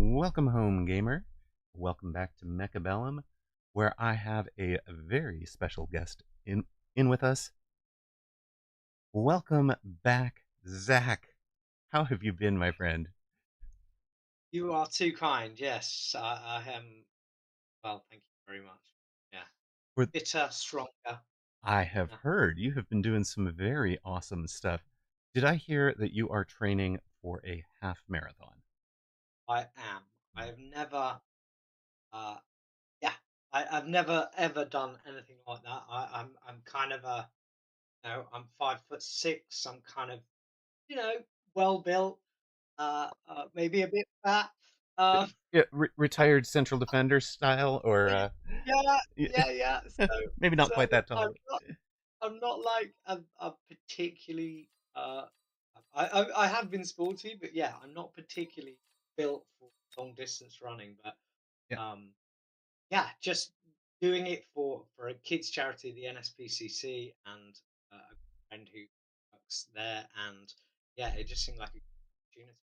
Welcome home, gamer. Welcome back to Mechabellum, where I have a very special guest in with us. Welcome back, Zach. How have you been, my friend? You are too kind. Yes, I am. Well, thank you very much. Yeah, For bitter, stronger. I have Yeah, heard you have been doing some very awesome stuff. Did I hear that you are training for a half marathon? I am. I have never. Uh, yeah, I've never ever done anything like that. I'm kind of a. I'm 5'6". I'm kind of, you know, well built. Maybe a bit fat. Um, Yeah, retired central defender style, or yeah, yeah. maybe not So quite that I'm tall. not. I'm not like a particularly. I have been sporty, but yeah, I'm not particularly built for long distance running. But Yeah, um, yeah, just doing it for a kids charity, the NSPCC, and a friend who works there, and yeah, it just seemed like a good opportunity.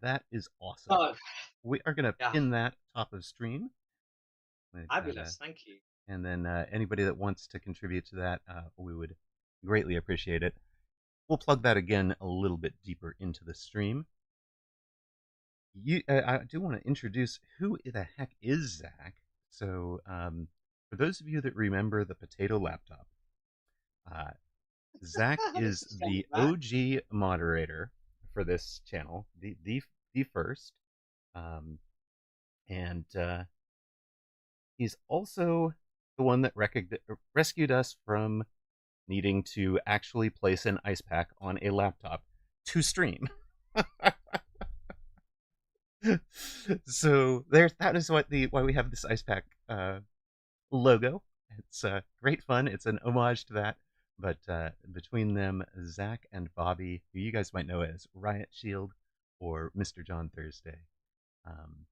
that is awesome. Oh, We are going to yeah, pin that top of stream. We've got a fabulous. Thank you. And then anybody that wants to contribute to that, we would greatly appreciate it. We'll plug that again a little bit deeper into the stream. I do want to introduce who the heck is Zach. So, for those of you that remember the potato laptop, uh, Zach This is is going the back. OG moderator for this channel, the first, um, and he's also the one that rescued us from needing to actually place an ice pack on a laptop to stream. So there's that is why we have this ice pack logo. It's great fun. It's an homage to that. But between them, Zach and Bobby, who you guys might know as Riot Shield or Mr. John Thursday, um,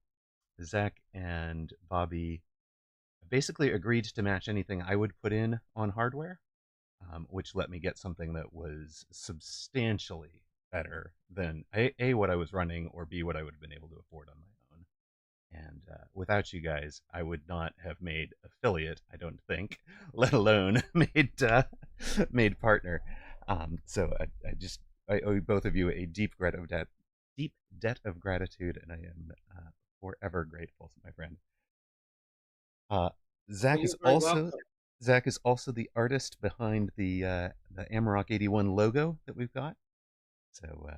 Zach and Bobby basically agreed to match anything I would put in on hardware, which let me get something that was substantially better than a what I was running, or b what I would have been able to afford on my own. And without you guys, I would not have made affiliate. I don't think, let alone made partner. So I owe both of you a deep debt of gratitude, and I am forever grateful, my friend. Uh, Well, Zach is you're very also welcome. Zach is also the artist behind the Amaroq 81 logo that we've got. So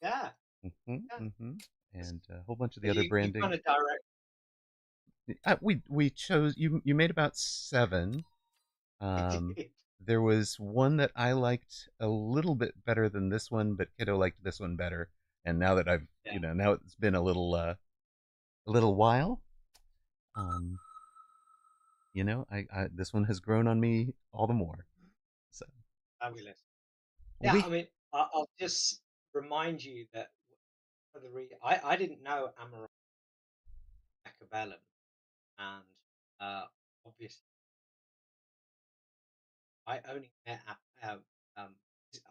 Yeah, mhm, yeah. mhm. And a whole bunch of the other You branding. kind of direct. We chose you made about seven. There was one that I liked a little bit better than this one, but Kiddo liked this one better. And now that Yeah. now it's been a little while. Um, I this one has grown on me all the more. So Fabulous. Yeah, we I mean, I'll just remind you that for the I didn't know Amaroq Bellum, and obviously I only met. Um,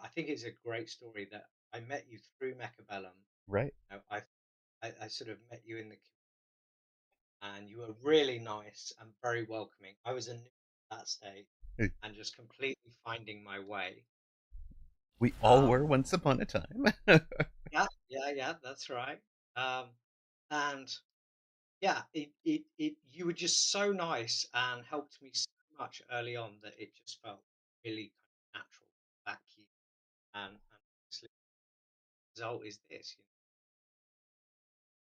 I think it's a great story that I met you through Mechabellum. right. I sort of met you in the and you were really nice and very welcoming. I was a new at that stage and just completely finding my way. We all were Um, once upon a time. yeah, yeah, that's right. Um, and yeah, you were just so nice and helped me so much early on that it just felt really kind of natural back you. And obviously the result is this,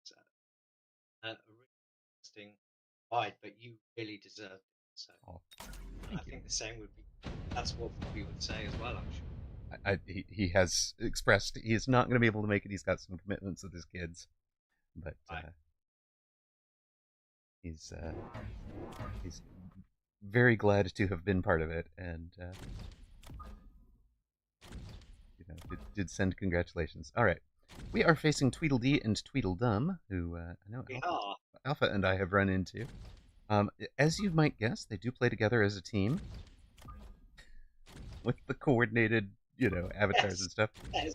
it's a really interesting ride, but you really deserved it. So, Oh, and I thank you. think the same would be that's what we would say as well. I'm sure. He has expressed he is not going to be able to make it. He's got some commitments with his kids, but Right. he's he's very glad to have been part of it, and did send congratulations. All right, we are facing Tweedledee and Tweedledum, who I know We are. Alpha and I have run into. As you might guess, they do play together as a team with the coordinated, avatars Yes. and stuff. Yes.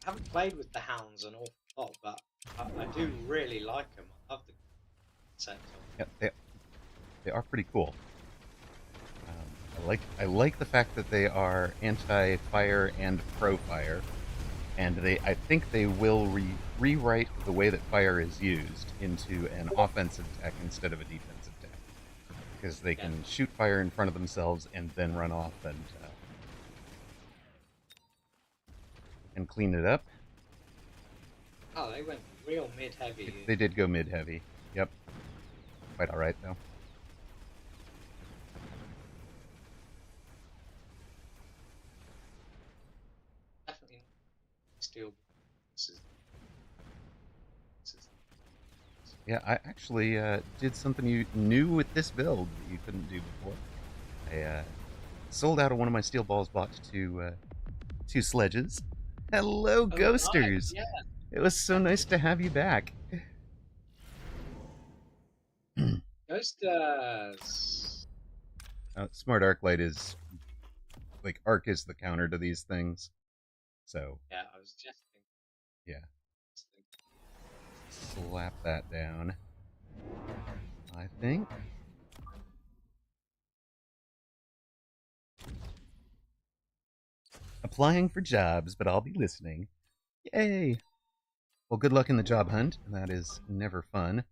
haven't played with the hounds an awful lot, but I do really like them. I love the concept of Yeah, they are pretty cool. I like the fact that they are anti-fire and pro-fire, and I think they will rewrite the way that fire is used into an offensive attack instead of a defensive attack, because they yeah. can shoot fire in front of themselves and then run off and clean it up. Oh, they went real mid-heavy. They did go mid-heavy. Yep, quite all right though. Definitely steel. This is, this is, Yeah, I actually did something new with this build that you couldn't do before. I sold out of one of my steel balls bought two sledges. Hello, oh, nice. Ghosters! Yeah. It was so nice to have you back. Ghosters. Smart Arc Light is like Arc is the counter to these things. So Yeah, I was just yeah, thinking. slap that down. I think. Applying for jobs, but I'll be listening. Yay! Well, good luck in the job hunt. That is never fun,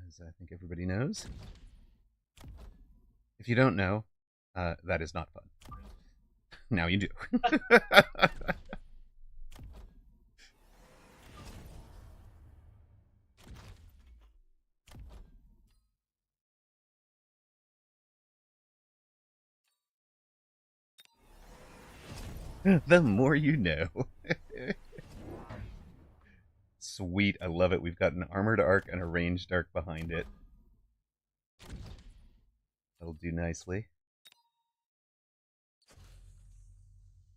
as I think everybody knows. If you don't know, that is not fun. Now you do. The more you know. Sweet, I love it. We've got an armored arc and a ranged arc behind it. That'll do nicely.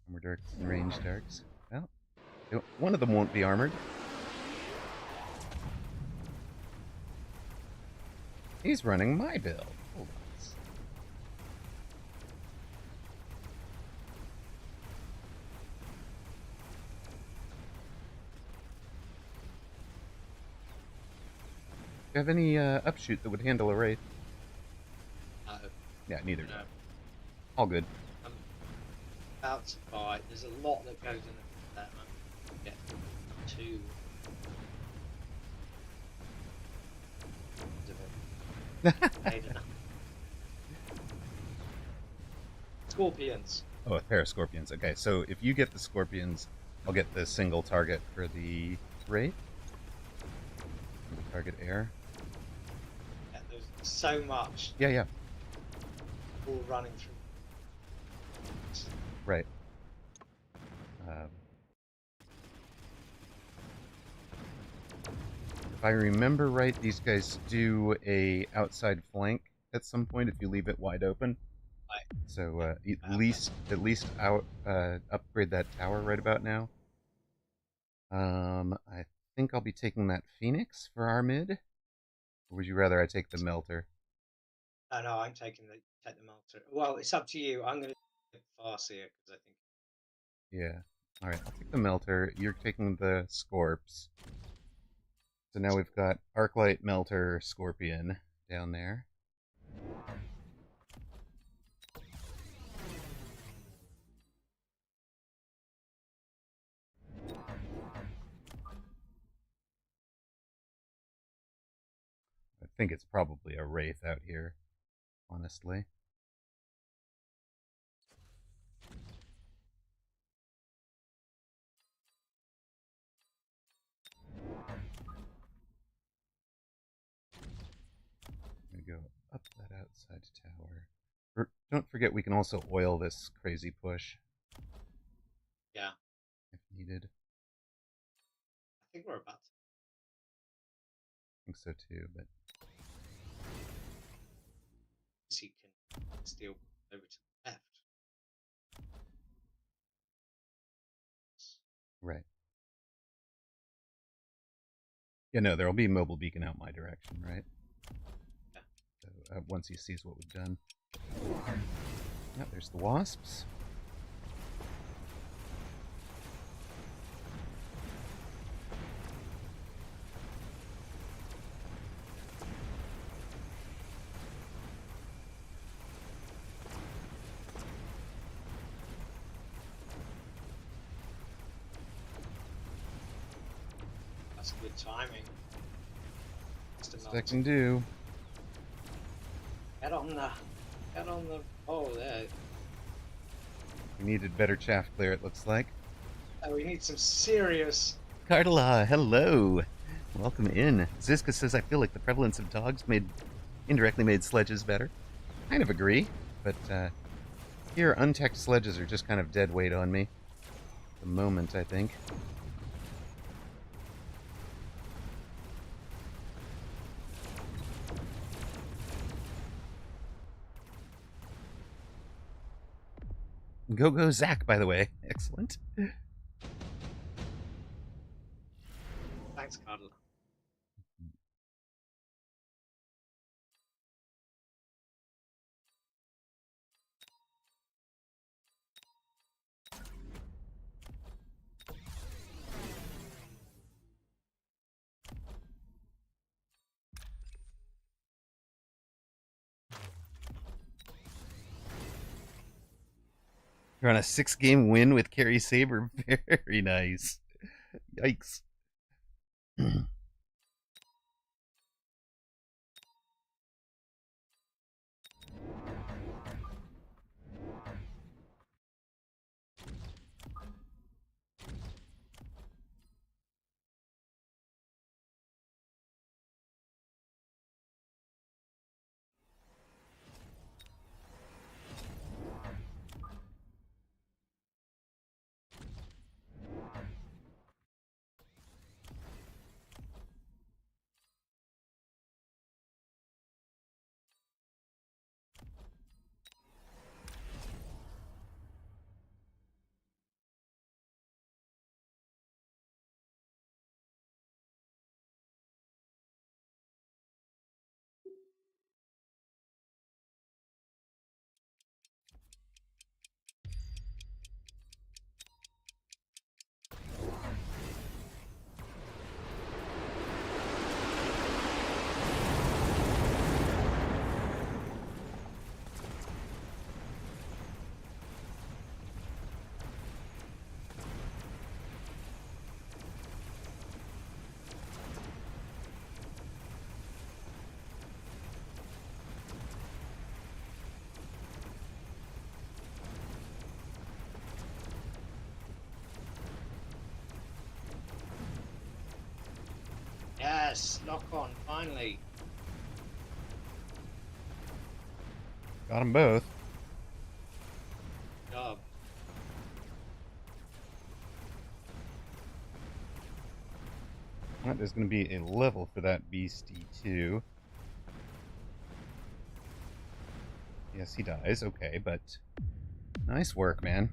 Armored arcs and ranged arcs. Well, one of them won't be armored. He's running my build. Hold on. Do you have any upshoot that would handle a wraith? Yeah, neither. No, All good. I'm about to buy. There's a lot that goes into that. I'm get two. Scorpions. Oh, a pair of scorpions. Okay, so if you get the scorpions, I'll get the single target for the wraith. Single target air. Yeah, there's so much. Yeah, yeah. All running through. Right. If I remember right, these guys do a outside flank at some point if you leave it wide open. Right. So at least out upgrade that tower right about now. I think I'll be taking that Phoenix for our mid. Or would you rather I take the Melter? Oh no, I'm taking take the Malta. Well, it's up to you. I'm going to take Farseer because I think. Yeah. All right, I'll take the Melter. You're taking the Scorps. So now we've got Arclight, Melter, Scorpion down there. I think it's probably a Wraith out here, honestly. I'm gonna go up that outside tower. Don't forget we can also oil this crazy push. Yeah. If needed. I think we're about to. I think so too, but He can steal over to the left. right. Yeah, no, there'll be mobile beacon out my direction, right? Yeah. So once he sees what we've done. Yeah, there's the wasps. That's good timing. Mr. Best I can Martin. do. Get on the, get on the. Oh, there. We needed better chaff clear, it looks like. Oh, we need some serious. Cartala, hello. Welcome in. Ziska says, I feel like the prevalence of dogs indirectly made sledges better. Kind of agree, but here untech sledges are just kind of dead weight on me. At the moment, I think. Go Zach, by the way. Excellent. Thanks, Carla. You're on a 6-game win with Carrie Saber. Very nice. Yikes. Yes, lock on, finally. Got them both. Good job. Right, there's going to be a level for that beastie, too. Yes, he dies. Okay, but nice work, man.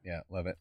Yeah, love it.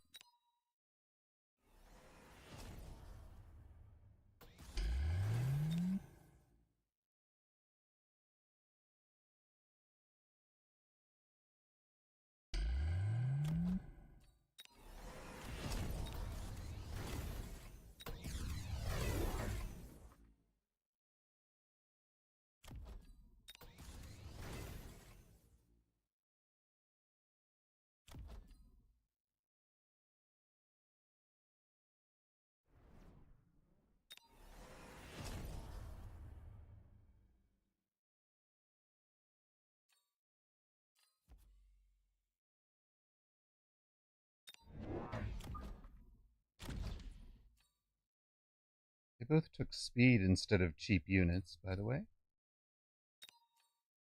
They both took speed instead of cheap units, by the way.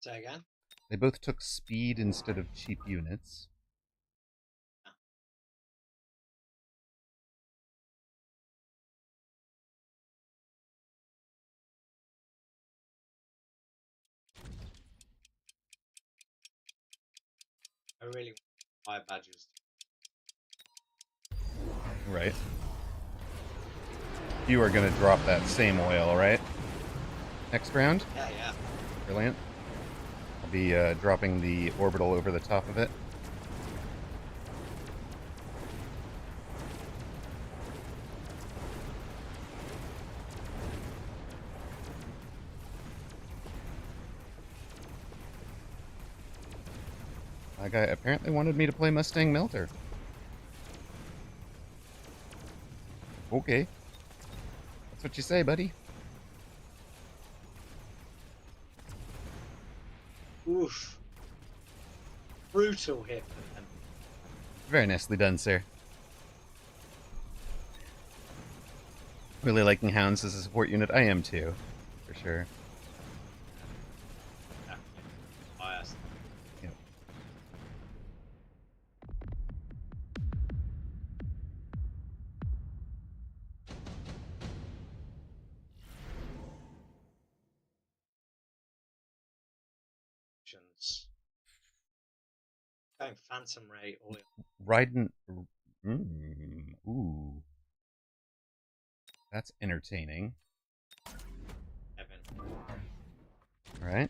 Say again. They both took speed instead of cheap units. I really want fire badges. Right. You are going to drop that same oil, right? Next round? Yeah, yeah. Brilliant. I'll be dropping the orbital over the top of it. My guy apparently wanted me to play Mustang Melter. Okay. That's what you say, buddy. Oof. Brutal hit for them. Very nicely done, sir. Really liking Hounds as a support unit. I am too, for sure. Biased. Yep. Going Phantom Ray oil. Riding. Ooh. That's entertaining. Evan. All right.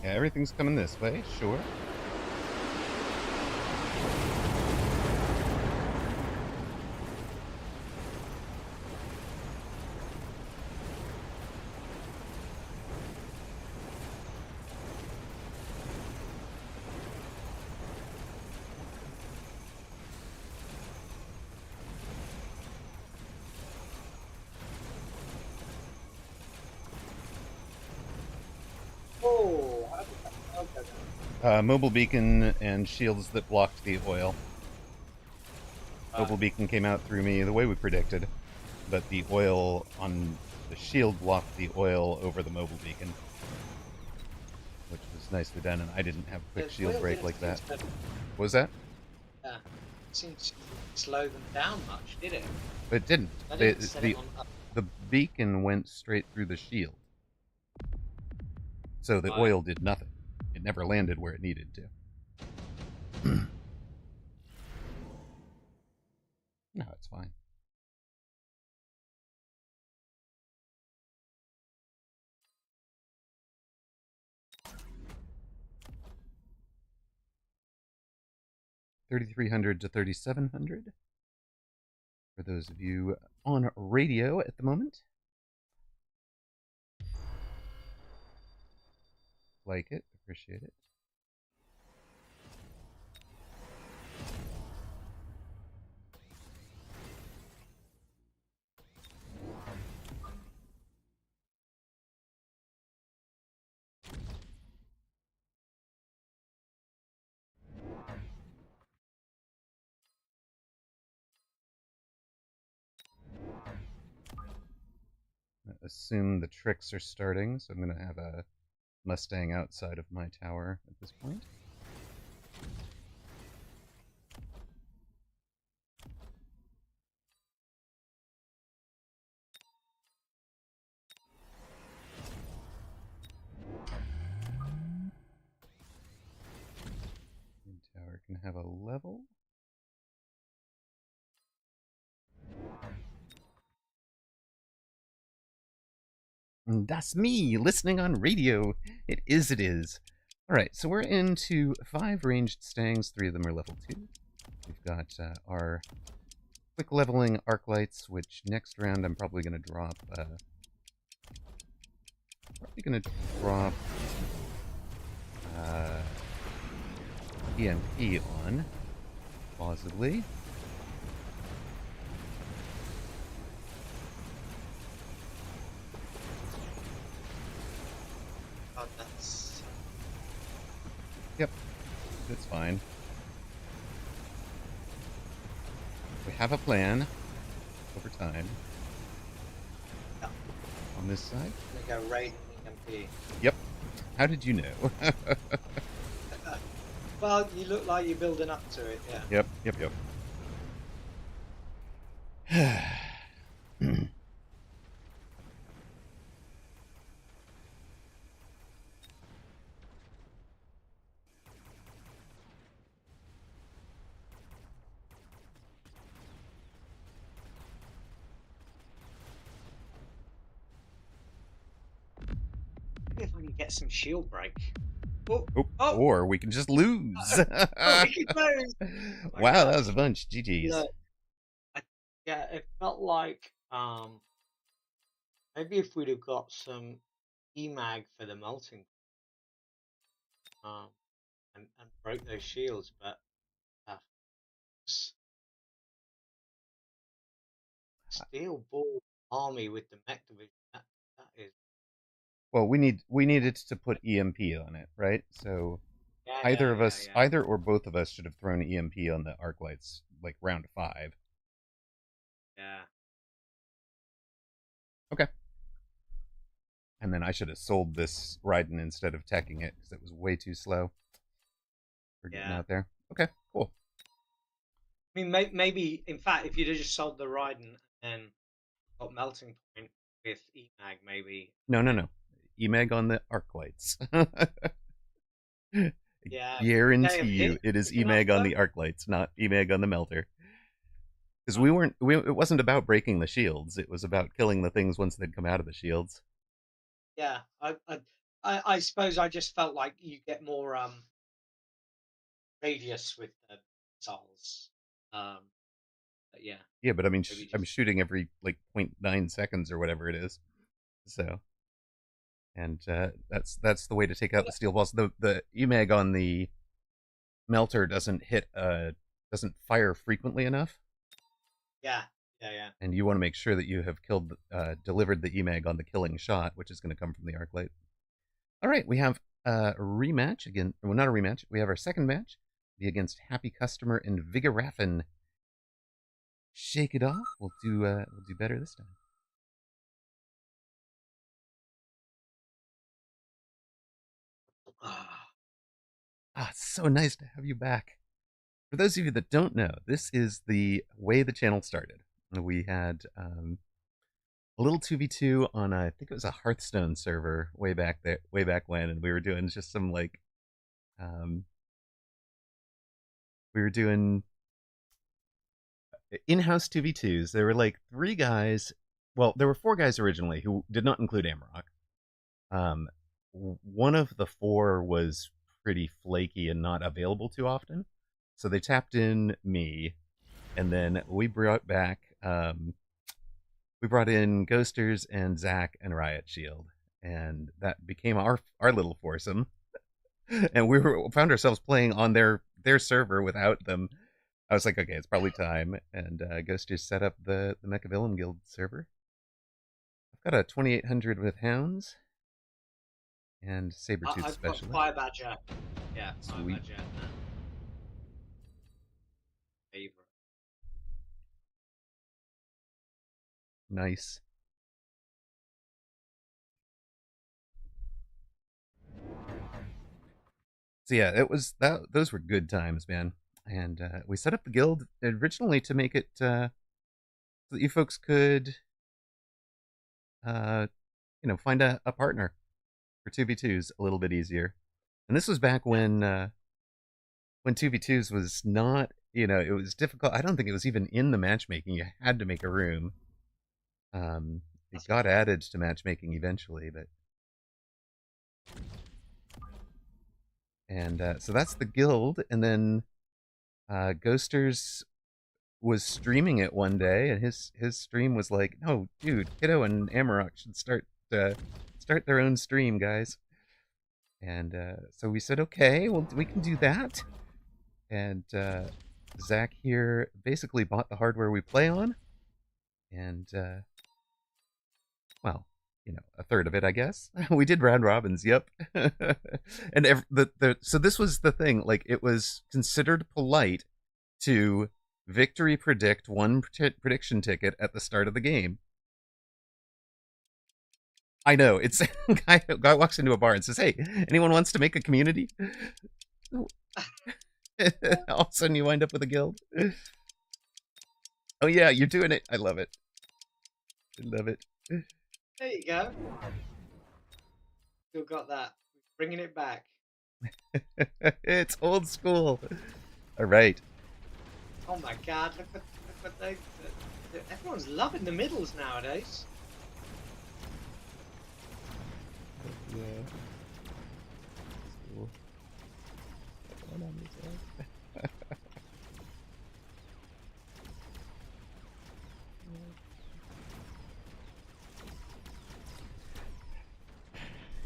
Yeah, everything's coming this way, sure. Oh, okay. Mobile beacon and shields that blocked the oil. Right. Mobile beacon came out through me the way we predicted, but the oil on the shield blocked the oil over the mobile beacon, which was nicely done, and I didn't have quick shield break like that. What was that? Yeah. Seemed to slow them down much, did it? It didn't. I didn't set it on The beacon went straight through the shield. So the oil did nothing. It never landed where it needed to. No, it's fine. $3,300 to $3,700 for those of you on radio at the moment. Like it, appreciate it. I assume the tricks are starting, so I'm going to have a Mustang outside of my tower at this point. Tower can have a level. That's me listening on radio. It is. All right, so we're into 5 ranged Stangs. 3 of them are level 2. We've got our quick leveling arc lights, which next round I'm probably going to drop Probably gonna drop EMP on, plausibly. Oh, that's Yep, that's fine. We have a plan over time yeah. on this side. I'm gonna go raid EMP. Yep. How did you know? Well, you look like you're building up to it. Yeah. Yep, yep, yep. Maybe if I can get some shield break. Oh, Oh, oh, or we can just lose. oh, we can lose. Oh my Wow, that gosh. was a bunch. GG's. Look, yeah, it felt like maybe if we'd have got some EMAG for the melting um and broke those shields, but uh, steel ball army with the mech division that is Well, we needed to put EMP on it, right? So yeah yeah either of yeah us, yeah either or both of us should have thrown EMP on the arc lights like round 5. yeah Okay. And then I should have sold this Raiden instead of teching it because it was way too slow for getting yeah. out there. Okay, cool. I mean, maybe in fact, if you'd have just sold the Raiden and got melting point with EMAG, maybe. No, no, no. EMEG on the arc lights. Yeah, would they Guarantee have hit you it is quick enough EMEG on though? the arc lights, not EMEG on the melter. Because Right. it wasn't about breaking the shields. It was about killing the things once they'd come out of the shields. Yeah, I suppose I just felt like you get more radius with the missiles. Um, but yeah, Yeah, but I mean, maybe I'm just shooting every like 0.9 seconds or whatever it is. So, and that's the way to take out the steel balls. The EMAG on the melter doesn't fire frequently enough, yeah yeah yeah. and you want to make sure that you have delivered the EMAG on the killing shot, which is going to come from the arc light. All right, we have a rematch again. Well, not a rematch. We have our second match, be against Happy Customer and Vigaraffin. Shake it off. We'll do better this time. Ah, Ah, it's so nice to have you back. For those of you that don't know, this is the way the channel started. We had a little 2v2 on I think it was a Hearthstone server way back when, and we were doing just some like um, we were doing in-house 2v2s. There were like 3 guys. Well, there were 4 guys originally who did not include Amaroq. Um, one of the 4 was pretty flaky and not available too often, so they tapped in me, and then we brought in Ghosters and Zach and Riot Shield, and that became our little foursome. And found ourselves playing on their server without them. I was like, okay, it's probably time, and Ghosters set up the Mecha Villain Guild server. I've got a 2800 with Hounds and Sabretooth I've got Specialist. Fire Badger. Yeah, Fire Sweet, Badger. Favorite. nice. So yeah, it was that. Those were good times, man. And we set up the guild originally to make it so that you folks could, uh, find a partner for 2v2s a little bit easier. And this was back Yeah, when 2v2s was not, it was difficult. I don't think it was even in the matchmaking. You had to make a room. It that's got right. added to matchmaking eventually, but and so that's the guild. And then Ghosters was streaming it one day, and his stream was like, "No, dude, Kiddo and Amaroq should start their own stream, guys. And so we said, okay, well, we can do that. And Zach here basically bought the hardware we play on, and well, a third of it, I guess. We did round robins, yep. And so this was the thing. Like, it was considered polite to victory predict one prediction ticket at the start of the game. I know, it's guy walks into a bar and says, "Hey, anyone wants to make a community?" All of a sudden, you wind up with a guild. Oh yeah, you're doing it. I love it. I love it. There you go. Still got that. Bringing it back. It's old school. All right. Oh my God! Look what everyone's loving the middles nowadays. Yeah. Cool.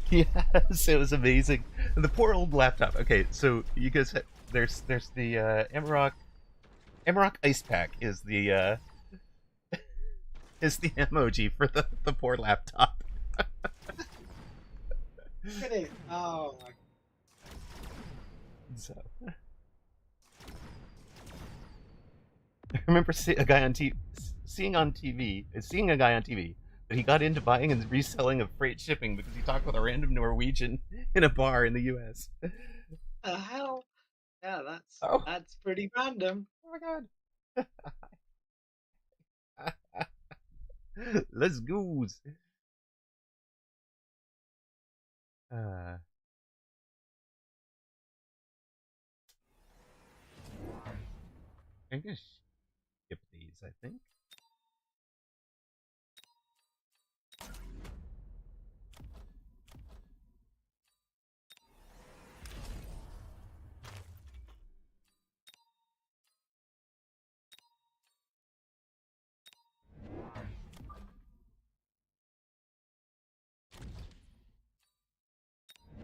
Yes, it was amazing. The poor old laptop. Okay, so you guys, there's the Amaroq ice pack is the emoji for the poor laptop. Look at it. Oh my. So I remember seeing a guy on seeing a guy on TV that he got into buying and reselling of freight shipping because he talked with a random Norwegian in a bar in the U.S. The hell? Yeah, Oh, that's pretty random. oh my god. Let's go. Uh, I'm gonna skip these, I think.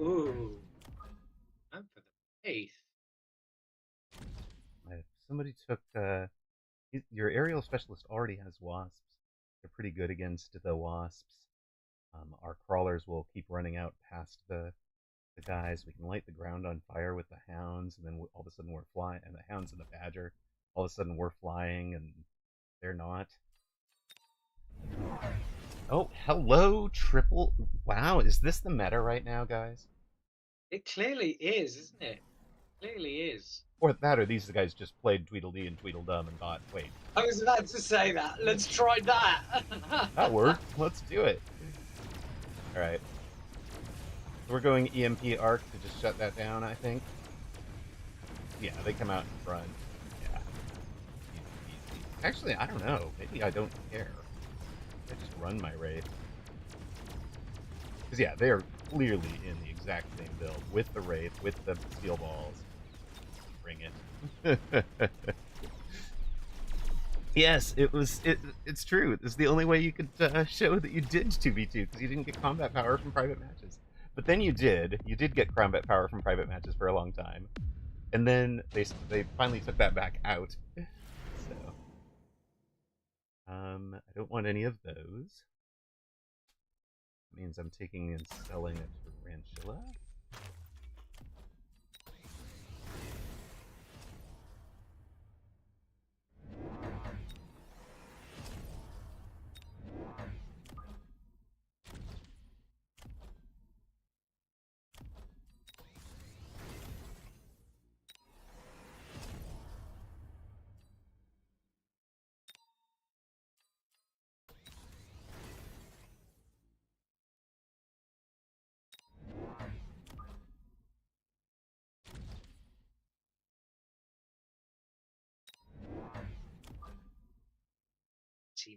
Ooh, I'm for the eighth. If somebody took your aerial specialist already has wasps. They're pretty good against the wasps. Our crawlers will keep running out past the guys. We can light the ground on fire with the hounds, and then all of a sudden we're flying, and the hounds and the badger. All of a sudden we're flying, and they're not. Oh, hello, triple. Wow, is this the meta right now, guys? It clearly is, isn't it? Clearly is. Or that, or these guys just played Tweedledee and Tweedledum and thought, wait, I was about to say that. Let's try that. that worked. Let's do it. All right. We're going EMP arc to just shut that down, I think. Yeah, they come out in front. Yeah. Actually, I don't know. Maybe I don't care. I just run my Wraith. Because, yeah, they are clearly in the exact same build. With the Wraith, with the steel balls. Bring it. Yes, it's true. It's the only way you could show that you did 2v2, because you didn't get combat power from private matches. But then you did. You did get combat power from private matches for a long time. And then they finally took that back out. So I don't want any of those. That means I'm taking and selling it for Ranchilla.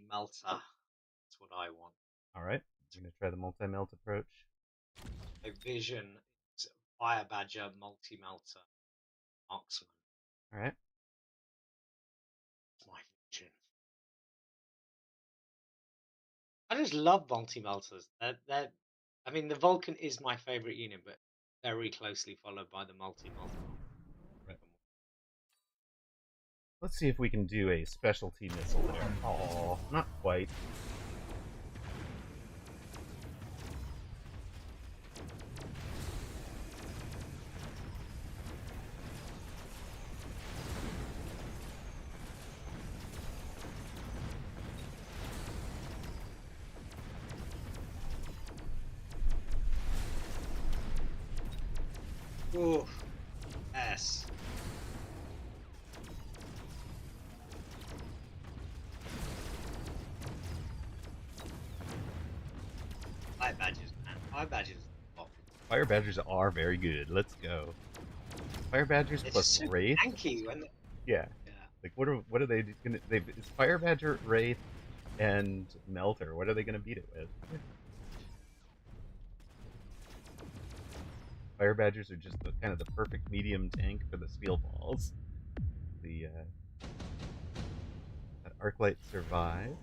Melter. That's what I want. All right, I'm gonna try the multi-melt approach. My vision is Fire Badger, multi-melter, marksman. All right. My vision. I just love multi-melters. They're I mean, the Vulcan is my favorite unit, but very closely followed by the multi. Right. Let's see if we can do a specialty missile there. Oh, not quite. Oof. Yes. Fire badges, man. Fire badges. Oh, Fire Badgers are very good. Let's go. Fire Badgers they're plus just so Wraith. tanky when they, Yeah. yeah. Like what are they gonna? It's Fire Badger, Wraith, and Melter. What are they gonna beat it with? Fire Badgers are just kind of the perfect medium tank for the steel balls. The that Arclight survived.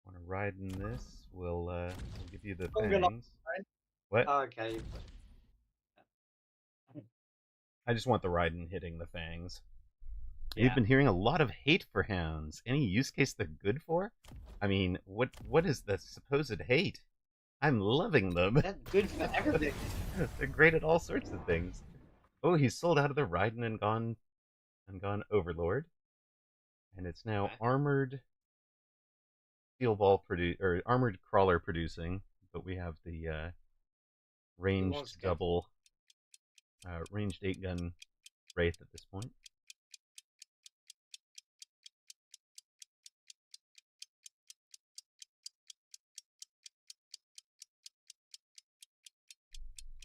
Want to ride in this? We'll give you the Longer line, fangs. What? okay. I just want the Raiden hitting the fangs. We've Yeah. been hearing a lot of hate for hounds. Any use case they're good for? I mean, what is the supposed hate? I'm loving them. They're good for everything. They're great at all sorts of things. Oh, he's sold out of the Raiden and gone Overlord, and it's now Okay. armored steel ball or armored crawler producing. But we have the He wants ranged to go. ranged 8-gun Wraith at this point.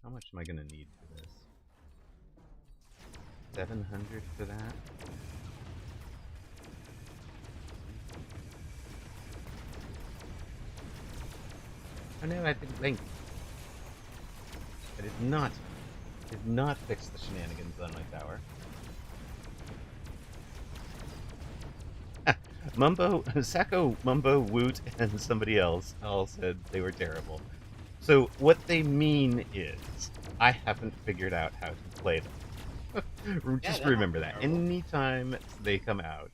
How much am I going to need for this? 700 for that? Oh no, I didn't blink. I did not fix the shenanigans on my tower. Mumbo, Sacco, Mumbo, Woot, and somebody else all said they were terrible. So what they mean is, I haven't figured out how to play them. Yeah, Just they're not remember that. terrible. Anytime they come out,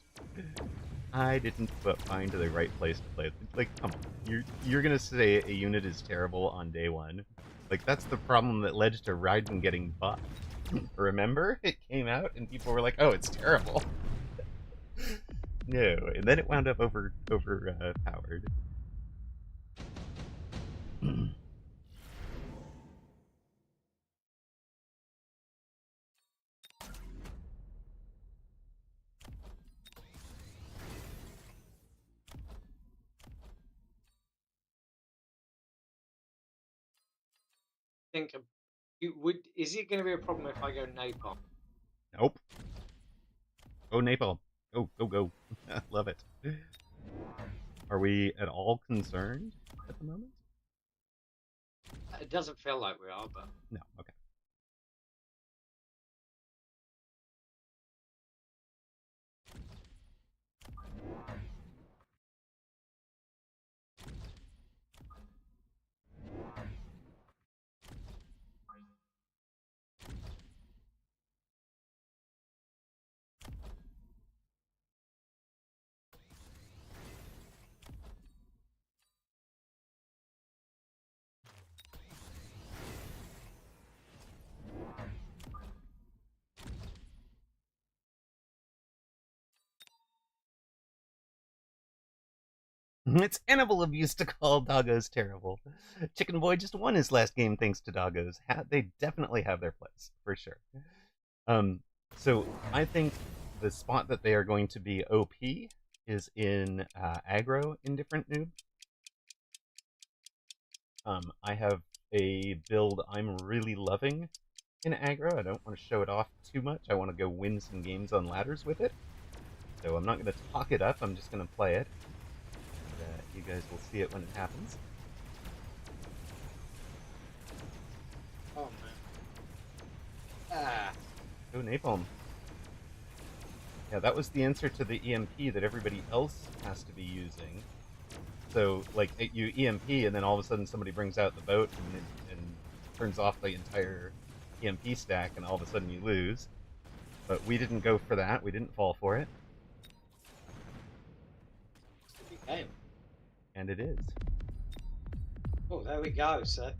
I didn't find the right place to play them. Like, come on. You're gonna say a unit is terrible on day one. Like, that's the problem that led to Raiden getting buffed. Remember? It came out and people were like, oh, it's terrible. No, and then it wound up powered. Think of, you would. Is it going to be a problem if I go napalm? Nope. Go Napalm. Go, go, go. Love it. Are we at all concerned at the moment? It doesn't feel like we are, but No. Okay. It's animal abuse to call doggos terrible. Chicken Boy just won his last game thanks to doggos. They definitely have their place, for sure. Um, so I think the spot that they are going to be OP is in aggro indifferent noob. I have a build I'm really loving in aggro. I don't want to show it off too much. I want to go win some games on ladders with it. So I'm not going to talk it up. I'm just going to play it. And, you guys will see it when it happens. Oh man. Ah. Oh, napalm. Yeah, that was the answer to the EMP that everybody else has to be using. So, like, you EMP, and then all of a sudden somebody brings out the boat and turns off the entire EMP stack, and all of a sudden you lose. But we didn't go for that. We didn't fall for it. It's a big game. And it is. Oh, there we go. So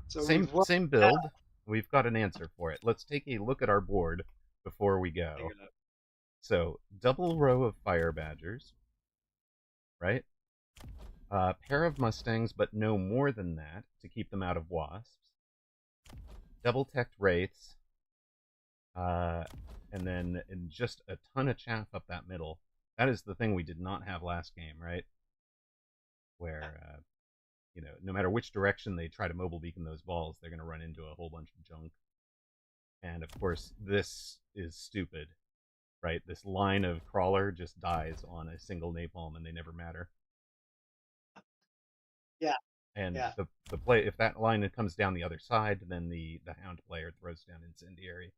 same build. We've got an answer for it. Let's take a look at our board before we go. So double row of fire badgers, right? Pair of mustangs, but no more than that to keep them out of wasps. Double teched wraiths, and then just a ton of chaff up that middle. That is the thing we did not have last game, right? Where you know, no matter which direction they try to mobile beacon those balls, they're going to run into a whole bunch of junk. And of course, this is stupid, right? This line of crawler just dies on a single napalm, and they never matter. Yeah. And Yeah. the play, if that line comes down the other side, then the hound player throws down incendiary.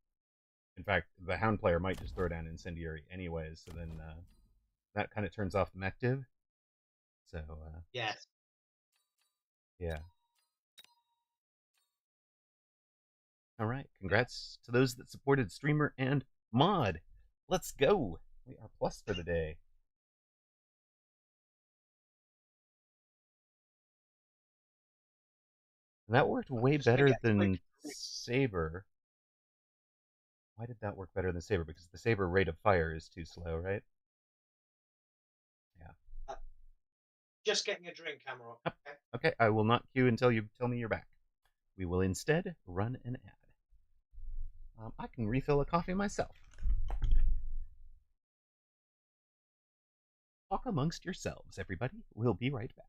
In fact, the hound player might just throw down incendiary anyways. So then that kind of turns off the mech div. So yes. Yeah. All right. Congrats to those that supported streamer and mod. Let's go. We are plus for the day. And that worked way better than Saber. Why did that work better than Saber? Because the Saber rate of fire is too slow, right? Yeah. Just getting a drink, Amaroq. Okay. Okay, I will not queue until you tell me you're back. We will instead run an ad. I can refill a coffee myself. Talk amongst yourselves, everybody. We'll be right back.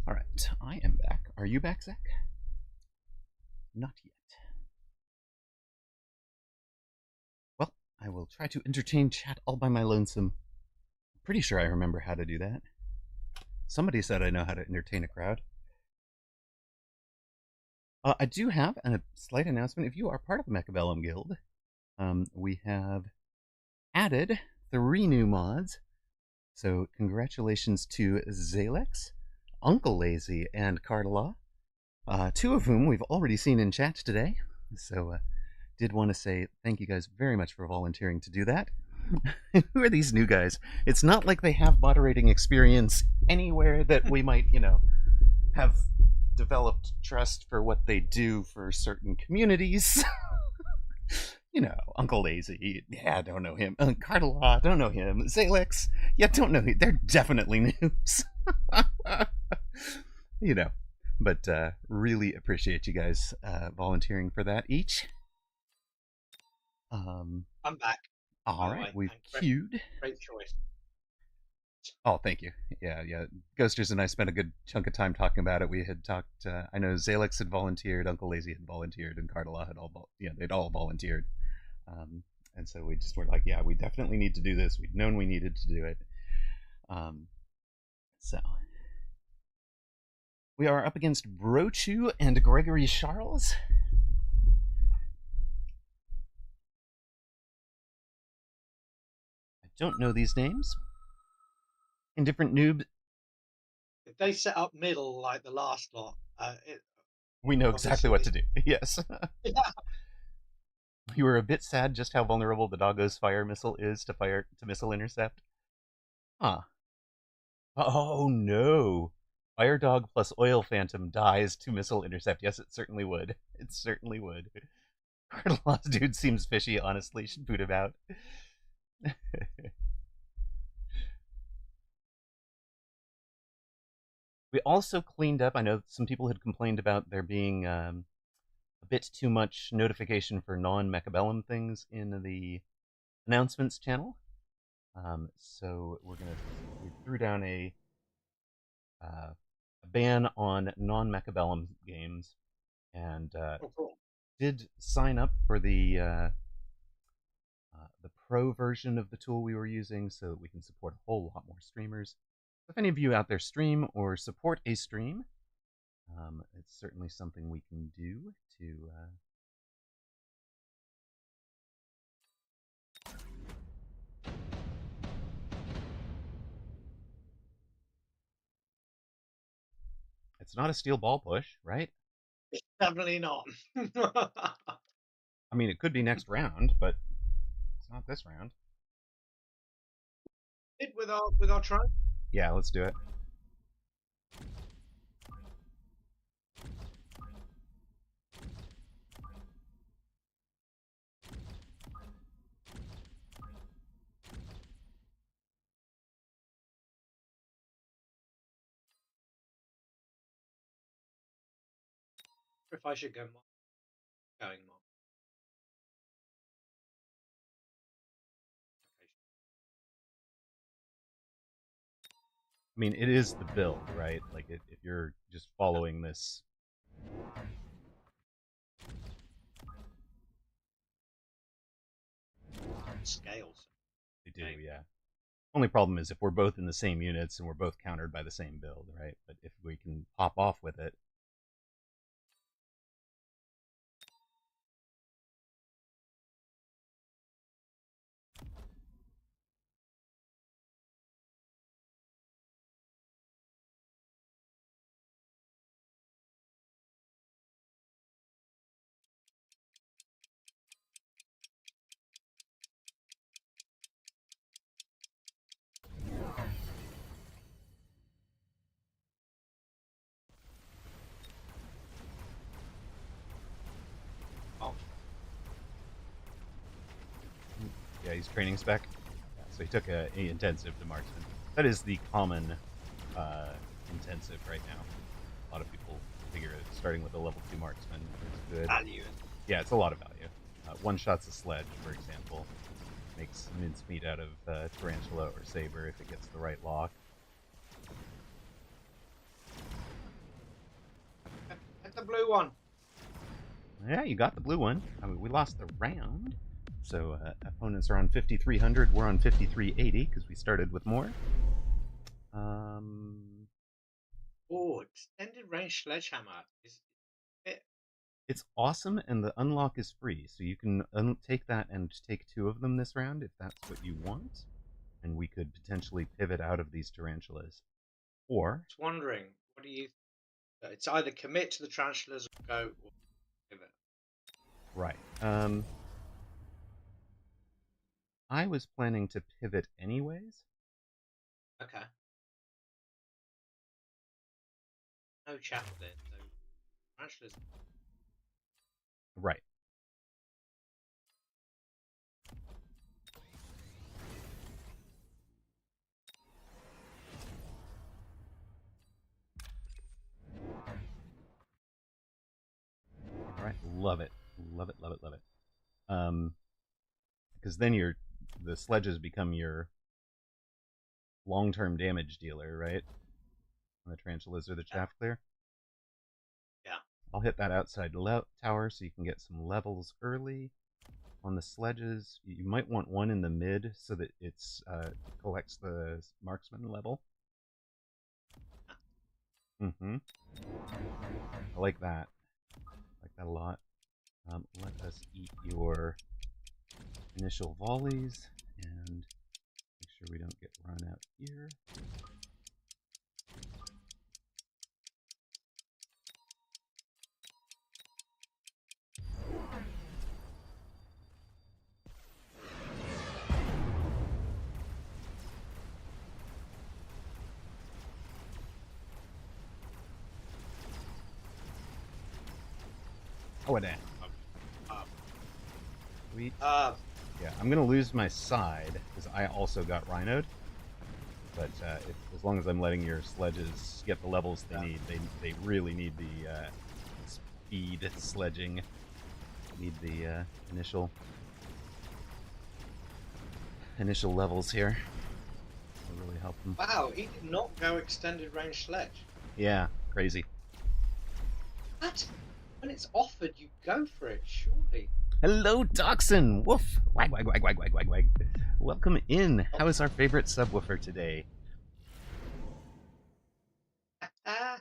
All right, I am back. Are you back, Zach? Not yet. Well, I will try to entertain chat all by my lonesome. I'm pretty sure I remember how to do that. Somebody said I know how to entertain a crowd. I do have a slight announcement. If you are part of the Mechabellum Guild, we have added 3 new mods. So congratulations to Zalex, Uncle Lazy, and Cardalaw, 2 of whom we've already seen in chat today. So did want to say thank you guys very much for volunteering to do that. Who are these new guys? It's not like they have moderating experience anywhere that we might, you know, have developed trust for what they do for certain communities. You know, Uncle Lazy, yeah, I don't know him. Cardalaw, don't know him. Zalex, yeah, don't know him. They're definitely noobs. You know, but really appreciate you guys volunteering for that each. I'm back. All right, we've queued. Great choice. Oh, thank you. Yeah, yeah. Ghosters and I spent a good chunk of time talking about it. We had talked. I know Zalix had volunteered, Uncle Lazy had volunteered, and Cardala had they'd all volunteered. Um, and so we just were like, yeah, we definitely need to do this. We'd known we needed to do it. Um, so we are up against Brochu and Gregory Charles. I don't know these names. Indifferent noob. If they set up middle like the last lot, We know exactly what obviously, to do. Yes. yeah, You were a bit sad just how vulnerable the doggo's fire missile is to missile intercept. Huh. Oh no. Fire dog plus oil phantom dies to missile intercept. Yes, it certainly would. It certainly would. Cardinal's dude seems fishy, honestly. Should boot him out. We also cleaned up. I know some people had complained about there being a bit too much notification for non Mechabellum things in the announcements channel. So we threw down a ban on non Mechabellum games and oh, cool. did sign up for the pro version of the tool we were using so that we can support a whole lot more streamers. If any of you out there stream or support a stream, it's certainly something we can do to. It's not a steel ball push, right? Definitely not. I mean, it could be next round, but it's not this round. Did with our try. Yeah, let's do it. If I should go more, going more. I mean, it is the build, right? Like, if you're just following this, Scales. they do, Okay. yeah. Only problem is if we're both in the same units and we're both countered by the same build, right? But if we can pop off with it, Oh, yeah, he's training spec. Yeah, so he took a intensive to marksman. That is the common uh, intensive right now. A lot of people figure starting with a level 2 marksman is good. value. Yeah, it's a lot of value. One shot's a sledge, for example. Makes mincemeat out of tarantula or saber if it gets the right lock. Get the blue one. Yeah, you got the blue one. I mean, we lost the round. So opponents are on 5,300. We're on 5,380 because we started with more. Oh, extended range sledgehammer is it. It's awesome, and the unlock is free. So you can take that and take two of them this round if that's what you want. And we could potentially pivot out of these tarantulas. Or, Just wondering, what do you? It's either commit to the tarantulas or go or pivot. right. I was planning to pivot anyways. Okay. No chaff there. So tarantulas. Right. All right. Love it. Love it. Love it. Love it. Because then the sledges become your long-term damage dealer, right? On the tarantulas or the Yeah. chaff clear. Yeah. I'll hit that outside tower so you can get some levels early. On the sledges, you might want one in the mid so that it collects the marksman level. Mm-hmm. I like that. I like that a lot. Let us eat your initial volleys and make sure we don't get run out here. Oh, damn. Sweet. Yeah, I'm going to lose my side because I also got rhinoed. But as long as I'm letting your sledges get the levels they need, they really need the speed sledging. Need the initial levels here. It'll really help them. Wow, he did not go extended range sledge. Yeah, crazy. What? When it's offered, you go for it, surely. Hello, Dachshund! Woof! Wag, wag, wag, wag, wag, wag, wag. Welcome in. How is our favorite subwoofer today? Ah.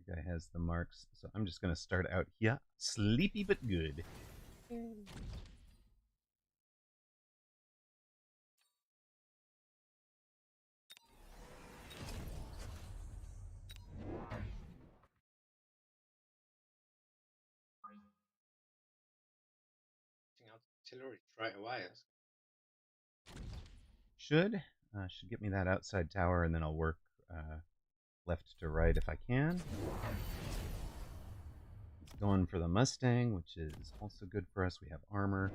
The guy has the marks, so I'm just going to start out here. Sleepy but good. Artillery straight away. Should get me that outside tower, and then I'll work left to right if I can. He's going for the Mustang, which is also good for us. We have armor.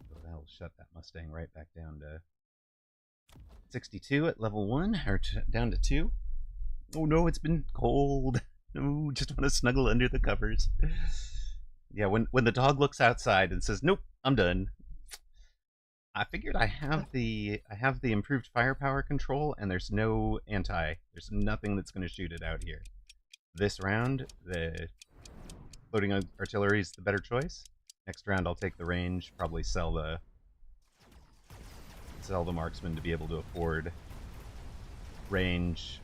So that'll shut that Mustang right back down to 62 at level 1, or down to 2. Oh no, it's been cold. No, just want to snuggle under the covers. Yeah, when the dog looks outside and says, "Nope, I'm done," I figured I have the improved firepower control, and there's no there's nothing that's going to shoot it out here. This round, the floating artillery is the better choice. Next round, I'll take the range, probably sell the marksman to be able to afford range,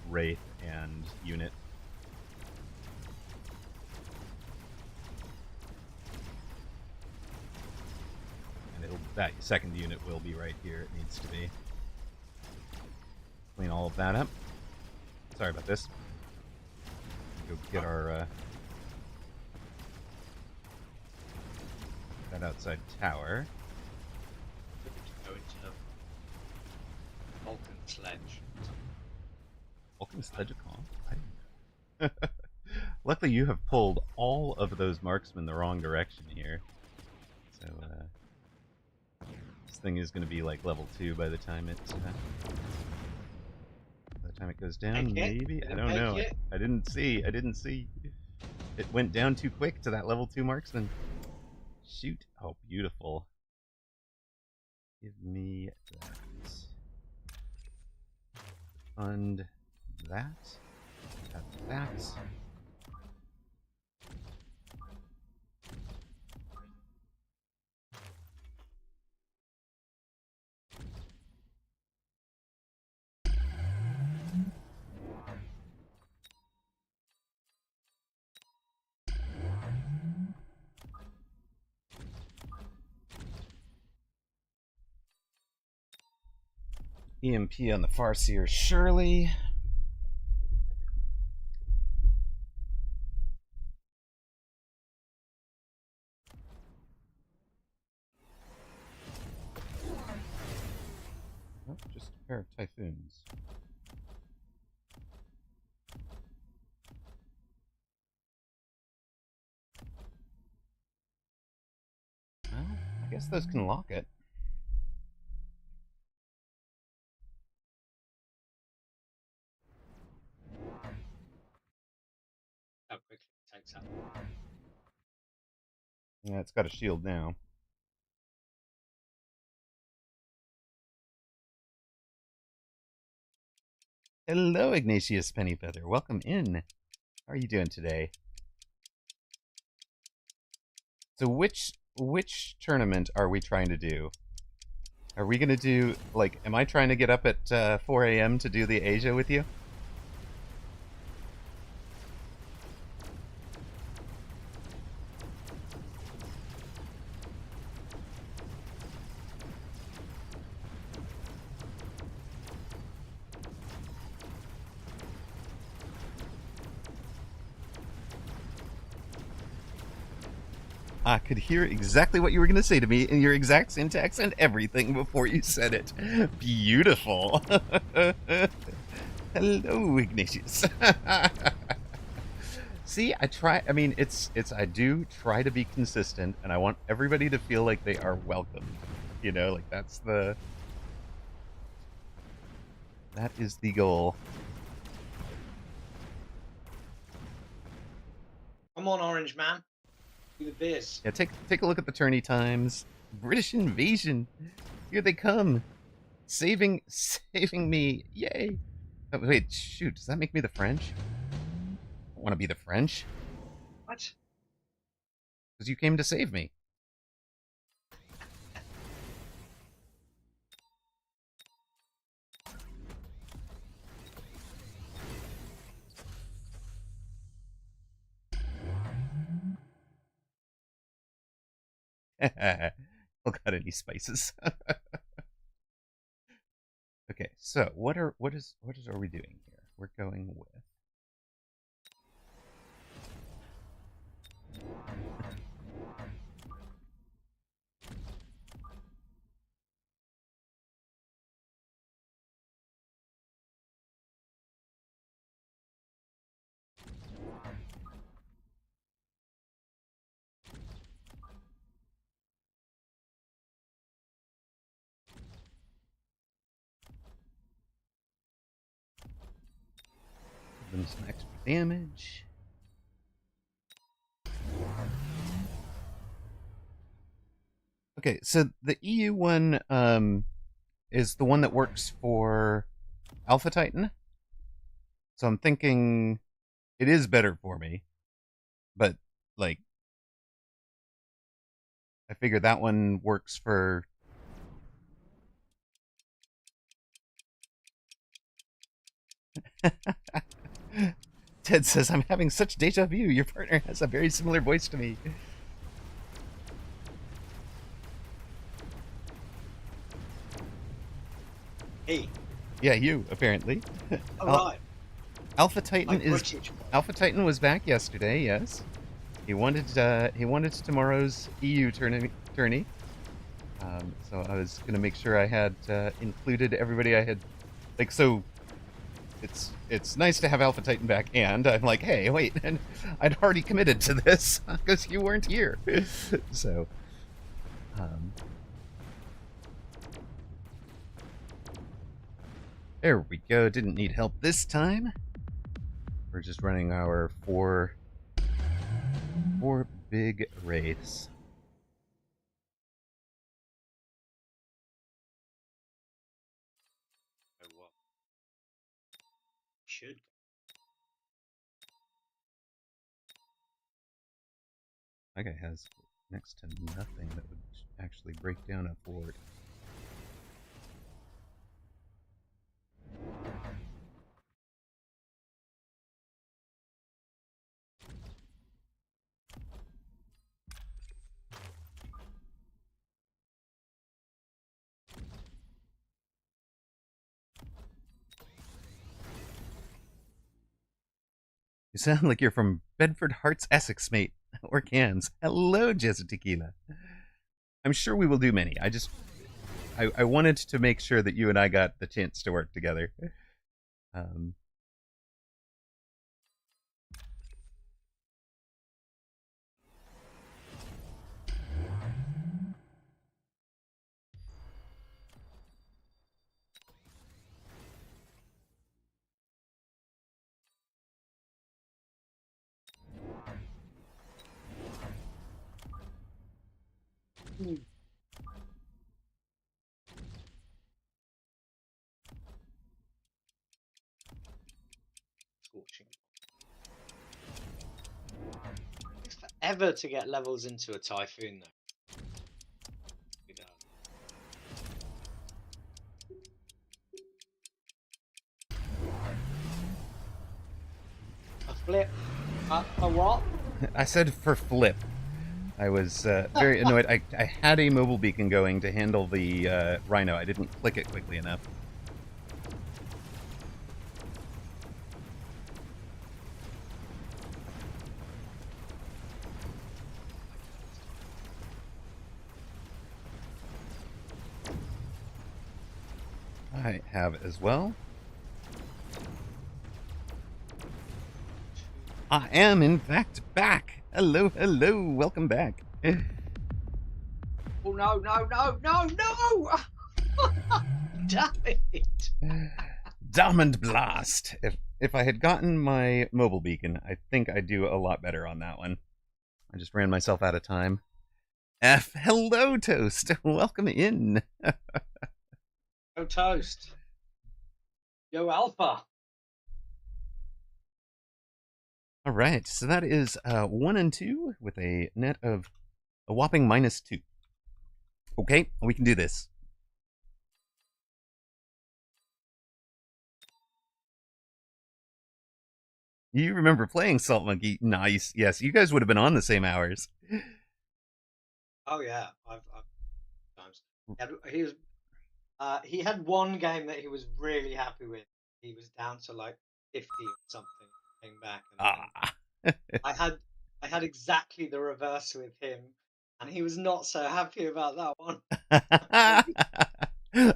wraith, and unit. That second unit will be right here. It needs to be. Clean all of that up. Sorry about this. Go get our that outside tower. Go into Vulcan sledge. Vulcan sledge I Luckily, you have pulled all of those marksmen the wrong direction here. So this thing is going to be like level 2 by the time it goes down. Maybe, I don't know. I didn't see. It went down too quick to that level 2 marksman. Shoot! Oh, beautiful. Give me that. Fund that. Have that. EMP on the Farseer, surely. Oh, just a pair of Typhoons. guess those can lock it. How quickly it takes up. Yeah, it's got a shield now. Hello, Ignatius Pennyfeather. Welcome in. How are you doing today? So which tournament are we trying to do? Are we gonna do like? Am I trying to get up at 4 a.m. to do the Asia with you? I could hear exactly what you were going to say to me in your exact syntax and everything before you said it. Beautiful. Hello, Ignatius. See, I try. I mean, it's. I do try to be consistent, and I want everybody to feel like they are welcome. You know, like that is the goal. Come on, Orange Man. Do the biz. Yeah, take a look at the tourney times. British invasion. Here they come. Saving me. Yay. Oh, wait, shoot. Does that make me the French? I want to be the French. What? Because you came to save me. Oh, got any spices? Okay, so what is are we doing here? We're going with them some extra damage. Okay, so the EU one is the one that works for Alpha Titan. So I'm thinking it is better for me, but like I figure that one works for. Ted says, I'm having such deja vu. Your partner has a very similar voice to me. He. Yeah, you, apparently. All right. Alpha Titan Like is British. Alpha Titan was back yesterday, yes. He wanted tomorrow's EU tourney. So I was gonna make sure I had included everybody I had like so it's nice to have Alpha Titan back, and I'm like, hey, wait, and I'd already committed to this because you weren't here. So um, there we go. Didn't need help this time. We're just running our four big wraiths. Oh, what? Should. That guy has next to nothing that would actually break down a fort. You sound like you're from Bedford Hearts, Essex, mate. Or Cans. Hello, Jezza Tequila. I'm sure we will do many. I wanted to make sure that you and I got the chance to work together. Um, Mm. Scorching. It takes forever to get levels into a typhoon, though. It does. A flip. A what? I said for flip. I was very annoyed. I had a mobile beacon going to handle the rhino. I didn't click it quickly enough. I have as well. I am, in fact, back. Hello, hello. Welcome back. Oh no, no, no, no, no! Damn it! Diamond Blast. If I had gotten my mobile beacon, I think I'd do a lot better on that one. I just ran myself out of time. Hello, Toast. Welcome in. Yo, Toast. Yo, Alpha. All right, so that is 1 and 2 with a net of a whopping -2. Okay, we can do this. You remember playing Salt Monkey? Nice. Yes, you guys would have been on the same hours. Oh yeah, I've times. He was. He had one game that he was really happy with. He was down to like 50 or something. Came back, and then Ah. I had I had exactly the reverse with him, and he was not so happy about that one. I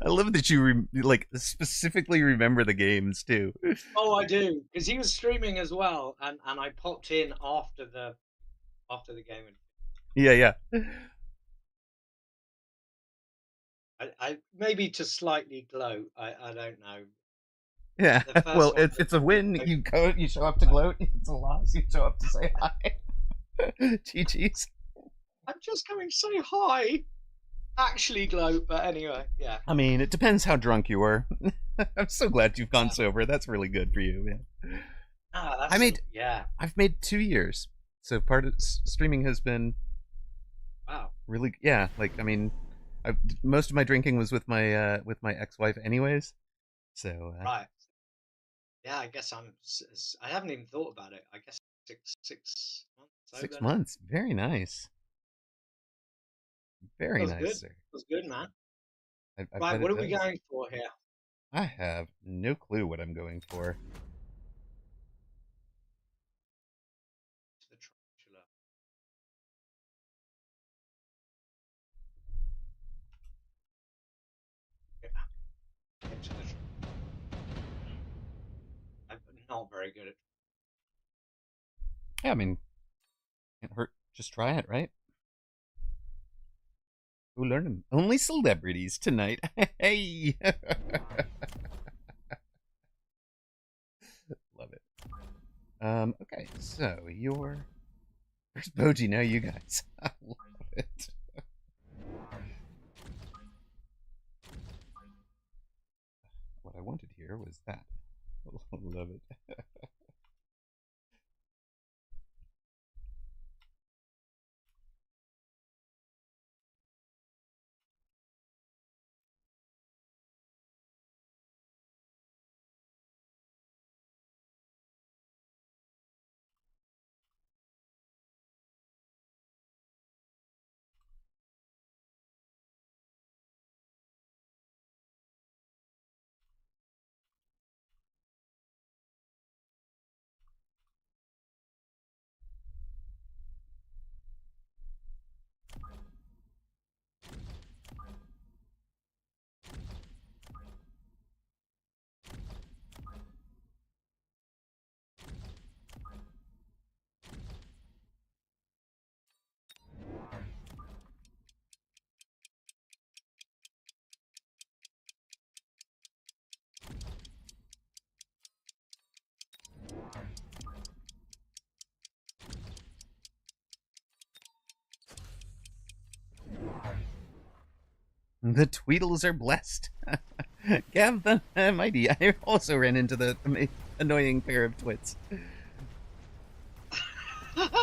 love that you like specifically remember the games too. Oh, I do, because he was streaming as well, and I popped in after the game, and Yeah, yeah. I maybe to slightly gloat. I don't know. Yeah. The first Well, one it's a was win. so You show up to gloat. It's a loss. You show up to say hi. GG's. I'm just going to say hi. Actually gloat, but anyway, yeah. I mean, it depends how drunk you were. I'm so glad you've gone Yeah. sober. That's really good for you, man. Ah, I made yeah. I've made 2 years, so part of streaming has been Wow. really, yeah. Like, I mean, most of my drinking was with my ex-wife, anyways. So Right. Yeah, I guess I haven't even thought about it. I guess 6 months six sober now. months, very nice, very Feels nice, good. sir. Feels good, man. I Right, bet what it are we does. going for here? I have no clue what I'm going for. To the tarantula. Yeah, get to the I'm not very good at. Yeah, I mean, can't hurt. Just try it, right? Who learned them? Only celebrities tonight. Hey, love it. Okay, so your first Boji. Now you guys. I love it. What I wanted here was that. Love it. The Tweedles are blessed. Gav the Mighty, I also ran into the annoying pair of twits. I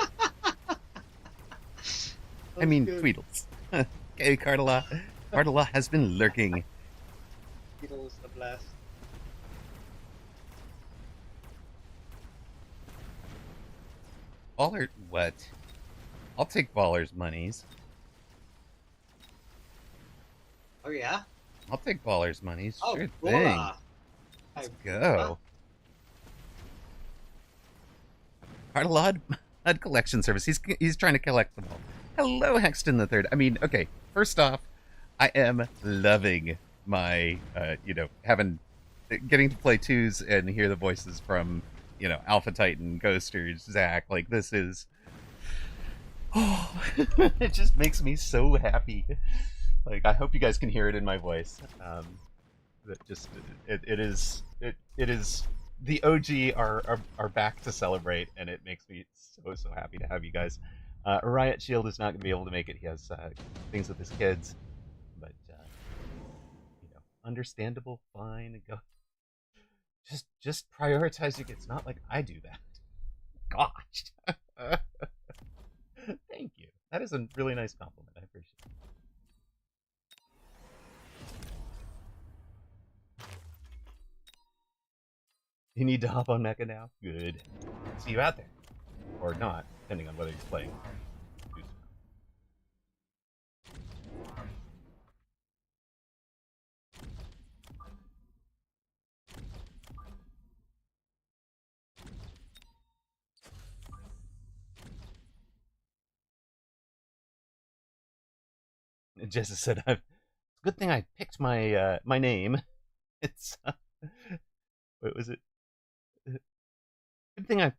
That's mean, good. Tweedles. Okay, Cardala. Cardala has been lurking. Beatles the blessed. Baller, what? I'll take Baller's monies. Oh yeah. I'll take Baller's monies. Oh, Sure thing. baller. Let's Oh, baller. go. Cartalod HUD Collection Service. He's trying to collect them all. Hello, Hexton the Third. I mean, okay. First off, I am loving my, getting to play twos and hear the voices from, Alpha Titan, Ghosters, Zach. Like, this is, oh, it just makes me so happy. Like, I hope you guys can hear it in my voice. That just, it is, the OG are back to celebrate, and it makes me so happy to have you guys. Riot Shield is not going to be able to make it. He has things with his kids, but understandable, fine. Go, just prioritizing. It's not like I do that. Gosh, thank you. That is a really nice compliment. I appreciate it. You need to hop on Mecha now? Good. See you out there. Or not, depending on whether you're playing. Jessa said, "It's a good thing I picked my name. It's what was it? Good thing I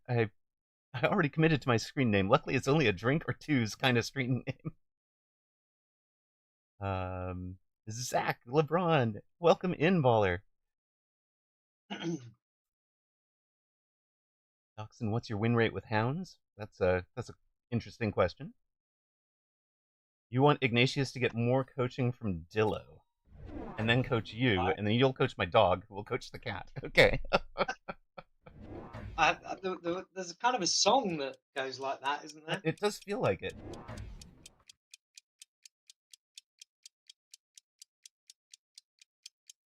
already committed to my screen name. Luckily, it's only a drink or two's kind of screen name." Zach LeBron, welcome in, baller. Doxson, what's your win rate with hounds? That's a interesting question. You want Ignatius to get more coaching from Dillo, and then coach you, and then you'll coach my dog, who will coach the cat. Okay. There's kind of a song that goes like that, isn't there? It does feel like it.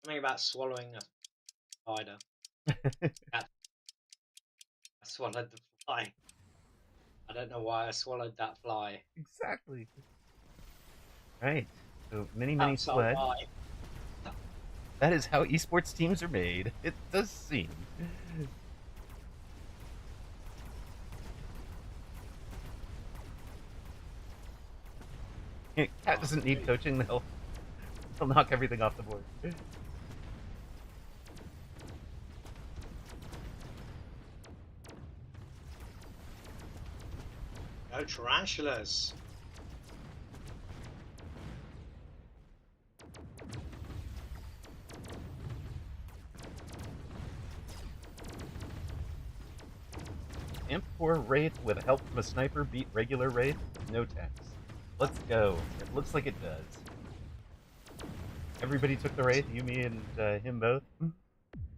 Something about swallowing a spider. I swallowed the fly. I don't know why I swallowed that fly. Exactly. Right. So many Outside sled. why. That is how esports teams are made. It does seem. Cat doesn't need coaching. They'll knock everything off the board. No tarantulas. Amp4 Wraith with help from a sniper beat regular Wraith? No tax. Let's go. It looks like it does. Everybody took the Wraith, you, me, and him both?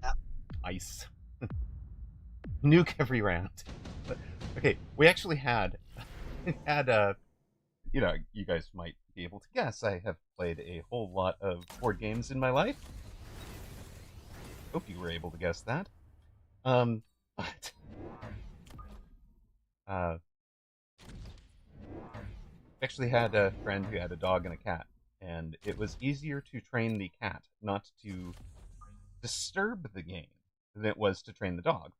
Yeah. Ice. Nuke every round. But, okay, we actually had, you guys might be able to guess, I have played a whole lot of board games in my life. Hope you were able to guess that. But actually had a friend who had a dog and a cat, and it was easier to train the cat not to disturb the game than it was to train the dog.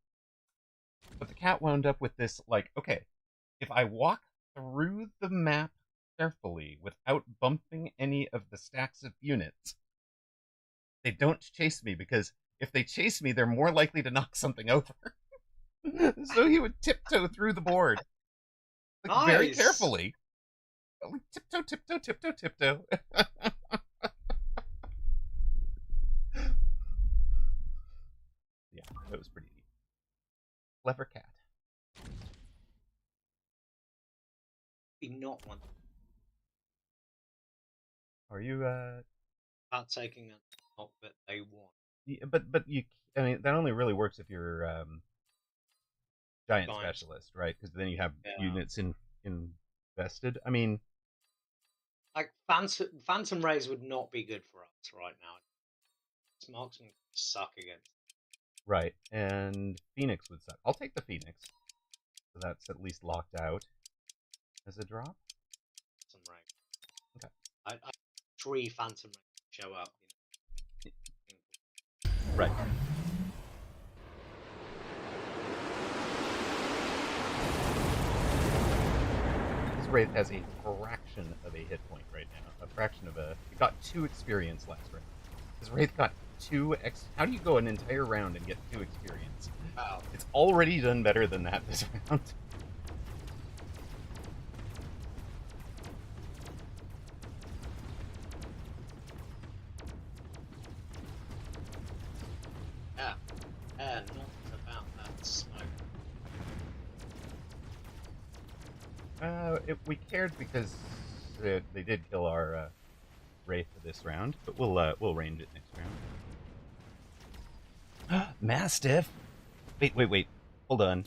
But the cat wound up with this, like, okay, if I walk through the map carefully without bumping any of the stacks of units, they don't chase me, because if they chase me, they're more likely to knock something over. So he would tiptoe through the board, like, Nice. very carefully. Like, tiptoe, tiptoe, tiptoe, tiptoe. Yeah, that was pretty neat. Clever cat. Be not one. Are you about taking a knock that they want. Yeah, but you, I mean, that only really works if you're giant Giants. specialist, right? Because then you have Yeah. units invested. I mean, Like Phantom Rays would not be good for us right now. Marksman suck against right, and Phoenix would suck. I'll take the Phoenix, so that's at least locked out as a drop. Phantom Ray. Okay, I 3 Phantom Rays show up. right. This Wraith has a fraction of a hit point right now. A fraction of a. It got 2 experience last round. This Wraith got 2 How do you go an entire round and get 2 experience? Wow. It's already done better than that this round. Yeah. Yeah. Not about that smoke. We cared because they did kill our Wraith this round, but we'll range it next round. Mastiff. Wait. Hold on.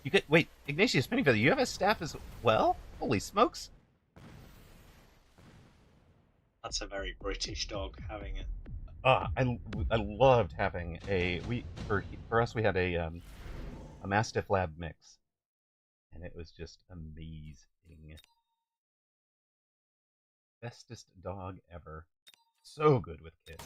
You get wait, Ignatius Pennyfeather. You have a staff as well? Holy smokes! That's a very British dog having it. I loved having for us we had a Mastiff Lab mix, and it was just amazing. Bestest dog ever. So good with kids.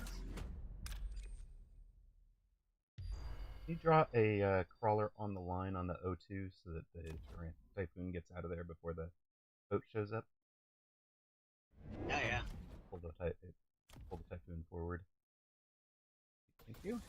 Can you draw a crawler on the line on the O2 so that the Typhoon gets out of there before the boat shows up? Yeah. Pull the Typhoon forward. Thank you.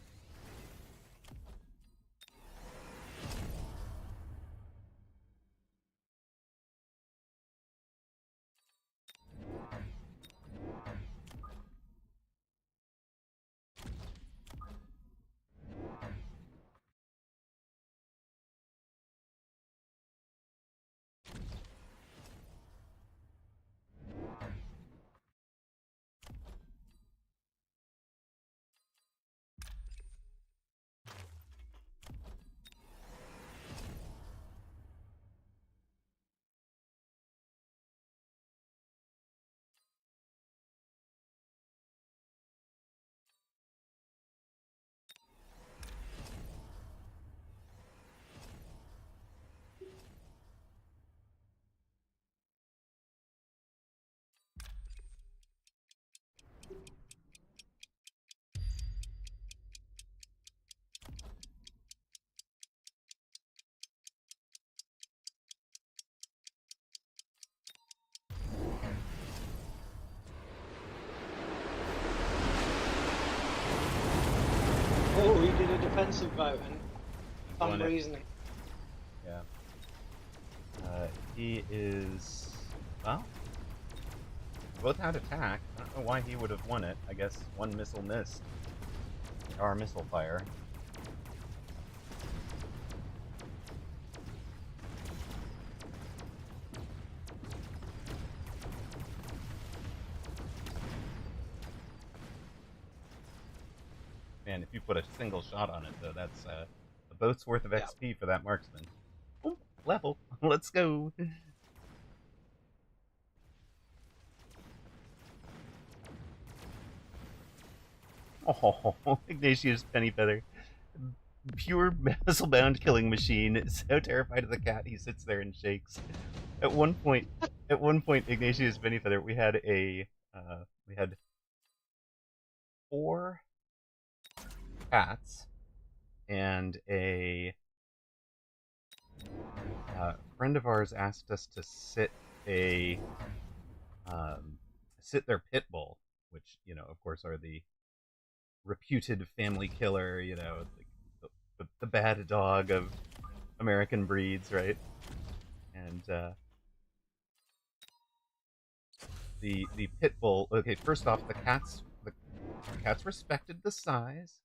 Oh, he did a defensive vote, and for some Won it. reason, Yeah. He is. Well, both had attack. I don't know why he would have won it. I guess one missile missed. Our missile fire. Man, if you put a single shot on it, though, that's a boat's worth of yeah. XP for that marksman. Oh, level. Let's go. Oh, Ignatius Pennyfeather. Pure missile-bound killing machine. So terrified of the cat, he sits there and shakes. At one point, Ignatius Pennyfeather, we had 4 cats and a friend of ours asked us to sit their pit bull, which of course are the reputed family killer, like the bad dog of American breeds, right? And the pit bull. Okay, first off, the cats respected the size.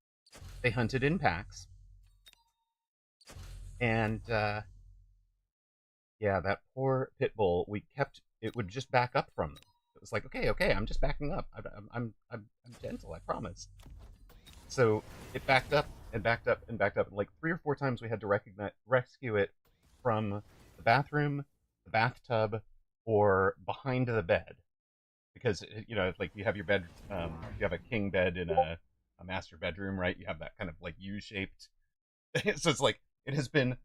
They hunted in packs, and Yeah, that poor pit bull. We kept it would just back up from them. It was like, okay, okay, I'm just backing up. I'm gentle. I promise. So it backed up and backed up and backed up. And like 3 or 4 times we had to rescue it from the bathroom, the bathtub, or behind the bed because like you have your bed, you have a king bed in a master bedroom, right? You have that kind of like U-shaped. So it's like it has been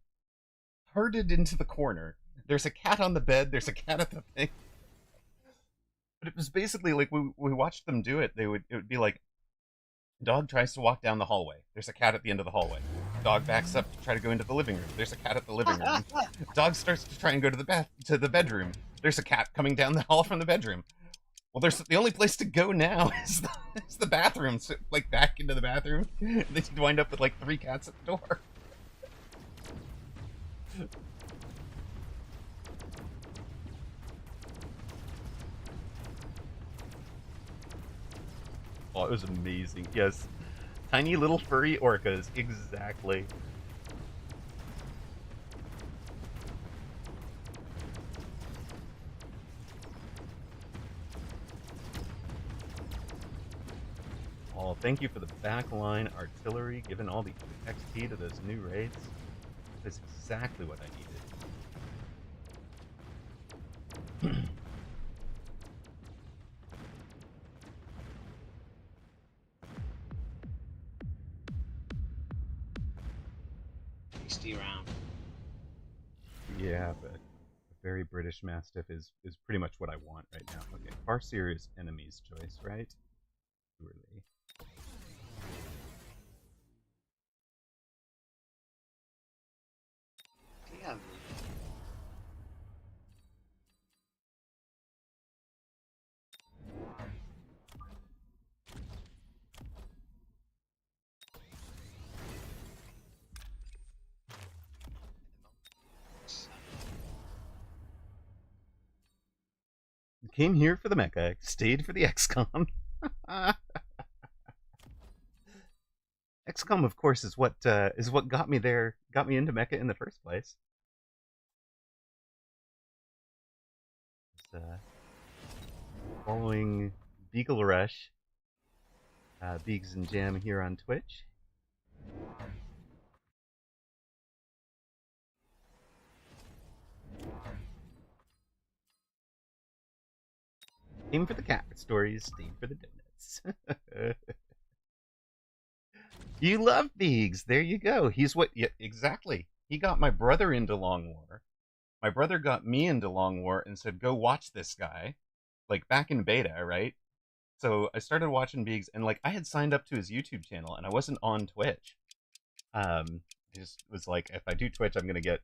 herded into the corner. There's a cat on the bed. There's a cat at the thing. But it was basically like we watched them do it. It would be like dog tries to walk down the hallway. There's a cat at the end of the hallway. Dog backs up to try to go into the living room. There's a cat at the living room. Dog starts to try and go to the bedroom. There's a cat coming down the hall from the bedroom. Well, there's the only place to go now is the bathroom. So, like back into the bathroom, they wind up with like 3 cats at the door. Oh, it was amazing. Yes, tiny little furry orcas, exactly. Oh, thank you for the backline artillery, giving all the XP to those new raids. That's exactly what I needed. Tasty round. Yeah, but a very British Mastiff is pretty much what I want right now. Okay, Farseer is enemy's choice, right? Who are they? Yeah. Came here for the mecha, stayed for the XCOM. XCOM, of course, is what got me there, got me into mecha in the first place. It's, following Beagle Rush, Beegs and Jam here on Twitch. Came for the cat stories, stayed for the donuts. You love Beegs. There you go. He's what? Yeah, exactly. He got my brother into Long War. My brother got me into Long War and said, "Go watch this guy." Like back in beta, right? So I started watching Beegs, and like I had signed up to his YouTube channel, and I wasn't on Twitch. I just was like, if I do Twitch, I'm gonna get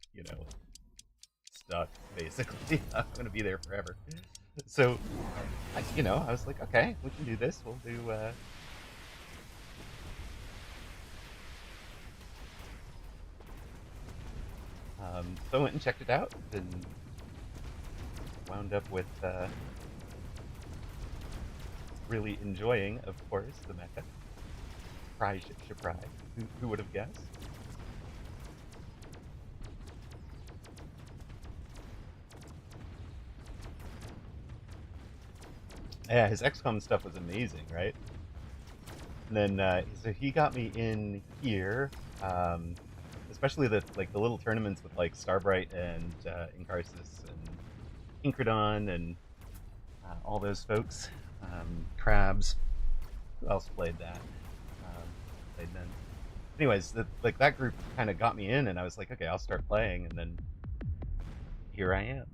stuck. Basically, I'm gonna be there forever. So, I was like, okay, we can do this. We'll do. So I went and checked it out, and wound up with really enjoying, of course, the mecha. Surprise. Who would have guessed? Yeah, his XCOM stuff was amazing, right? And then so he got me in here, especially the little tournaments with like Starbright and Incarsis and Incredon and all those folks. Crabs. Who else played that? Played then. Anyways, that group kind of got me in, and I was like, okay, I'll start playing, and then here I am.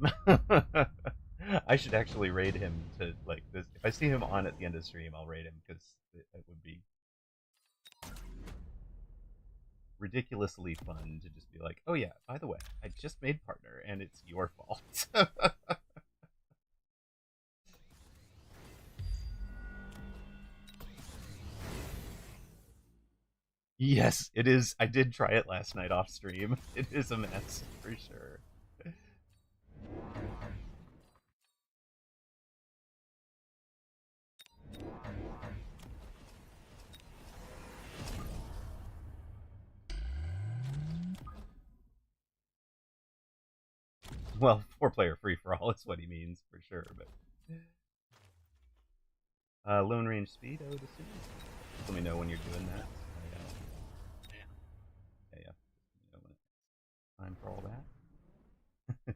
I should actually raid him to like this. If I see him on at the end of the stream, I'll raid him because it would be ridiculously fun to just be like, oh yeah, by the way, I just made partner, and it's your fault. Yes, it is. I did try it last night off stream. It is a mess for sure. Well, 4-player free for all is what he means for sure. But lone range speed, I would assume. Just let me know when you're doing that. Yeah. Yeah, yeah. You know when it's time for all that.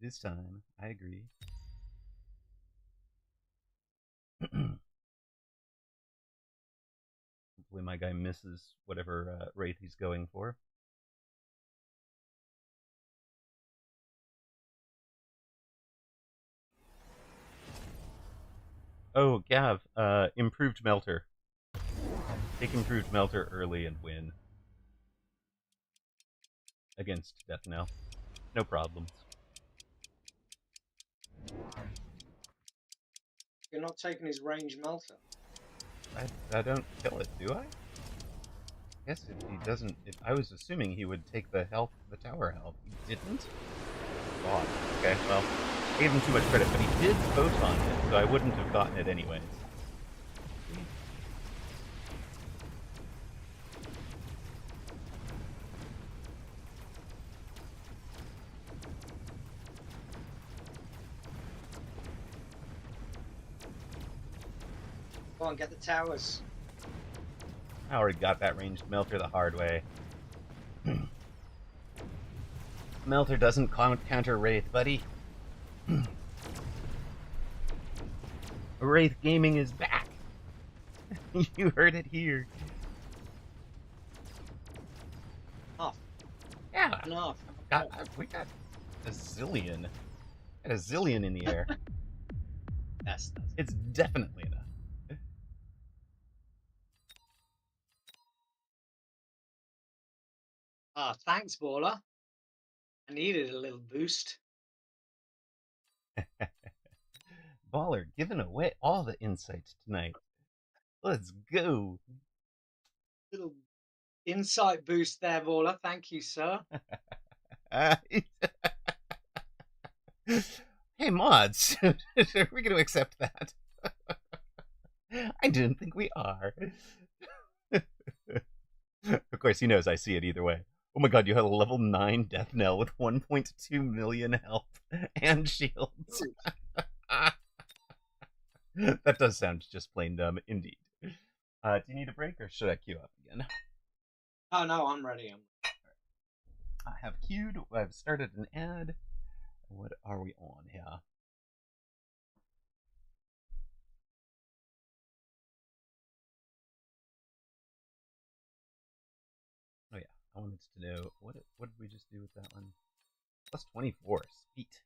It is time. I agree. Hopefully, my guy misses whatever wraith he's going for. Oh, Gav, improved melter. Take improved melter early and win against Death Knell. No problems. You're not taking his range melter. I don't kill it, do I? Guess if he doesn't, if I was assuming he would take the health, the tower health. He didn't. God. Okay, well, I gave him too much credit, but he did photon it, so I wouldn't have gotten it anyways. Go on, get the towers. I already got that ranged melter the hard way. Melter doesn't counter Wraith, buddy. Wraith Gaming is back. You heard it here. Enough. Yeah. Enough. We got a zillion. Got a zillion in the air. Yes. It's definitely enough. Ah, thanks, Baller. I needed a little boost. Baller giving away all the insights tonight. Let's go. Little insight boost there, Baller. Thank you, sir. Hey, mods. Are we going to accept that? I didn't think we are. Of course, he knows I see it either way. Oh my god, you had a level 9 Death Knell with 1.2 million health and shields. That does sound just plain dumb, indeed. Do you need a break, or should I queue up again? Oh, no, I'm ready. I have queued. I've started an ad. What are we on here? Oh yeah, I wanted to know what did we just do with that one? Plus 24. Sweet.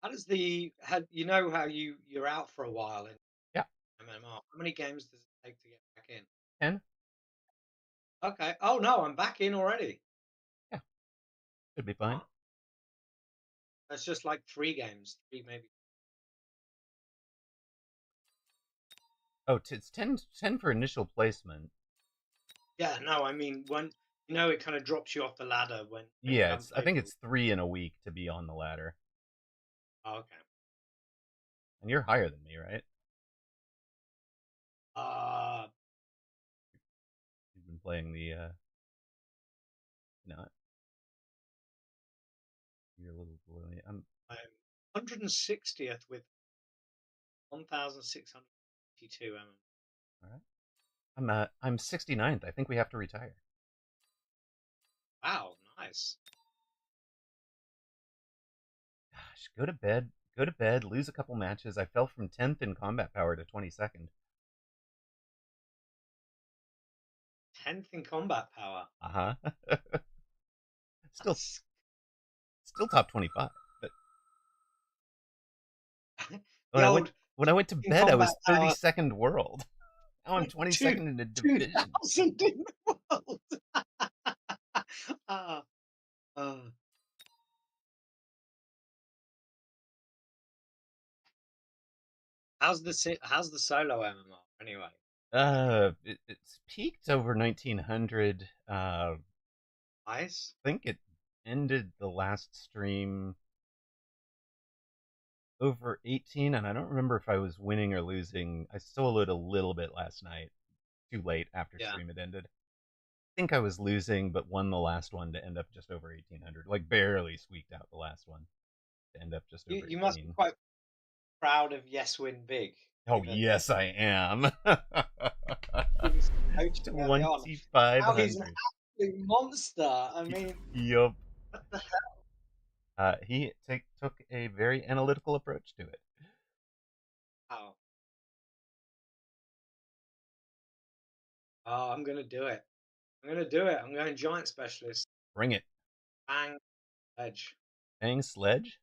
How does how you're out for a while in Yeah, MMR? How many games does it take to get back in? 10. Okay. Oh no, I'm back in already. Yeah, should be fine. Huh? That's just like 3 games, 3 maybe. Oh, it's 10 for initial placement. Yeah, no, I mean when it kind of drops you off the ladder when you Yeah, haven't I played think for. it's 3 in a week to be on the ladder. Oh, okay. And you're higher than me, right? Uh, You've been playing the not. You're a little below me. I'm 160th with 1,682 mm. All right. I'm 69th. I think we have to retire. Wow, nice. Gosh, go to bed. Go to bed. Lose a couple matches. I fell from 10th in combat power to 22nd. 10th in combat power. Uh huh. still, That's still top 25. But when the I went old when I went to in bed, I combat was power. 32nd world. Now I'm 22nd in a division. 2000 in the world. Ah, ah. How's the solo MMR anyway? It's peaked over 1900. Nice. I think it ended the last stream over 18, and I don't remember if I was winning or losing. I soloed a little bit last night, too late after Yeah. stream had ended. think I was losing, but won the last one to end up just over 1800. Like barely squeaked out the last one to end up just over You must be 18. quite proud of Yes Win Big, Oh given yes, I am. even some coaching early on. How he's an 2500. absolute monster. I mean, Yup. what the He took a very analytical approach to it. hell? Oh, I'm gonna do it. I'm gonna do it. I'm going giant specialist. Bring it. Bang edge. Bang sledge.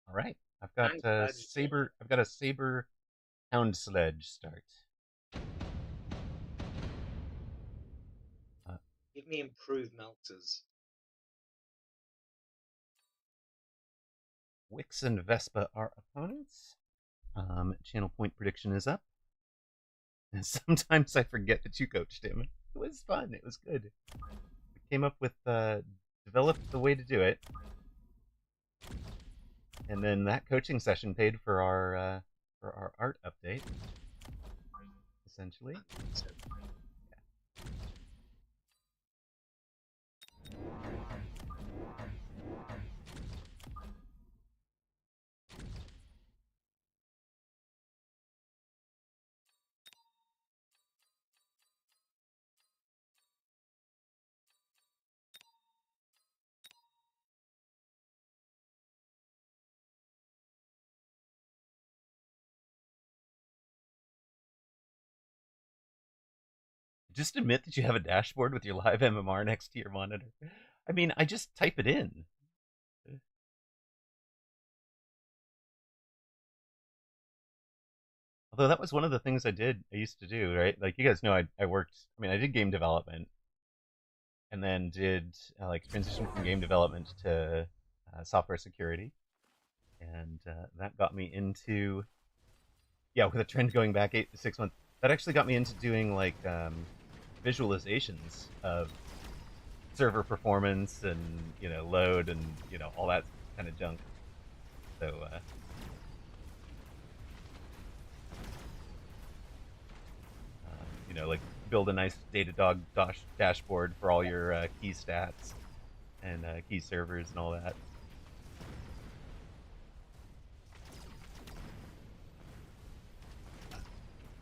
All right. I've got Bang a edge. Yeah. saber. I've got a saber hound sledge start. Uh, Give me improved melters. Wix and Vespa are opponents. Channel point prediction is up. And sometimes I forget that you coached him. It was fun. It was good. We came up with, developed the way to do it, and then that coaching session paid for our art update, essentially. Just admit that you have a dashboard with your live MMR next to your monitor. I mean, I just type it in. Although that was one of the things I used to do, right? Like you guys know, I worked. I mean, I did game development, and then did like transition from game development to software security, and that got me into with a trend going back 6 months. That actually got me into doing like visualizations of server performance and load and all that kind of junk. So like build a nice Datadog dashboard for all your key stats and key servers and all that.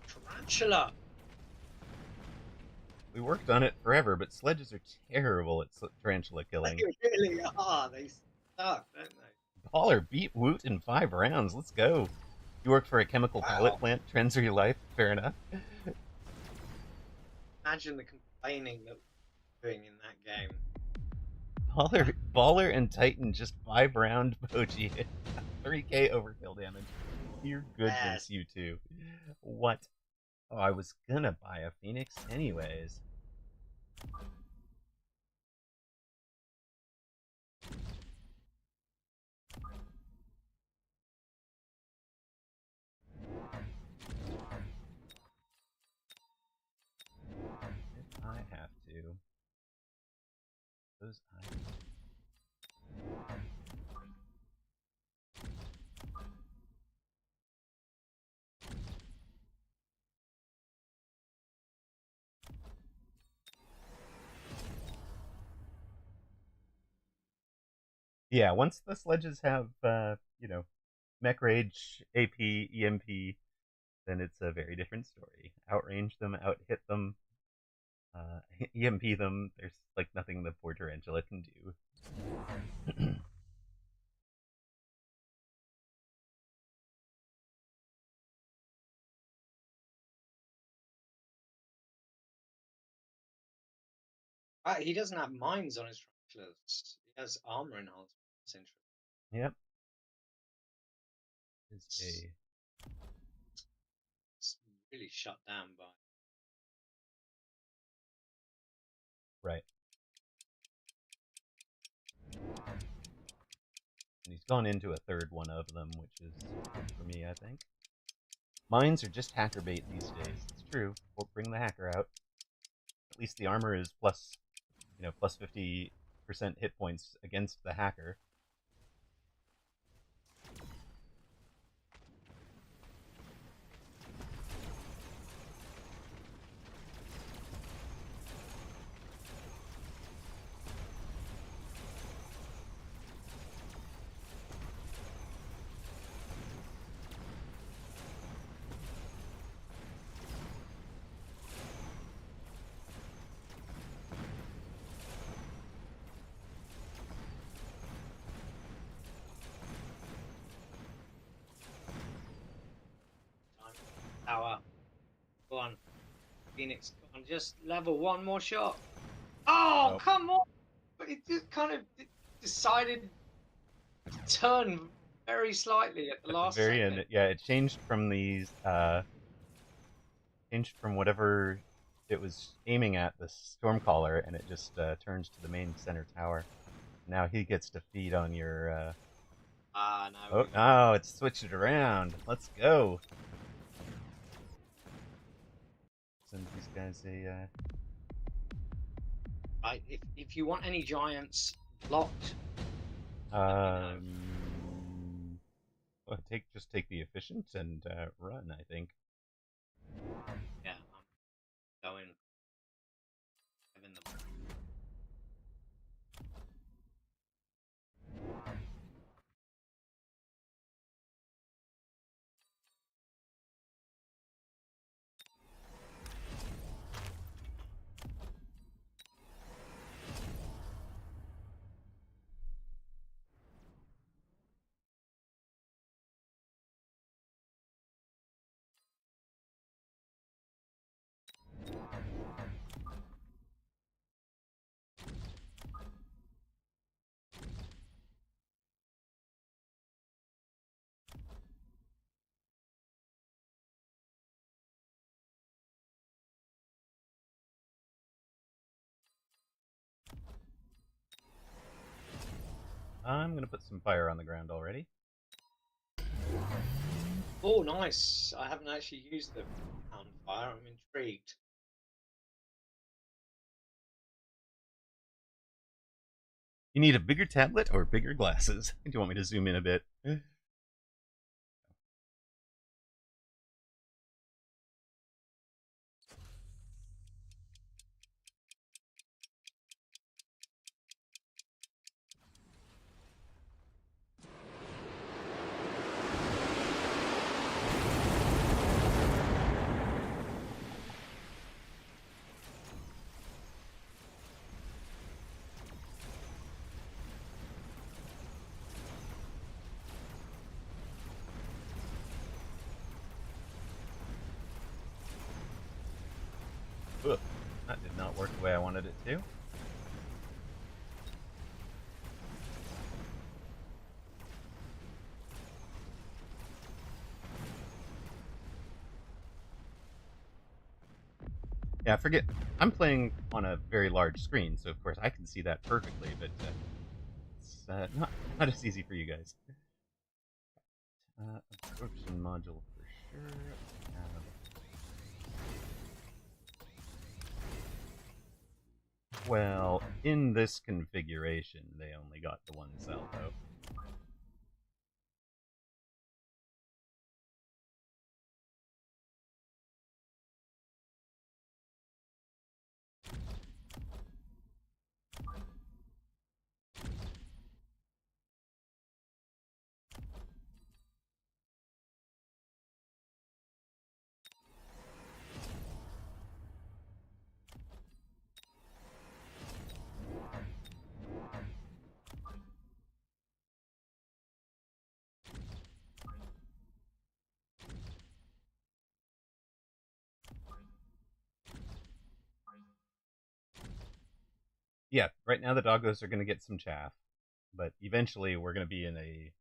Tarantula. We worked on it forever, but sledges are terrible at tarantula killing. They really are. They suck, don't they? Baller beat Woot in 5 rounds. Let's go. You worked for a chemical pilot plant. Trends are your life. Fair enough. Imagine the complaining that we're doing in that game. Baller and Titan just 5 round Boji hit 3k overkill damage. Dear goodness, yes. You two. What? Oh, I was gonna buy a Phoenix anyways. If I have to. Those items. Yeah, once the sledges have, mech rage, AP, EMP, then it's a very different story. Outrange them, out hit them, EMP them. There's like nothing the poor tarantula can do. He doesn't have mines on his tarantulas. He has armor enhancement. That's interesting. Yep. It's really shut down by. Right. And he's gone into a third one of them, which is good for me, I think. Mines are just hacker bait these days. It's true. We'll bring the hacker out. At least the armor is plus 50% hit points against the hacker. Phoenix. Come on, just level one more shot. Oh, Oh, come on! But it just kind of decided to turn very slightly at the at the last very second. end, yeah, it changed from these changed from whatever it was aiming at, the Stormcaller, and it just turns to the main center tower. Now he gets to feed on your. Ah, no, Oh, we got oh, it's switched it around. Let's go. Send these guys a. right. If you want any giants blocked, let me know. Well, just take the efficient and run. I think. Yeah, I'm going. Having them. I'm gonna put some fire on the ground already. Oh, nice. I haven't actually used the hound fire. I'm intrigued. You need a bigger tablet or bigger glasses? Do you want me to zoom in a bit? Ugh, that did not work the way I wanted it to. Yeah, forget. I'm playing on a very large screen, so of course I can see that perfectly, but it's not as easy for you guys. Absorption module for sure. Well, in this configuration, they only got the one cell, though. Yeah, right now the doggos are going to get some chaff, but eventually we're going to be in a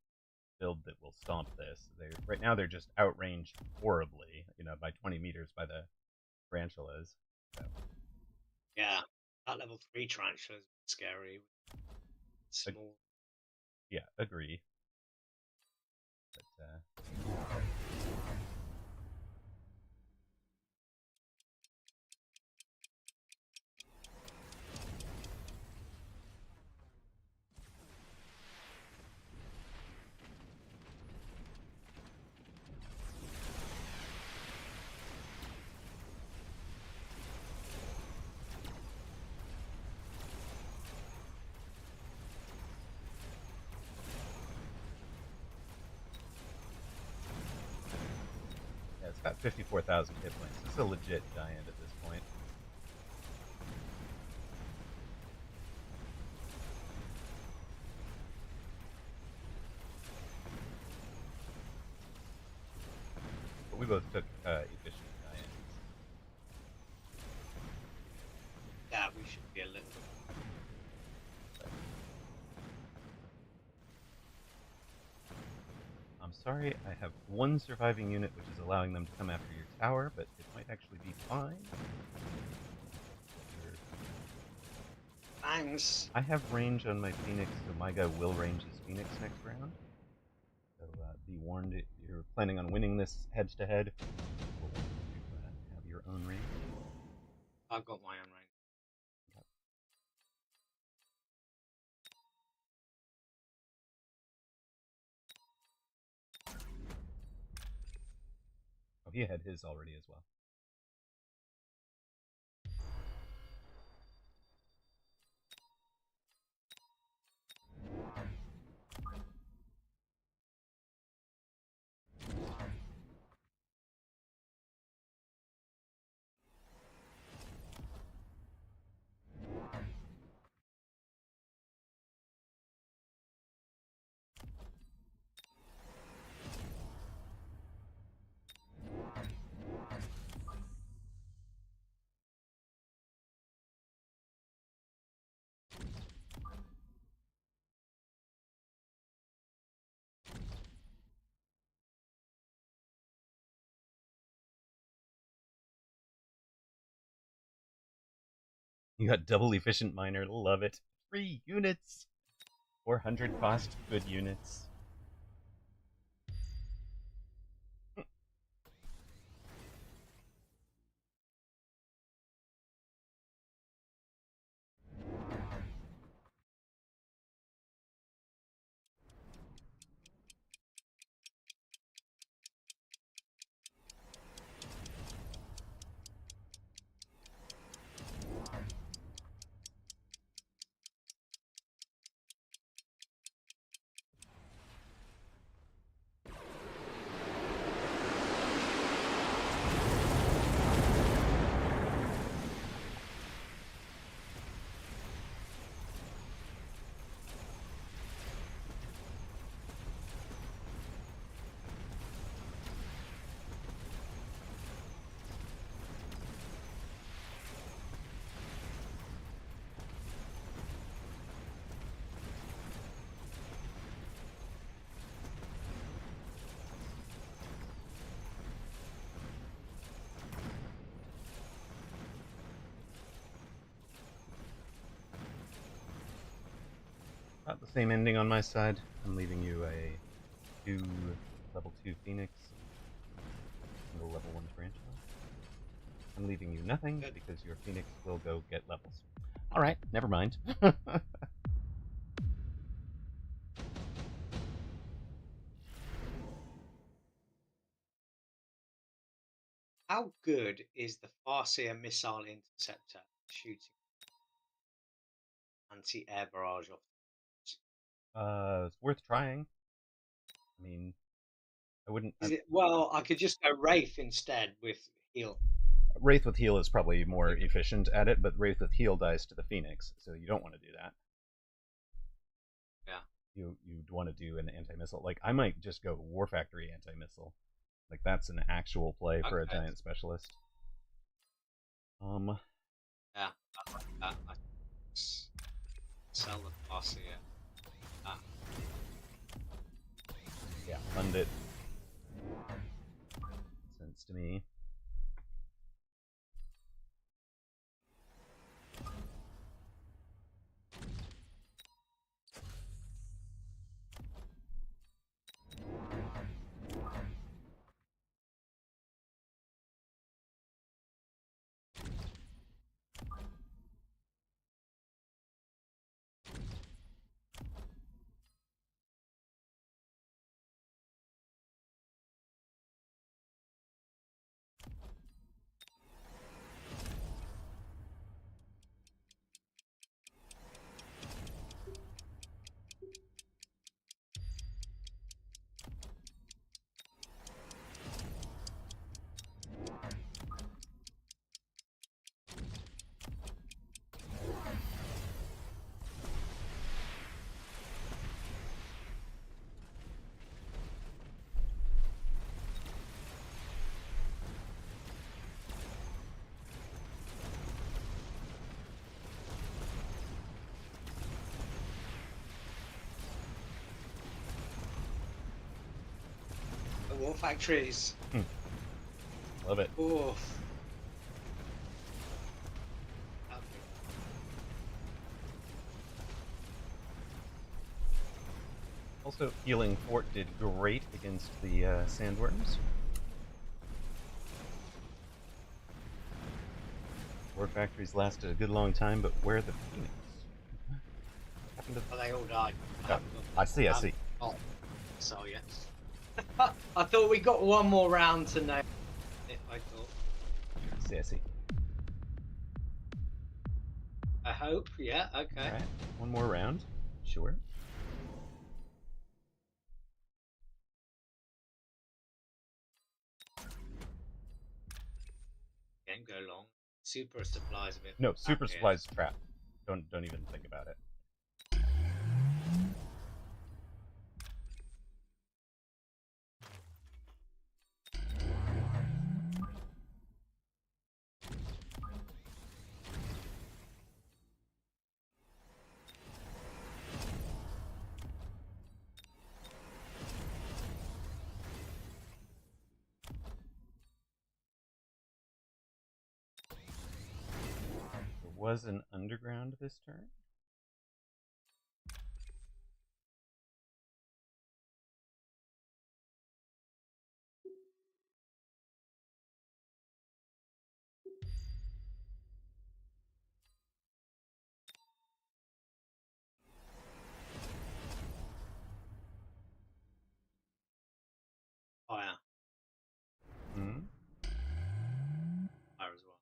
build that will stomp this. Right now they're just outranged horribly, by 20 meters by the tarantulas. So, Yeah, that level 3 tarantula is scary. Small. yeah, agree. But yeah, it's got 54,000 hit points. It's a legit giant at this point. But we both took efficient giants. Yeah, we should be a little bit. I'm sorry, I have one surviving unit, which is allowing them to come after your tower, but it might actually be fine. Thanks. I have range on my Phoenix, so my guy will range his Phoenix next round. So be warned, if you're planning on winning this head-to-head, we'll want you to have your own range. I've got my own range. Yep. Oh, he had his already as well. You got double efficient miner, love it. 3 units! 400 cost, good units. About the same ending on my side. I'm leaving you a 2 level 2 Phoenix, single level 1 Tarantula. I'm leaving you nothing Good. because your Phoenix will go get levels. Alright, never mind. How good is the Farseer missile interceptor shooting anti-air barrage off? It's worth trying. I mean, I wouldn't. Is it? Well, I could just go Wraith instead with heal. Wraith with heal is probably more efficient at it, but Wraith with heal dies to the Phoenix, so you don't want to do that. Yeah. You'd want to do an anti-missile. Like, I might just go War Factory anti-missile. Like, that's an actual play for a Okay. giant specialist. Yeah, I like that. I sell the Farseer. Ah. Yeah, fund it. Sense to me. war factories. Love it. Oof. Okay. Also, Healing Fort did great against the sandworms. War factories lasted a good long time, but where are the phoenix? Happened to... Oh, they all died. Oh, I see. Oh, so yeah. I thought we got one more round to nail it, I thought. I see. I hope, yeah, okay. Alright, one more round. Sure. Game go long. Super supplies a bit. No, super supplies crap. Don't even think about it. There was an underground this turn. Fire. Hmm. Fire as well.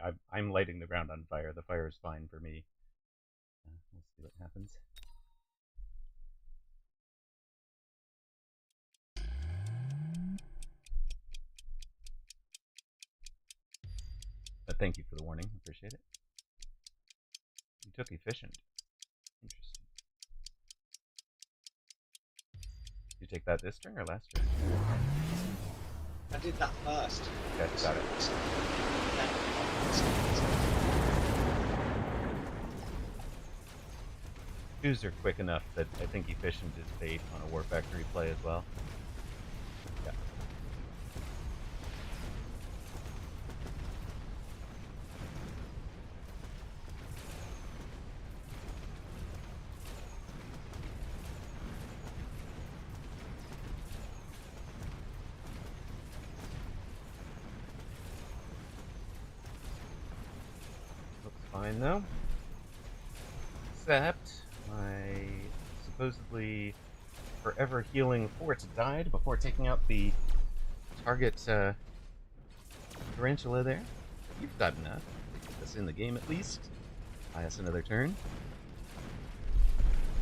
I mean, I'm lighting the ground on fire. The fire is fine for me. We'll see what happens. But thank you for the warning. Appreciate it. You took efficient. Interesting. Did you take that this turn or last turn? I did that first. Okay, got it. Twos are quick enough that I think efficient is bait on a War Factory play as well. Yeah. Looks fine though. Except my supposedly forever healing fort died before taking out the target tarantula there. You've got enough. Get us in the game at least. Buy us another turn.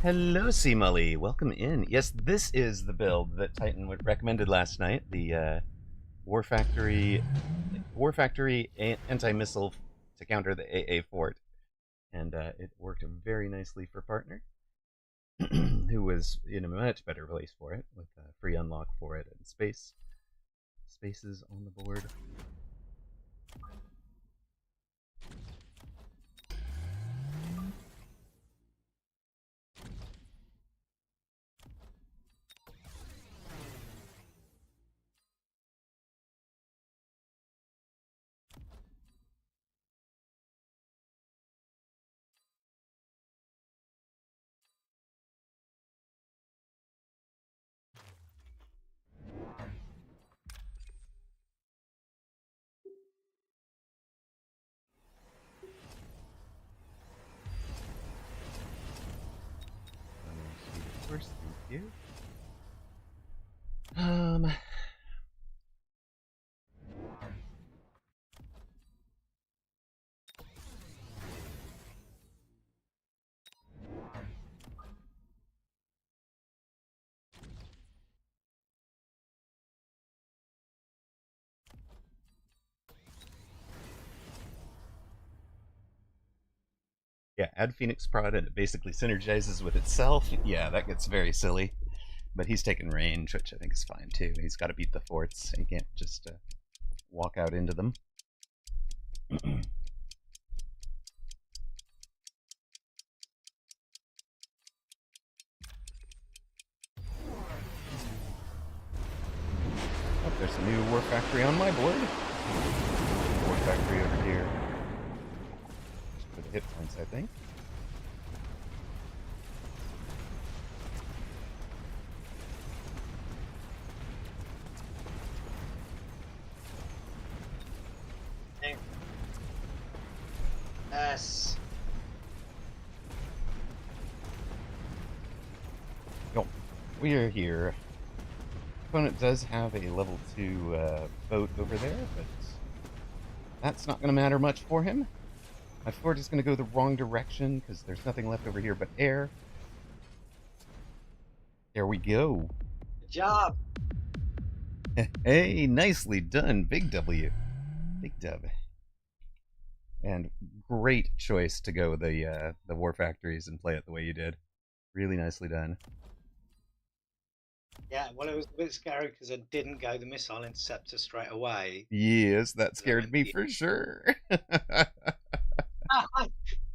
Hello, C. Mully. Welcome in. Yes, this is the build that Titan recommended last night. The War Factory anti-missile to counter the AA fort, and it worked very nicely for partner, who was in a much better place for it with free unlock for it and spaces on the board. Of course, thank you. Yeah, add Phoenix Prod and it basically synergizes with itself. Yeah, that gets very silly. But he's taking range, which I think is fine too. He's got to beat the forts. He can't just walk out into them. There's a new war factory on my board. War factory over here. Just for the hit points, I think. Yes. Oh, we are here. Opponent does have a level 2 boat over there, but that's not going to matter much for him. My fort is going to go the wrong direction because there's nothing left over here but air. There we go. Good job. Hey, nicely done. Big W. Big dub. And great choice to go the war factories and play it the way you did. Really nicely done. Yeah, well, it was a bit scary because I didn't go the missile interceptor straight away. Yes, that 'Cause I scared went, me for sure.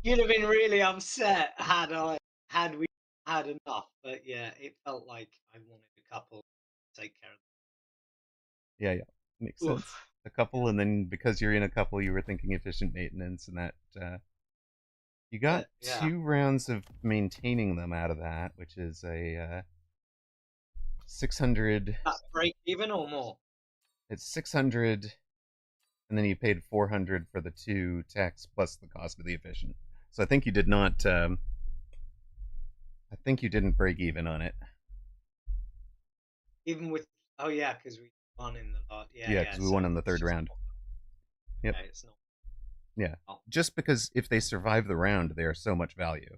You'd have been really upset had we had enough. But yeah, it felt like I wanted a couple to take care of Yeah, yeah, makes them. sense. Oof. A couple, and then because you're in a couple, you were thinking efficient maintenance, and that you got Yeah. 2 rounds of maintaining them out of that, which is a 600. That break even or more? It's 600, and then you paid 400 for the 2 techs plus the cost of the efficient. So I think you did not. I think you didn't break even on it. Even with, oh yeah, because we won in the last. Yeah, Yeah, yeah. because we So won in the it's third just round. Yep. okay. It's not. Yeah. Oh, Just because if they survive the round, they are so much value,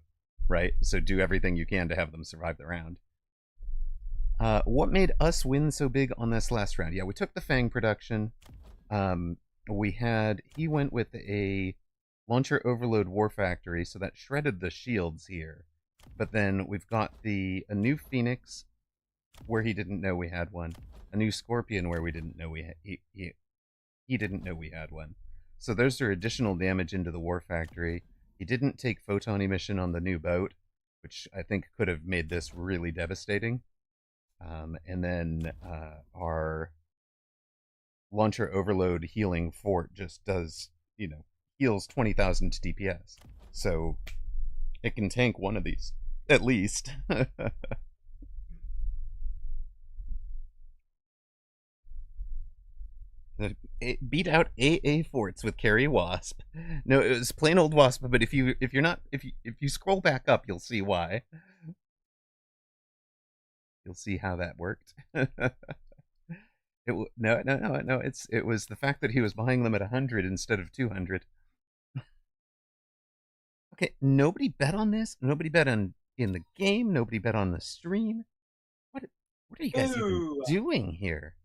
right? So do everything you can to have them survive the round. What made us win so big on this last round? Yeah, we took the Fang production. He went with a launcher overload war factory, so that shredded the shields here. But then we've got a new Phoenix where he didn't know we had one, a new Scorpion where we didn't know he didn't know we had one. So those are additional damage into the war factory. He didn't take photon emission on the new boat, which I think could have made this really devastating. And then our launcher overload healing fort just does, heals 20,000 DPS. So it can tank one of these, at least. It beat out AA forts with carry wasp. No, it was plain old wasp. But if you scroll back up, you'll see why. You'll see how that worked. No. It was the fact that he was buying them at 100 instead of 200. Okay, nobody bet on this. Nobody bet on in the game. Nobody bet on the stream. What what are you guys even ooh, doing here?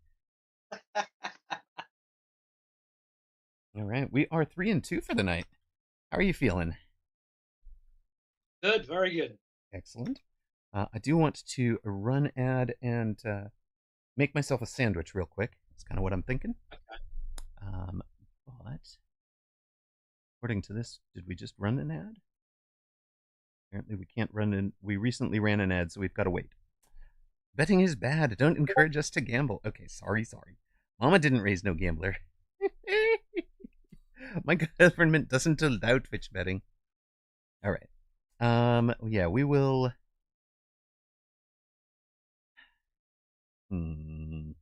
All right, we are 3-2 for the night. How are you feeling? good, very good. Excellent. I do want to run ad and make myself a sandwich real quick. That's kind of what I'm thinking. Um, but according to this, did we just run an ad? Apparently, we can't run an. We recently ran an ad, so we've got to wait. Betting is bad. Don't encourage us to gamble. Okay, sorry. Mama didn't raise no gambler. My government doesn't allow Twitch betting. All right. Yeah, we will. I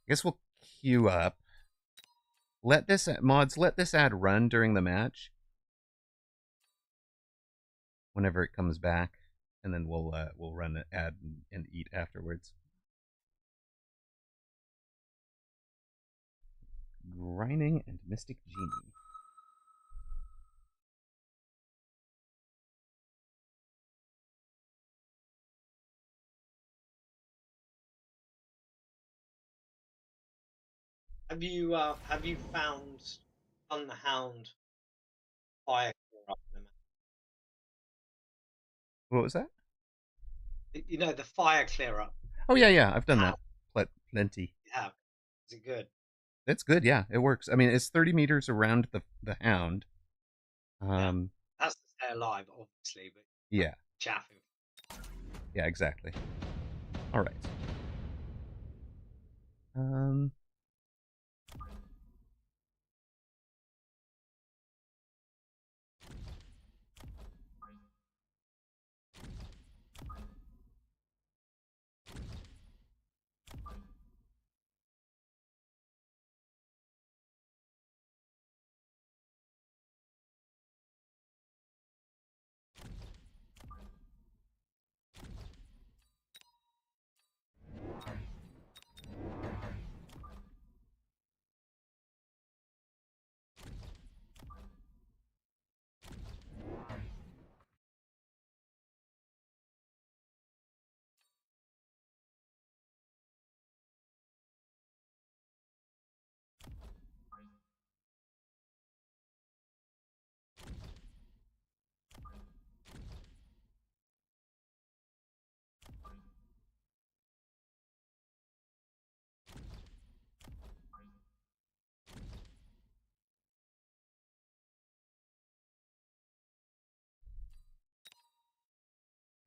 guess we'll queue up. Let this ad run during the match. Whenever it comes back, and then we'll run an ad and eat afterwards. Grinding and Mystic Genie. Have you found on the Hound fire clear up in the map? What was that? You know the fire clear up. Oh yeah. I've done How that. Plenty. you have? Is it good? It's good. Yeah, it works. I mean, it's 30 meters around the hound. Yeah, that's to stay alive, obviously, but Yeah. chaffing. Yeah, exactly. All right. Um,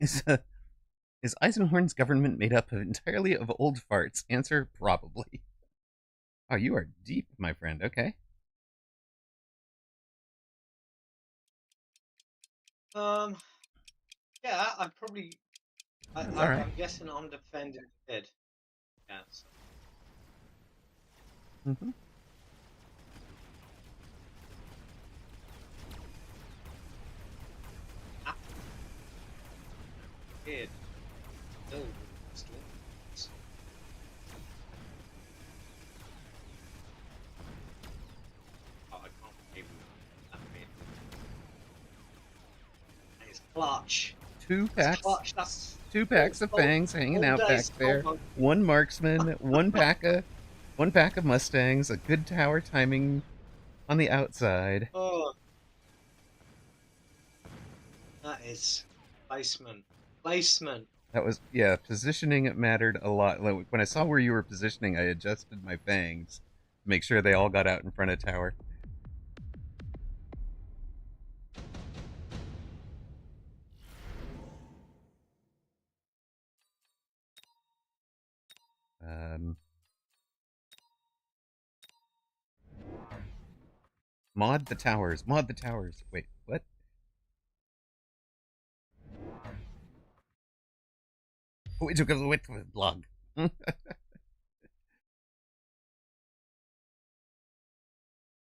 is is Eisenhorn's government made up entirely of old farts? Answer: probably. Oh, you are deep, my friend. Okay. Um, yeah, I probably. That's all right. I'm guessing I'm defending the kid. Yeah. So, Mm-hmm. ah, kid. Still with storms. Oh, I can't believe that mid. And it's clutch. Two That's packs, clutch. That's two packs of fangs hanging all out day back skull there. monkey. One marksman, one pack of mustangs, a good tower timing on the outside. Oh, that is placement. Placement. That was, yeah. Positioning mattered a lot. Like, when I saw where you were positioning, I adjusted my fangs to make sure they all got out in front of tower. Um, Mod the towers. Mod the towers. Wait, what? Which blog?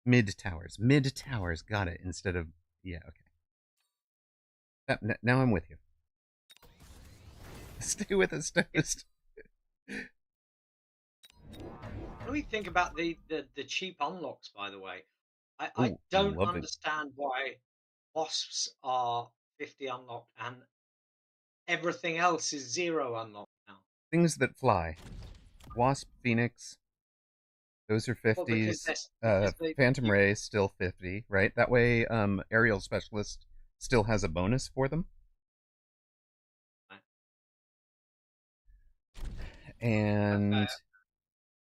Mid towers. Mid towers. Got it. Instead of, yeah. Okay. Now I'm with you. Stay with us, Toast. What do we think about the cheap unlocks, by the way? I Oh, don't love it. understand why wasps are 50 unlocked and everything else is 0 unlocked now. Things that fly. Wasp, Phoenix. Those are Well, because 50s. because they Phantom you Ray still 50, right? That way, Aerial Specialist still has a bonus for them. And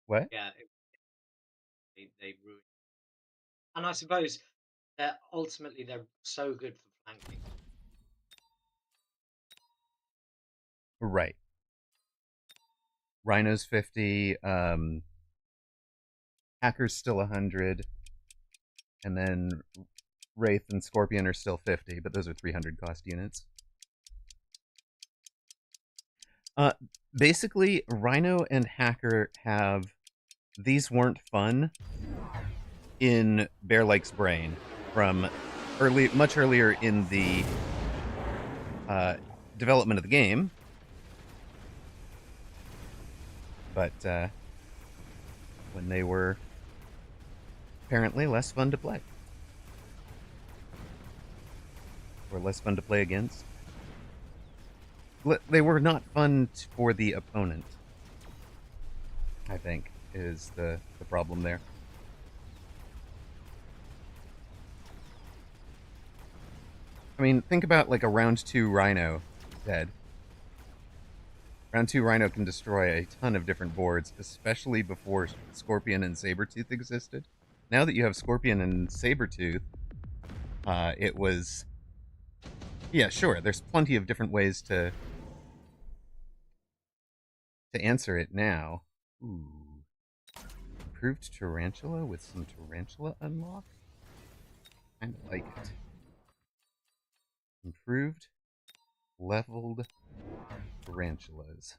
what? yeah, they ruin. And I suppose that ultimately they're so good for flanking. Right. Rhino's 50. Hacker's still 100. And then Wraith and Scorpion are still 50, but those are 300 cost units. Uh, Basically, Rhino and Hacker have these weren't fun in Bear Lake's brain from much earlier in the uh, development of the game, but when they were apparently less fun to play or less fun to play against. They were not fun for the opponent, I think, is the problem there. I mean, think about like a round 2 Rhino dead. Round 2 Rhino can destroy a ton of different boards, especially before Scorpion and Sabretooth existed. Now that you have Scorpion and Sabretooth, it was. Yeah, sure, there's plenty of different ways to answer it now. Ooh. improved tarantula with some tarantula unlock. Kind of like it. Improved leveled tarantulas.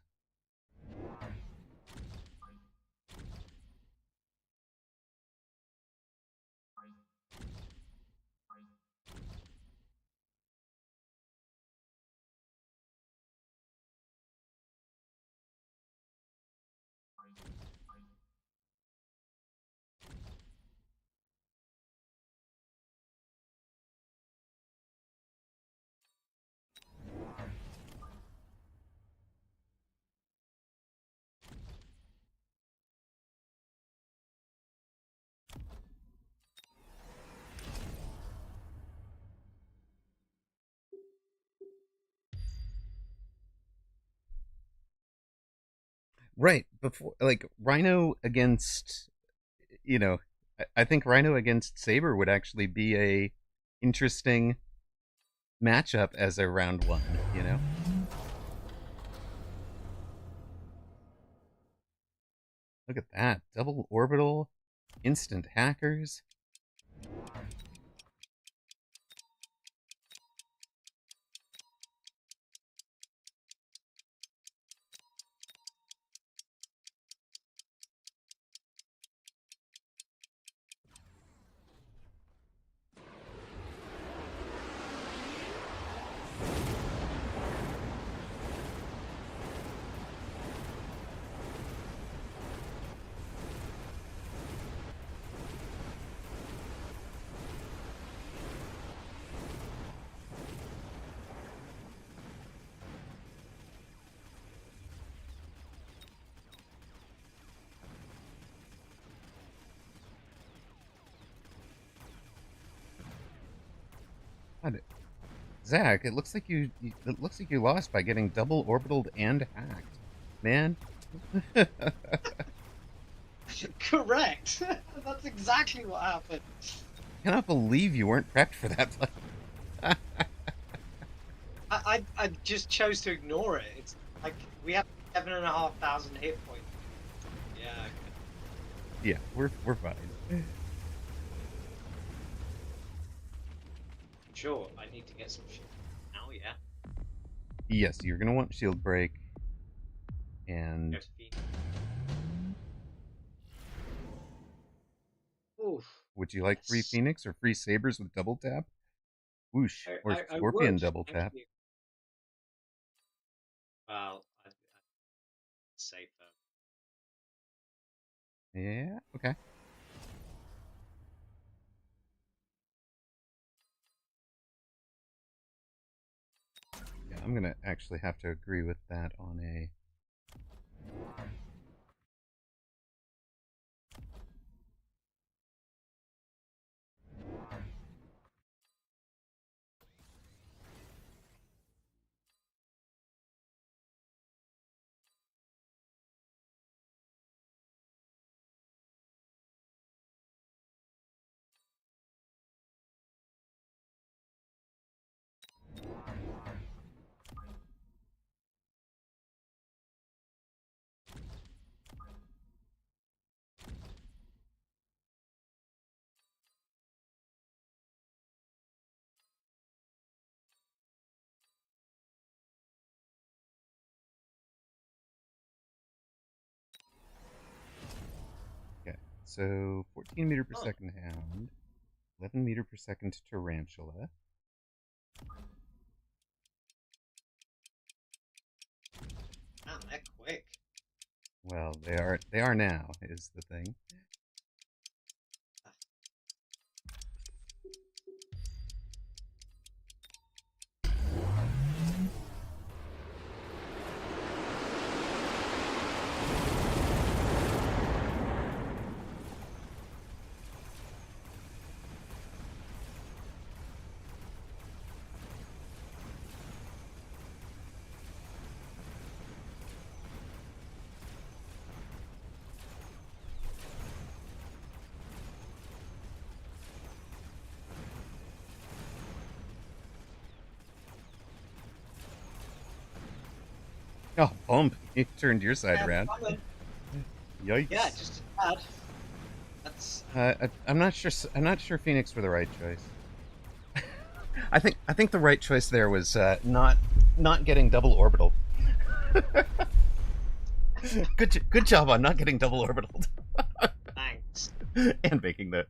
Right before, like Rhino against, you know, I think Rhino against Saber would actually be a interesting matchup as a round one. You know, look at that double orbital, instant hackers. God, Zach, it looks like you lost by getting double orbitaled and hacked, man. Correct. That's exactly what happened. I cannot believe you weren't prepped for that play. I just chose to ignore it. It's like we have 7,500 hit points. Yeah. Yeah, we're fine. Sure, I need to get some shit now. Yeah. Yes, you're gonna want shield break, and Oof. would you like free Yes. Phoenix or free Sabers with double tap? Whoosh, or I Scorpion would. double Thank tap? you. Well, I'd say for Yeah, okay. Yeah, I'm gonna actually have to agree with that on a. Okay, so 14 meter per oh, second hound, 11 meter per second tarantula. damn, they're quick. Well, they are now is the thing. Oh, bump! You turned your side around. Coming. Yeah, Yikes! just a tad. That's I'm not sure. I'm not sure Phoenix were the right choice. I think the right choice there was not getting double orbital. Good job on not getting double orbital thanks. and making the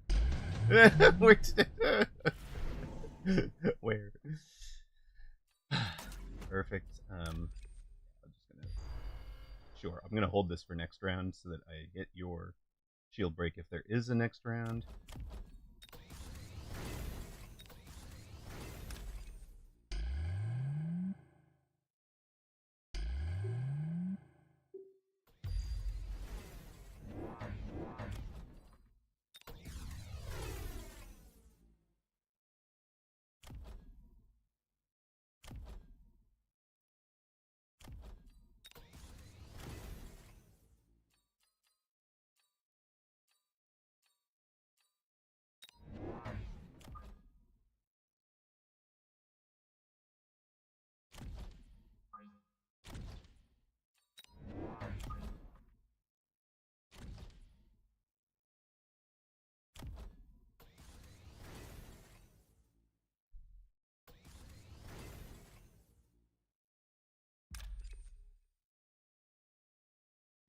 where perfect. I'm just gonna sure. I'm gonna hold this for next round so that I get your shield break if there is a next round.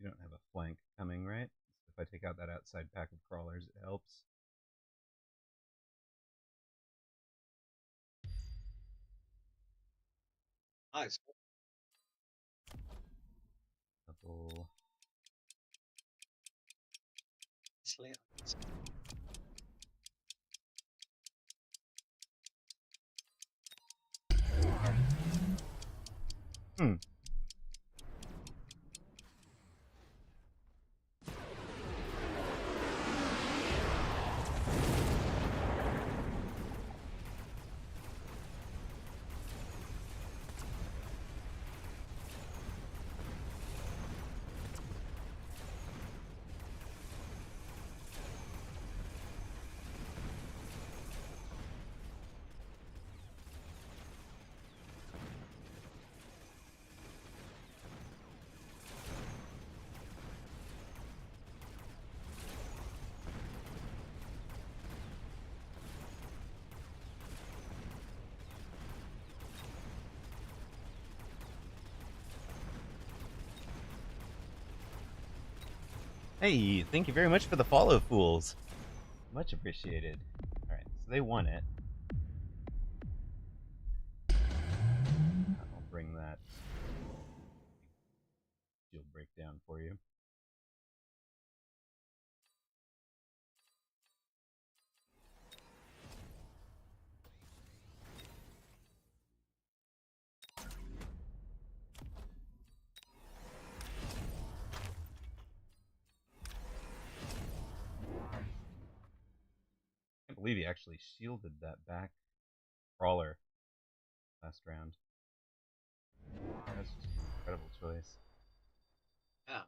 You don't have a flank coming, right? If I take out that outside pack of crawlers, it helps. Nice. Couple. Hmm. Hey, thank you very much for the follow, fools. Much appreciated. All right, so they won it. I'll bring that shield breakdown for you. I can't believe he actually shielded that back crawler last round. That's just an incredible choice. Yeah.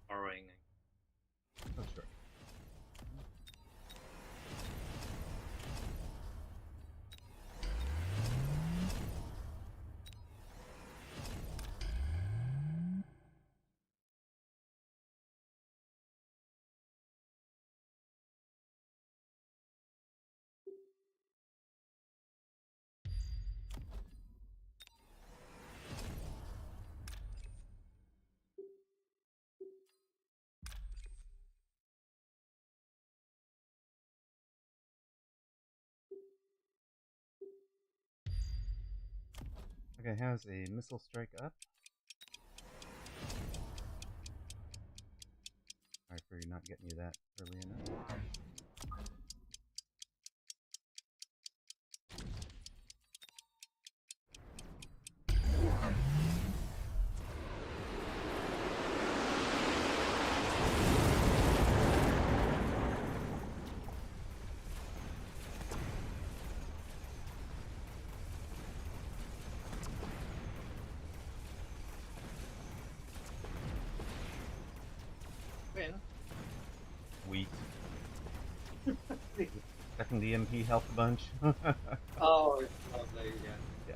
Borrowing. Oh, sure. Okay, how's a missile strike up? Sorry for not getting you that early enough. Win. Weak. Second EMP helped a bunch. Oh, it's lovely. Yeah. Yeah.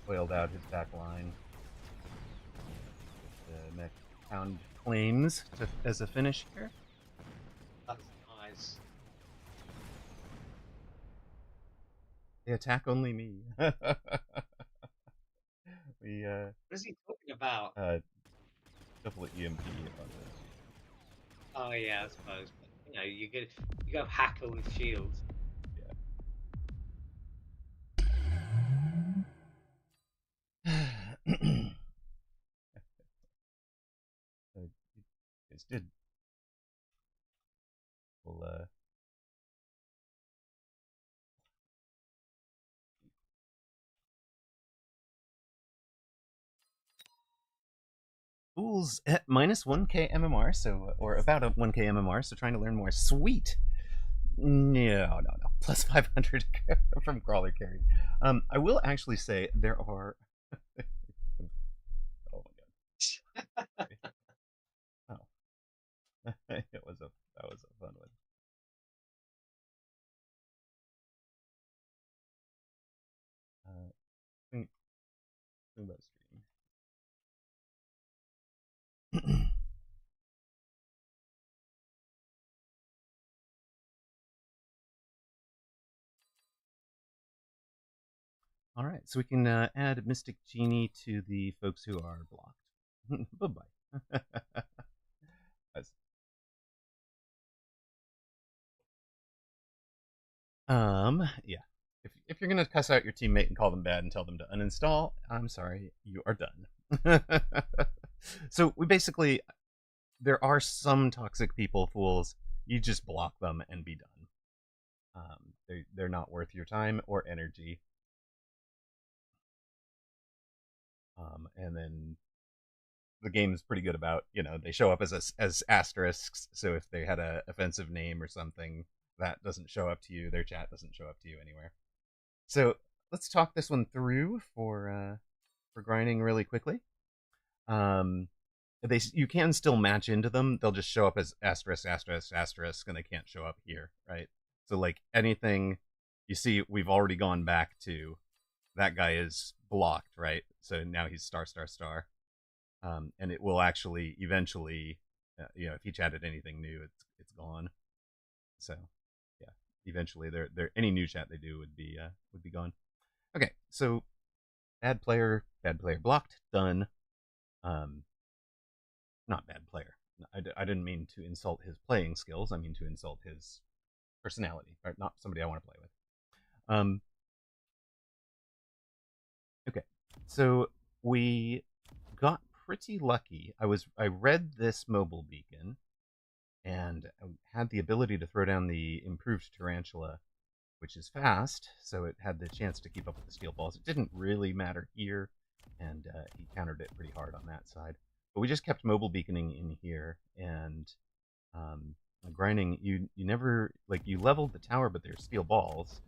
oiled out his back line. The next Hound claims as a finish here. That's nice. They attack only me. we What is he talking about? uh double EMP on this. Oh yeah, I suppose. But you go hacker with shields. Yeah. You guys did. Well, Fools at minus 1k MMR, so or about a 1k MMR, so trying to learn more. Sweet. No. Plus 500 from crawler carry. I will actually say there are. Oh my god. Oh, it was a that was a fun one. Think about stream. All right, so we can add Mystic Genie to the folks who are blocked. Bye bye. Yeah. If you're gonna cuss out your teammate and call them bad and tell them to uninstall, I'm sorry, you are done. So we basically there are some toxic people, fools. You just block them and be done. They're not worth your time or energy. And then the game is pretty good about they show up as asterisks. So if they had a offensive name or something, that doesn't show up to you. Their chat doesn't show up to you anywhere. So let's talk this one through for grinding really quickly. You can still match into them. They'll just show up as asterisk, asterisk, asterisk, and they can't show up here, right? So like anything you see, we've already gone back to that guy is blocked, right? So now he's star, star, star, and it will actually eventually, if he chatted anything new, it's gone. So yeah, eventually, there any new chat they do would be gone. Okay, so bad player blocked, done. Not bad player. I didn't mean to insult his playing skills. I mean to insult his personality, right? Not somebody I want to play with. Okay, so we got pretty lucky. I read this mobile beacon and had the ability to throw down the improved tarantula, which is fast, so it had the chance to keep up with the steel balls. It didn't really matter here, and he countered it pretty hard on that side. But we just kept mobile beaconing in here, and grinding. You never you leveled the tower, but there's steel balls,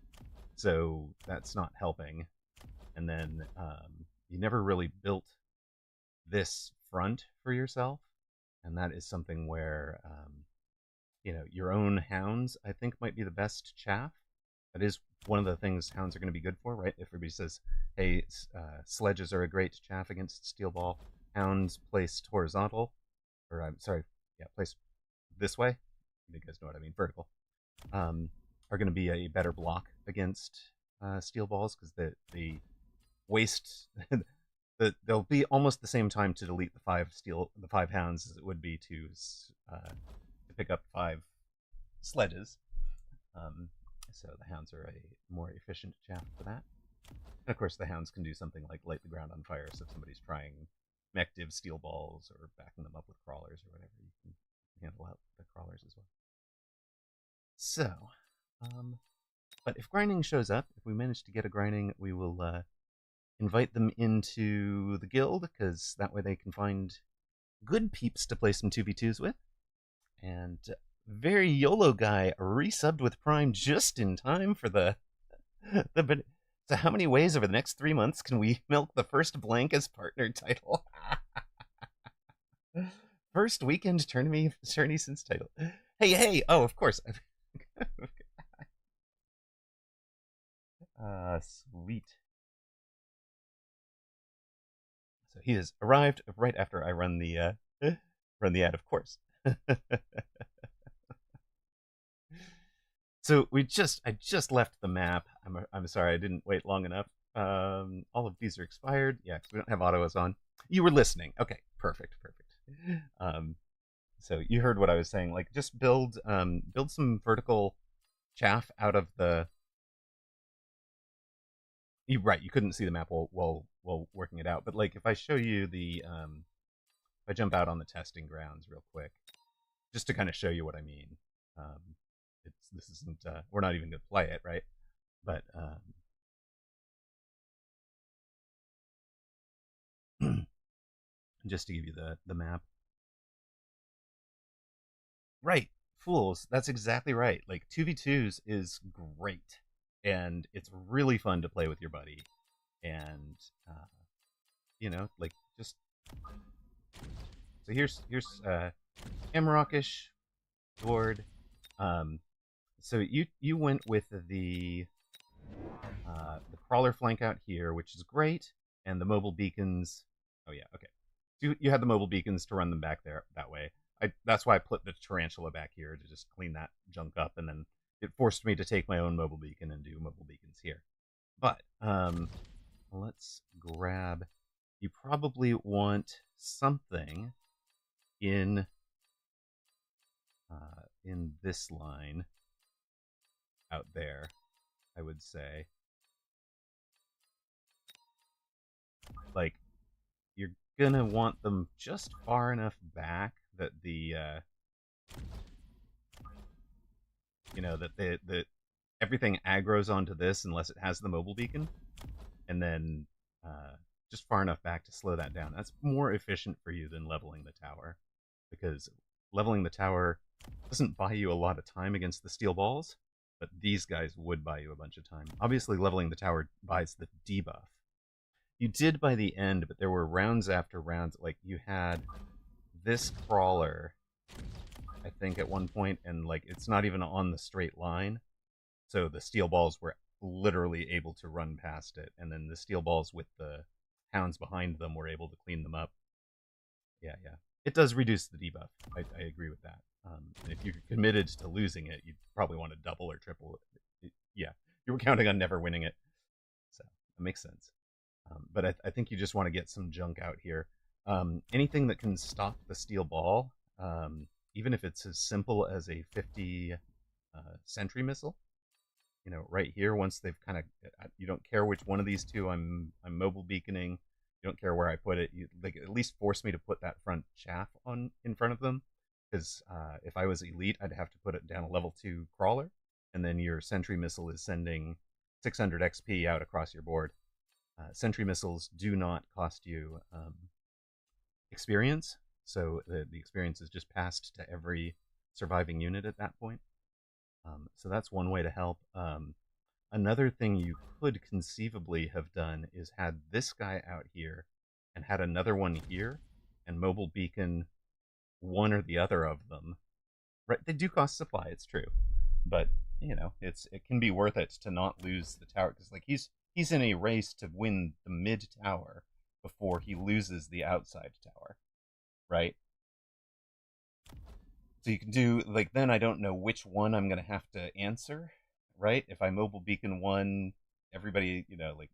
so that's not helping. And then you never really built this front for yourself, and that is something where your own hounds I think might be the best chaff. That is one of the things hounds are going to be good for, right? If everybody says, hey, sledges are a great chaff against steel ball, hounds placed horizontal, or I'm sorry, yeah, placed this way, you guys know what I mean, vertical, are going to be a better block against steel balls because the waste there'll be almost the same time to delete the five hounds as it would be to pick up 5 sledges. So the hounds are a more efficient chaff for that. And of course, the hounds can do something like light the ground on fire. So if somebody's trying mech div steel balls or backing them up with crawlers or whatever, you can handle out the crawlers as well. So, but if grinding shows up, if we manage to get a grinding, we will invite them into the guild because that way they can find good peeps to play some 2v2s with. And very YOLO guy resubbed with Prime just in time for the so how many ways over the next 3 months can we milk the first blank as partner title? First weekend tourney since title. Hey, oh, of course. Sweet. he has arrived right after I run the run the ad, of course. So I just left the map. I'm sorry I didn't wait long enough. All of these are expired. Yeah, because we don't have autos on. You were listening. Okay, perfect, perfect. Um, so you heard what I was saying. Like, just build some vertical chaff out of the. You right. You couldn't see the map while working it out. But like, if I show you the if I jump out on the testing grounds real quick, just to kind of show you what I mean. Um, this isn't we're not even gonna play it, right? But just to give you the map. Right, fools. That's exactly right. Like 2v2s is great, and it's really fun to play with your buddy. And uh, like just so here's Amaroqish Gord. Um, so you went with the crawler flank out here, which is great, and the mobile beacons. Oh yeah, okay. So you had the mobile beacons to run them back there that way. That's why I put the tarantula back here to just clean that junk up, and then it forced me to take my own mobile beacon and do mobile beacons here. But let's grab. You probably want something in this line out there, I would say. Like, you're gonna want them just far enough back that that everything aggroes onto this unless it has the mobile beacon, and then just far enough back to slow that down. That's more efficient for you than leveling the tower, because leveling the tower doesn't buy you a lot of time against the steel balls, but these guys would buy you a bunch of time. Obviously, leveling the tower buys the debuff. You did by the end, but there were rounds after rounds. Like, you had this crawler, I think, at one point, and like it's not even on the straight line. So the steel balls were literally able to run past it, and then the steel balls with the hounds behind them were able to clean them up. Yeah, yeah. It does reduce the debuff. I agree with that. If you're committed to losing it, you'd probably want to double or triple it. Yeah, you were counting on never winning it, so that makes sense. But I think you just want to get some junk out here. Anything that can stop the steel ball, even if it's as simple as a 50 sentry missile. Right here, once they've kind of, you don't care which one of these two I'm mobile beaconing. You don't care where I put it. You like at least force me to put that front chaff on in front of them, because if I was elite, I'd have to put it down a level 2 crawler, and then your sentry missile is sending 600 XP out across your board. Sentry missiles do not cost you experience, so the experience is just passed to every surviving unit at that point. So that's one way to help. Another thing you could conceivably have done is had this guy out here and had another one here, and mobile beacon one or the other of them. Right? They do cost supply, it's true, but it can be worth it to not lose the tower, because like he's in a race to win the mid tower before he loses the outside tower, right? So you can do like, then I don't know which one I'm gonna have to answer, right? If I mobile beacon one, everybody, like,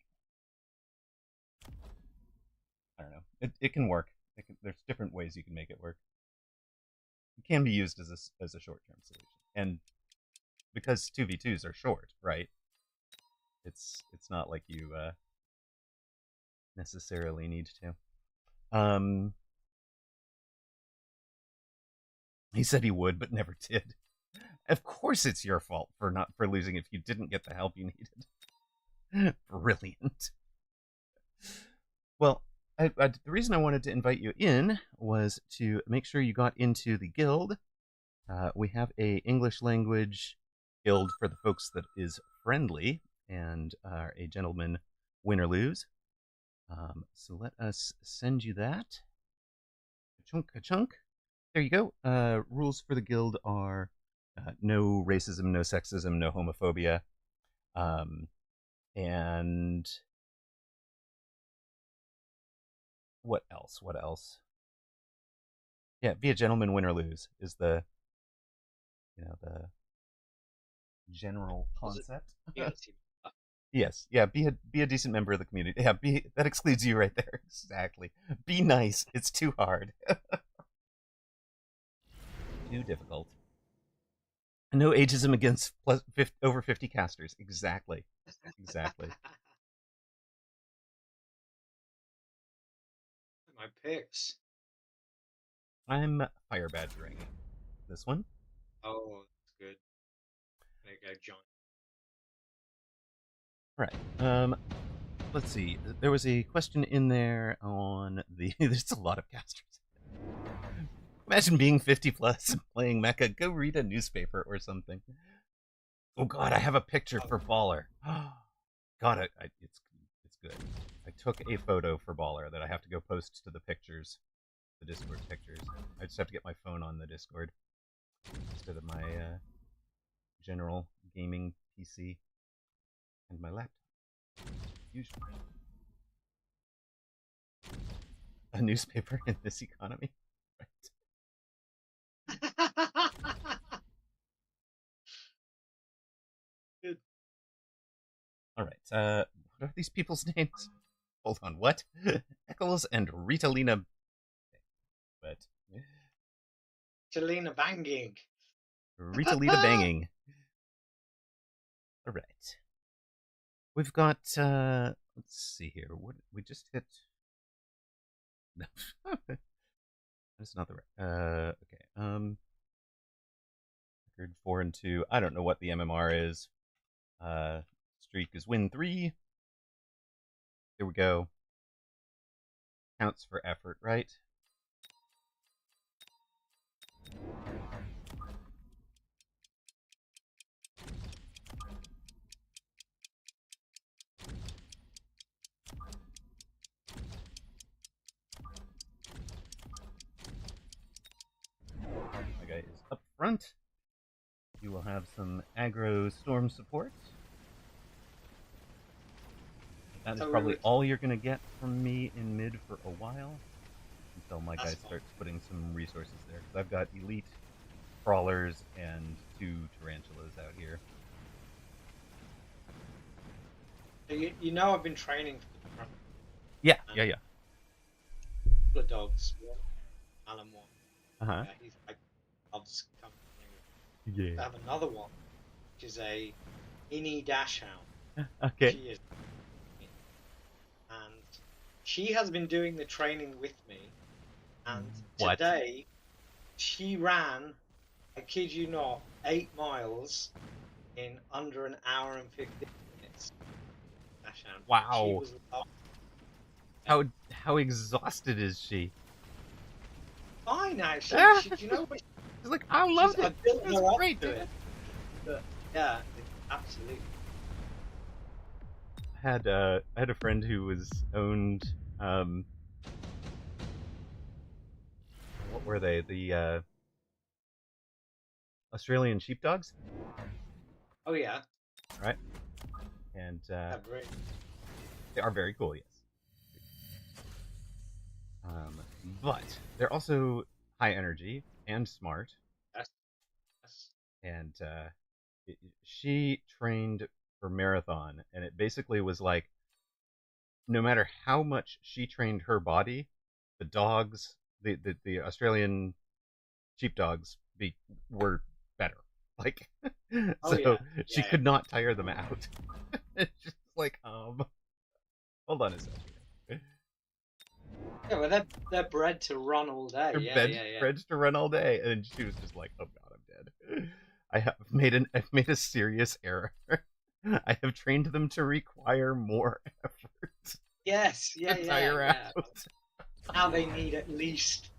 I don't know. It can work. There's different ways you can make it work. It can be used as a short term solution, and because 2v2s are short, right? It's not like you necessarily need to. He said he would, but never did. Of course, it's your fault for losing if you didn't get the help you needed. Brilliant. Well, the reason I wanted to invite you in was to make sure you got into the guild. We have a English language guild for the folks that is friendly and a gentleman win or lose. So let us send you that. Ka-chunk. There you go. Rules for the guild are no racism, no sexism, no homophobia, and What else? What else? Yeah, be a gentleman, win or lose is the general Was it concept. community? Yes, yeah, be a decent member of the community. Yeah, be that excludes you right there. Exactly. Be nice. It's too hard. Too difficult. No ageism against over 50 casters. Exactly. Exactly. My picks. I'm fire badgering this one. Oh, that's good. There you go, John. All right. Let's see. There was a question in there on the. There's a lot of casters. Imagine being 50 plus and playing Mecha. Go read a newspaper or something. Oh God, I have a picture Oh, for Baller. God, it's good. I took a photo for Baller that I have to go post to the pictures, the Discord pictures. I just have to get my phone on the Discord instead of my general gaming PC and my laptop. Usually, a newspaper in this economy. Right. good. All right. What are these people's names? Hold on. What? Eccles and Ritalina. But Jelena banging. Ritalita banging. All right. We've got. Let's see here. What we just hit. No, that's not the right. Okay. Record 4-2. I don't know what the MMR is. Streak is win 3. Here we go. Counts for effort, right? My guy is up front. You will have some aggro storm support. That is So probably all you're going to get from me in mid for a while until my guy that's fine. starts putting some resources there. Because I've got elite crawlers and 2 tarantulas out here. So you know I've been training for the front Yeah, and yeah, yeah. a couple of dogs. One, Alan one. Uh huh. Yeah, he's like loves company. I Yeah. have another one, which is a mini dash hound. Okay. She is, and she has been doing the training with me. And What? today she ran, I kid you not, 8 miles in under an hour and 15 minutes. Dash hound. She Wow. was lovely. Yeah. How exhausted is she? Fine actually. Ah! Do you know what? She's like, I She's loved I it. built It was her up great, to dude. it. But yeah, absolutely. I had a friend who was owned what were they? The Australian sheepdogs, Oh yeah, right? And yeah, great. they are very cool, yes. Um, but they're also high energy and smart. Yes, yes. And she trained for marathon, and it basically was like no matter how much she trained her body, the dogs, the Australian sheepdogs, were better. Like, Oh so yeah, she yeah, could not tire them out. It's just like, hold on a second. yeah. Well, they're bred to run all day. They're Yeah, yeah, yeah. bred to run all day, and she was just like, "Oh God, I'm dead. I've made a serious error. I have trained them to require more effort Yes, to yeah, yeah, tire yeah. out." Now they need at least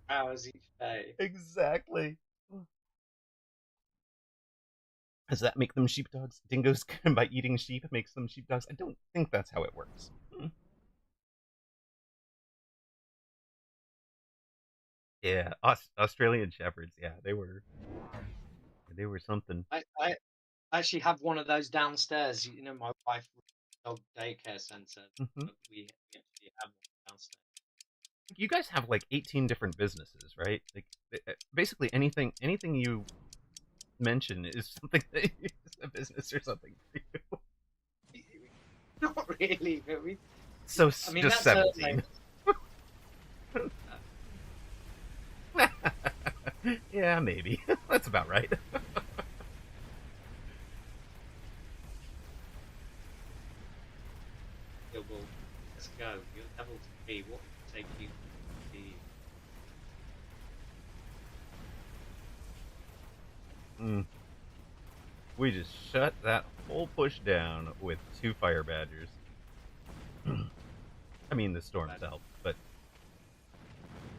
hours each day. Exactly. Does that make them sheepdogs? Dingoes by eating sheep makes them sheepdogs? I don't think that's how it works. Yeah, Australian shepherds. Yeah, they were something. I actually have one of those downstairs. You know, my wife runs a dog daycare center. Hmm. We actually have one downstairs. you guys have like 18 different businesses, right? Like basically anything you mention is something that is a business or something for you. Not really, but we. So I mean, just that's her name. 17. Yeah, maybe. That's about right. Yeah, well, let's go. You're level 3. What would take you to be? Mm. We just shut that whole push down with 2 fire badgers. I mean, the storms helped, but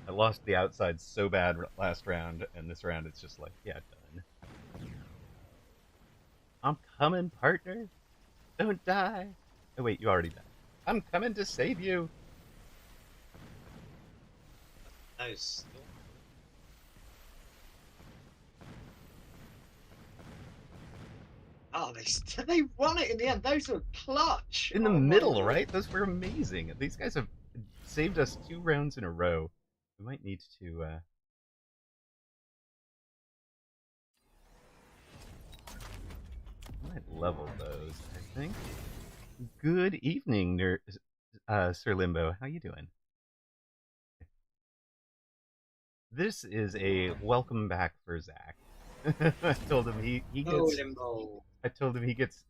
I lost the outside so bad last round, and this round it's just like, yeah, done. I'm coming, partner. Don't die. Oh, wait, you already died. I'm coming to save you. Those. Oh, they won it in the end. Those were clutch. In the Oh my middle, word. right? Those were amazing. These guys have saved us 2 rounds in a row. We might need to, I might level those, I think. Good evening, Sir Limbo. How you doing? This is a welcome back for Zach. I told him he Oh, gets. Limbo. I told him he gets.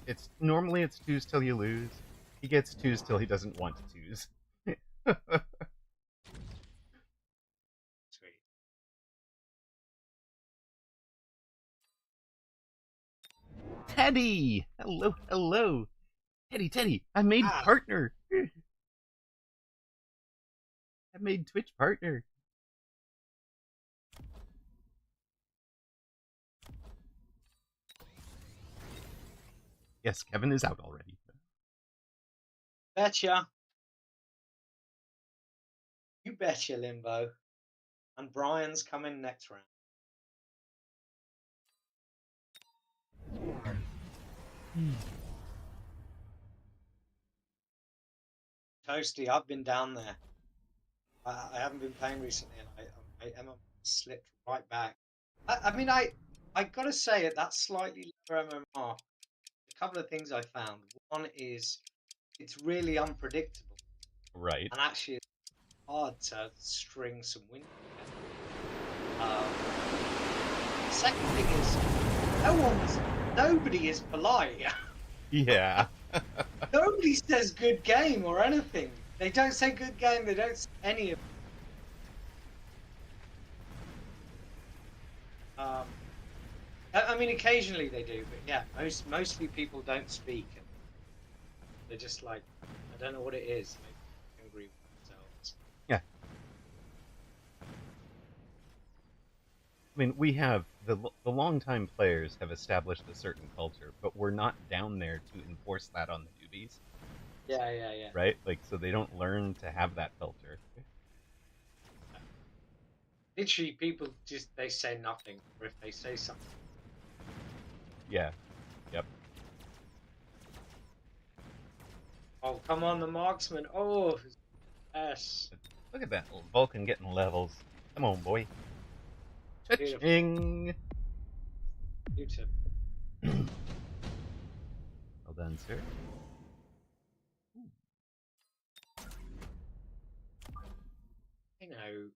It's normally it's twos till you lose. He gets twos till he doesn't want to twos. Sweet. Teddy, hello, hello, Teddy. I made Ah, partner. I made Twitch partner. Yes, Kevin is out already. betcha. You betcha, Limbo. And Brian's coming next round. Toasty, I've been down there. I haven't been playing recently, and Emma slipped right back. I mean, I gotta say, at that slightly lower MMR, a couple of things I found. One is it's really unpredictable, Right. and actually it's hard to string some wins together. The second thing is nobody is polite. Yeah. Nobody says good game or anything. They don't say good game. They don't say any of. I mean, occasionally they do, but yeah, mostly people don't speak. And they're just like, I don't know what it is. Maybe they're angry with themselves. Yeah. I mean, we have the longtime players have established a certain culture, but we're not down there to enforce that on the newbies, Yeah. right? Like, so they don't learn to have that culture. Literally, people just they say nothing, or if they say something, Yeah. Yep. oh come on, the marksman. Oh yes, Look at that Vulcan getting levels. Come on, boy. beautiful, Cha-ching! beautiful. Well done, sir. You know,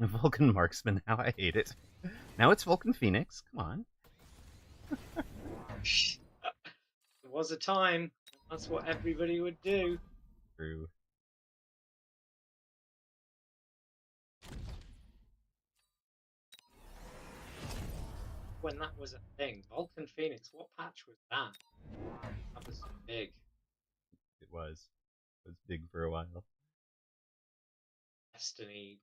Vulcan Marksman, how I hate it. Now it's Vulcan Phoenix. Come on. there was a time. That's what everybody would do. True. When that was a thing. Vulcan Phoenix, what patch was that? That was big. It was. It was big for a while. Destiny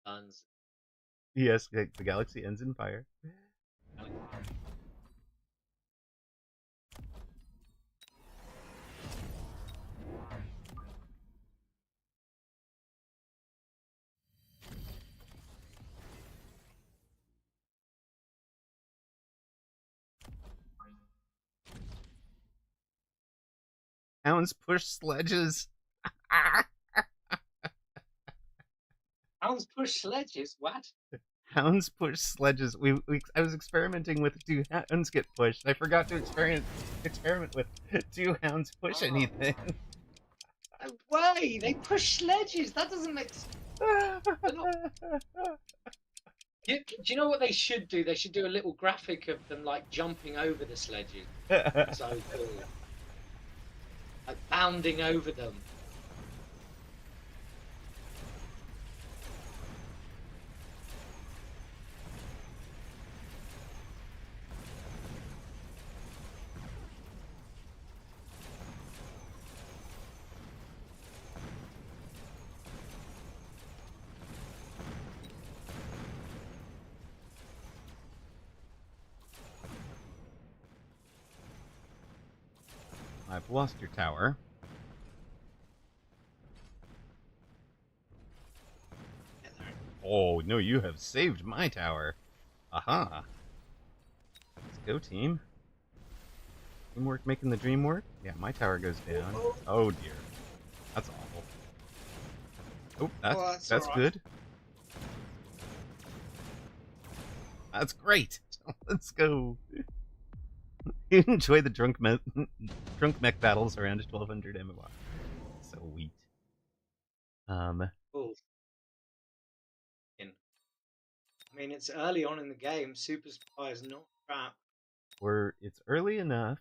guns. Yes, the galaxy ends in fire. Hounds push sledges. Hounds push sledges. What? Hounds push sledges. I was experimenting with do hounds get pushed. I forgot to experiment with do hounds push Oh, anything. no way! They push sledges. That doesn't make sense. They're not. Do you know what they should do? They should do a little graphic of them like jumping over the sledges. So cool. Like bounding over them. I've lost your tower. Oh, no, you have saved my tower. Aha. Let's go, team. Teamwork making the dream work? Yeah, my tower goes down. Oh, dear. That's awful. Oh, that's all right. good. That's great. Let's go. You enjoy the drunk mech battles around 1200 MMR. Sweet. Cool. I mean, it's early on in the game. Super Spy is not crap. It's early enough,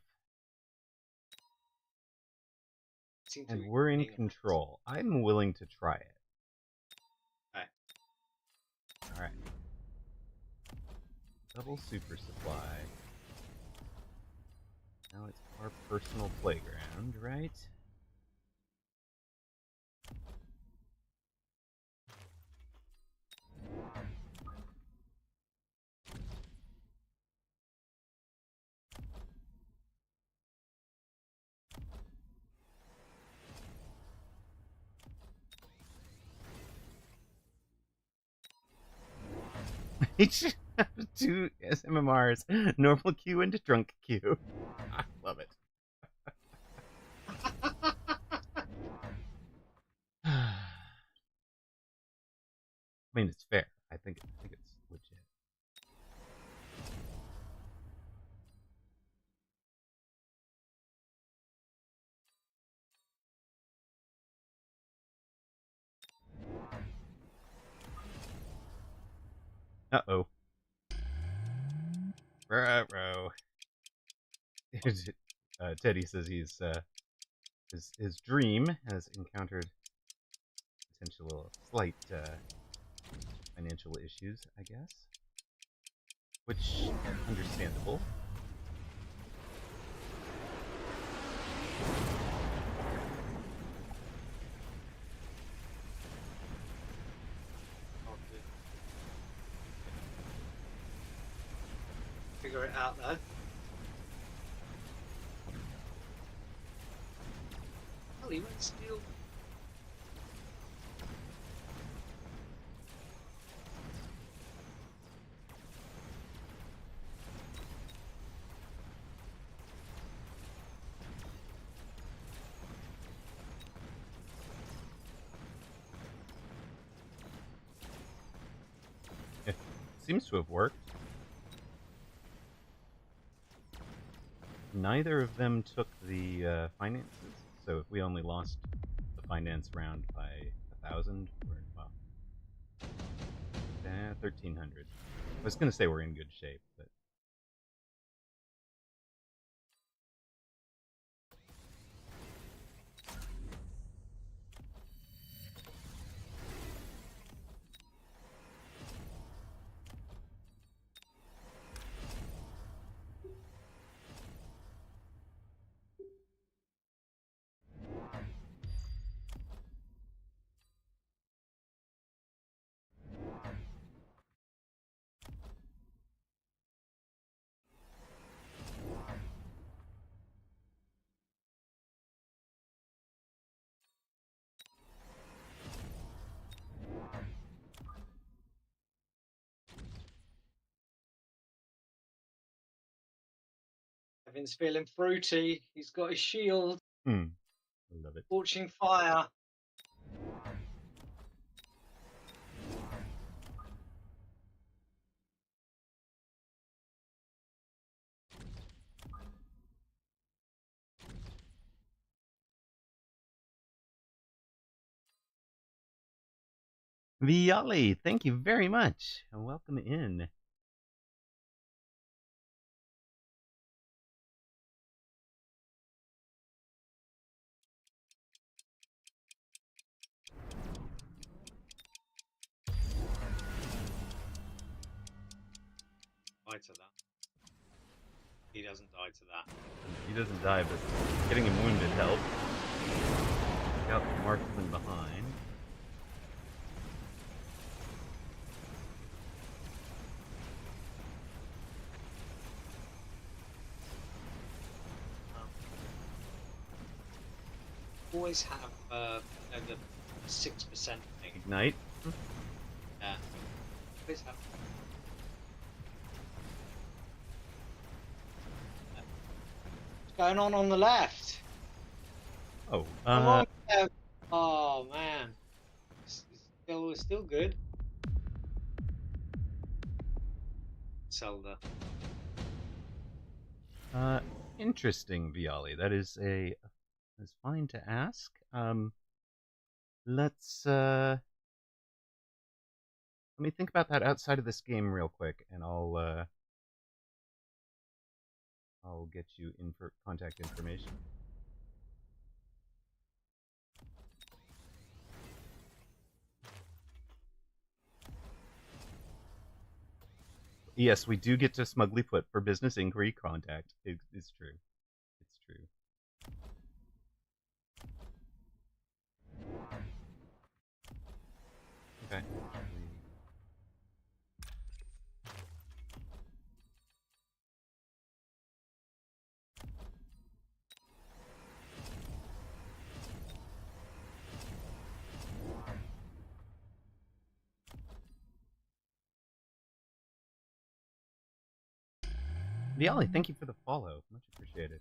and we're in control. I'm willing to try it. Okay. All right. Double super supply. Now it's our personal playground, right? Each have two SMMRs, normal queue and drunk queue. I love it. I mean, it's fair. I think it's legit. Uh-oh. Ruh-roh. Teddy says his dream has encountered potential slight financial issues, I guess. Which, understandable. Figure it out though. Oh, he went steal. It seems to have worked. Neither of them took the finances, so if we only lost the finance round by 1,000, we're, well, 1,300. I was going to say we're in good shape, but Kevin's feeling fruity. He's got his shield. hmm. I love it. Scorching fire. Viali, thank you very much. And welcome in. Die to that. He doesn't die to that. He doesn't die, but getting him wounded helps. Got the marksman behind. Always have the 6% thing. Ignite. Yeah. Always have. What's going on the left? Oh, Come on, Kev. Oh man, it's still good. Zelda. Interesting, Viali. That is fine to ask. Let's let me think about that outside of this game real quick, and I'll get you contact information. Yes, we do get to smugly put for business inquiry contact. It's true. It's true. Okay. Viali, thank you for the follow. Much appreciated.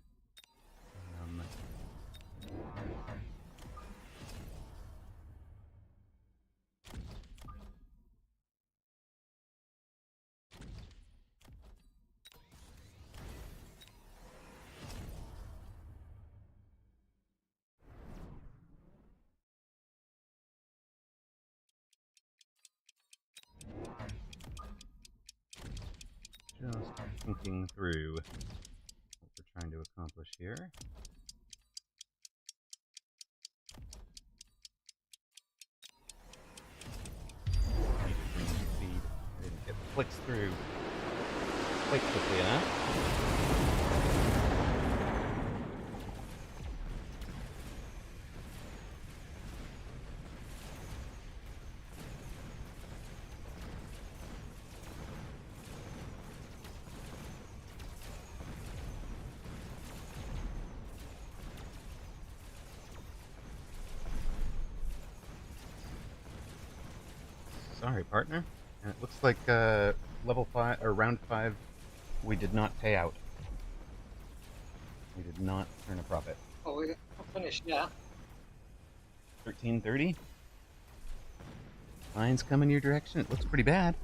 Just thinking through what we're trying to accomplish here. Speed. Didn't get the flicks through quite quickly enough. Sorry, partner. And it looks like level 5 or round 5, we did not pay out. We did not turn a profit. Oh, we're finished. Yeah. 1330. Lines coming your direction. It looks pretty bad.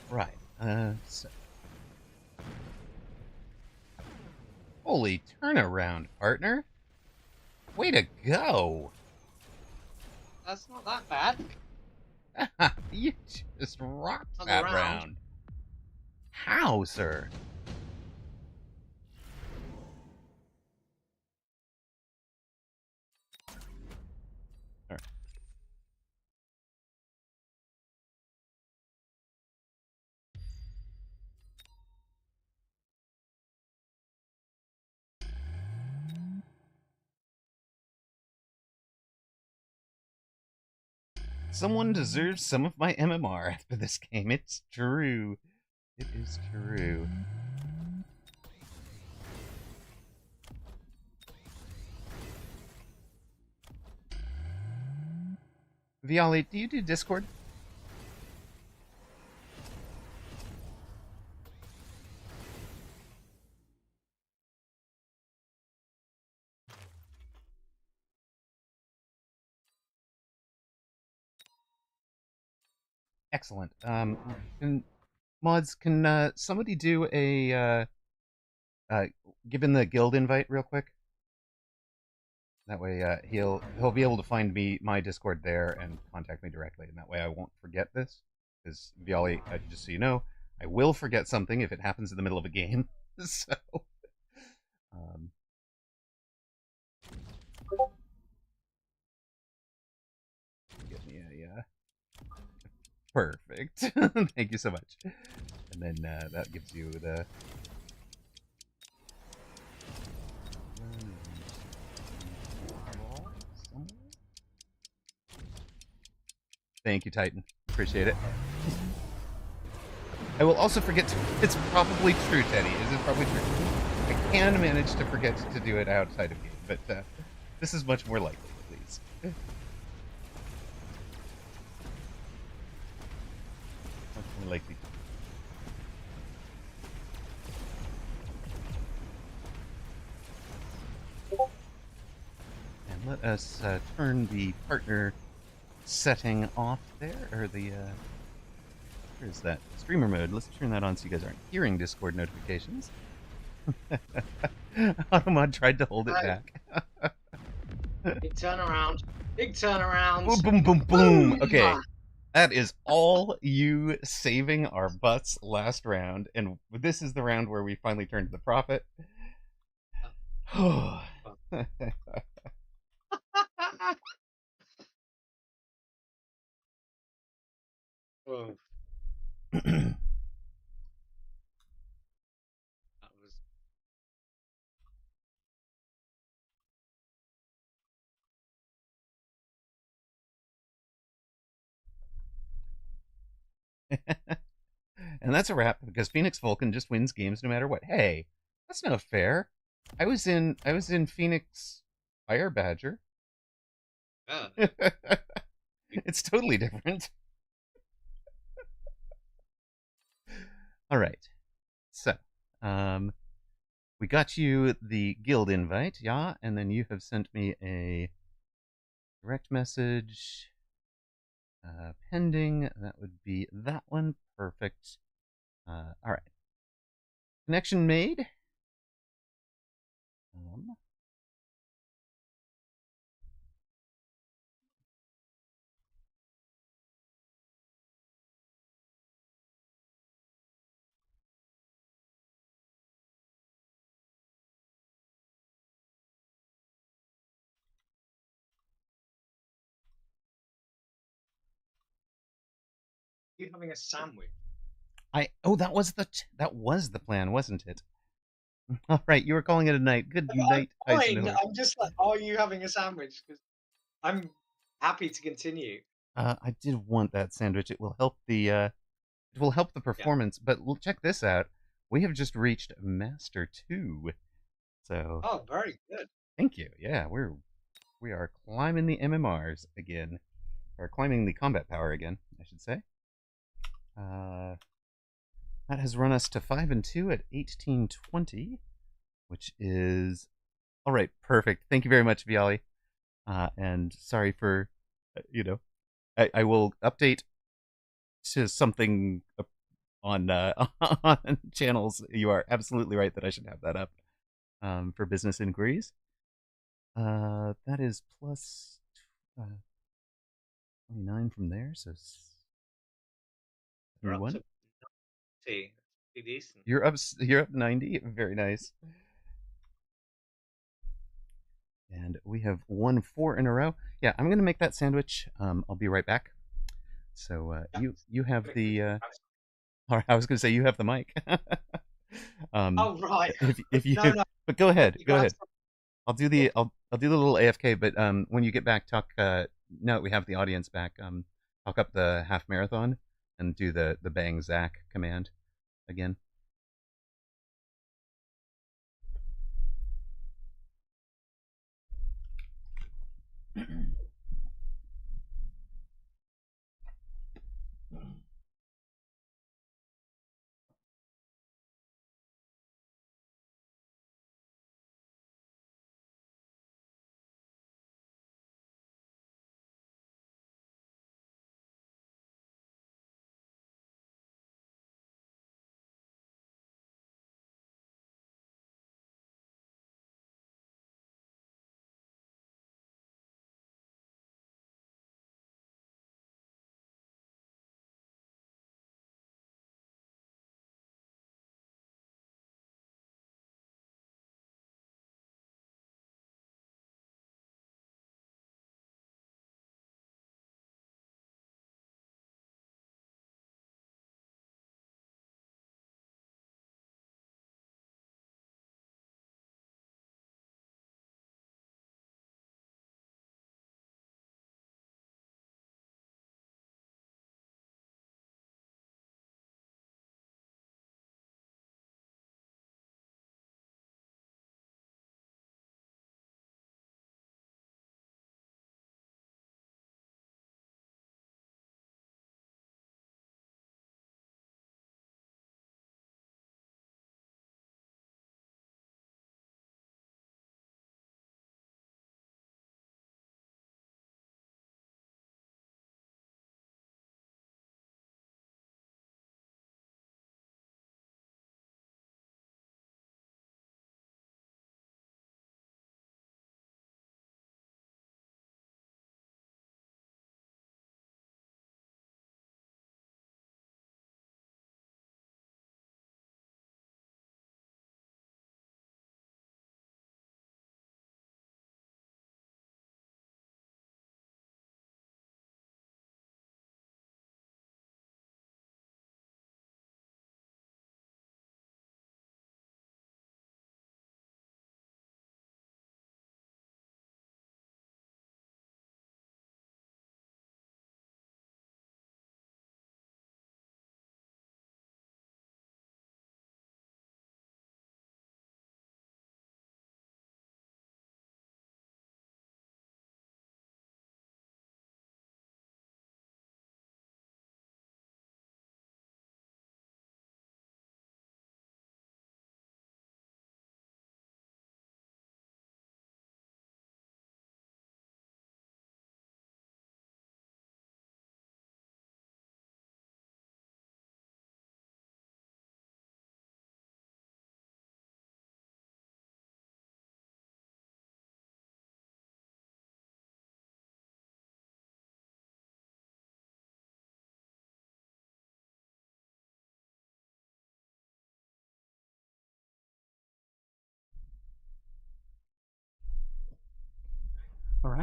Right. So. Holy turnaround, partner. Way to go. That's not that bad. You just rocked Another that round. How, sir? All right. Someone deserves some of my MMR after this game. It's true. It is true. Viali, do you do Discord? Excellent. Can mods, can somebody do a uh, given the guild invite real quick? That way, he'll be able to find me my Discord there and contact me directly, and that way I won't forget this. Because Viali, just so you know, I will forget something if it happens in the middle of a game. So, um, give me a perfect. Thank you so much. And then that gives you the. Thank you, Titan. Appreciate it. I will also forget to. It's probably true, Teddy. Is it probably true? I can manage to forget to do it outside of game, but this is much more likely, at least. Much more likely. And let us turn the partner setting off there, or the where's that streamer mode? Let's turn that on so you guys aren't hearing Discord notifications. Automod tried to hold it Right. back. Big turnaround. Big turnaround. Boom, boom, boom, boom. Okay, that is all you saving our butts last round, and this is the round where we finally turn to the profit. Oh. That was And that's a wrap because Phoenix Vulcan just wins games no matter what. Hey, that's not fair. I was in Phoenix Fire Badger. good. It's totally different. All right. So, um we got you the guild invite, yeah, and then you have sent me a direct message pending. That would be that one. Perfect. All right. Connection made. Um, You having a sandwich? that was the plan, wasn't it? All right, you were calling it a night. Good I'm night, fine. Eisenhower. I'm just like, are you having a sandwich? Because I'm happy to continue. I did want that sandwich. It will help the Yeah. performance. But check this out. We have just reached Master 2. So Oh, very good. thank you. Yeah, we are climbing the MMRs again, or climbing the combat power again, I should say. Uh, that has run us to 5 and 2 at 1820, which is all right. Perfect. Thank you very much, Viali. And sorry for, I will update to something on on channels. You are absolutely right that I should have that up for business inquiries. That is plus 29 from there, so We're up 71. to 90. That's pretty decent. You're up 90. Very nice. And we have won 4 in a row. Yeah, I'm gonna make that sandwich. I'll be right back. So Yeah. you have Quick, the. Or I was gonna say you have the mic. um, oh, right. if you, No, no. but go Let ahead, me go grab ahead. some. I'll do the little AFK. But when you get back, talk. Now that we have the audience back, talk up the half marathon and do the bang Zach command again.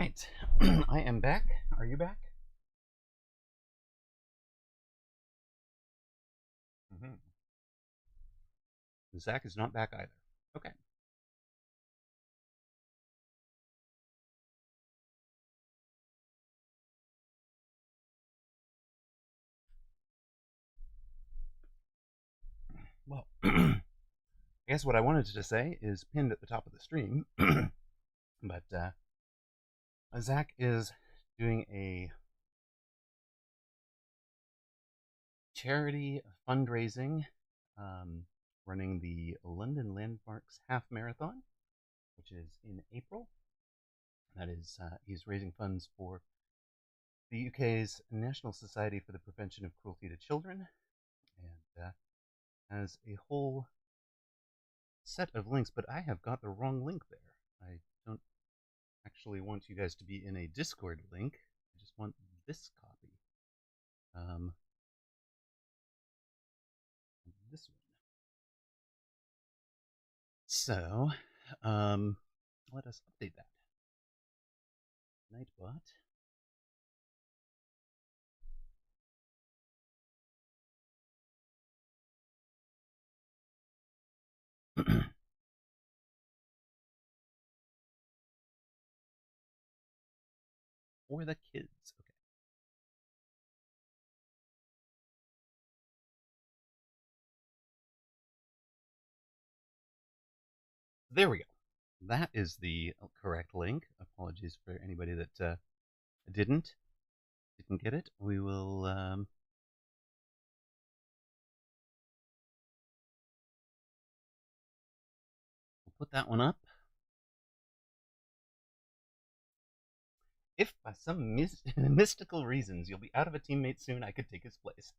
right. I am back. Are you back? Mm-hmm. Zach is not back either. Okay. Well, I guess what I wanted to say is pinned at the top of the stream, but Zach is doing a charity fundraising, um, running the London Landmarks Half Marathon, which is in April. That is, he's raising funds for the UK's National Society for the Prevention of Cruelty to Children, and has a whole set of links, but I have got the wrong link there. I don't actually want you guys to be in a Discord link. I just want this copy. This one. So, let us update that. Nightbot. For the kids. Okay. There we go. That is the correct link. Apologies for anybody that didn't get it. We will we'll put that one up. If by some mystical reasons you'll be out of a teammate soon, I could take his place.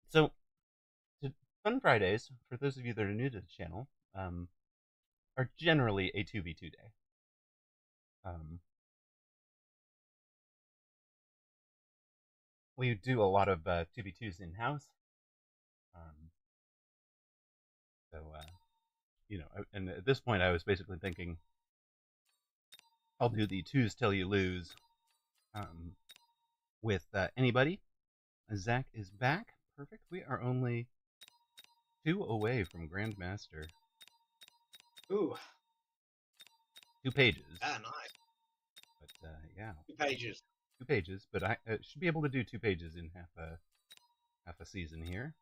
So Fun Fridays, for those of you that are new to the channel, are generally a 2v2 day. We do a lot of 2v2s in house. So, you know, and at this point I was basically thinking, I'll do the twos till you lose with anybody. Zach is back. Perfect. We are only 2 away from Grandmaster. Ooh. 2 pages. Ah, nice. But yeah. 2 pages. 2 pages, but I should be able to do 2 pages in half a season here.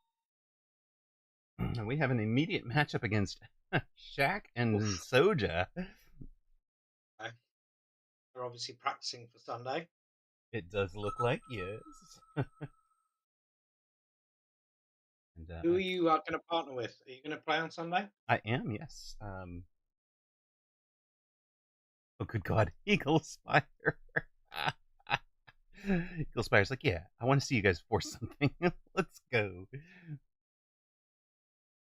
And we have an immediate matchup against Shaq and Soja. Okay. They're obviously practicing for Sunday. It does look like, yes. And, who are you going to partner with? Are you going to play on Sunday? I am, yes. Oh, good God. Eagle Spire. Eagle Spire's like, yeah, I want to see you guys force something. Let's go.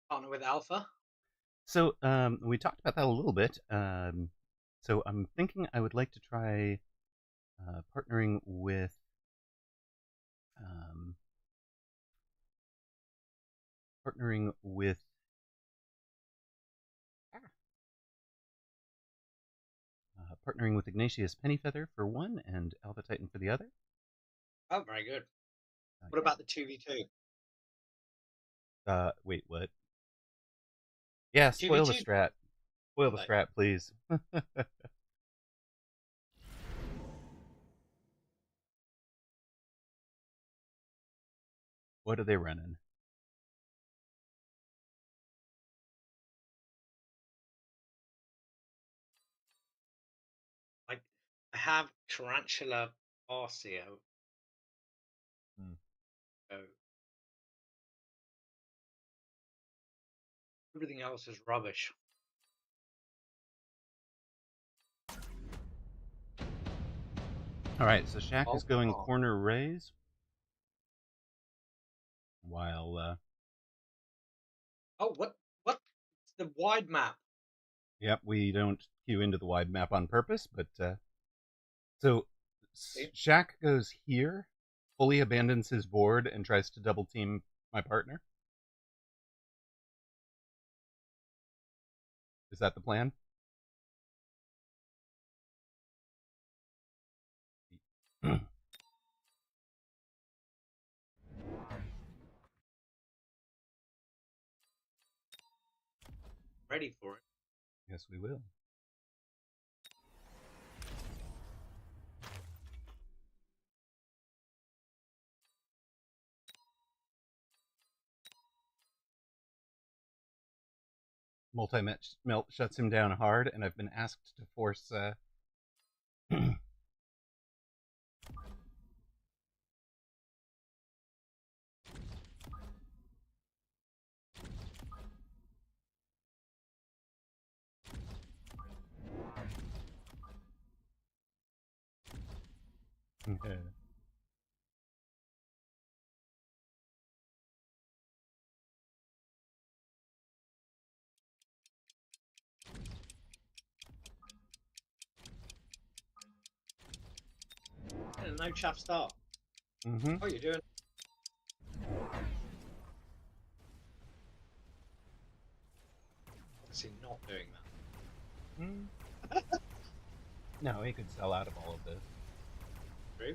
Partner with Alpha? So, we talked about that a little bit. So I'm thinking I would like to try partnering with partnering with Ignatius Pennyfeather for one and Alpha Titan for the other. Oh, very good. What about the 2v2? Wait, what? Yeah, spoil 2v2? the strat. Spoil the strat, please. What are they running? I have Tarantula Arceo. So everything else is rubbish. All right, so Shaq is going corner raise, while oh, what? It's the wide map. Yep, we don't queue into the wide map on purpose, but so Shaq goes here, fully abandons his board, and tries to double team my partner. Is that the plan? Ready for it. Yes, we will. Multi-melt shuts him down hard, and I've been asked to force. Okay. Yeah, no chaff start. Mm-hmm. Oh, you're doing. Obviously not doing that. Mm. No, he could sell out of all of this. True.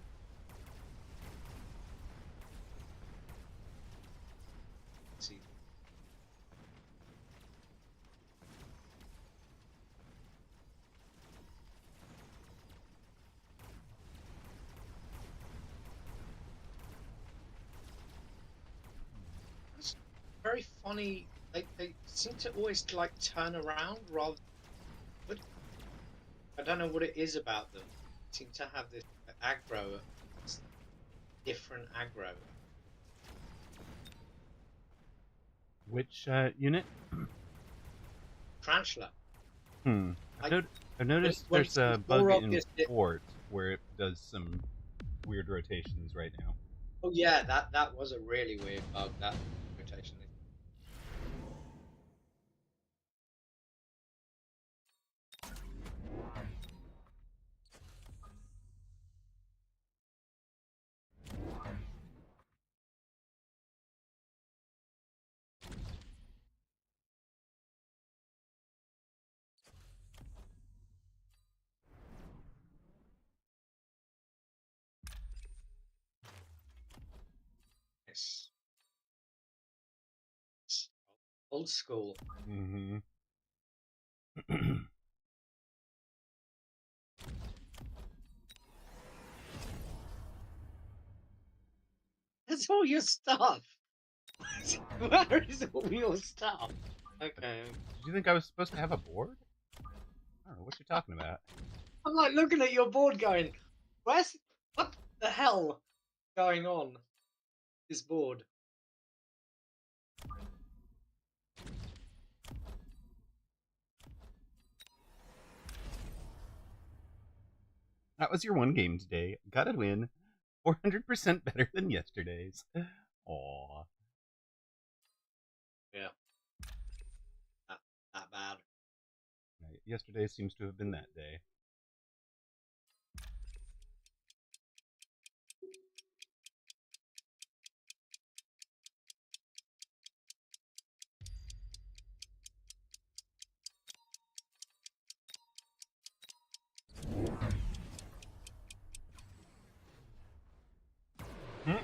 See. It's very funny. They seem to always like turn around rather. But I don't know what it is about them. They seem to have this aggro, it's different aggro. Which unit? Tarantula. I've, Like I've noticed when there's it's a bug more in obvious. Fort where it does some weird rotations right now. Oh yeah, that was a really weird bug. That rotation. It's old school. Mm-hmm. That's all your stuff. Where is all your stuff? Okay. Did you think I was supposed to have a board? I don't know what you're talking about. I'm like looking at your board going, where's what the hell going on this board? That was your one game today. Got a win. 400% better than yesterday's. Aw. Yeah. That bad. Right. Yesterday seems to have been that day. Hmm.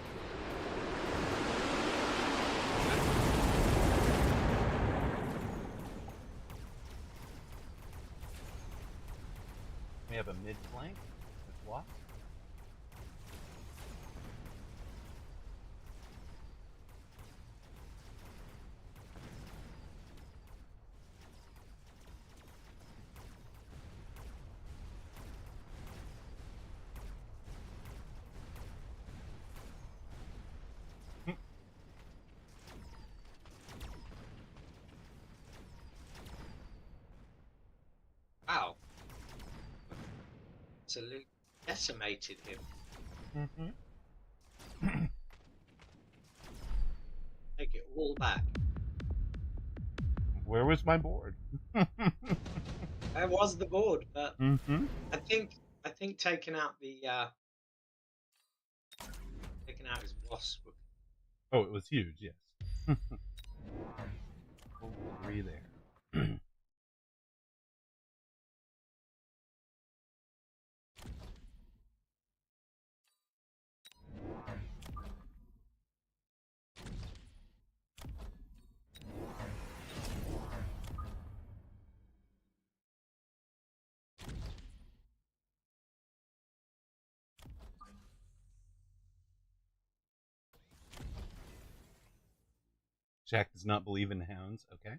We have a mid flank with what? Wow. Absolutely decimated him. Mm-hmm. Take it all back. Where was my board? There was the board, but Mm-hmm. I think taking out his wasp. Oh, it was huge, yes. We'll agree there. Jack does not believe in hounds. Okay.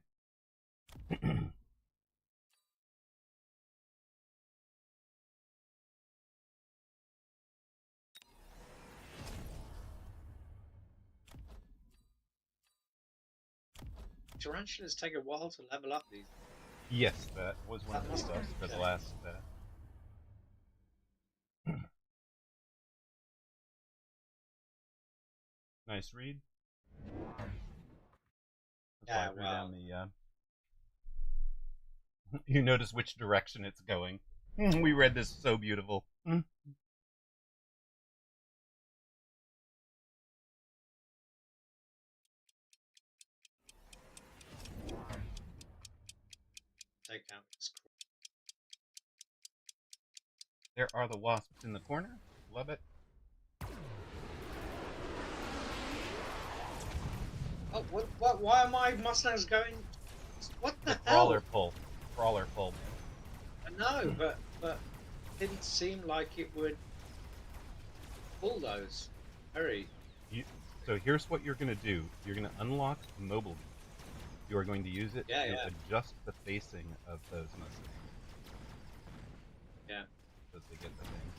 Tarantulas take a while to level up these. Yes, that was one That of the must debuffs for the okay. last. Nice read. That's why I Yeah, threw down well, the. You notice which direction it's going. We read this so beautiful. take out this. There are the wasps in the corner. Love it. Oh, what? Why are my Mustangs going? What The the crawler hell? pull. Crawler pull, I know, but it didn't seem like it would pull those. Hurry. You, so here's what you're going to do. You're going to unlock mobile beam. You are going to use it Yeah, to yeah, adjust the facing of those mustangs yeah. as they get the thing.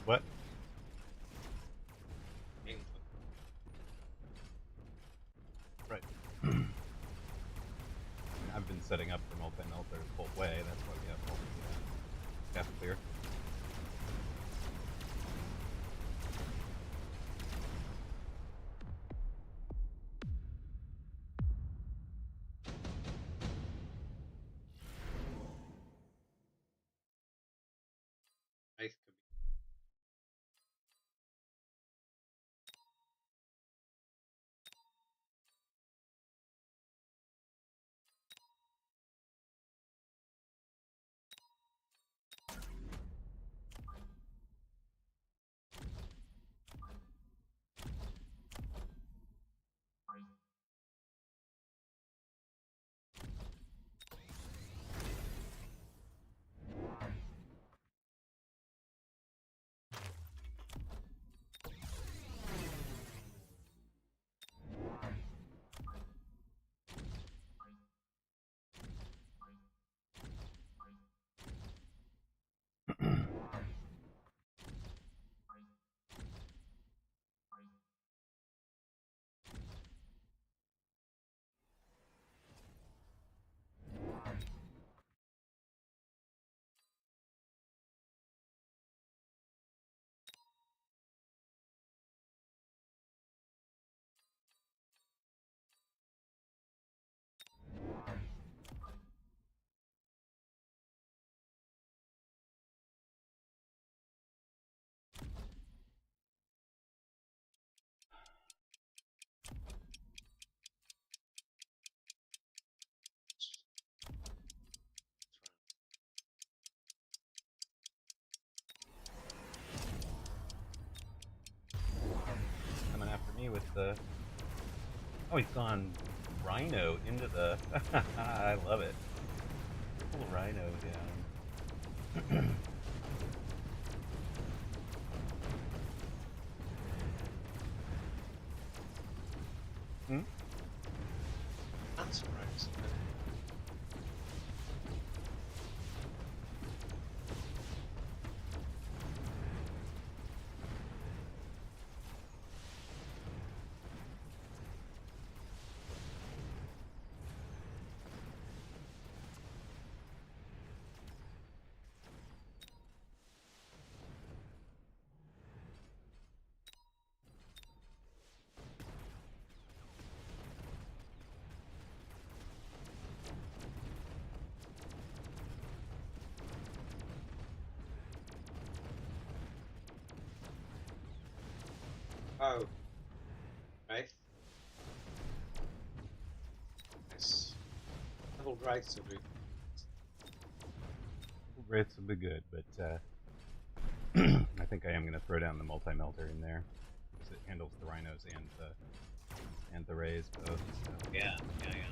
What? Right. I've been setting up for multi-melter the whole way. That's why we have all the path clear. Faith could be. Coming after me with the. Oh, he's gone rhino into the. I love it. Pull rhino down. Hmm? That's right. Oh, Wraith. Nice. Level Wraiths would be. Wraiths would be good, but I think I am going to throw down the multi-melter in there, because it handles the rhinos and the rays both. So. Yeah, yeah, yeah.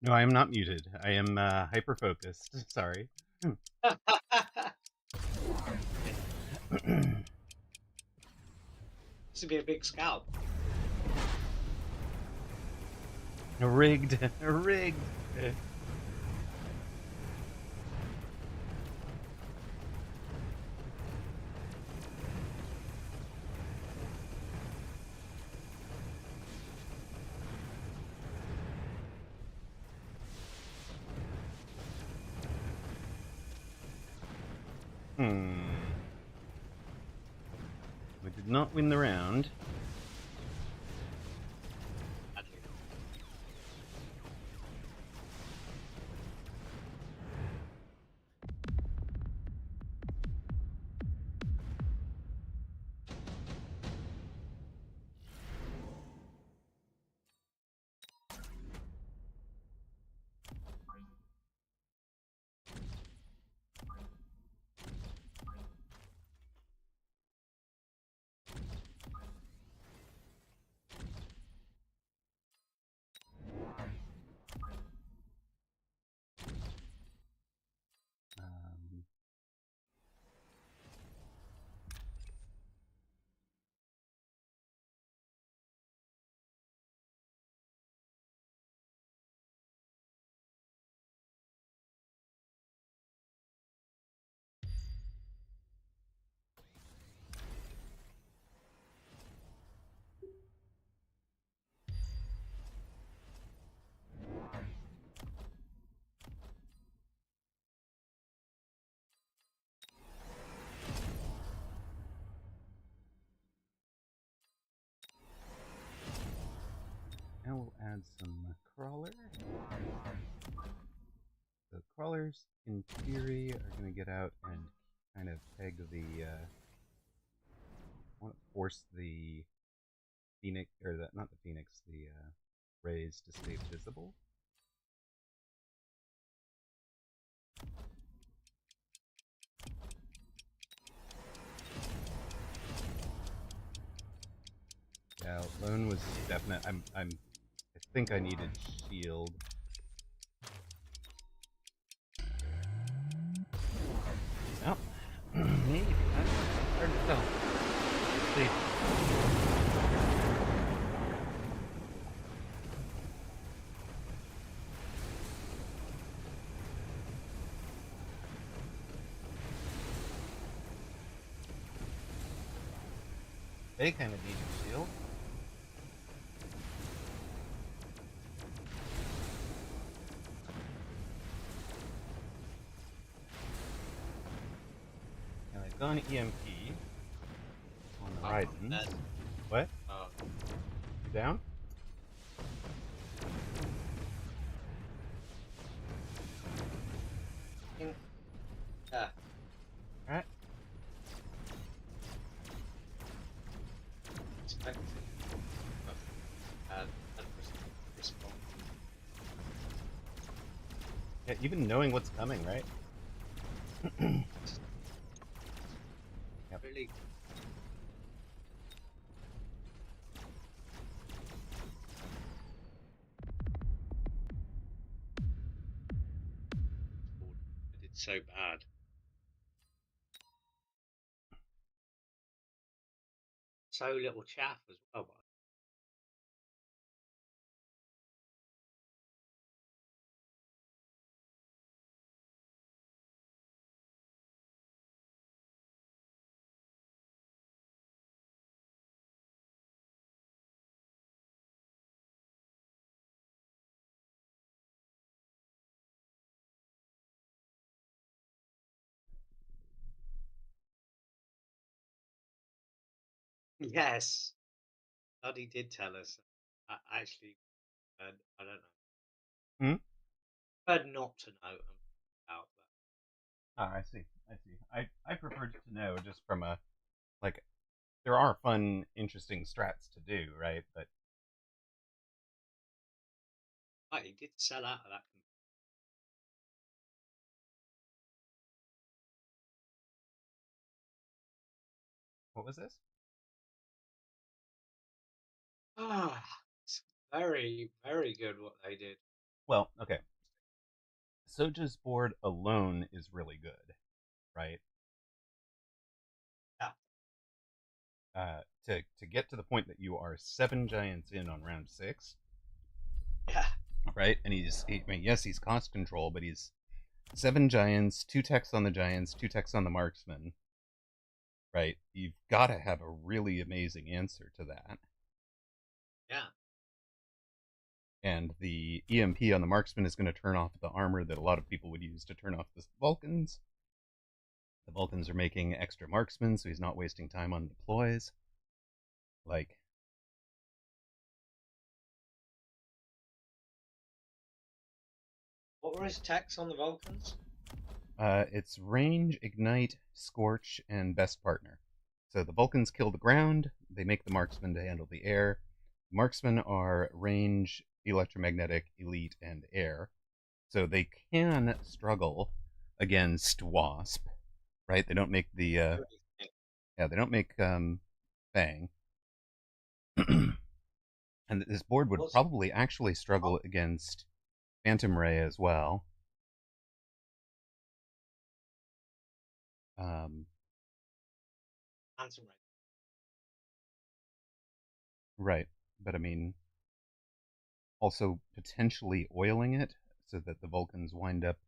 No, I am not muted. I am hyper focused. Sorry. This would be a big scalp. Rigged. Rigged. We did not win the round. Now we'll add some crawler. The crawlers, in theory, are going to get out and kind of peg the. I want to force the phoenix, or the, not the phoenix, the rays to stay visible. Yeah, lone was definite. I think I needed shield. Oh, maybe. I don't know. It's hard to tell. Let's see. They kind of needed shield. gone EMP on the I'm dead. Raidens. What? Uh, You down? think, yeah, Alright. expected. But, uh, and respond. Yeah, even knowing what's coming, right? Yep. Really I did so bad. So little chaff as well. Yes, Buddy did tell us. I actually, I don't know. Hmm? Preferred not to know about that. Ah, I see. I see. I preferred to know just from a like there are fun, interesting strats to do, right? But But he did sell out of that. what was this? Ah, it's very, very good what they did. Well, okay. Soja's board alone is really good, right? Yeah, To get to the point that you are 7 giants in on round 6, yeah, right? And I mean, yes, he's cost control, but he's 7 giants, 2 techs on the giants, 2 techs on the marksman, right? You've got to have a really amazing answer to that. yeah. And the EMP on the marksman is going to turn off the armor that a lot of people would use to turn off the Vulcans. The Vulcans are making extra marksmen, so he's not wasting time on deploys. Like, What were his techs on the Vulcans? it's range, ignite, scorch, and best partner. So the Vulcans kill the ground. They make the marksmen to handle the air. Marksmen are range, electromagnetic, elite, and air. So they can struggle against Wasp, right? They don't make the yeah, they don't make Fang. And this board would Was probably actually struggle against Phantom Ray as well. Um, Handsome Ray. right, but I mean, also potentially oiling it so that the Vulcans wind up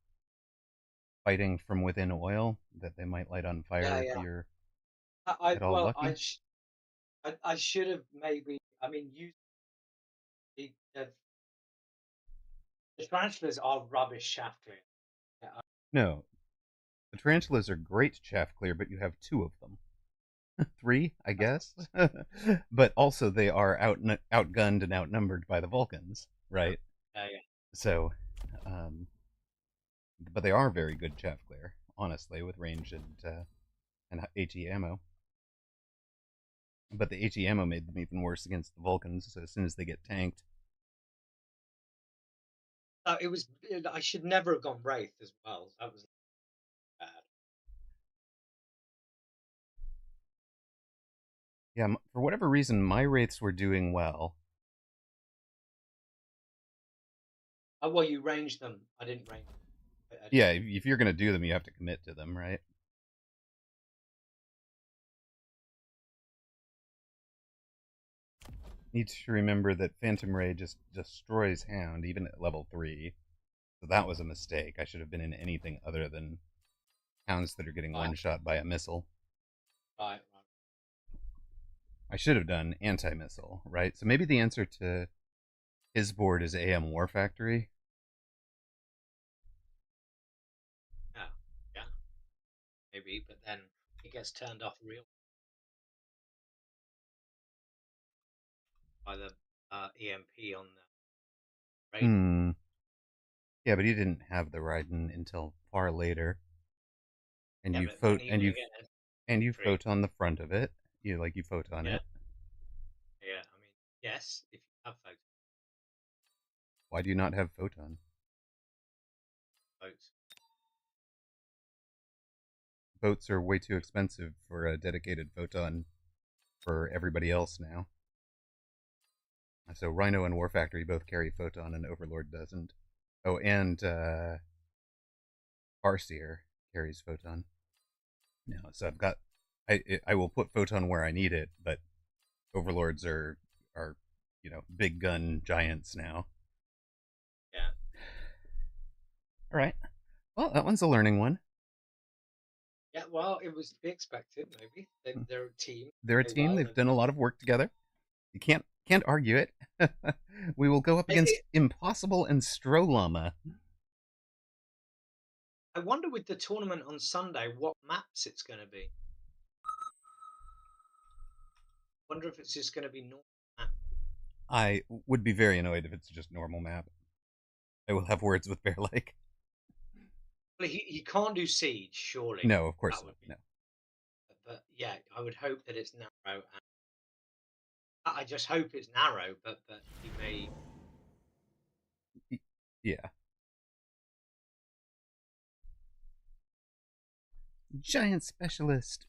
fighting from within oil that they might light on fire Yeah, if yeah. you're I at all well, lucky. I should have maybe. I mean, you the tarantulas are rubbish shaft clear. Yeah, No, the tarantulas are great chaff clear, but you have 2 of them. 3, I that's guess. But also they are outgunned and outnumbered by the Vulcans, true. right? Yeah, yeah. So, um, but they are very good chaff clear, honestly, with range and HE ammo. But the HE ammo made them even worse against the Vulcans. So as soon as they get tanked, It was. I should never have gone Wraith as well. That was bad. yeah, for whatever reason, my wraiths were doing well. Oh well, you ranged them. I didn't range. I didn't. Yeah, if you're gonna do them, you have to commit to them, right? Need to remember that Phantom Ray just destroys Hound even at level 3. So that was a mistake. I should have been in anything other than Hounds that are getting Right, one shot by a missile. right, right. I should have done anti missile, right? So maybe the answer to his board is AM War Factory. Yeah, yeah. Maybe, but then it gets turned off real by the EMP on the radar. Hmm. Yeah, but you didn't have the Raiden until far later, and Yeah, you but when are you going to get a and you tree? photon the front of it. You photon Yeah, it. yeah. I mean, yes, if you have Why do you not have photon? votes. Boats are way too expensive for a dedicated photon for everybody else now. So Rhino and War Factory both carry photon, and Overlord doesn't. Oh, and Farseer carries photon. No, so I've got. I will put photon where I need it, but Overlords are big gun giants now. Yeah, All right. Well, that one's a learning one. yeah. Well, it was to be expected. Maybe they're a team. They're a Play team. well, They've and done a lot of work together. You can't argue it. We will go up maybe against Impossible and Strolama. I wonder with the tournament on Sunday what maps it's going to be. Wonder if it's just going to be normal map. I would be very annoyed if it's just normal map. I will have words with Bear Lake. Well, he can't do siege, surely. No, of course That not. would be. No. But yeah, I would hope that it's narrow. And I just hope it's narrow, but he may. Yeah. Giant specialist.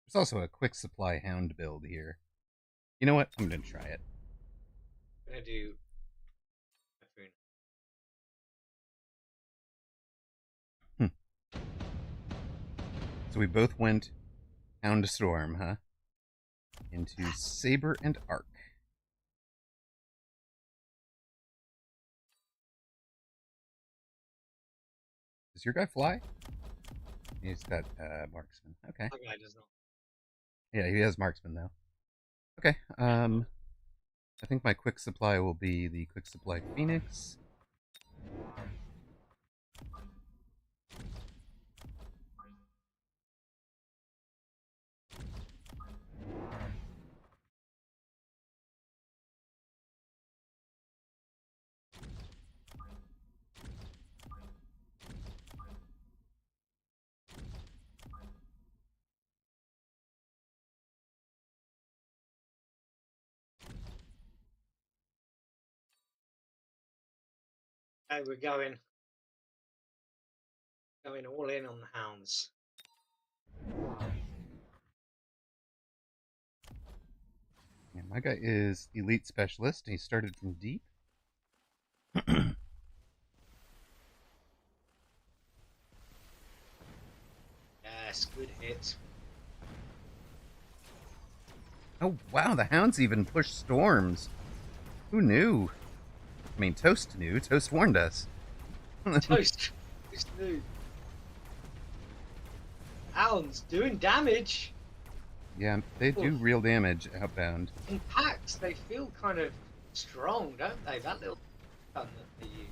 There's also a quick supply hound build here. You know what? I'm gonna try it. Gonna do typhoon. Hmm. So we both went Hound Storm, huh? Into Saber and Arc. Does your guy fly? He's got marksman. Okay. My guy does not. Yeah, he has marksman though. Okay. Yeah. I think my quick supply will be the quick supply Phoenix. Okay, we're going all in on the hounds. Yeah, my guy is elite specialist. He started from deep. Yes, good hit. Oh wow, the hounds even push storms. Who knew? I mean, Toast knew. Toast warned us. Toast. Toast new. Hounds doing damage. Yeah, they Oof. do real damage outbound. In packs, they feel kind of strong, don't they? That little gun that they use.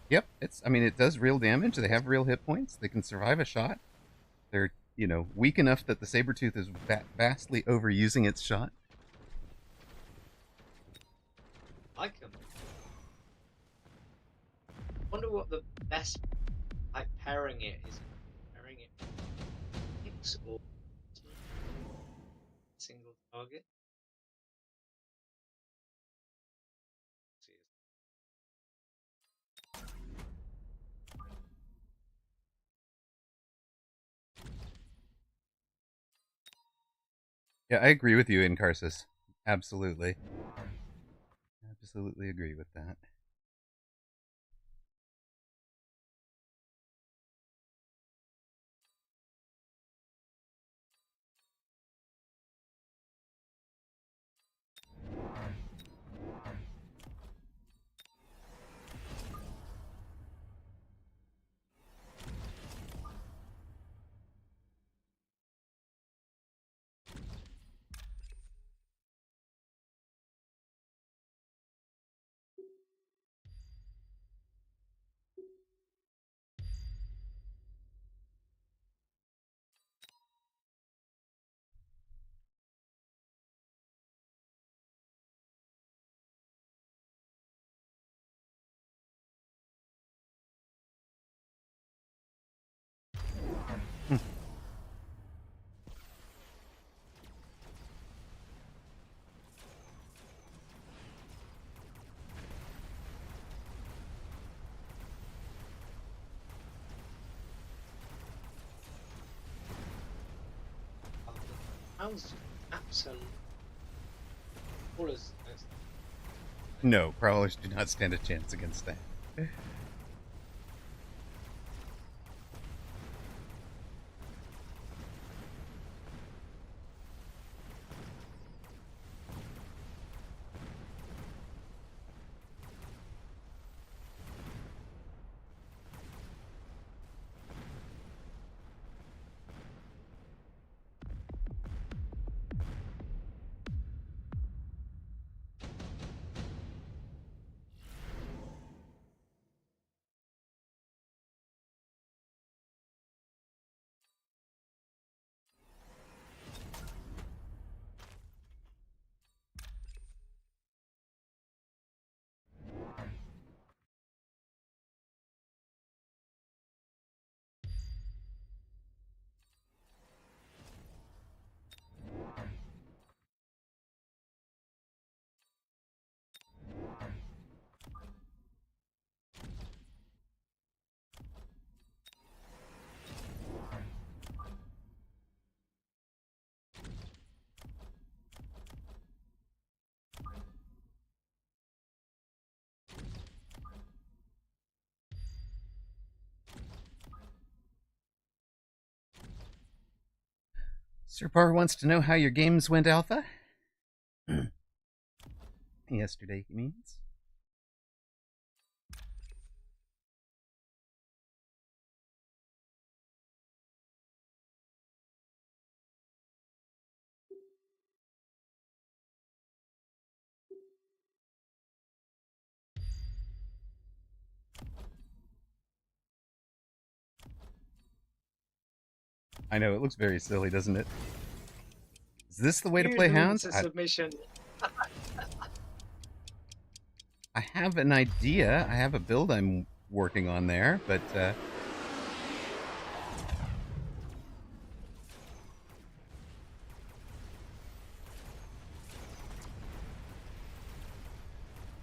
Yep, it's. I mean, it does real damage. They have real hit points. They can survive a shot. They're weak enough that the Sabretooth is vastly overusing its shot. I like them. Wonder what the best like pairing it is. Pairing it mix or single target. Yeah, I agree with you, Incarsus. Absolutely, absolutely agree with that. Hounds just absolutely crawlers. No, prowlers do not stand a chance against that. Sir Bar wants to know how your games went, Alpha. Yesterday, he means. I know, it looks very silly, doesn't it? Is this the way to You play lose Hounds? a submission. I have an idea. I have a build I'm working on there, but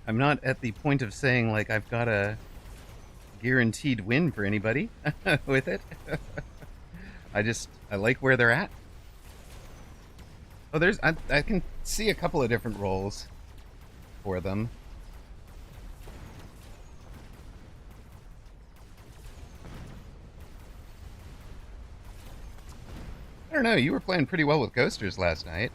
I'm not at the point of saying, like, I've got a guaranteed win for anybody with it. I like where they're at. Oh, I can see a couple of different roles for them. I don't know. You were playing pretty well with coasters last night.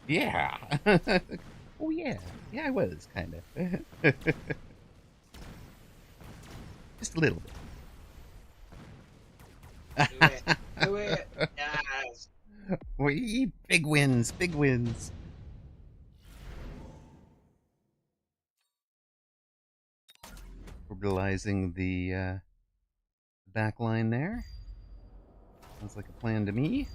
Yeah. Oh yeah. Yeah, I was kind of. Just a little Do it. Do it. Yes. bit. We big wins. Big wins. Orbitalizing the back line there. Sounds like a plan to me.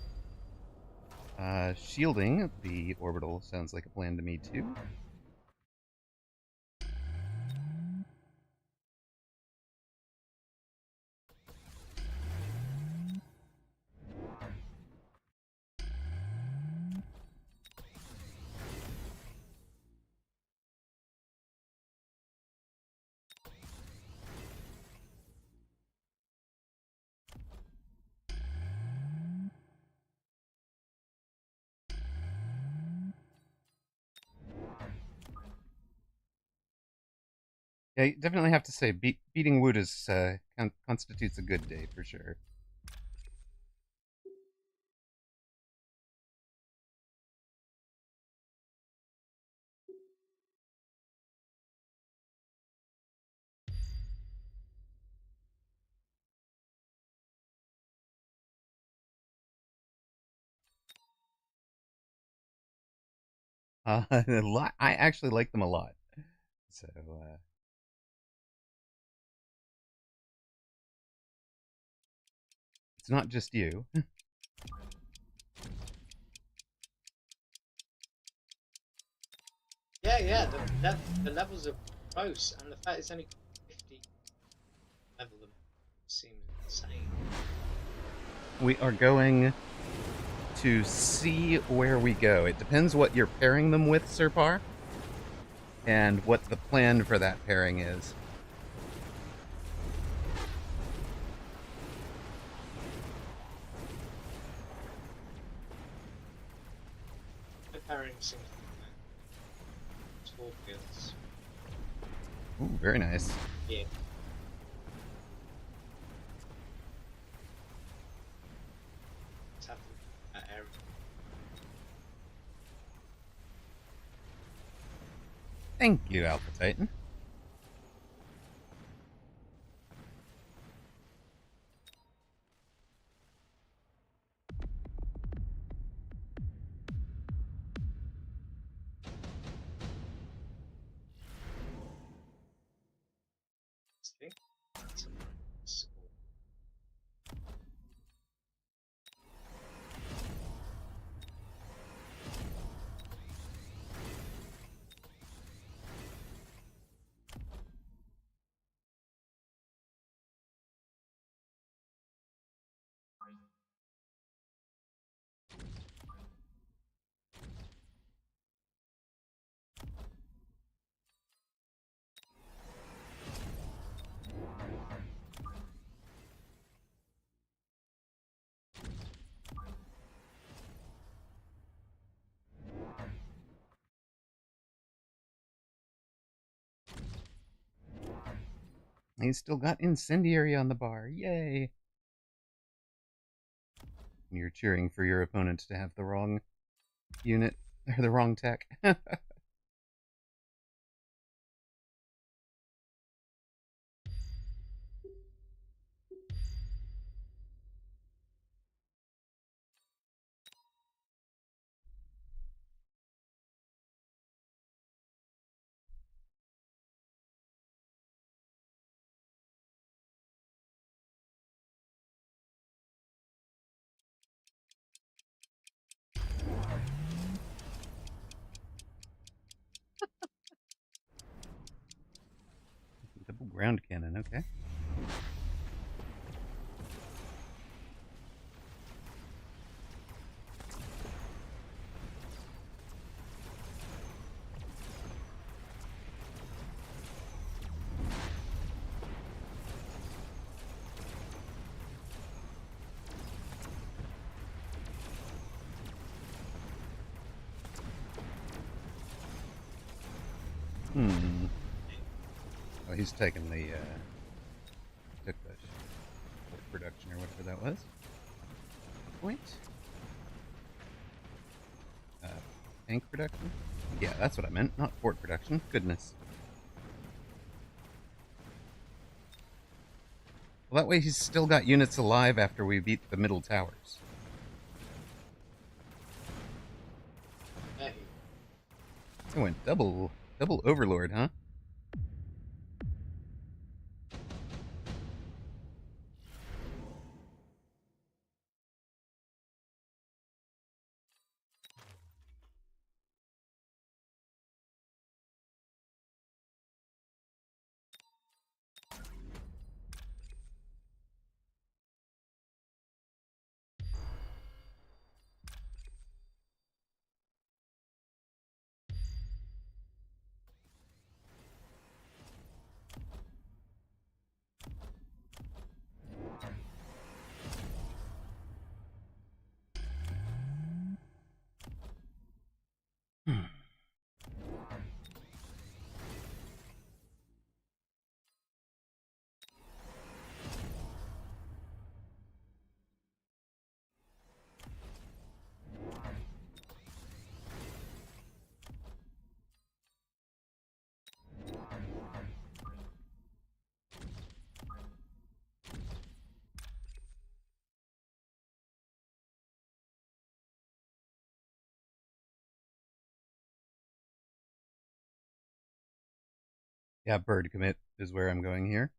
Shielding the orbital sounds like a plan to me too. Yeah, you definitely have to say beating Wood is constitutes a good day for sure. A lot. I actually like them a lot. So it's not just you. Yeah, yeah. The levels are close, and the fact it's only 50 level them seems insane. We are going to see where we go. It depends what you're pairing them with, Sir Par. and what the plan for that pairing is. My pairing seems to be scorpions. Ooh, very nice. Yeah. Let's have that area. Thank you, Alpha Titan. See? That's a nice. He's still got incendiary on the bar. Yay! You're cheering for your opponent to have the wrong unit or the wrong tech. Double ground cannon, okay. Hmm. Oh, he's taking the took the production or whatever that was. Point. Uh, tank production? Yeah, that's what I meant, not fort production. Goodness. Well, that way he's still got units alive after we beat the middle towers. Hey. It went double overlord, huh? Hmm. Yeah, bird commit is where I'm going here.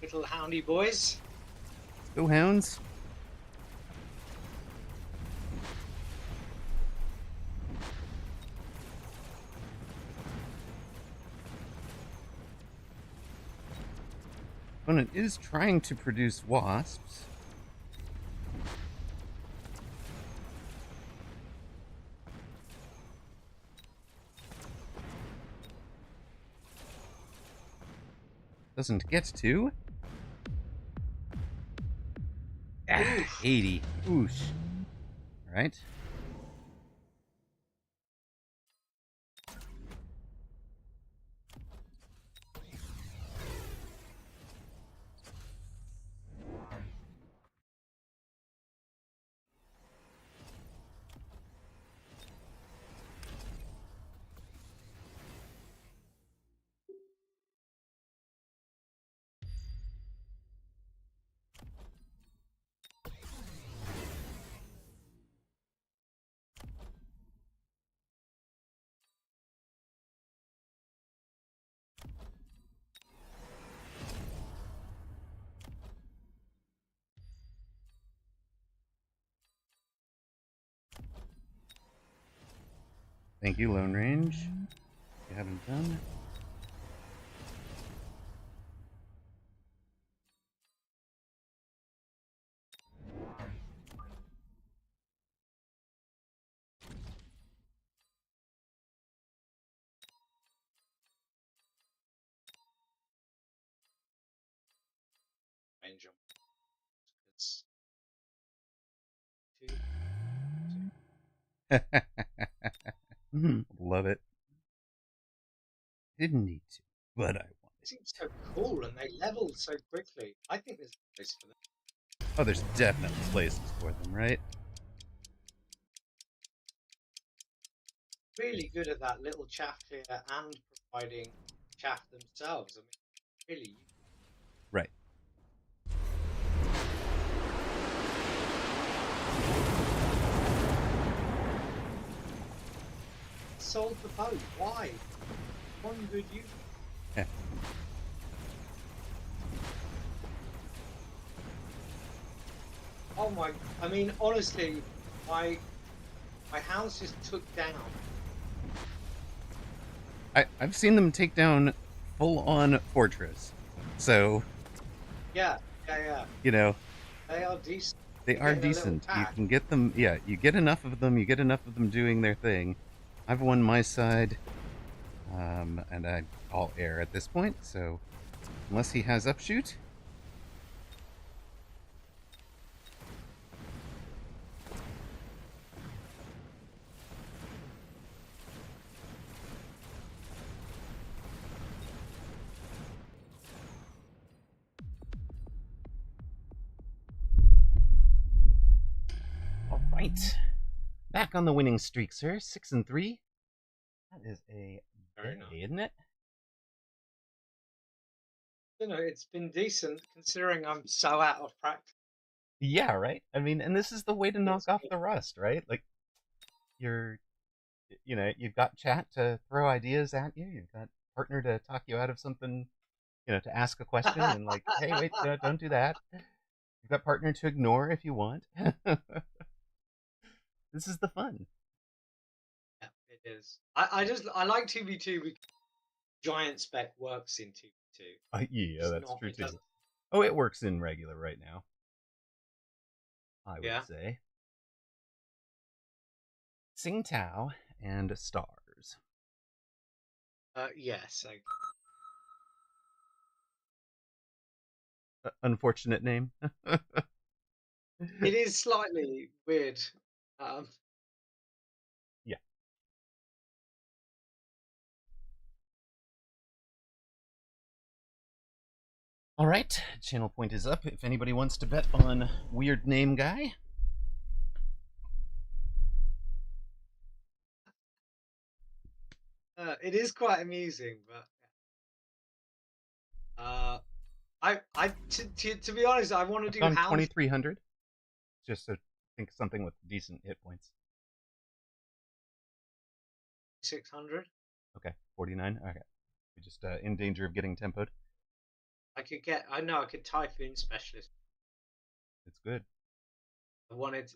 Little houndy boys. Go hounds. Opponent is trying to produce wasps. Doesn't get to. Ah, 80. Oosh. All right. Thank you, Lone Range. You haven't done. Range them. It's two. Love it. Didn't need to, but I wanted It seems so cool, and they leveled so quickly. I think there's a place for them. Oh, there's definitely places for them, right? Really good at that little chaff here and providing chaff themselves. I mean, really Right. sold the boat. Why? One good use. Oh my! I mean, honestly, my house just took down. I've seen them take down full-on fortress, so Yeah, yeah, yeah. you know They are decent. they You're are getting a little decent. You pack. can get them. Yeah, you get enough of them. You get enough of them doing their thing. I've won my side, and I'm all air at this point. So unless he has upshoot, all right. Back on the winning streak, sir. 6-3. That is a Very day, nice. isn't it? You know, it's been decent considering I'm so out of practice. Yeah, right. I mean, and this is the way to knock off the rust, right? Like you're, you've got chat to throw ideas at you. You've got partner to talk you out of something, to ask a question and like, hey, wait, don't do that. You've got partner to ignore if you want. This is the fun. Yeah, it is. I like 2v2 because giant spec works in 2v2. Yeah, It's that's not. true It too. doesn't. Oh, it works in regular right now, I would Yeah. say. Sing Tao and Stars. Yes. Unfortunate name. It is slightly weird. Um, Yeah. All right, channel point is up. If anybody wants to bet on weird name guy, it is quite amusing, but to be honest, I want to I've do gone hounds 2300 just to think something with decent hit points. 600. Okay, 49. Okay, we're just in danger of getting tempoed. I know I could typhoon specialist. It's good. I wanted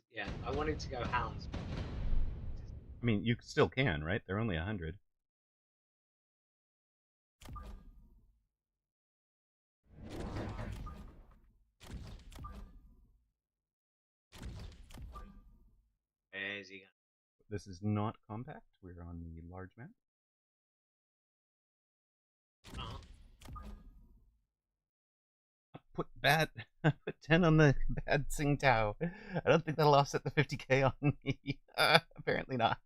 to go hounds. I mean, you still can, right? They're only 100. Where's he This is not compact. We're on the large map. going? Put 10 on the bad Sing Tao. I don't think that'll offset the 50k on me. Apparently not.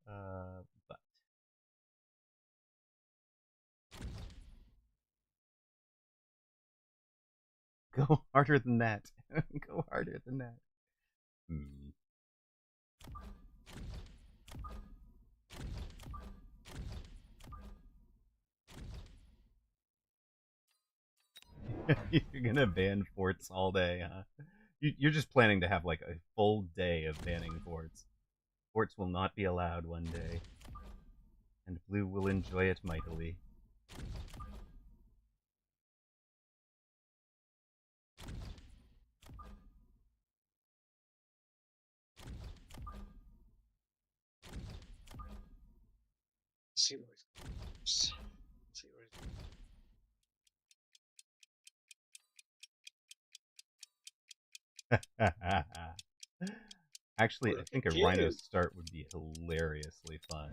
But go harder than that. Go harder than that. Hmm. You're gonna ban forts all day, huh? You're just planning to have like a full day of banning forts. Forts will not be allowed one day, and Blue will enjoy it mightily. See what it's. See what it's. Actually, I Look think a at Rhino you! start would be hilariously fun.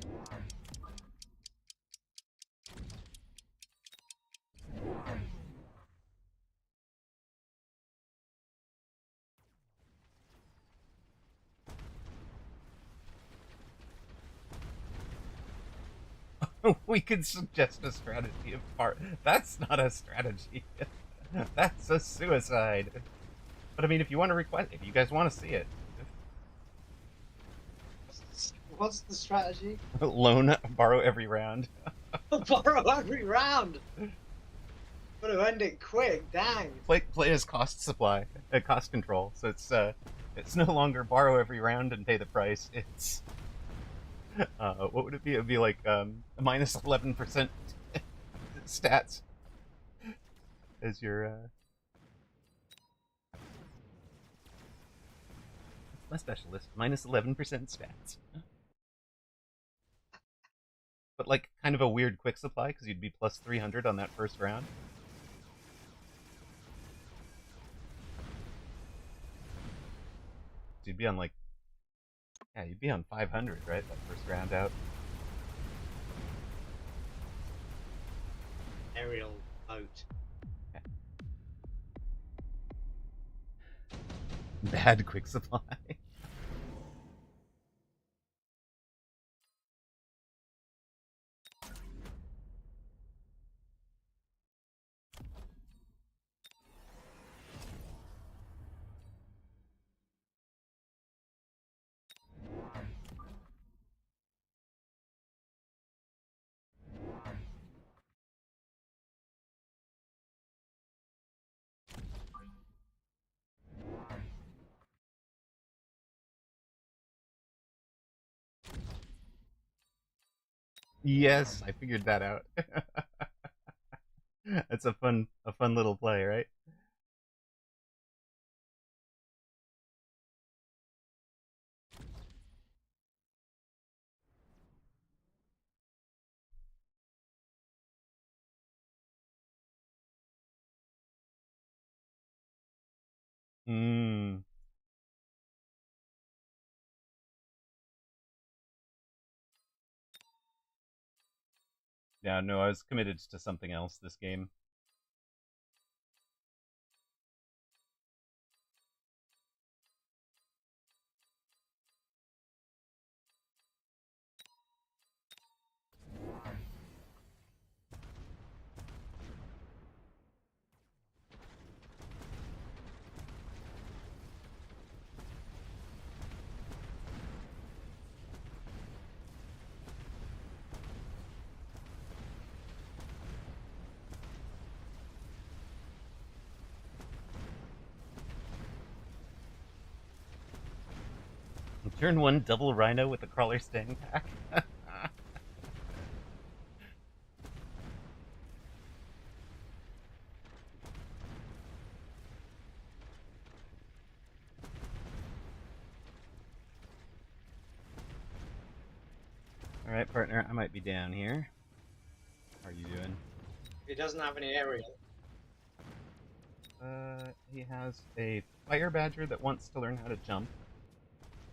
We could suggest a strategy of part. That's not a strategy. That's a suicide. But I mean, if you want to request, if you guys want to see it, What's the strategy? loan, borrow every round. Borrow every round. Gotta end it quick. Dang. Play as cost supply, cost control. So it's no longer borrow every round and pay the price. It's what would it be? It'd be like minus 11% stats as your my specialist, minus 11% stats. But like kind of a weird quick supply because you'd be plus 300 on that first round. So you'd be on like, yeah, you'd be on 500, right? That first round out. Aerial boat. Bad quick supply. Yes, I figured that out. That's a fun little play, right? Hmm. Yeah, no, I was committed to something else this game. Turn 1 double rhino with the crawler stang pack. Alright, partner, I might be down here. How are you doing? He doesn't have any aerial. He has a fire badger that wants to learn how to jump.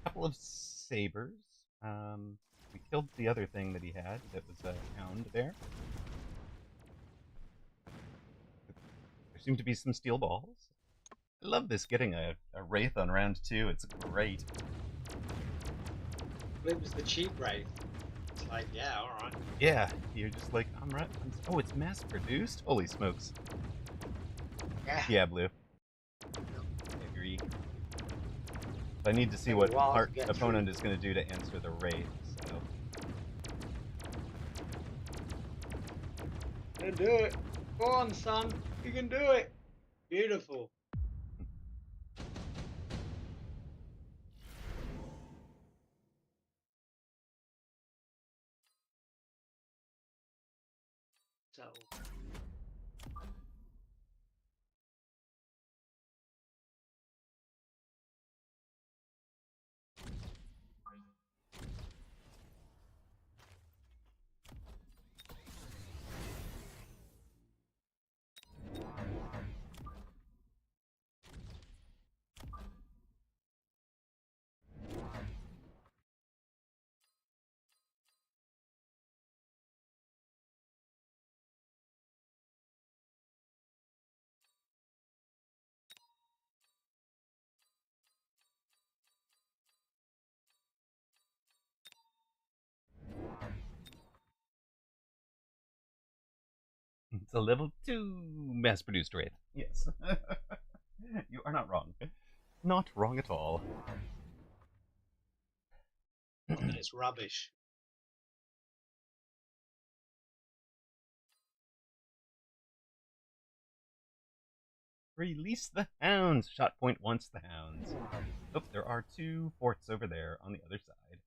A couple of sabers. We killed the other thing that he had that was a hound there. There seem to be some steel balls. I love this getting a wraith on round 2. It's great. It was the cheap rate. It's like, yeah, all right. Yeah, you're just like, I'm right. Oh, it's mass produced? Holy smokes. Yeah, Blue. I agree. I need to see what our opponent is going to do to answer the wraith, so. You can do it. Go on, son. You can do it. Beautiful. So. It's a level 2 mass produced wraith. Yes. You are not wrong. Not wrong at all. It's rubbish. Release the hounds! Shot point wants the hounds. Oh, there are 2 forts over there on the other side.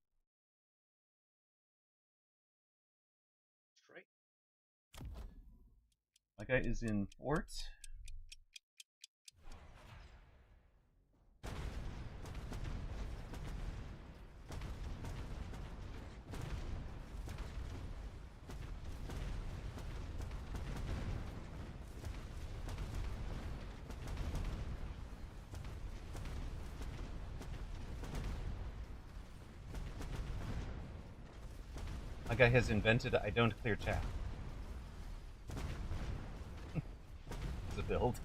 Straight. My guy is in fort. My guy has invented I don't clear chaff. It's a build.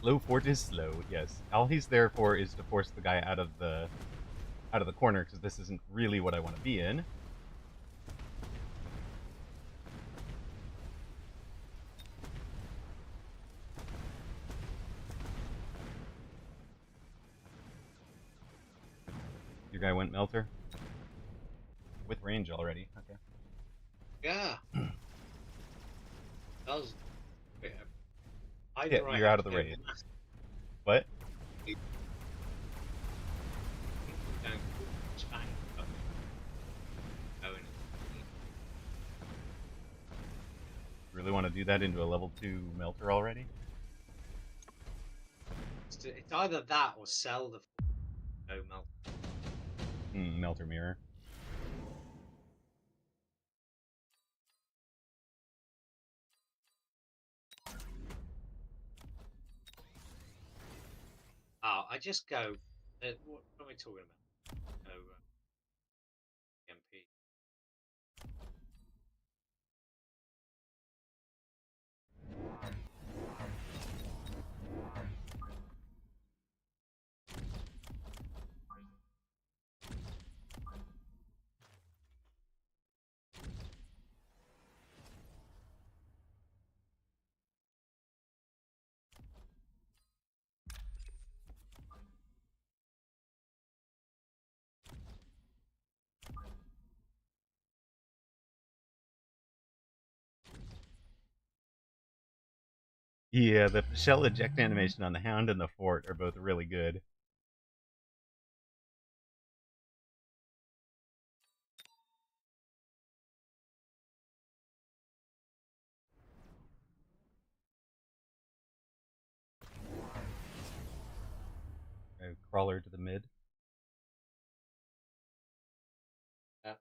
Low fort is slow, yes. All he's there for is to force the guy out of the corner, because this isn't really what I want to be in. Your guy went melter? With range already, okay. Yeah. Does. Yeah, you're out of the raid. What? Really want to do that into a level 2 melter already? It's either that or sell the no melt. Melter mirror. Oh, I just go. What am I talking about? No, MP. Yeah, the shell eject animation on the Hound and the Fort are both really good. Crawler to the mid. Yeah.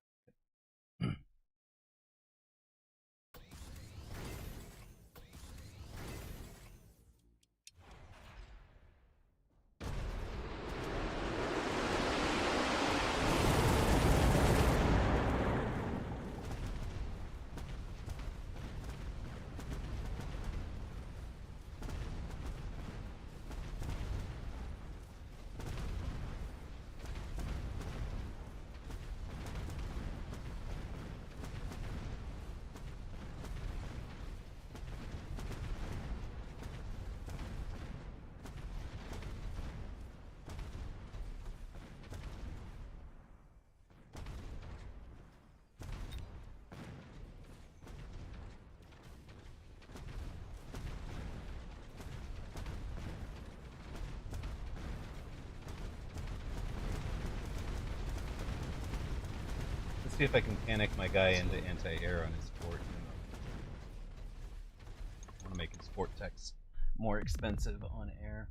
Let's see if I can panic my guy into anti-air on his Fort. I want to make his Fort techs more expensive on air.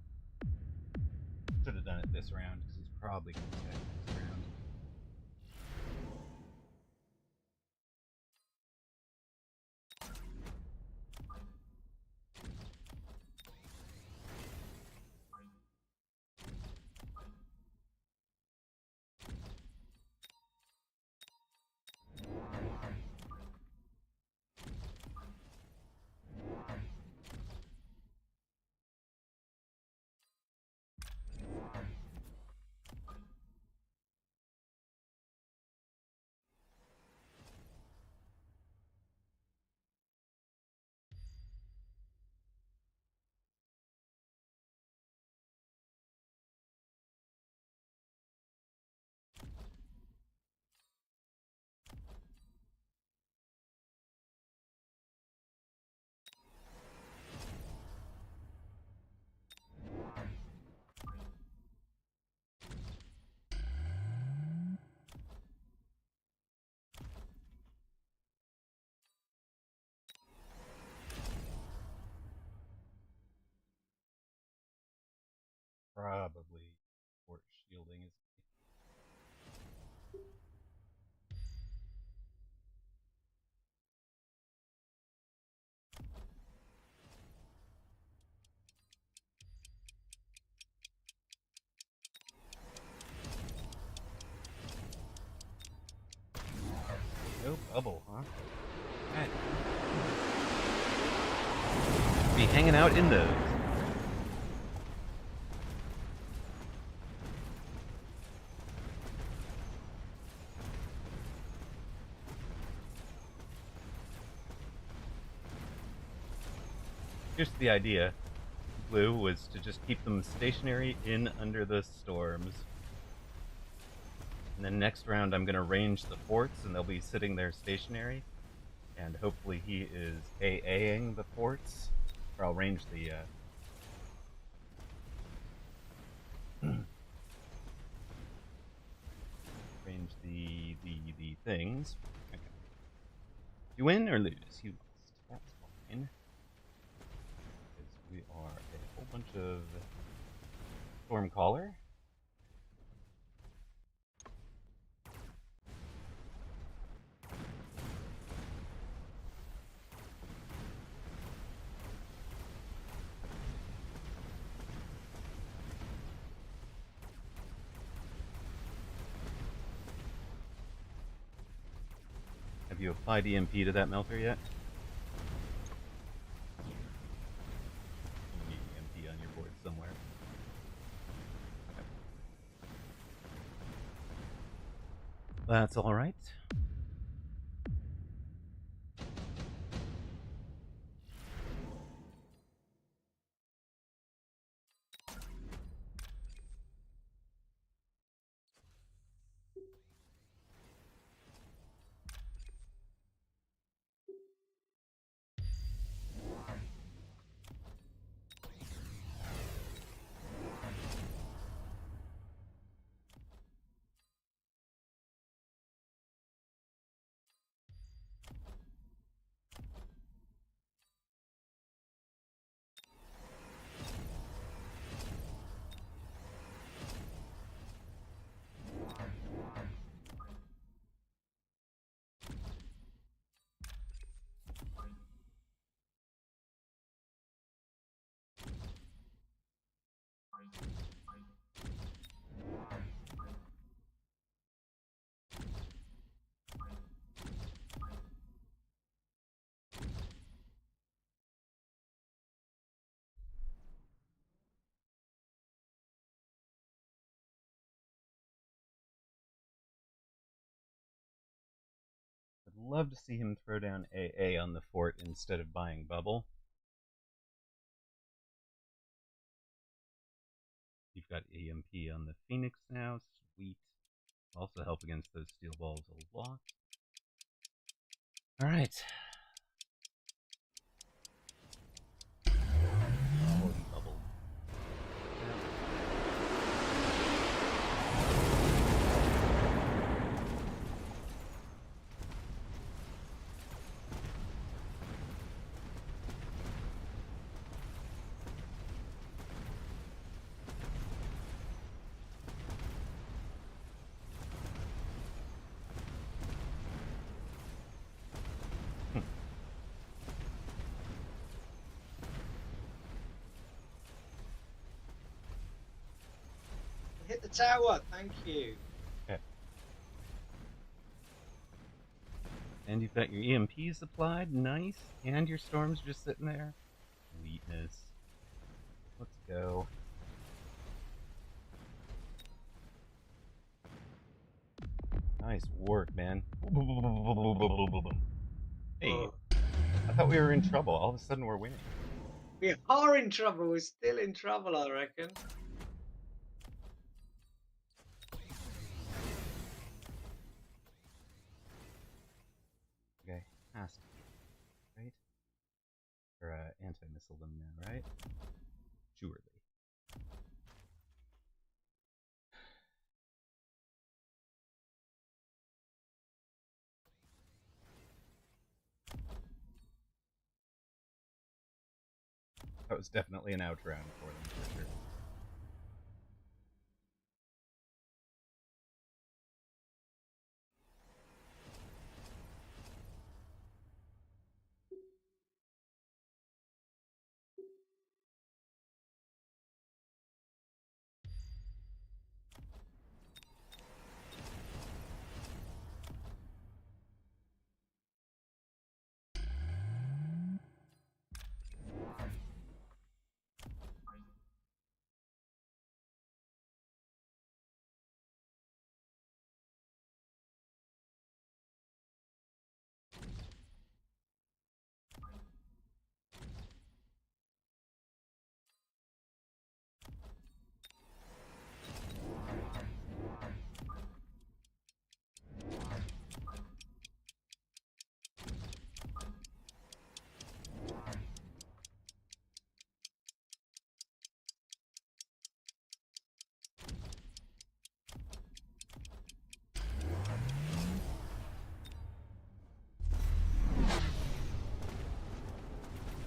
Should have done it this round because he's probably going to attack next round. Probably Fort shielding is. No bubble, huh? Right. Be hanging out in those. Here's the idea. Blue was to just keep them stationary in under the storms. And then next round I'm going to range the forts and they'll be sitting there stationary. And hopefully he is AAing the forts. Or I'll range the range the things. Okay. You win or lose? You lost. That's fine. Because we are a whole bunch of Stormcaller. Have you applied EMP to that melter yet? You need EMP on your board somewhere. Okay. That's all right. love to see him throw down AA on the fort instead of buying bubble. You've got EMP on the Phoenix now. Sweet. Also help against those steel balls a lot. Alright. Oh, he bubbled. Hit the tower, thank you. Okay. And you've got your EMPs applied, nice. And your storms just sitting there. Sweetness. Let's go. Nice work, man. Hey, I thought we were in trouble. All of a sudden we're winning. We are in trouble, we're still in trouble, I reckon. Okay, has to be, right? Or anti-missile them now, right? Surely. That was definitely an out round for them, for sure.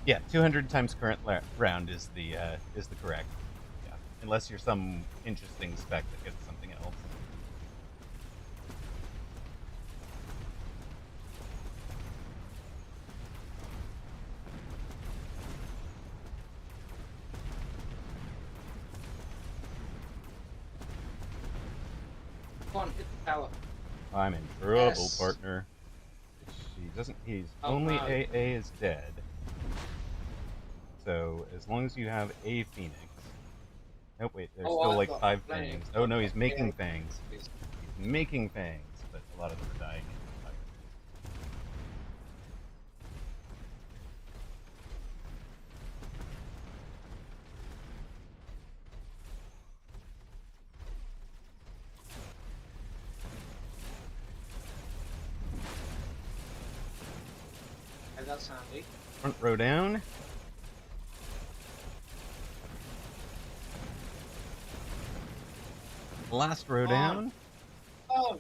Yeah, 200 times current round is the correct. Yeah, unless you're some interesting spec that gets something else. Come on, hit the tower. I'm in trouble, Yes. partner. He doesn't. He's Oh, only no. AA is dead. So as long as you have a Phoenix. Nope, wait. There's still I've like got 5 plenty fangs. of Oh no, he's making yeah. fangs. He's making fangs, but a lot of them are dying. Okay, that's handy. Front row down. Last row down. Oh,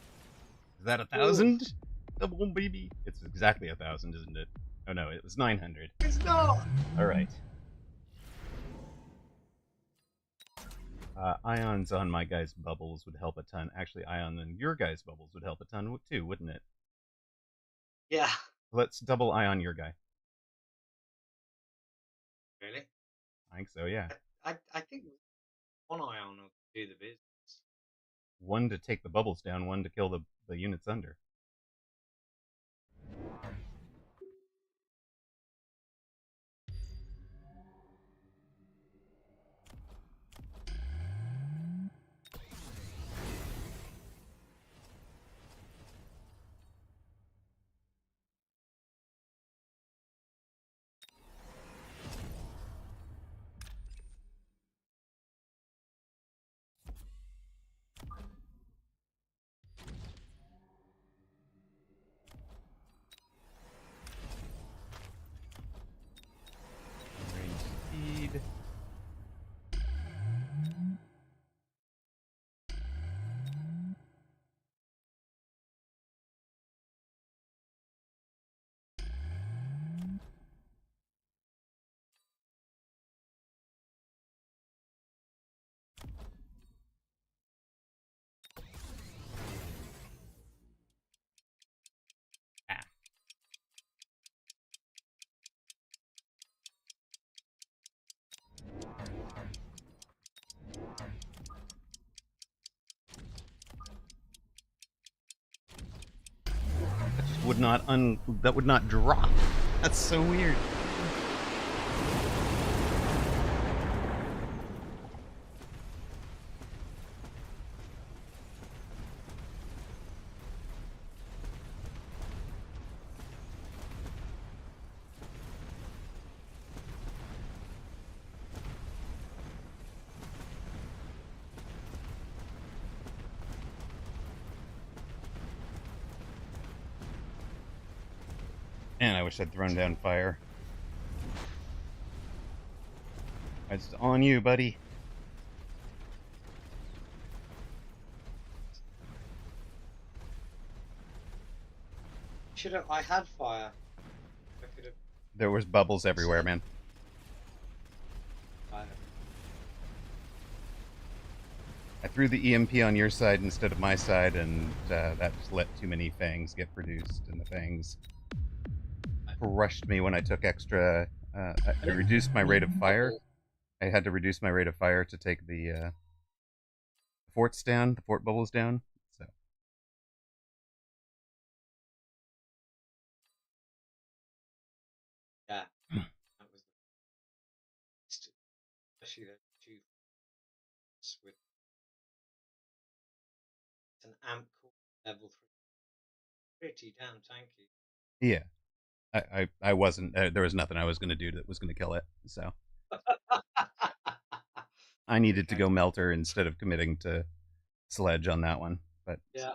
Is that 1,000? Double baby. It's exactly 1,000, isn't it? Oh no, it was 900. it's not. All right. Ions on my guy's bubbles would help a ton. Actually, ion on your guy's bubbles would help a ton too, wouldn't it? Yeah. Let's double ion your guy. Really? I think so, yeah. I think one ion will do the business. One to take the bubbles down, one to kill the units under. that would not drop. That's so weird. And I wish I'd thrown down fire. It's on you, buddy. Should have. I had fire. I could have There was bubbles everywhere, set man. fire. I threw the EMP on your side instead of my side, and that just let too many fangs get produced, and the fangs crushed me when I took extra. I reduced my rate of fire. I had to reduce my rate of fire to take the forts down, the fort bubbles down. So Yeah, that was the best, especially the two with an amp core level 3. Pretty damn tanky. yeah, I wasn't. There was nothing I was going to do that was going to kill it. So I needed to Okay. go melter instead of committing to sledge on that one. But Yeah.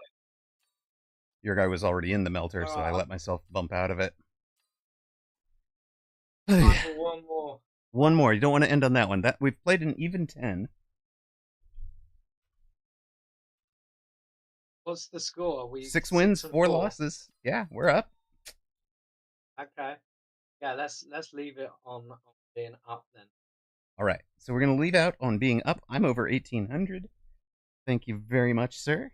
your guy was already in the melter, All so I right. let myself bump out of it. Time for one more. One more. You don't want to end on that one. That we've played an even 10. What's the score? Are we 6 wins, 6 and 4 4? losses. Yeah, we're up. Okay. Yeah, let's leave it on being up then. All right. So we're going to leave out on being up. I'm over 1800. Thank you very much, sir.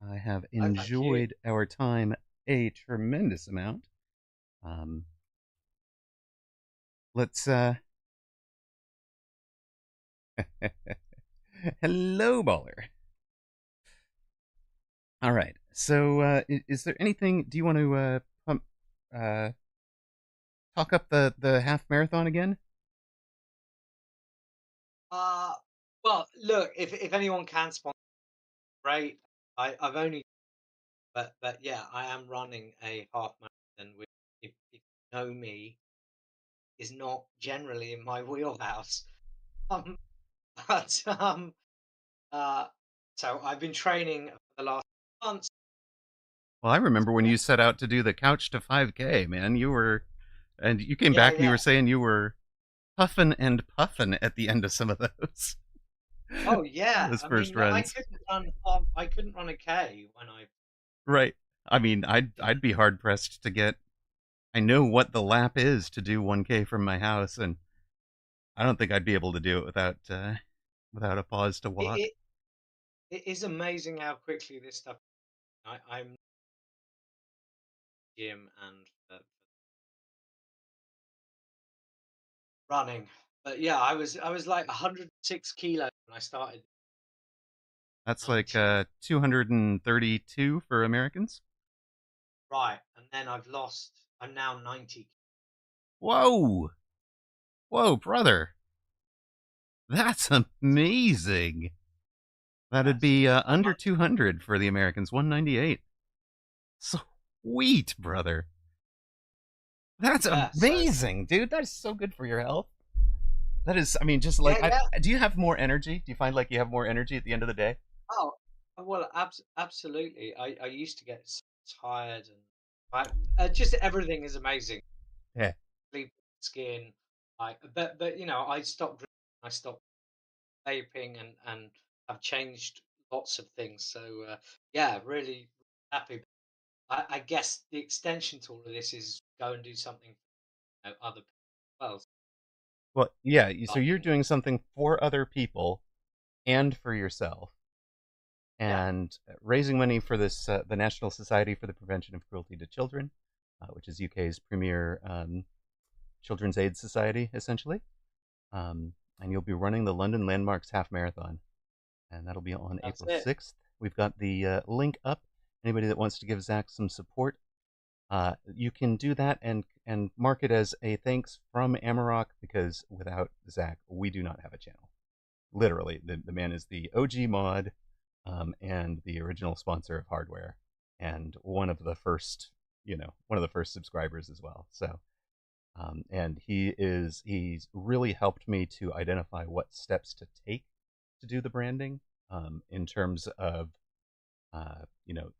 I have Oh, thank you. enjoyed our time a tremendous amount. Um, let's hello, baller. All right. So, is there anything? Do you want to uh, talk up the half marathon again? Uh well, look, if anyone can sponsor, great. I've only but yeah, I am running a half marathon which if you know me is not generally in my wheelhouse. Um but uh so I've been training for the last months. Well, I remember when Yeah, you set out to do the couch to 5K, man. And you came yeah, back and you yeah. were saying you were huffing and puffing at the end of some of those Oh yeah. those I first mean, I runs. couldn't run I couldn't run a K when I Right. I mean, you know I'd be hard pressed to get. I know what the lap is to do 1K from my house, and I don't think I'd be able to do it without a pause to it, walk. it it is amazing how quickly this stuff I'm gym and running. But yeah, I was like 106 kilos when I started. That's like 90. 232 for Americans. Right, and then I've lost. I'm now 90. Whoa, whoa, brother, that's amazing. That'd Yes. be I'm under 200 for the Americans, 198. Sweet, brother. That's yeah. So amazing, dude. That is so good for your health. That is, I mean, just yeah, like, yeah. do you have more energy? Do you find like you have more energy at the end of the day? Oh, well, absolutely. I used to get so tired and just everything is amazing. Yeah. Sleep, skin. But I stopped drinking. I stopped vaping and I've changed lots of things. So yeah, really happy. I guess the extension to all of this is go and do something for other people as well. Well, yeah. So you're Starting, doing something for other people and for yourself, yeah, and raising money for this, the National Society for the Prevention of Cruelty to Children, which is UK's premier children's aid society, essentially. And you'll be running the London Landmarks Half Marathon, and that'll be on that's April it. 6th. We've got the link up. Anybody that wants to give Zach some support, You can do that and mark it as a thanks from Amaroq, because without Zach, we do not have a channel. Literally, the man is the OG mod, and the original sponsor of hardware, and one of the first subscribers as well. So, and he's really helped me to identify what steps to take to do the branding, in terms of, uh, you know,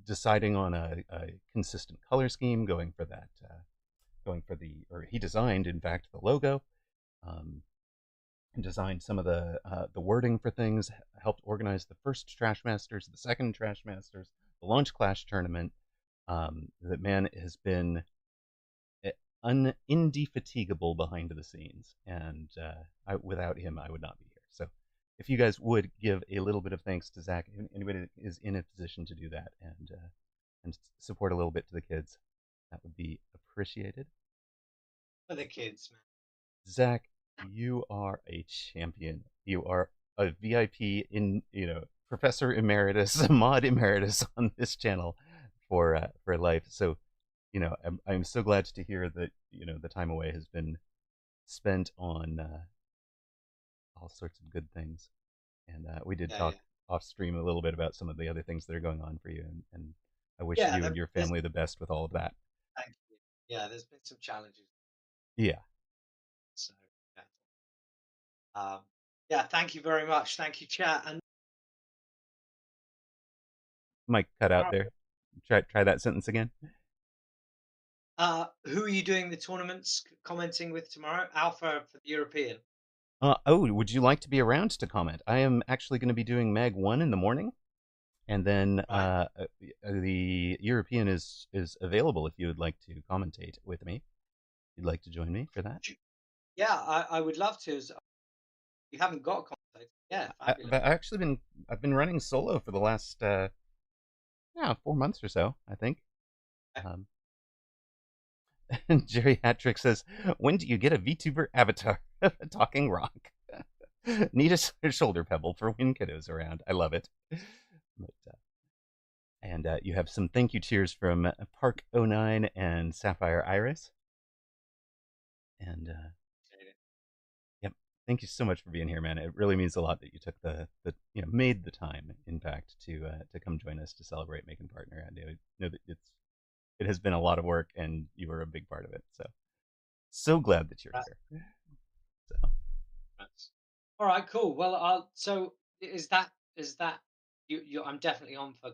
deciding on a consistent color scheme, or he designed, in fact, the logo, um, and designed some of the wording for things, helped organize the first Trash Masters, the second Trash Masters, the Launch Clash tournament. The man has been indefatigable behind the scenes, and without him, I would not be here. So, if you guys would give a little bit of thanks to Zach, anybody that is in a position to do that, and support a little bit to the kids, that would be appreciated. For the kids, man. Zach, you are a champion. You are a VIP, professor emeritus, mod emeritus on this channel for life. So, I'm so glad to hear that the time away has been spent on all sorts of good things. And we did Yeah, yeah, talk off stream a little bit about some of the other things that are going on for you, and I wish yeah. you and your There's, family the best with all of that. thank you. Yeah, there's been some challenges, Yeah, so yeah. Yeah, thank you very much. Thank you, chat. And Mike cut out tomorrow, there. Try that sentence again. who are you doing the tournaments commenting with tomorrow? Alpha for the European, Oh, would you like to be around to comment? I am actually going to be doing Mag 1 in the morning, and then right? the European is available if you would like to commentate with me. If you'd like to join me for that. Yeah, I would love to. You haven't got contact. Yeah, fabulous. I've been running solo for the last 4 months or so, I think. Yeah. Um, and Jerry Hattrick says, "When do you get a VTuber avatar? Talking rock. Need a shoulder pebble for when kiddos around. I love it." But, and you have some thank you cheers from Park09 and Sapphire Iris. And yep, thank you so much for being here, man. It really means a lot that you took made the time, in fact, to come join us to celebrate making partner. I know that it has been a lot of work, and you were a big part of it. So glad that you're Right, here. So, right. All right, cool. Well, so is that you? I'm definitely on for.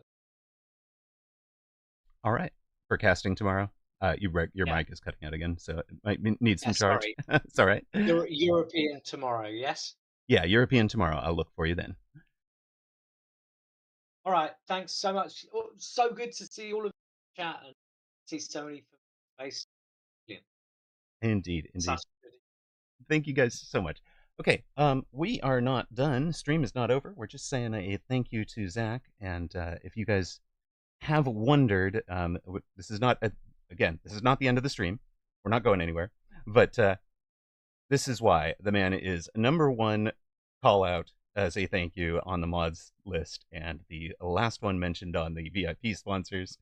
all right, for casting tomorrow. Your Yeah, mic is cutting out again, so it might need yeah. some charge. Sorry, It's all right. European tomorrow. Yes. Yeah, European tomorrow. I'll look for you then. All right. Thanks so much. Oh, so good to see all of you chat and see so many faces. Brilliant. Indeed, indeed. Such good. Thank you guys so much. Okay, we are not done. Stream is not over. We're just saying a thank you to Zach. And if you guys have wondered, this is not this is not the end of the stream. We're not going anywhere. But this is why the man is number one call out as a thank you on the mods list, and the last one mentioned on the VIP sponsors.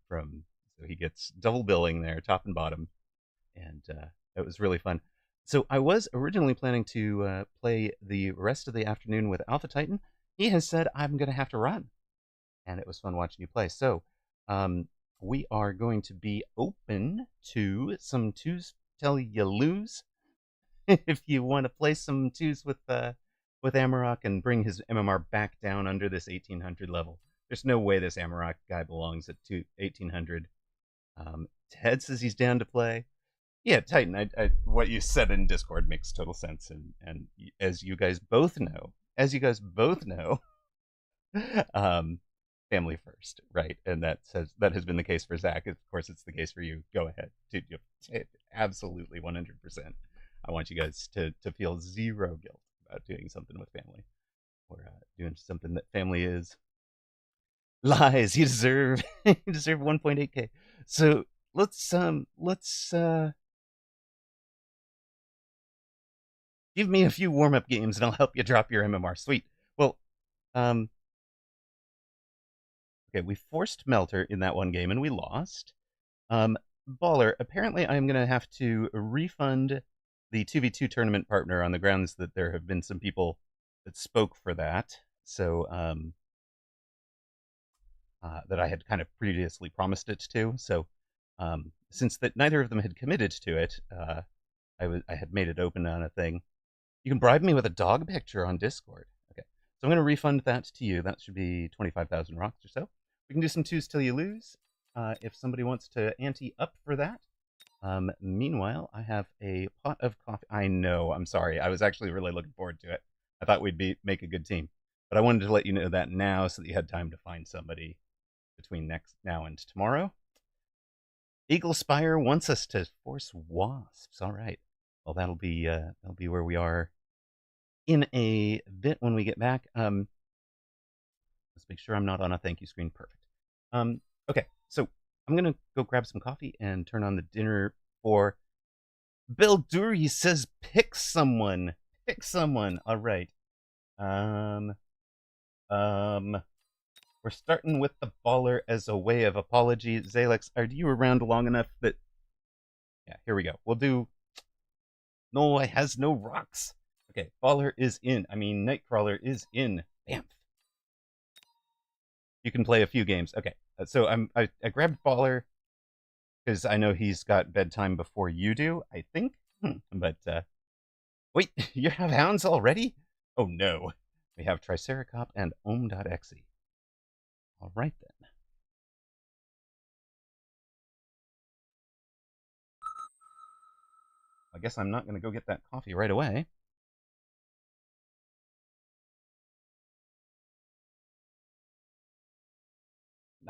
From So he gets double billing there, top and bottom, and it was really fun. So I was originally planning to play the rest of the afternoon with Alpha Titan. He has said I'm going to have to run, and it was fun watching you play. So um, we are going to be open to some twos till you lose. If you want to play some twos with Amaroq and bring his MMR back down under this 1800 level. There's no way this Amaroq guy belongs at 1800. Ted says he's down to play. Yeah, Titan. What you said in Discord makes total sense, and as you guys both know, um, family first, right? And that has been the case for Zach. Of course, it's the case for you. Go ahead, dude. Absolutely, 100%. I want you guys to feel zero guilt about doing something with family, or doing something that family is. Lies. You deserve 1.8k. So let's give me a few warm up games and I'll help you drop your MMR. Sweet. Well, um, Okay, we forced Melter in that one game and we lost. Baller, apparently I'm going to have to refund the 2v2 tournament partner on the grounds that there have been some people that spoke for that. So, that I had kind of previously promised it to. So, since that neither of them had committed to it, I had made it open on a thing. You can bribe me with a dog picture on Discord. Okay, so I'm going to refund that to you. That should be 25,000 rocks or so. We can do some twos till you lose. If somebody wants to ante up for that. Meanwhile, I have a pot of coffee. I know. I'm sorry. I was actually really looking forward to it. I thought we'd make a good team, but I wanted to let you know that now so that you had time to find somebody between now and tomorrow. Eagle Spire wants us to force wasps. All right. Well, that'll be where we are in a bit when we get back. Let's make sure I'm not on a thank you screen. Perfect. Okay, so I'm gonna go grab some coffee and turn on the dinner for Belduri says pick someone. Pick someone. All right. Um, we're starting with the baller as a way of apology. Zalex, are you around long enough that? Yeah, here we go. We'll do. No, it has no rocks. Okay, baller is in. I mean, Nightcrawler is in. Bam. You can play a few games. Okay, so I grabbed baller because I know he's got bedtime before you do. I think, but wait, you have hounds already? Oh no, we have Triceracop and Ohm.exe. All right then. I guess I'm not going to go get that coffee right away.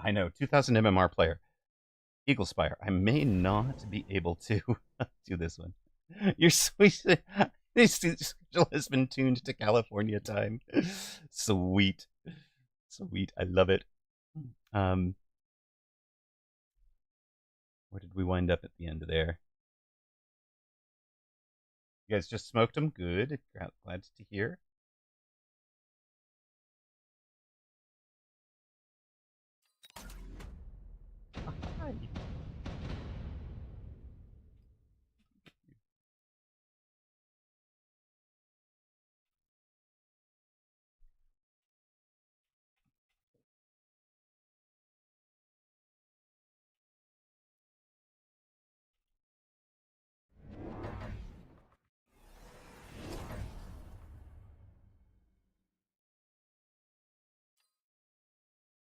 I know, 2000 MMR player. Eagle Spire. I may not be able to do this one. Your sweet schedule has been tuned to California time. Sweet. Sweet. I love it. Where did we wind up at the end of there? You guys just smoked them? Good. Glad to hear. Hi.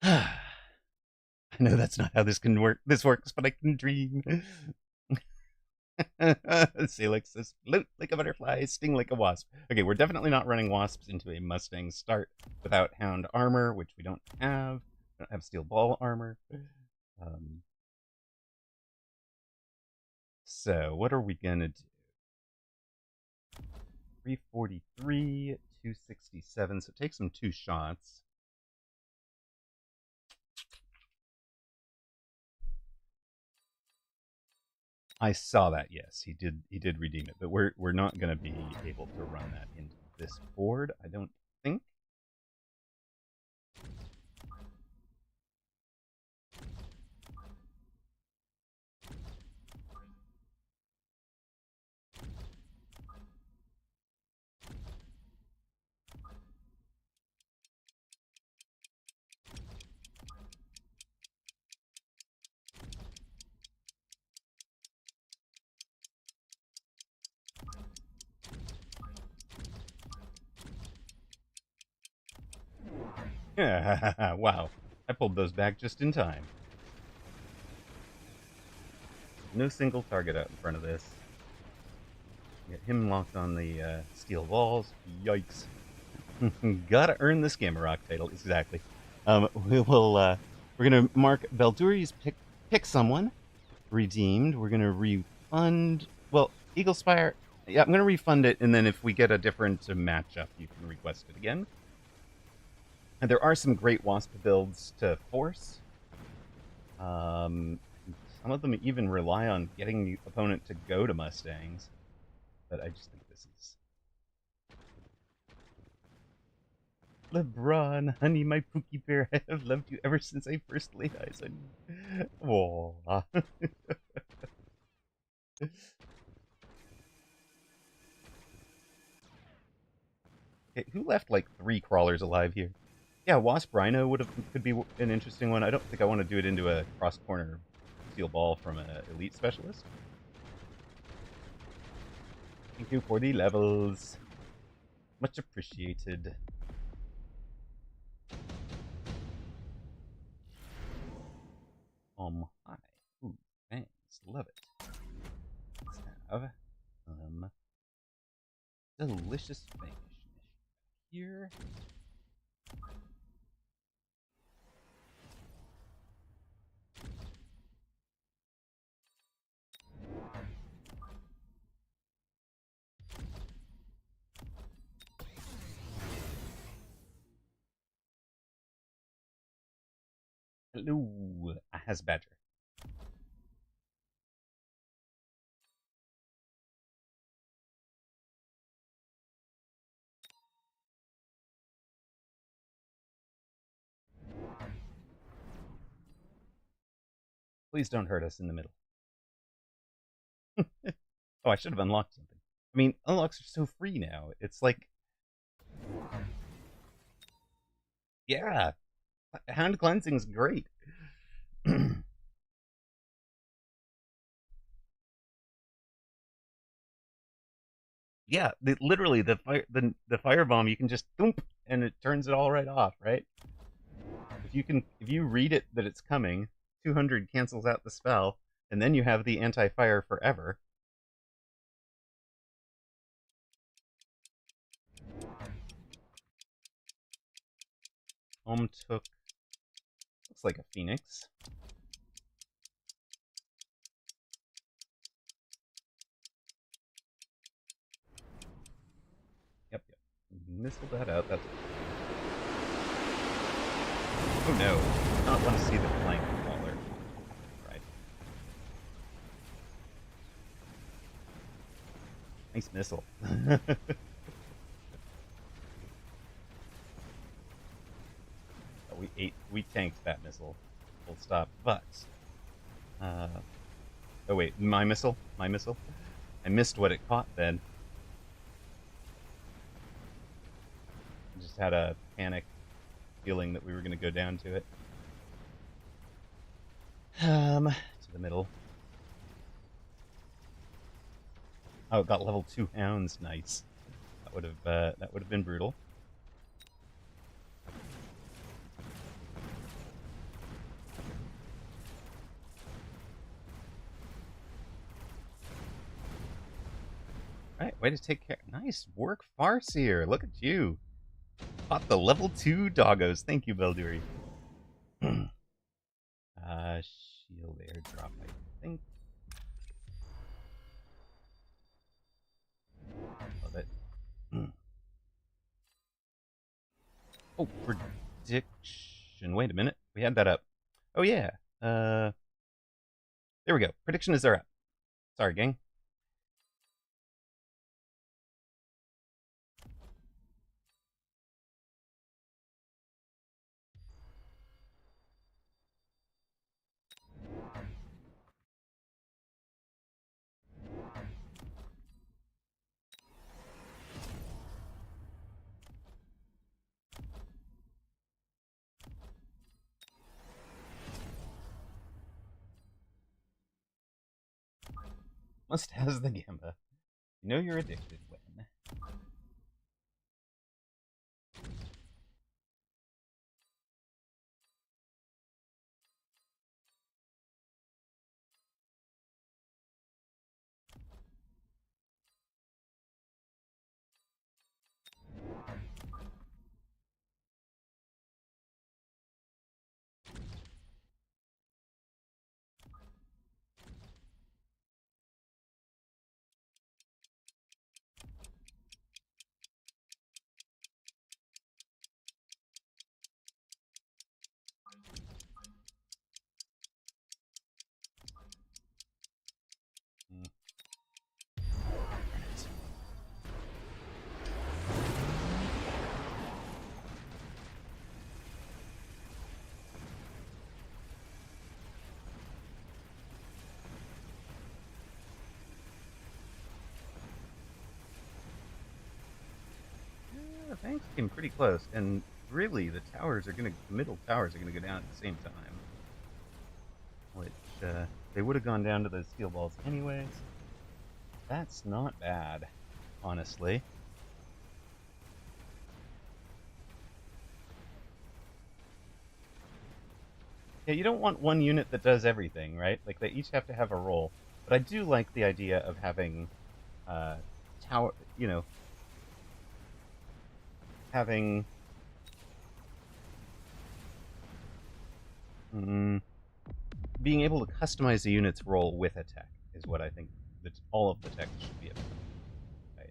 I know that's not how this can work. This works, but I can dream. Salix says, float like a butterfly, sting like a wasp. Okay, we're definitely not running wasps into a Mustang start without hound armor, which we don't have. We don't have steel ball armor. So what are we gonna do? 343, 267. So it takes him 2 shots. I saw that. Yes, he did. He did redeem it, but we're not going to be able to run that into this board. I don't think. Wow, I pulled those back just in time. No single target out in front of this. Get him locked on the steel walls. Yikes. Gotta earn this Amaroq title. Exactly. We're gonna mark Belduri's pick someone. Redeemed. We're gonna refund. Well, Eagle Spire. Yeah, I'm gonna refund it, and then if we get a different matchup, you can request it again. And there are some great Wasp builds to force. Some of them even rely on getting the opponent to go to Mustangs. But I just think this is... LeBron, honey, my Pookie Bear, I have loved you ever since I first laid eyes on you. Aww. Okay, who left like 3 crawlers alive here? Yeah, Wasp Rhino could be an interesting one. I don't think I want to do it into a cross corner steel ball from an elite specialist. Thank you for the levels. Much appreciated. Hi. Ooh, thanks. Love it. Let's have delicious Spanish here. Hello, has Badger. Please don't hurt us in the middle. Oh, I should have unlocked something. I mean, unlocks are so free now. It's like, yeah, Hound Cleansing's great. Yeah, literally the firebomb, you can just thump and it turns it all right off, right? If you read it that it's coming, 200 cancels out the spell, and then you have the anti-fire forever. Took looks like a phoenix. Yep. Missile that out. That's oh no! I don't want to see the flank crawler. Right. Nice missile. We tanked that missile. Full stop. But oh wait, my missile. I missed what it caught then. I just had a panic feeling that we were going to go down to it. To the middle. Oh, it got level 2 hounds. Nice. That would have been brutal. All right, way to take care. Nice work, Farseer. Look at you. Caught the level 2 doggos. Thank you, Belduri. Shield airdrop, I think. Love it. Oh, prediction. Wait a minute. We had that up. Oh, yeah. There we go. Prediction is there up. Sorry, gang. Must has the Gamba. You know you're addicted when. tanks came pretty close, and really the middle towers are gonna go down at the same time, which they would have gone down to those steel balls anyways. That's not bad, honestly. Yeah, you don't want one unit that does everything, right? Like, they each have to have a role. But I do like the idea of having tower, having being able to customize the unit's role with a tech is what I think that all of the tech should be about. Right?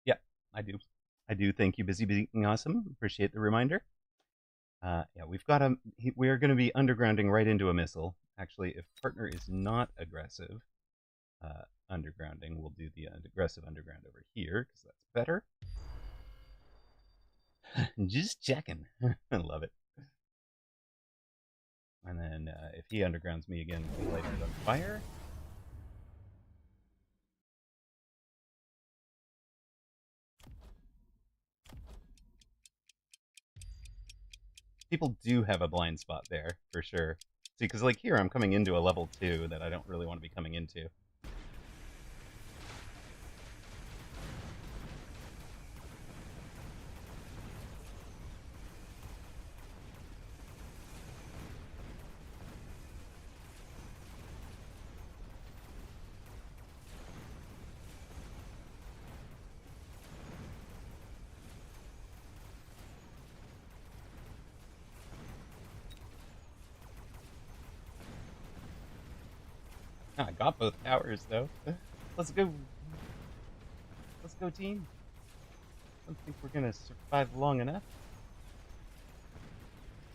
Yeah, I do. I do. Thank you, Busy Being Awesome. Appreciate the reminder. Yeah, we are going to be undergrounding right into a missile. Actually, if partner is not aggressive, undergrounding, we'll do the aggressive underground over here because that's better. Just checking. I love it. And then if he undergrounds me again, we light it on fire. People do have a blind spot there for sure. See, because like here, I'm coming into a level 2 that I don't really want to be coming into. I got both towers though. Let's go. Let's go, team. I don't think we're gonna survive long enough.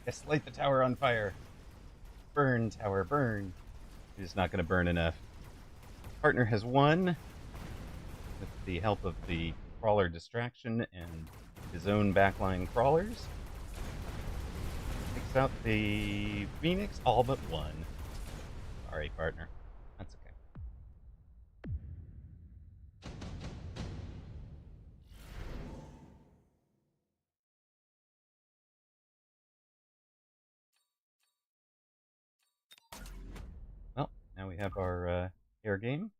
Yes, light the tower on fire. Burn, tower, burn. It's just not gonna burn enough. Partner has won with the help of the crawler distraction and his own backline crawlers. Takes out the Phoenix all but one. Sorry, partner. That's okay. Well, now we have our air game.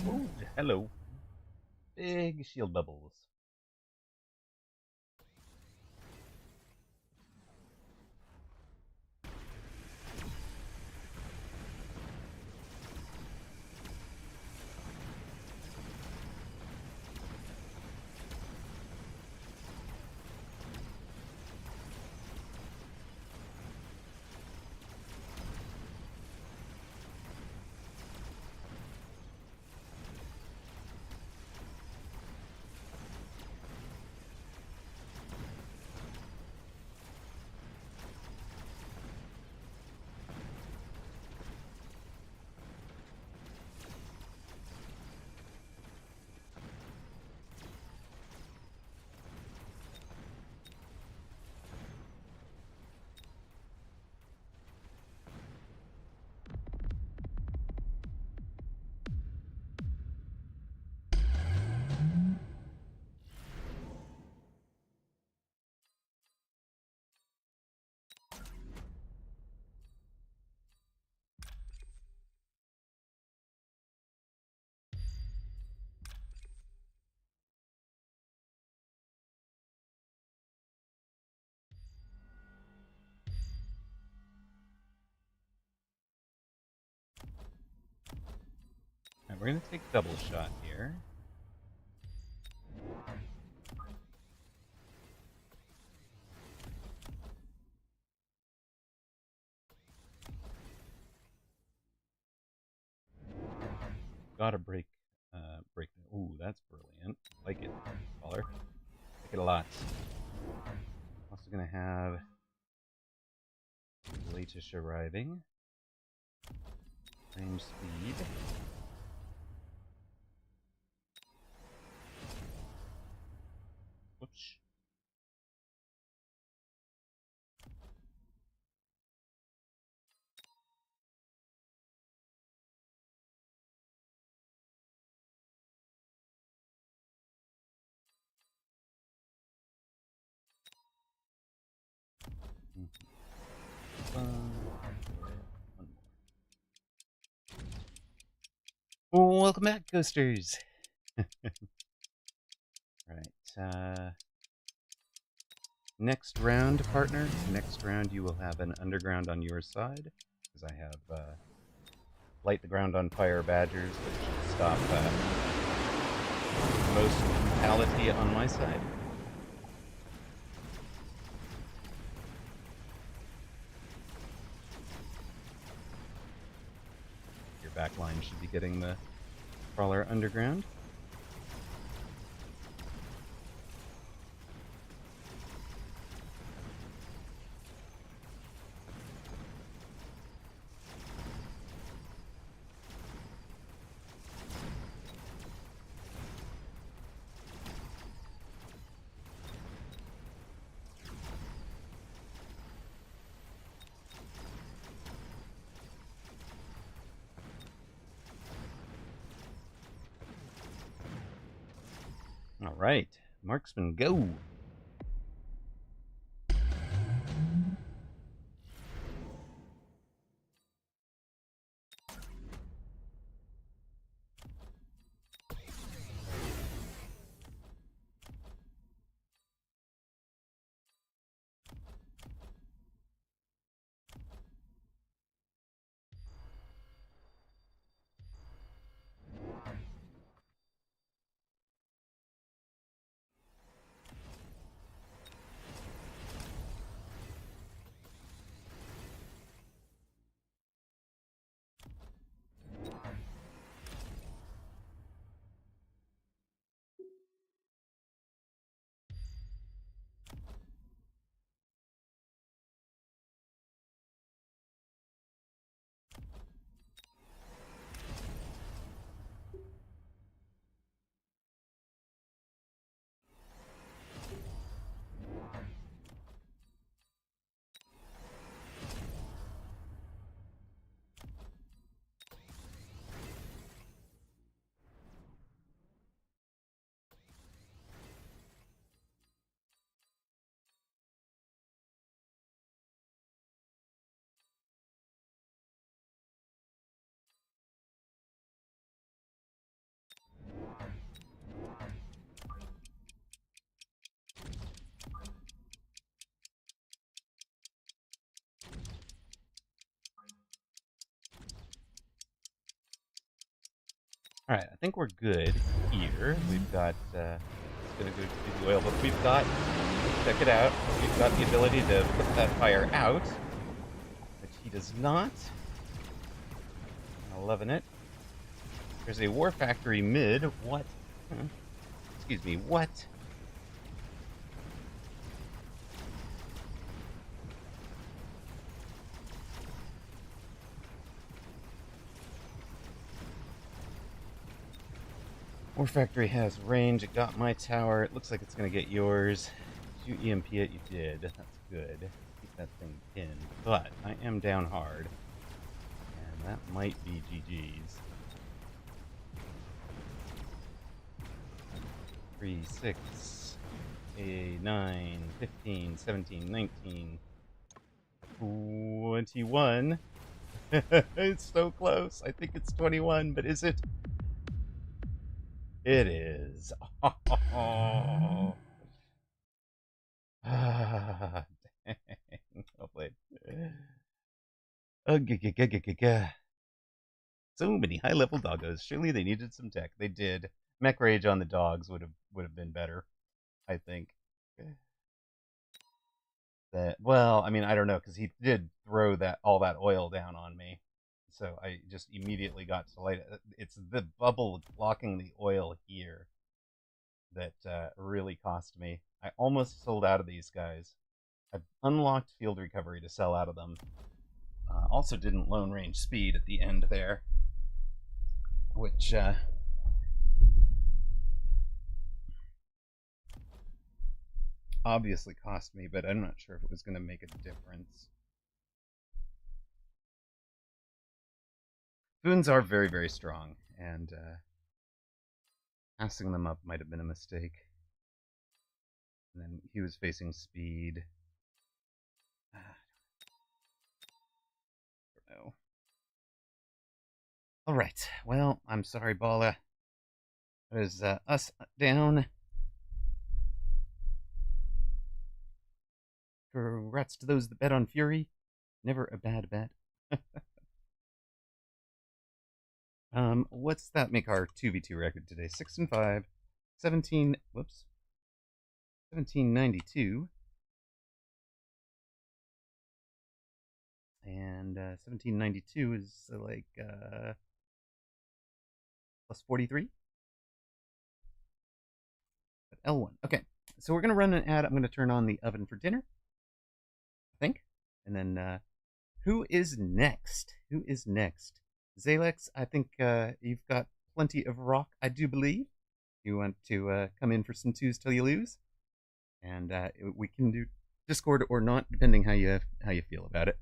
Ooh, hello. Big shield bubbles. Alright, we're gonna take double shot here. Gotta break. Ooh, that's brilliant. Like it, caller. Like it a lot. Also gonna have Latish arriving. Range speed. Whoops. One more. Welcome back, coasters. Right. Next round, partner. Next round, you will have an underground on your side, because I have light the ground on fire badgers, which should stop most brutality on my side. Your back line should be getting the crawler underground. All right, marksman, go. All right, I think we're good here. We've got, it's gonna go to the oil, but we've got, check it out, we've got the ability to put that fire out, which he does not. I'm loving it. There's a war factory mid. What? Excuse me, what? War factory has range. It got my tower. It looks like it's going to get yours. Did you EMP it? You did. That's good. Keep that thing pinned. But I am down hard. And that might be GG's. 3, 6, 8, 9, 15, 17, 19, 21. It's so close. I think it's 21, but is it? It is. Oh, dang. Well played. So many high-level doggos. Surely they needed some tech. They did. Mech Rage on the dogs would have been better, I think. That well, I mean, I don't know because he did throw that all that oil down on me, so I just immediately got to light it. It's the bubble blocking the oil here that really cost me. I almost sold out of these guys. I've unlocked field recovery to sell out of them. Also didn't lone range speed at the end there, which obviously cost me, but I'm not sure if it was going to make a difference. Boons are very, very strong, and passing them up might have been a mistake. And then he was facing speed. I don't know. All right. Well, I'm sorry, Bala. That is us down. Congrats to those that bet on Fury. Never a bad bet. What's that make our 2v2 record today? 6 and 5. 17. Whoops. 1792. And 1792 is like plus 43. But L1. Okay. So we're going to run an ad. I'm going to turn on the oven for dinner, I think. And then who is next? Who is next? Zalex, I think you've got plenty of rock, I do believe. You want to come in for some twos till you lose? And we can do Discord or not, depending how you feel about it.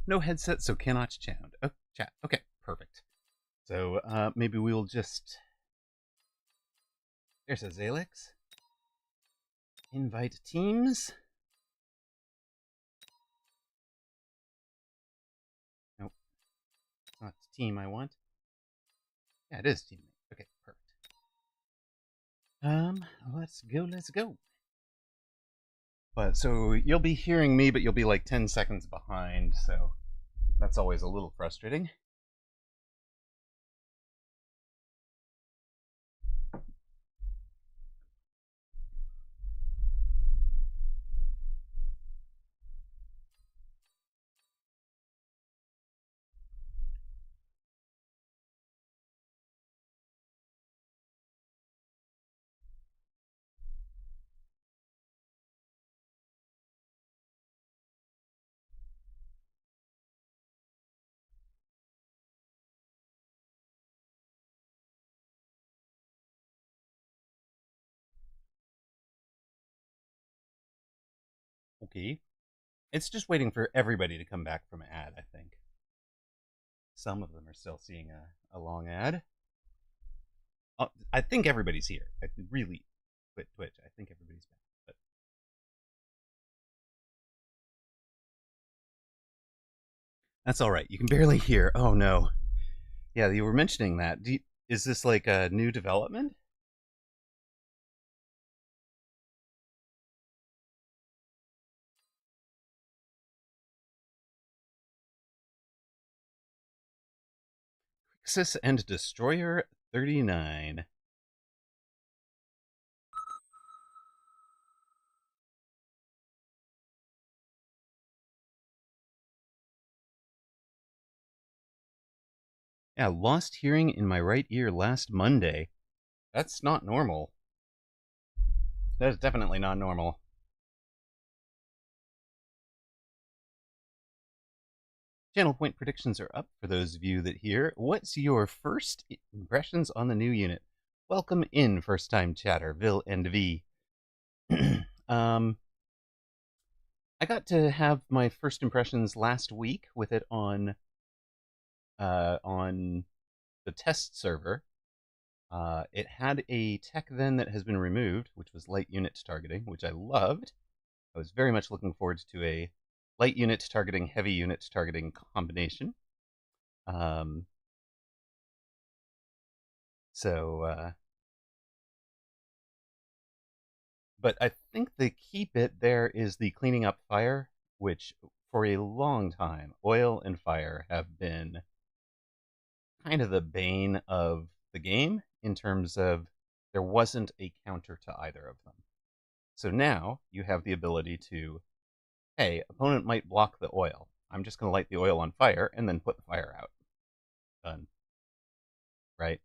No headset, so cannot chat. Oh, chat. Okay, perfect. So maybe we'll just. There's a Zalex. Invite teams. Nope, it's not the team I want. Yeah, it is teammate. Okay, perfect. Let's go. Let's go. But so you'll be hearing me, but you'll be like 10 seconds behind. So that's always a little frustrating. Okay. It's just waiting for everybody to come back from ad, I think. Some of them are still seeing a long ad. I think everybody's here. I really quit Twitch. I think everybody's back. But that's all right. You can barely hear. Oh no. Yeah, you were mentioning that. Is this like a new development? Crixus and Destroyer 39. Yeah, lost hearing in my right ear last Monday. That's not normal. That is definitely not normal. Channel point predictions are up for those of you that hear. What's your first impressions on the new unit? Welcome in, first time chatter, Vil and V. um, I got to have my first impressions last week with it on the test server. It had a tech then that has been removed, which was light unit targeting, which I loved. I was very much looking forward to a light unit targeting, heavy unit targeting combination. Um, so, but I think the key bit there is the cleaning up fire, which for a long time, oil and fire have been kind of the bane of the game in terms of there wasn't a counter to either of them. So now you have the ability to, hey, opponent might block the oil. I'm just going to light the oil on fire and then put the fire out. Done. Right?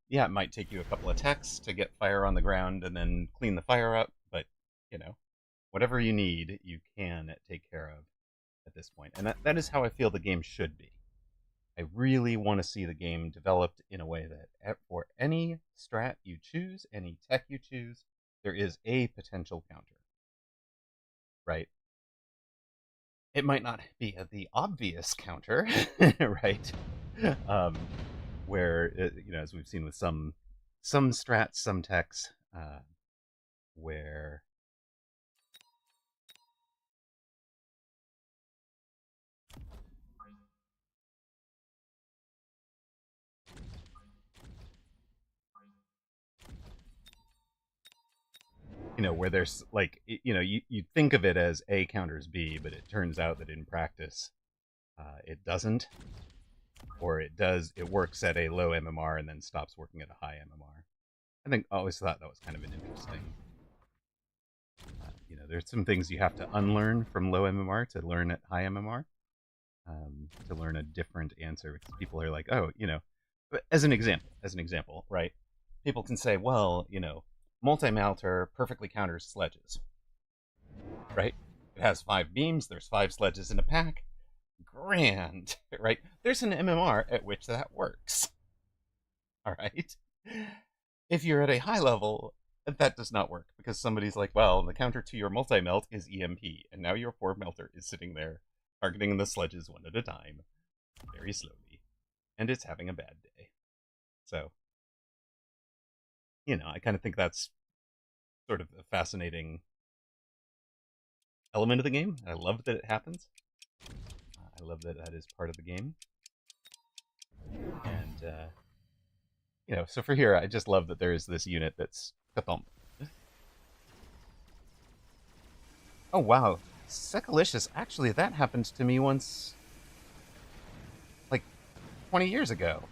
Yeah, it might take you a couple attacks to get fire on the ground and then clean the fire up, but, you know, whatever you need, you can take care of at this point. And that is how I feel the game should be. I really want to see the game developed in a way that for any strat you choose, any tech you choose, there is a potential counter. Right? It might not be the obvious counter, right? Um, where as we've seen with some strats, some techs, where where there's like you think of it as A counters B, but it turns out that in practice it doesn't, or it does. It works at a low MMR and then stops working at a high MMR. I always thought that was kind of an interesting. There's some things you have to unlearn from low MMR to learn at high MMR, to learn a different answer, because people are like, oh, as an example, right? People can say, well, multi-malter perfectly counters sledges, right? It has 5 beams, there's 5 sledges in a pack. Grand, right? There's an MMR at which that works. All right. If you're at a high level, that does not work because somebody's like, well, the counter to your multi-melt is EMP, and now your poor melter is sitting there targeting the sledges one at a time, very slowly, and it's having a bad day. So, I kind of think that's sort of a fascinating element of the game. I love that it happens. I love that that is part of the game. And, so for here, I just love that there is this unit that's... Oh, wow. Secalicious. Actually, that happened to me once, like, 20 years ago.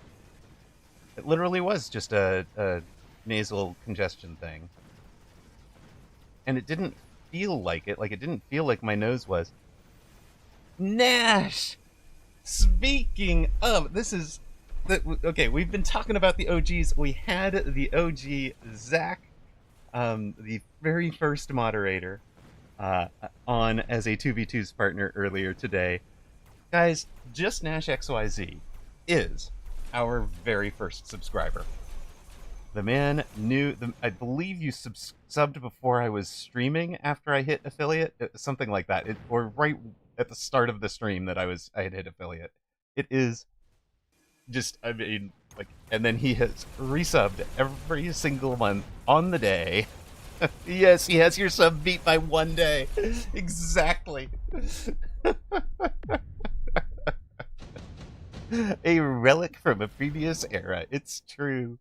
It literally was just a nasal congestion thing. And it didn't feel like it. Like, it didn't feel like my nose was. Nash! Speaking of, this is... okay, we've been talking about the OGs. We had the OG Zach, the very first moderator, on as a 2v2's partner earlier today. Guys, Just Nash XYZ is our very first subscriber. The man knew, I believe you subbed before I was streaming after I hit affiliate, something like that, or right at the start of the stream that I had hit affiliate. It is just, I mean, like, and then he has resubbed every single month on the day. Yes, he has your sub beat by 1 day. Exactly. A relic from a previous era. It's true.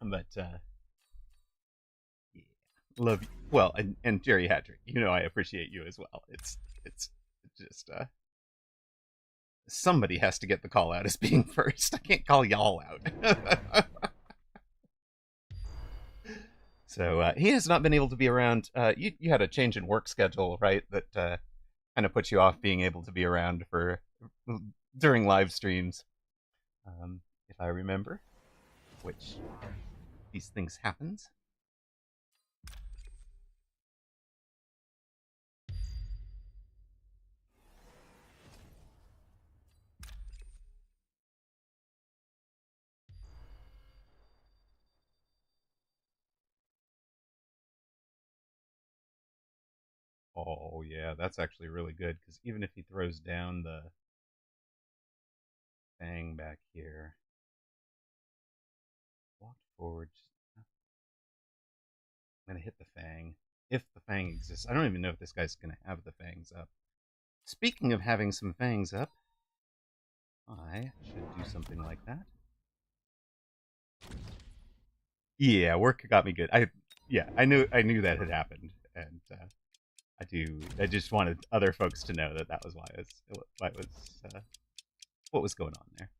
But yeah, love you. Well, and Jerry Hattrick, you know I appreciate you as well. It's just somebody has to get the call out as being first. I can't call y'all out. So he has not been able to be around. You had a change in work schedule, right? That kind of puts you off being able to be around for during live streams, if I remember. Which these things happens. Oh yeah, that's actually really good because even if he throws down the fang back here, walk forward. I'm gonna hit the fang if the fang exists. I don't even know if this guy's gonna have the fangs up. Speaking of having some fangs up, I should do something like that. Yeah, work got me good. I knew that had happened, and I just wanted other folks to know that that was why it was what was going on there.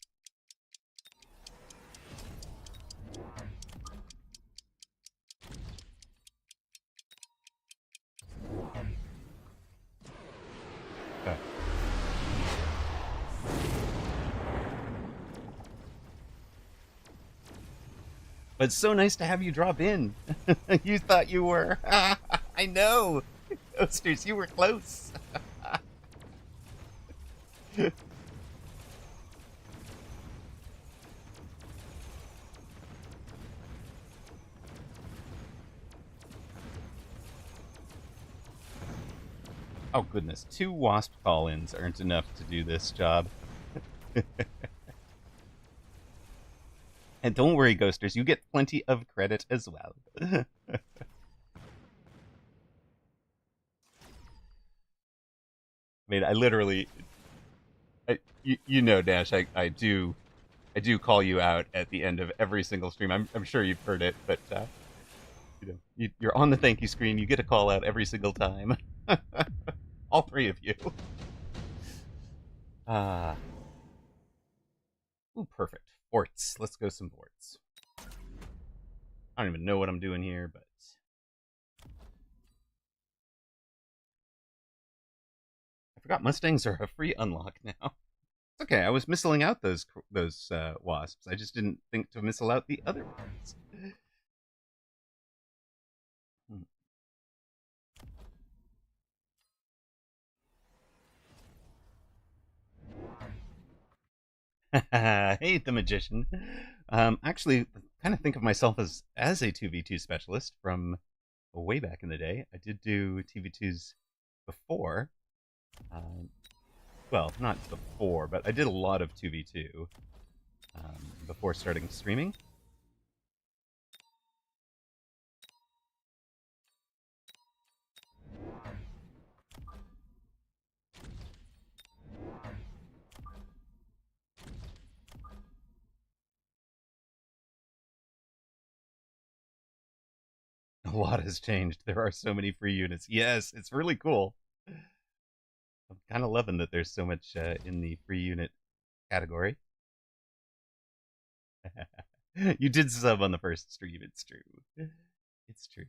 Uh, but it's so nice to have you drop in. You thought you were. I know, Toasters, you were close. Oh goodness, 2 wasp call-ins aren't enough to do this job. And don't worry, Ghosters, you get plenty of credit as well. I mean, I literally, you know, Dash, I do call you out at the end of every single stream. I'm sure you've heard it, but you're on the thank you screen. You get a call out every single time. All 3 of you. Ah, ooh, perfect. Forts. Let's go some forts. I don't even know what I'm doing here, but I forgot Mustangs are a free unlock now. It's okay. I was missing out those wasps. I just didn't think to miss out the other ones. Hey, the magician. Actually, I kind of think of myself as a 2v2 specialist from way back in the day. I did do 2v2s before. Well, not before, but I did a lot of 2v2 before starting streaming. A lot has changed. There are so many free units. Yes, it's really cool. I'm kind of loving that there's so much in the free unit category. You did sub on the first stream. It's true. It's true.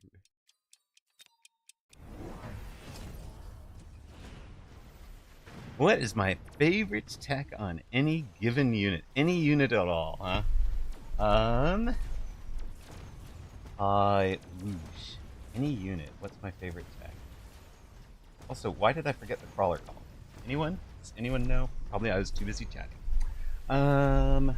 What is my favorite tech on any given unit? Any unit at all, huh? Whoosh. Any unit. What's my favorite tech? Also, why did I forget the crawler call? Anyone? Does anyone know? Probably I was too busy chatting. I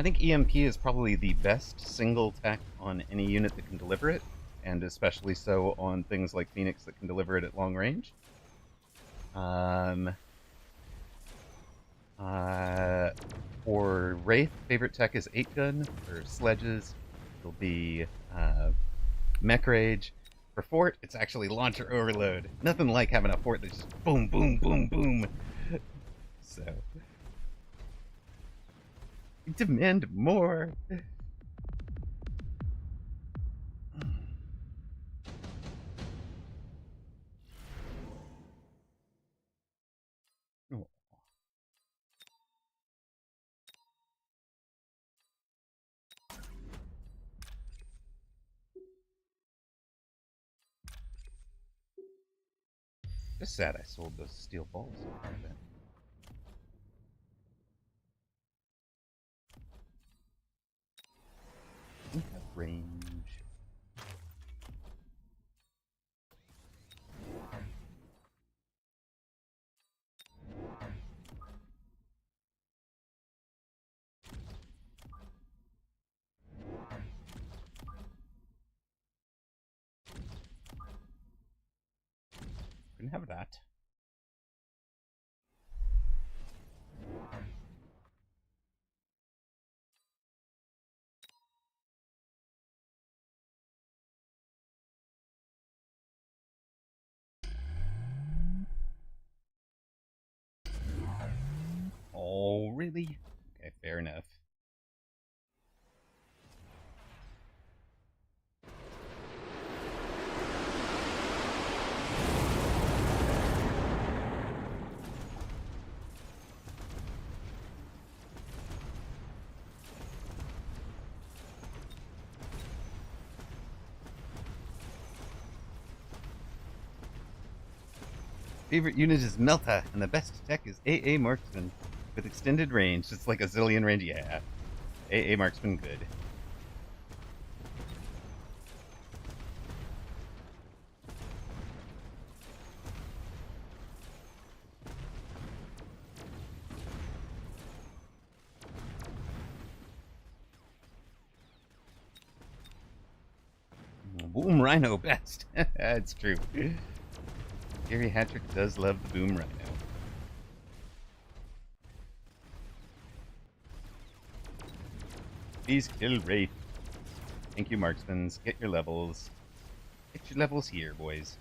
think EMP is probably the best single tech on any unit that can deliver it, and especially so on things like Phoenix that can deliver it at long range. For Wraith, favorite tech is 8-gun. For sledges, it'll be Mech Rage. For Fort, it's actually Launcher Overload. Nothing like having a fort that's just boom, boom, boom, boom. So, demand more. Oh. Just sad I sold those steel balls in front of it. We have range. Couldn't have that. Oh, really? Okay, fair enough. Favorite unit is Melta, and the best tech is AA Marksman with extended range. It's like a zillion range. Yeah, AA Marksman good. Boom Rhino best. It's true. Gary Hattrick does love the Boom Rhino. Please kill Wraith. Thank you, Marksmans. Get your levels. Get your levels here, boys.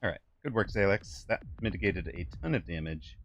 Alright, good work, Zalex. That mitigated a ton of damage.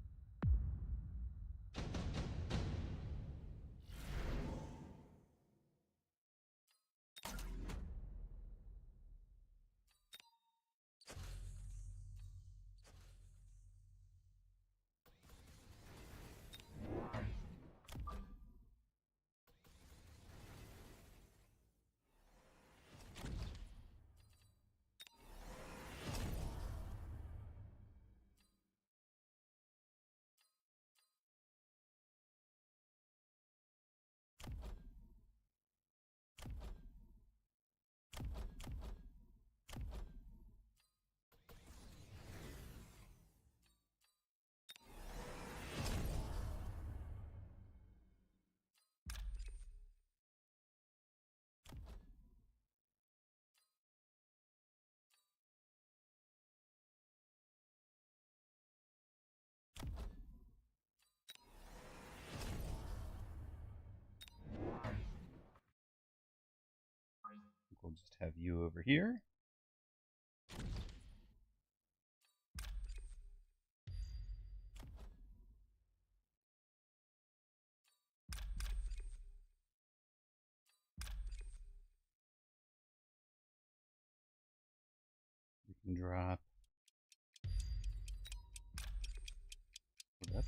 We'll just have you over here. We can drop. Hold up.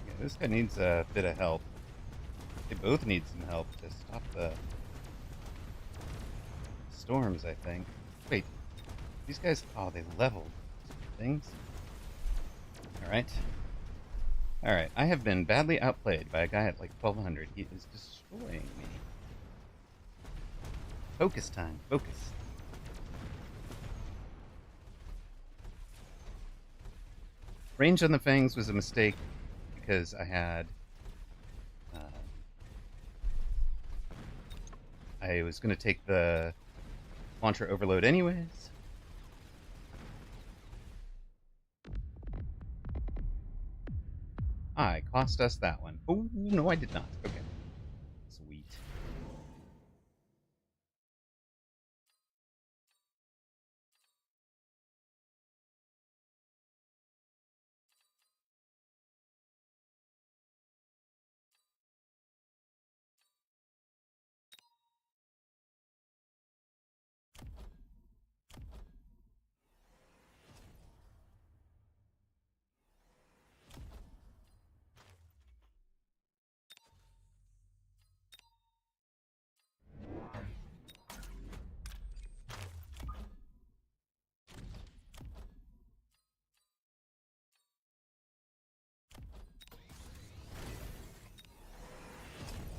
Yeah, this guy needs a bit of help. They both need some help to stop the storms, I think. Wait, these guys... Oh, they leveled things. Alright. Alright, I have been badly outplayed by a guy at like 1200. He is destroying me. Focus time. Focus. Range on the Fangs was a mistake because I had I was going to take the launcher overload anyways. I cost us that one. Oh, no, I did not. Okay. Sweet.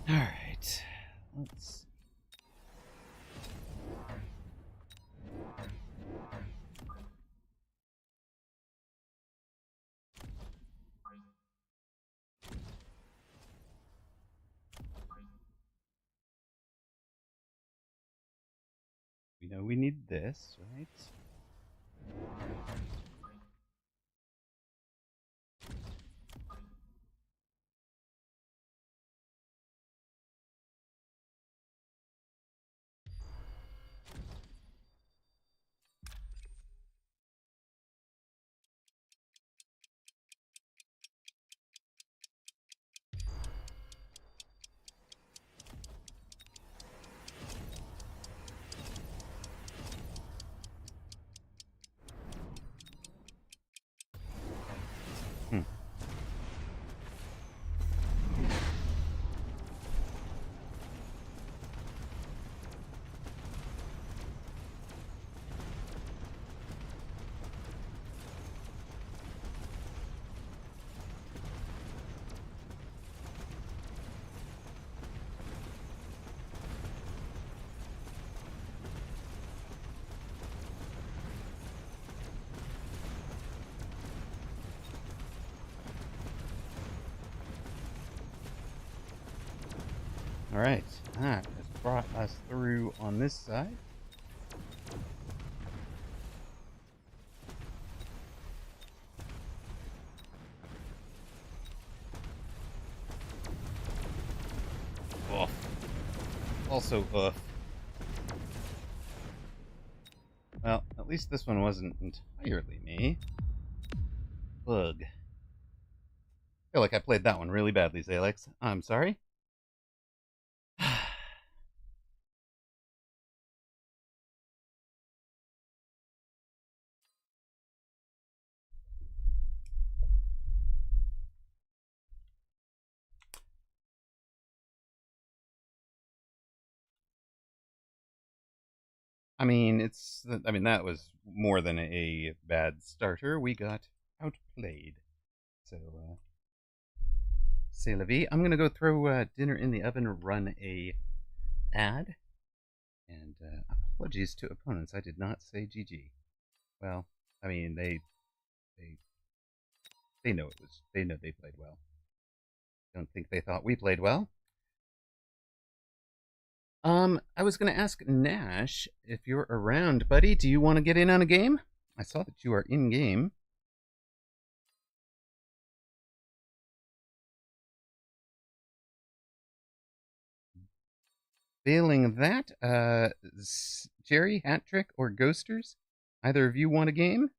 All right. Let's. We know we need this, right? Hmm. All right. That has brought us through on this side. Oof. Also, oof. Well, at least this one wasn't entirely me. Ugh. I feel like I played that one really badly, Zalex. I'm sorry. I mean, it's. I mean, that was more than a bad starter. We got outplayed. So, c'est la vie. I'm gonna go throw dinner in the oven, run a ad, and apologies to opponents. I did not say GG. Well, I mean, they they know it was. They know they played well. Don't think they thought we played well. I was gonna ask Nash if you're around, buddy. Do you want to get in on a game? I saw that you are in game. Failing that, Jerry, Hat Trick, or Ghosters, either of you want a game?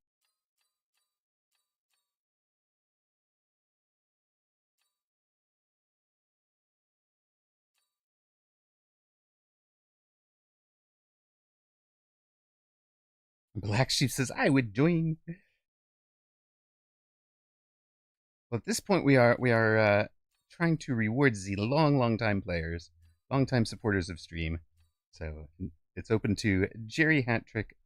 Black Sheep says, I would join. Well, at this point, we are trying to reward the long time players, long time supporters of stream. So it's open to Jerry, Hat Trick,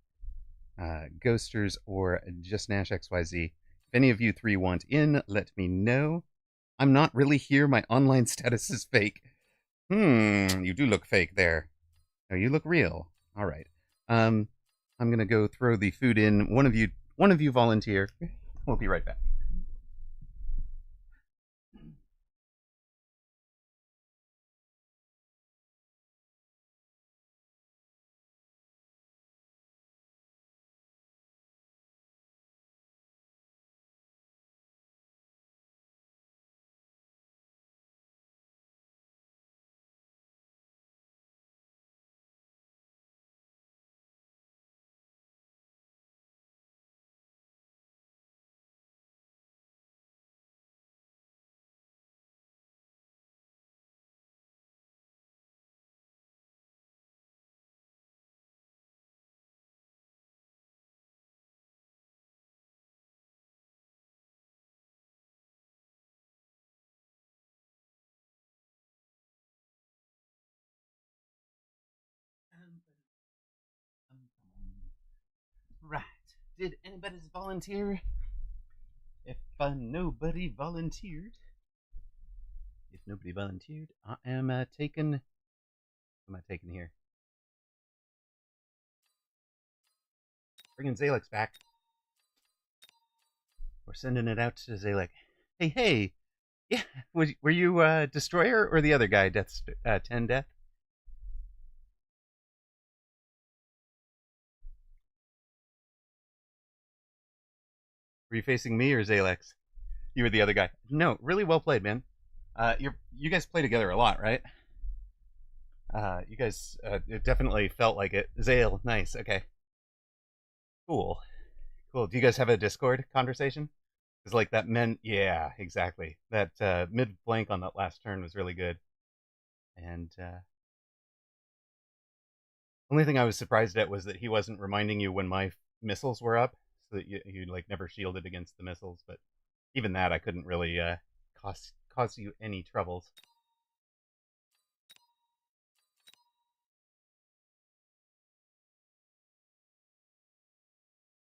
Ghosters, or just Nash XYZ. If any of you three want in, let me know. I'm not really here. My online status is fake. You do look fake there. No, you look real. All right. Um, I'm gonna go throw the food in. One of you volunteer. We'll be right back. Right. Did anybody volunteer? If nobody volunteered, if nobody volunteered, I am taking. What am I taking here? Bringing Zalek's back. We're sending it out to Zalek. Hey, hey. Yeah, were you Destroyer or the other guy, 10 Death? Were you facing me or Zalex? You were the other guy. No, really well played, man. You guys play together a lot, right? You guys, it definitely felt like it. Zale, nice. Okay, cool, cool. Do you guys have a Discord conversation? Because like that meant, yeah, exactly. That mid flank on that last turn was really good, and only thing I was surprised at was that he wasn't reminding you when my missiles were up, so that you like never shielded against the missiles. But even that, I couldn't really cause you any troubles.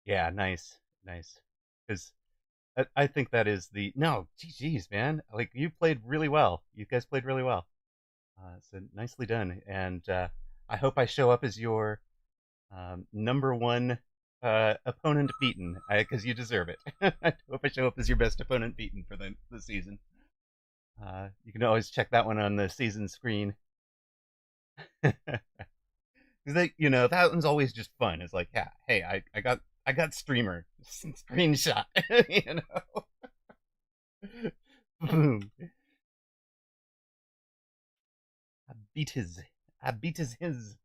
Yeah, nice, nice. Because I think that is the no, GG's, man. Like you played really well. You guys played really well. So nicely done. And I hope I show up as your number one opponent beaten, because you deserve it. I hope I show up as your best opponent beaten for the season. You can always check that one on the season screen. Because that one's always just fun. It's like, yeah, hey, I got streamer screenshot. you know, boom. I beat his. I beat his.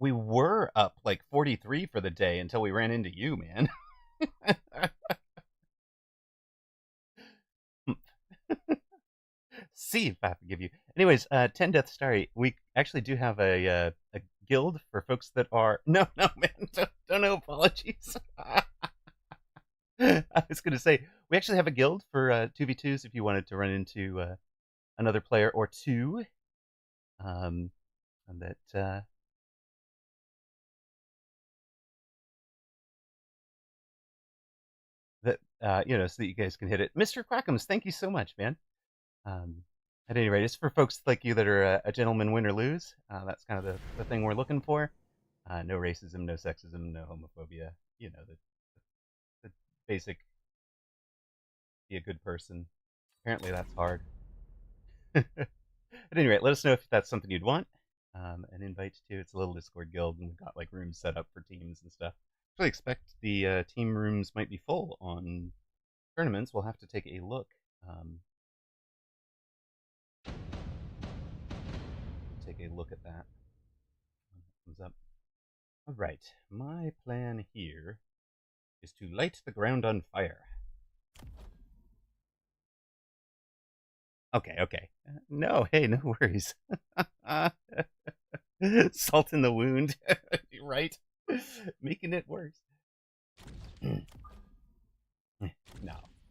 We were up like 43 for the day until we ran into you, man. See if I forgive you. Anyways, 10 Death Starry, we actually do have a guild for folks that are. No, no, man. Don't know apologies. I was going to say, we actually have a guild for 2v2s if you wanted to run into another player or two. Um, and so that you guys can hit it. Mr. Quackums, thank you so much, man. Um, at any rate, it's for folks like you that are a gentleman win or lose. That's kind of the thing we're looking for. No racism, no sexism, no homophobia. The basic be a good person. Apparently, that's hard. At any rate, let us know if that's something you'd want. An invite to. It's a little Discord guild, and we've got like rooms set up for teams and stuff. I really expect the team rooms might be full on tournaments. We'll have to take a look. Take a look at that. Comes up. All right, my plan here is to light the ground on fire. Okay, okay. No, hey, no worries. Salt in the wound, right? Making it worse. No,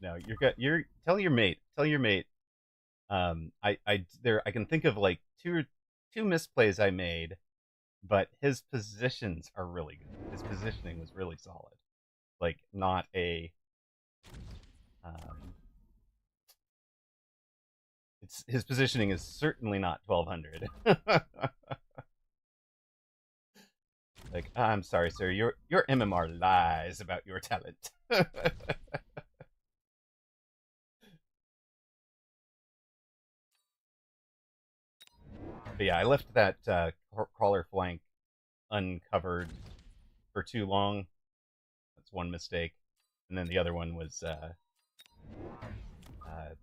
no, you're good. You're tell your mate. Tell your mate. I can think of like two misplays I made, but his positions are really good. His positioning was really solid. Like not a. Um, it's his positioning is certainly not 1200. Like I'm sorry, sir. Your MMR lies about your talent. But yeah, I left that crawler flank uncovered for too long. That's one mistake. And then the other one was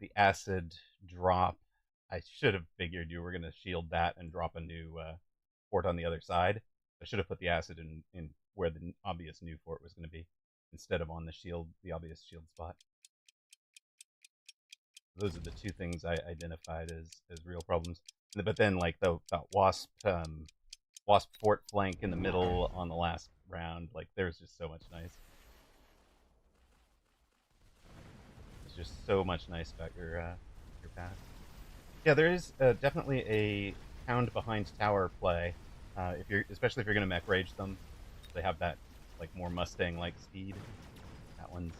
the acid drop. I should have figured you were going to shield that and drop a new fort on the other side. I should have put the acid in where the obvious new fort was going to be instead of on the obvious shield spot. Those are the two things I identified as real problems. But then like the wasp fort flank in the middle on the last round, like there's just so much nice. just so much nice about your path. Yeah, there is definitely a hound behind tower play. If you're especially if you're gonna mech rage them, they have that like more Mustang like speed. That one's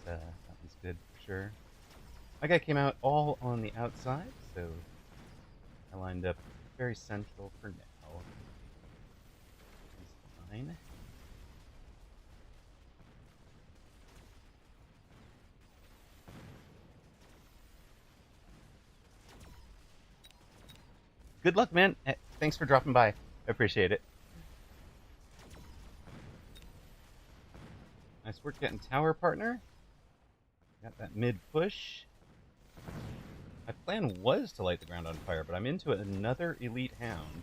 good for sure. My guy came out all on the outside, so I lined up very central for now. He's fine. Good luck, man. Thanks for dropping by. I appreciate it. Nice work getting tower, partner. Got that mid push. My plan was to light the ground on fire, but I'm into another elite hound.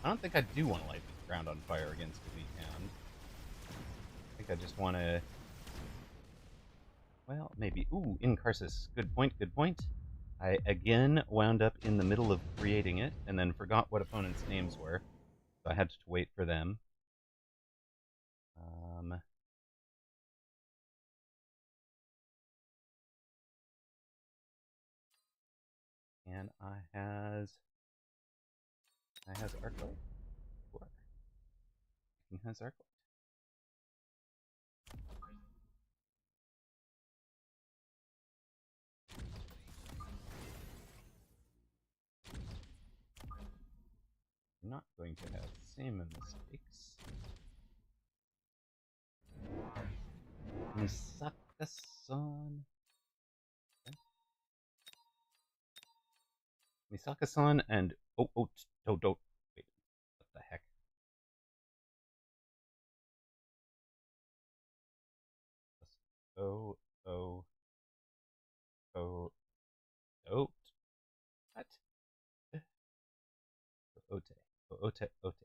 I don't think I do want to light the ground on fire against elite hound. I think I just want to. Well, maybe. Ooh, Incarsus. Good point, good point. I again wound up in the middle of creating it and then forgot what opponents' names were, so I had to wait for them. Um, and I has Arclight. Sure. He has Arclight. I'm not going to have the same mistakes. Misaka-san. Okay. Misaka-san and don't wait. What the heck? Oh oh oh oh. What? Ote. Ote. Ote.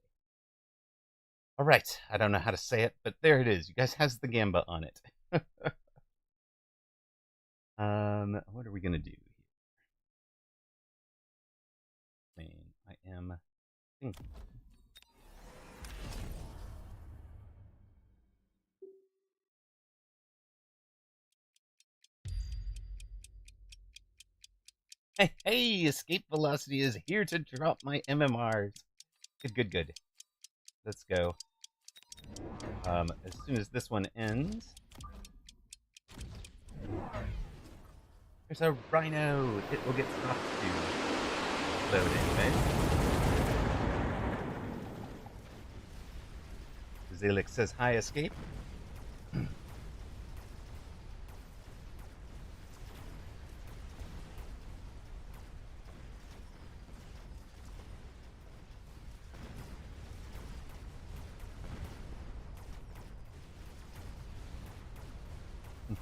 All right. I don't know how to say it, but there it is. You guys has the gamba on it. What are we gonna do here? I am thinking. Hey, escape velocity is here to drop my MMRs. Good, good, good. Let's go. As soon as this one ends, there's a rhino. It will get stopped to load anyway. Zalix says hi, escape.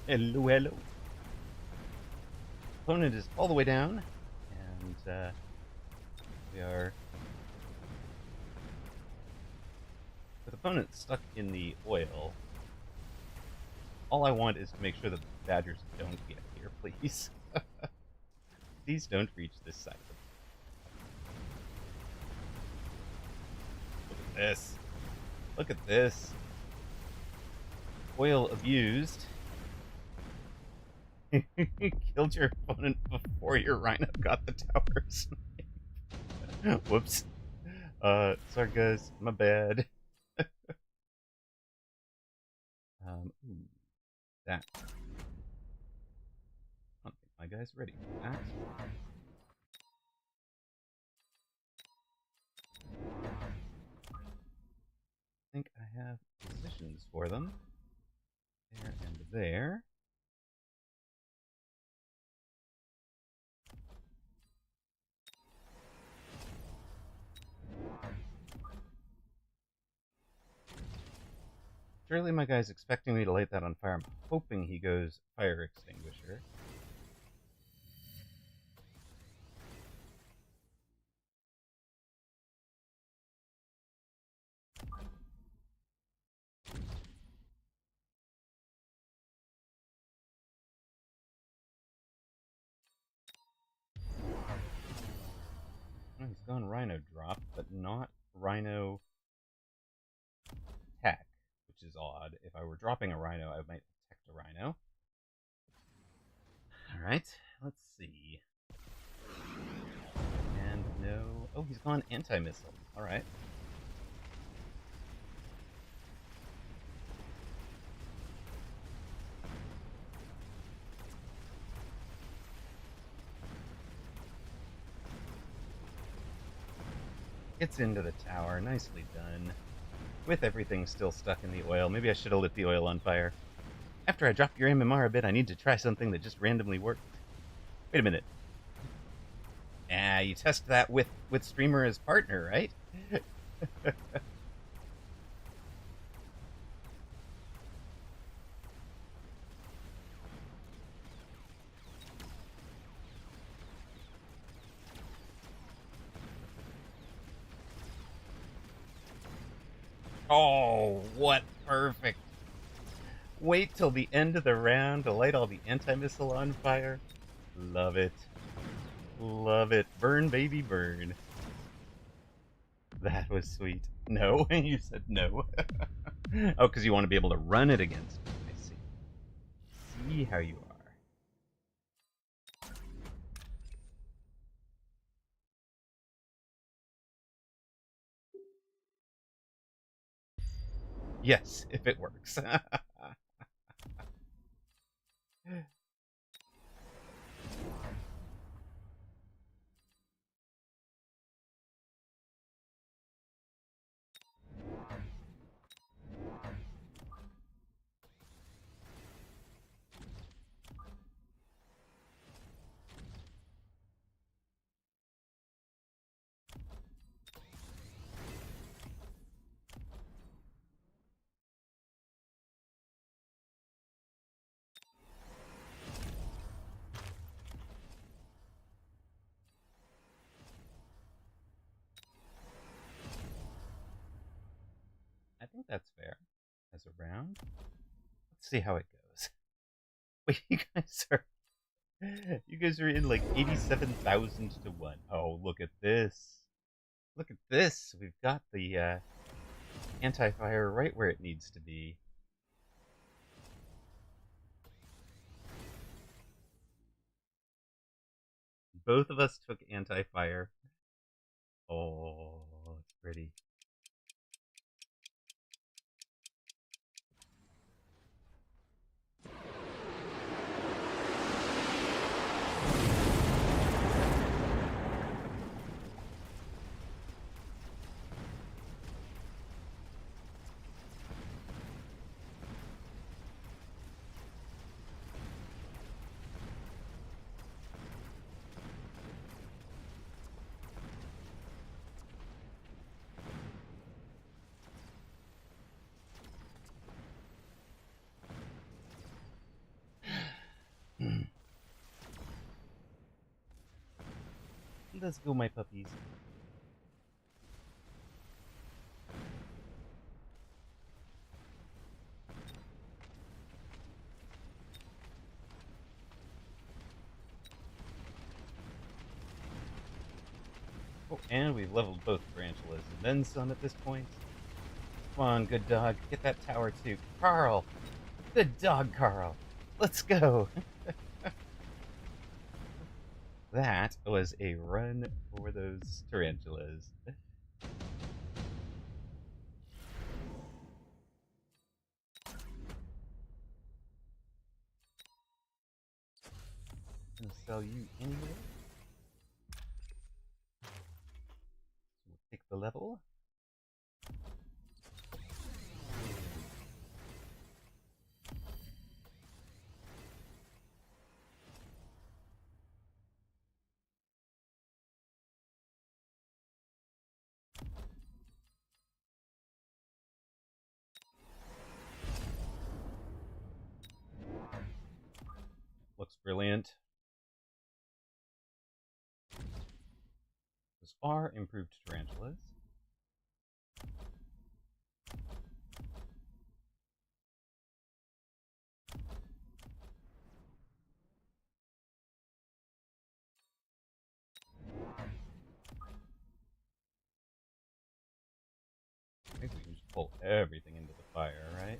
Hello, hello. Opponent is all the way down, and we are with opponent stuck in the oil. All I want is to make sure the badgers don't get here, please. Please don't reach this side of the. Look at this. Look at this. Oil abused. Killed your opponent before your rhino got the towers. Whoops. Sorry guys, my bad. Ooh, that. I don't think my guy's ready for that. I think I have positions for them. There and there. Surely my guy's expecting me to light that on fire. I'm hoping he goes fire extinguisher. Oh, he's gone rhino drop, but not rhino tech, which is odd. If I were dropping a rhino, I might protect a rhino. Alright, let's see. And no... Oh, he's gone anti-missile. Alright. Gets into the tower. Nicely done. With everything still stuck in the oil. Maybe I should have lit the oil on fire. After I drop your MMR a bit, I need to try something that just randomly worked. Wait a minute. Ah, you test that with streamer as partner, right? Oh, what perfect. Wait till the end of the round to light all the anti-missile on fire. Love it. Love it. Burn, baby, burn. That was sweet. No, you said no. Oh, because you want to be able to run it against me. I see. See how you are. Yes, if it works. I think that's fair. As a round. Let's see how it goes. Wait, you guys are in like 87,000 to 1. Oh, look at this. Look at this. We've got the anti-fire right where it needs to be. Both of us took anti-fire. Oh, it's pretty. Let's go, my puppies. Oh, and we've leveled both tarantulas and then some at this point. Come on, good dog. Get that tower too. Carl! Good dog, Carl. Let's go. That was a run for those tarantulas. I'm gonna sell you anyway. So we'll take the level. Looks brilliant. Those are improved tarantulas. I think we can just pull everything into the fire, right?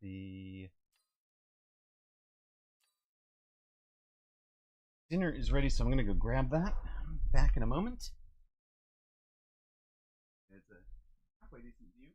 The dinner is ready, so I'm going to go grab that. I'm back in a moment. It's a halfway decent view.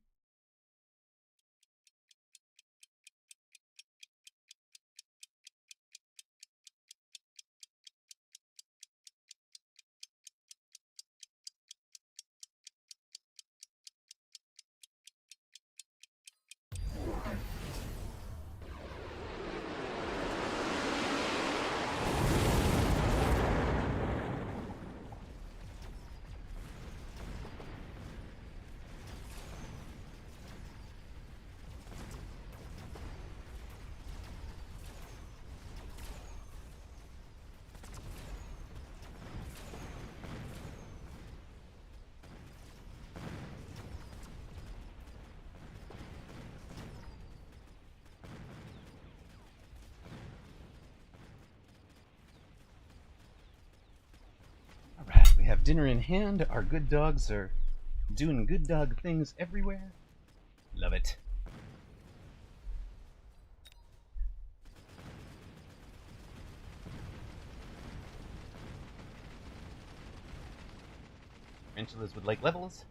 All right, we have dinner in hand. Our good dogs are doing good dog things everywhere. Love it. Tarantulas would like levels.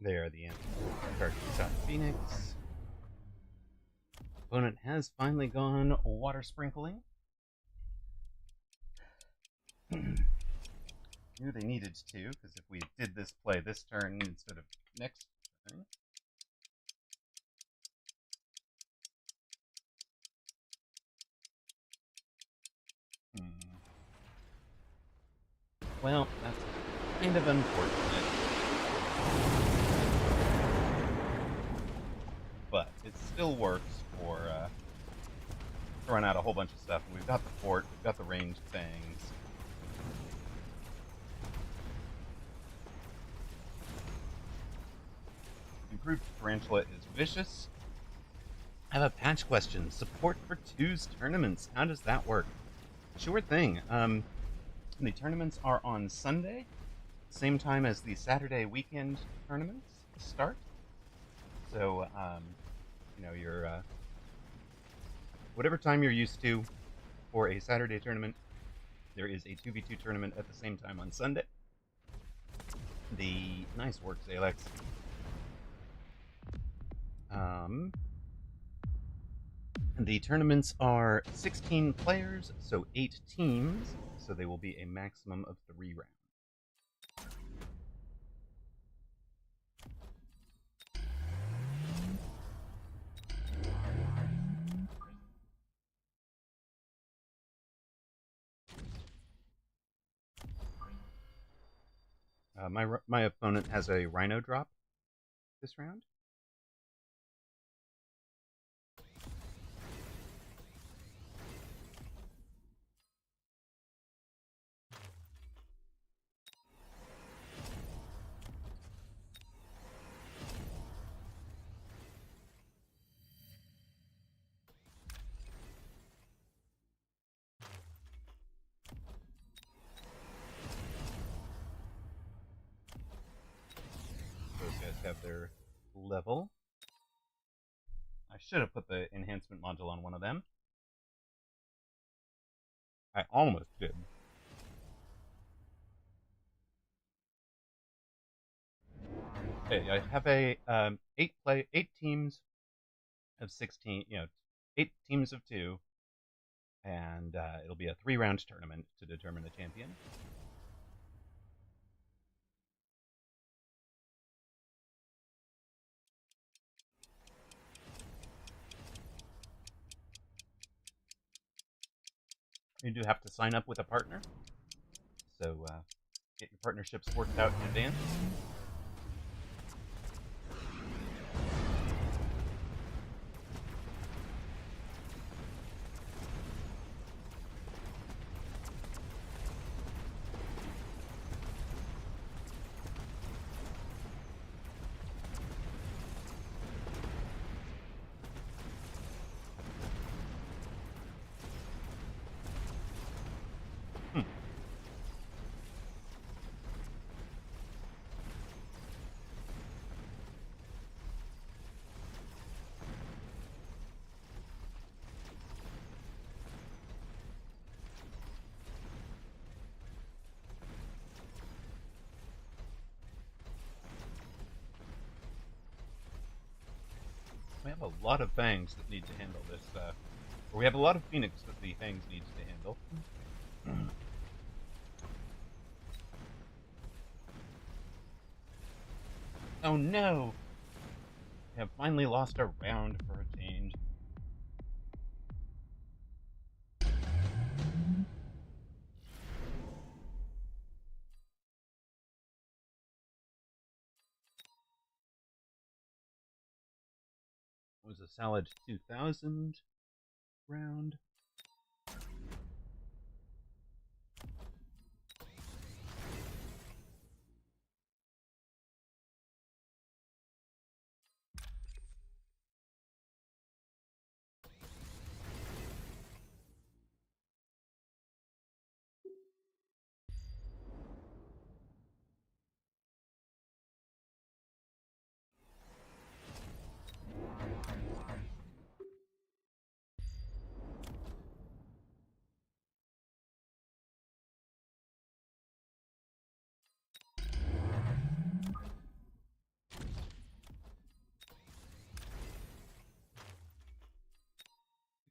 There are the Anti Phoenix. Opponent has finally gone water sprinkling. Knew they needed to, because if we did this play this turn instead of next turn. Well, that's kind of unfortunate. But it still works for throwing out a whole bunch of stuff. We've got the fort, we've got the ranged fangs. Improved Tarantula is vicious. I have a patch question. Support for twos tournaments. How does that work? Sure thing. The tournaments are on Sunday, same time as the Saturday weekend tournaments start. So, your whatever time you're used to for a Saturday tournament, there is a 2v2 tournament at the same time on Sunday. The nice work, Zalex. The tournaments are 16 players, so 8 teams, so they will be a maximum of 3 rounds. My opponent has a Rhino drop this round. have their level. I should have put the enhancement module on one of them. I almost did. Okay, I have a 8 teams of 16. 8 teams of 2, and it'll be a 3-round tournament to determine the champion. You do have to sign up with a partner, so get your partnerships worked out in advance. We have a lot of fangs that need to handle this. Or we have a lot of phoenix that the fangs needs to handle. Oh no! We have finally lost a round for a change. It was a solid 2000 round.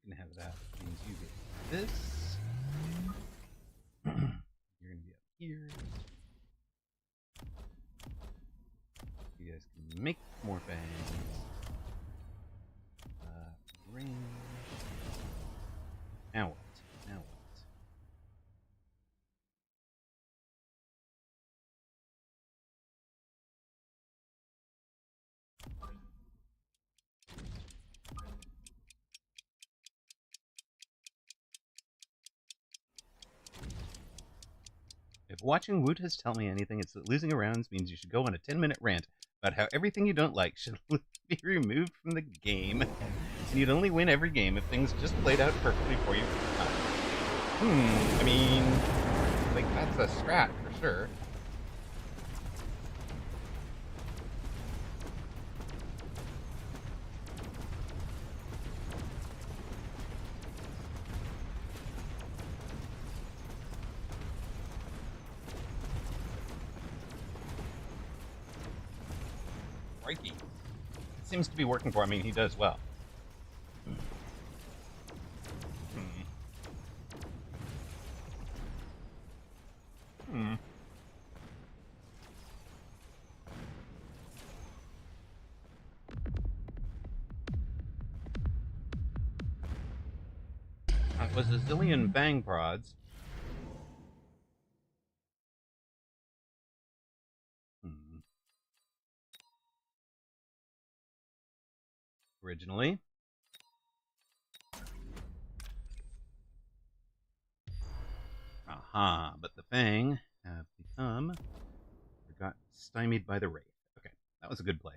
You can have that. That means you get this. You're gonna be up here. You guys can make more fangs. Range. Now what? Now what? If watching Woot has taught me anything, it's that losing a rounds means you should go on a 10-minute rant about how everything you don't like should be removed from the game. And you'd only win every game if things just played out perfectly for you. I mean, like, that's a strat for sure. Crikey. It seems to be working for him. I mean, he does well. That was a zillion bang prods. Originally. Aha, but the Fang have become or got stymied by the Wraith. Okay, that was a good play.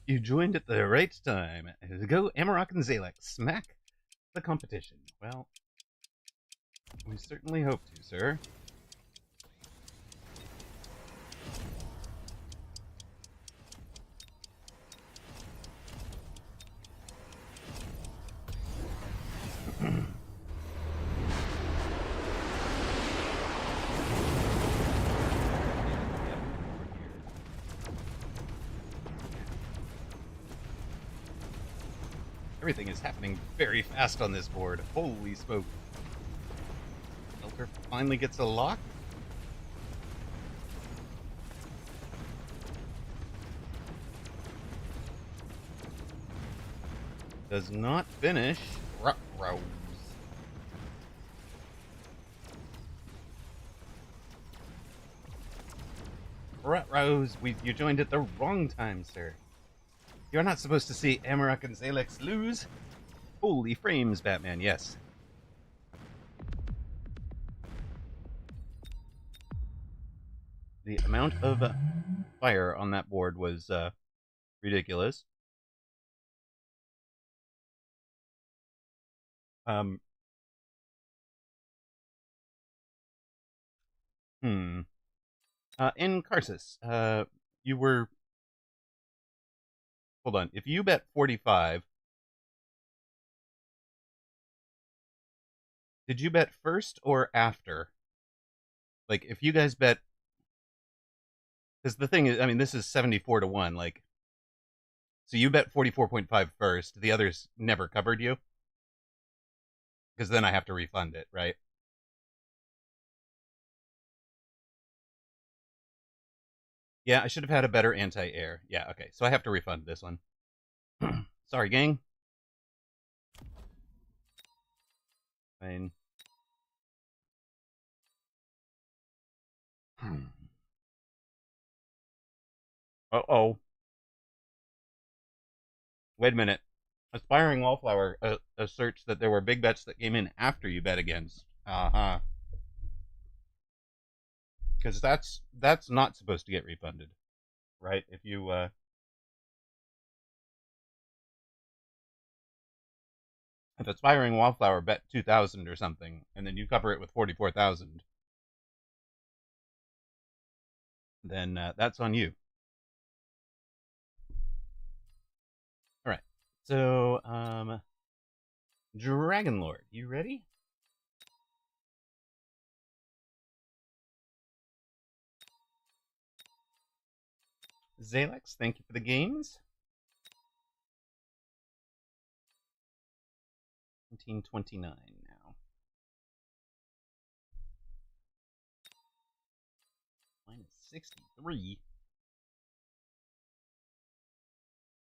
You joined at the right time. Go Amaroq and Zalek. Smack the competition. Well, we certainly hope to, sir. Everything is happening very fast on this board. Holy smoke. Elter finally gets a lock. Does not finish. Ruh-roh. Rose, you joined at the wrong time, sir. You're not supposed to see Amaroq and Zalex lose. Holy frames, Batman, yes. The amount of fire on that board was ridiculous. In Karsus, you were... Hold on. If you bet 45... Did you bet first or after? Like, if you guys bet... Because the thing is, I mean, this is 74 to 1, like... So you bet 44.5 first. The others never covered you? Because then I have to refund it, right? Yeah, I should have had a better anti-air. Yeah, okay. So I have to refund this one. Sorry, gang. Fine. Uh-oh. Wait a minute. Aspiring Wallflower asserts that there were big bets that came in after you bet against. Uh-huh. Because that's not supposed to get refunded, right? If you if Aspiring Wallflower bet 2,000 or something, and then you cover it with 44,000, then that's on you. All right. So, Dragon Lord, you ready? Zalex, thank you for the games. 1929 now. Minus 63.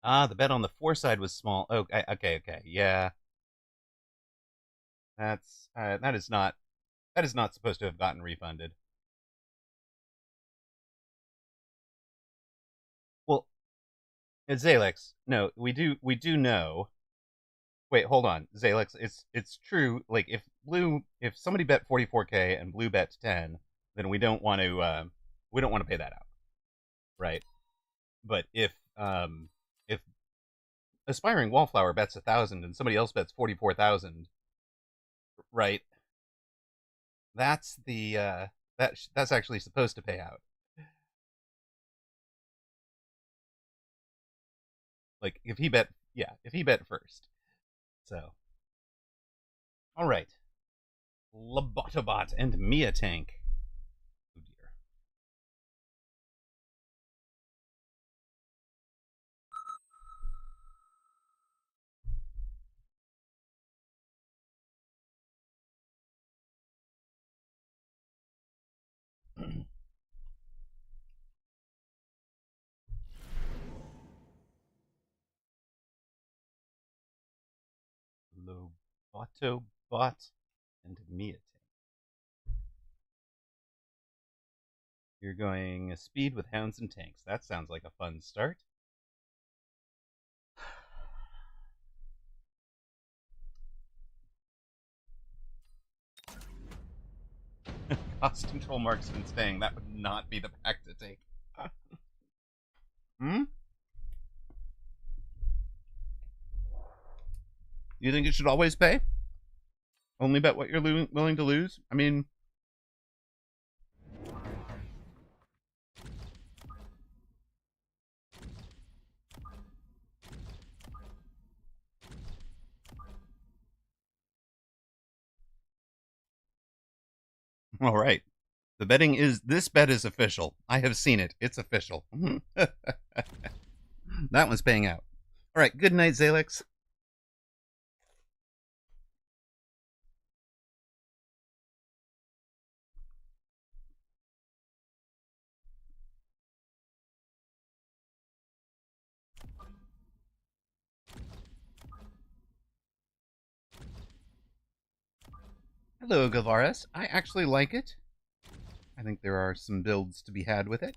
Ah, the bet on the 4 side was small. Oh, okay. Yeah. That is not supposed to have gotten refunded. Well, Zalex, no, we do know. Wait, hold on, Zalex. It's true. Like if somebody bet 44K and blue bets 10, then we don't want to pay that out, right? But if aspiring Wallflower bets 1,000 and somebody else bets 44,000, right? That's that's actually supposed to pay out. Like if he bet first. So, all right, Lobotobot and Mia Tank. Oh dear. Lobotobot and Mia Tank. You're going speed with hounds and tanks. That sounds like a fun start. Cost control marksman staying. That would not be the pack to take. Hmm? You think it should always pay? Only bet what you're willing to lose? I mean, all right. This bet is official. I have seen it. It's official. That one's paying out. All right. Good night, Zalix. Hello, Gavaris. I actually like it. I think there are some builds to be had with it.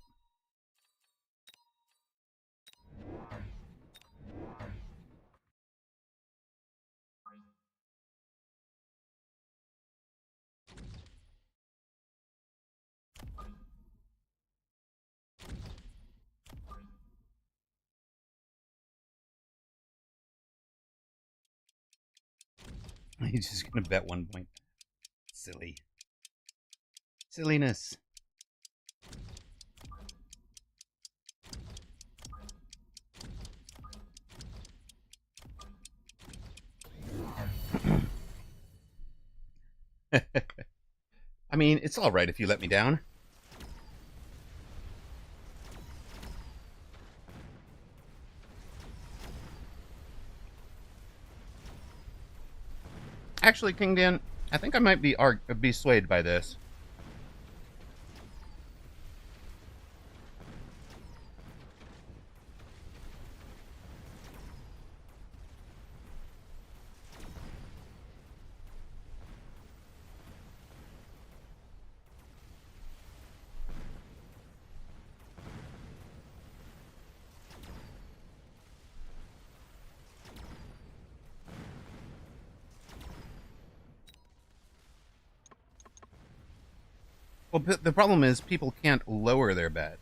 He's just going to bet 1 point. Silly. Silliness. I mean, it's all right if you let me down. Actually, King Dan, I think I might be swayed by this. Well, the problem is people can't lower their bet.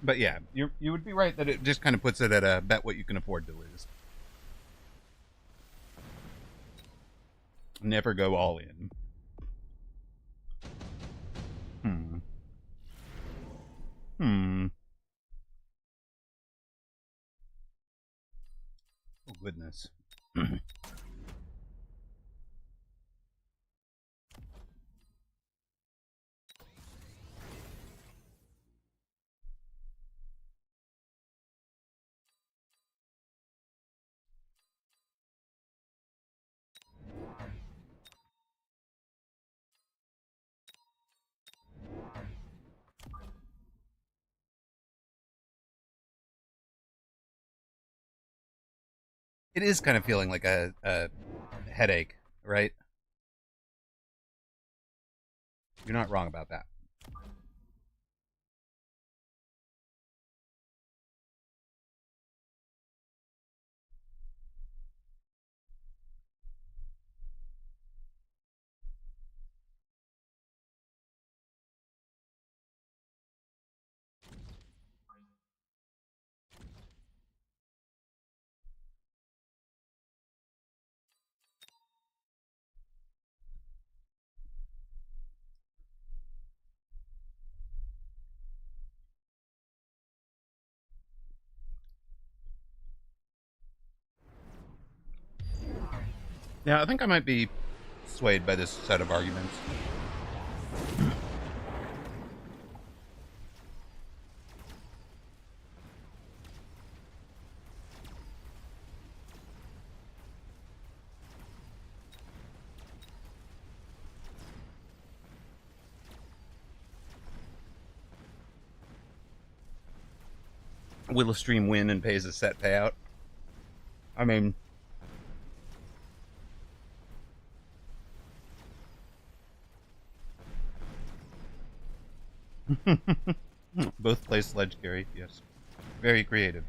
But yeah, you would be right that it just kind of puts it at a bet what you can afford to lose. Never go all in. Hmm. Hmm. Oh, goodness. It is kind of feeling like a headache, right? You're not wrong about that. Yeah, I think I might be swayed by this set of arguments. Will a stream win and pays a set payout? I mean, both play sledge carry, yes. Very creative.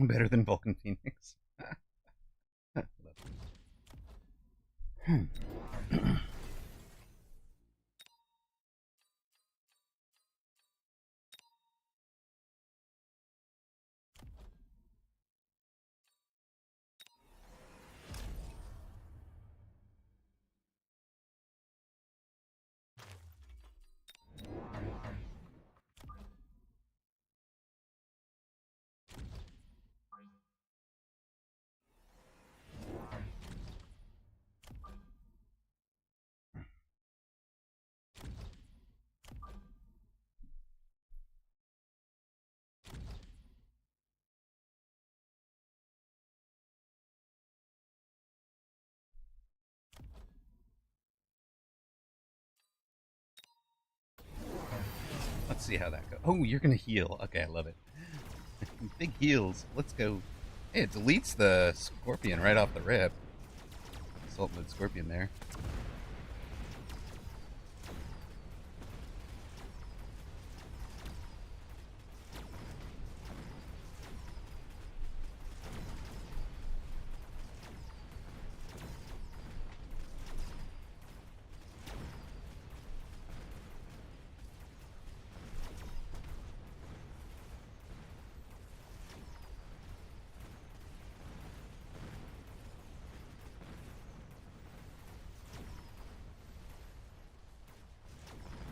Better than Vulcan Phoenix. Let's see how that goes. Oh, you're gonna heal. Okay, I love it. Big heals. Let's go. Hey, it deletes the scorpion right off the rip. Saltwood scorpion there.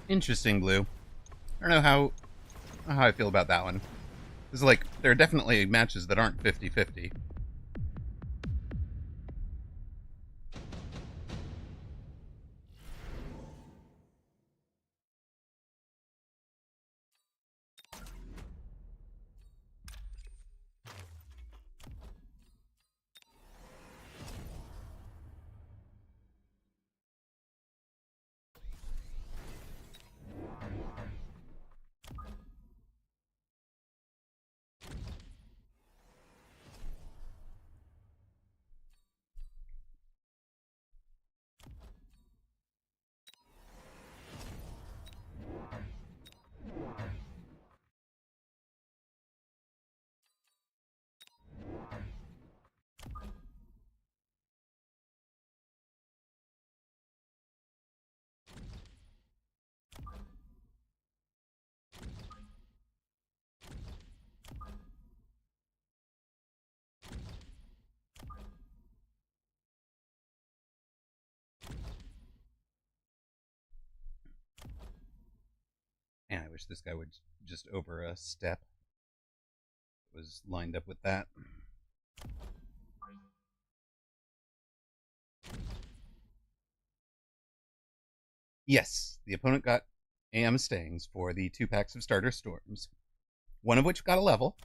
Interesting, Blue. I don't know how I feel about that one. It's like there are definitely matches that aren't 50-50. Man, I wish this guy would just over a step. Was lined up with that. Yes, the opponent got AM Stings for the 2 packs of Starter Storms, one of which got a level.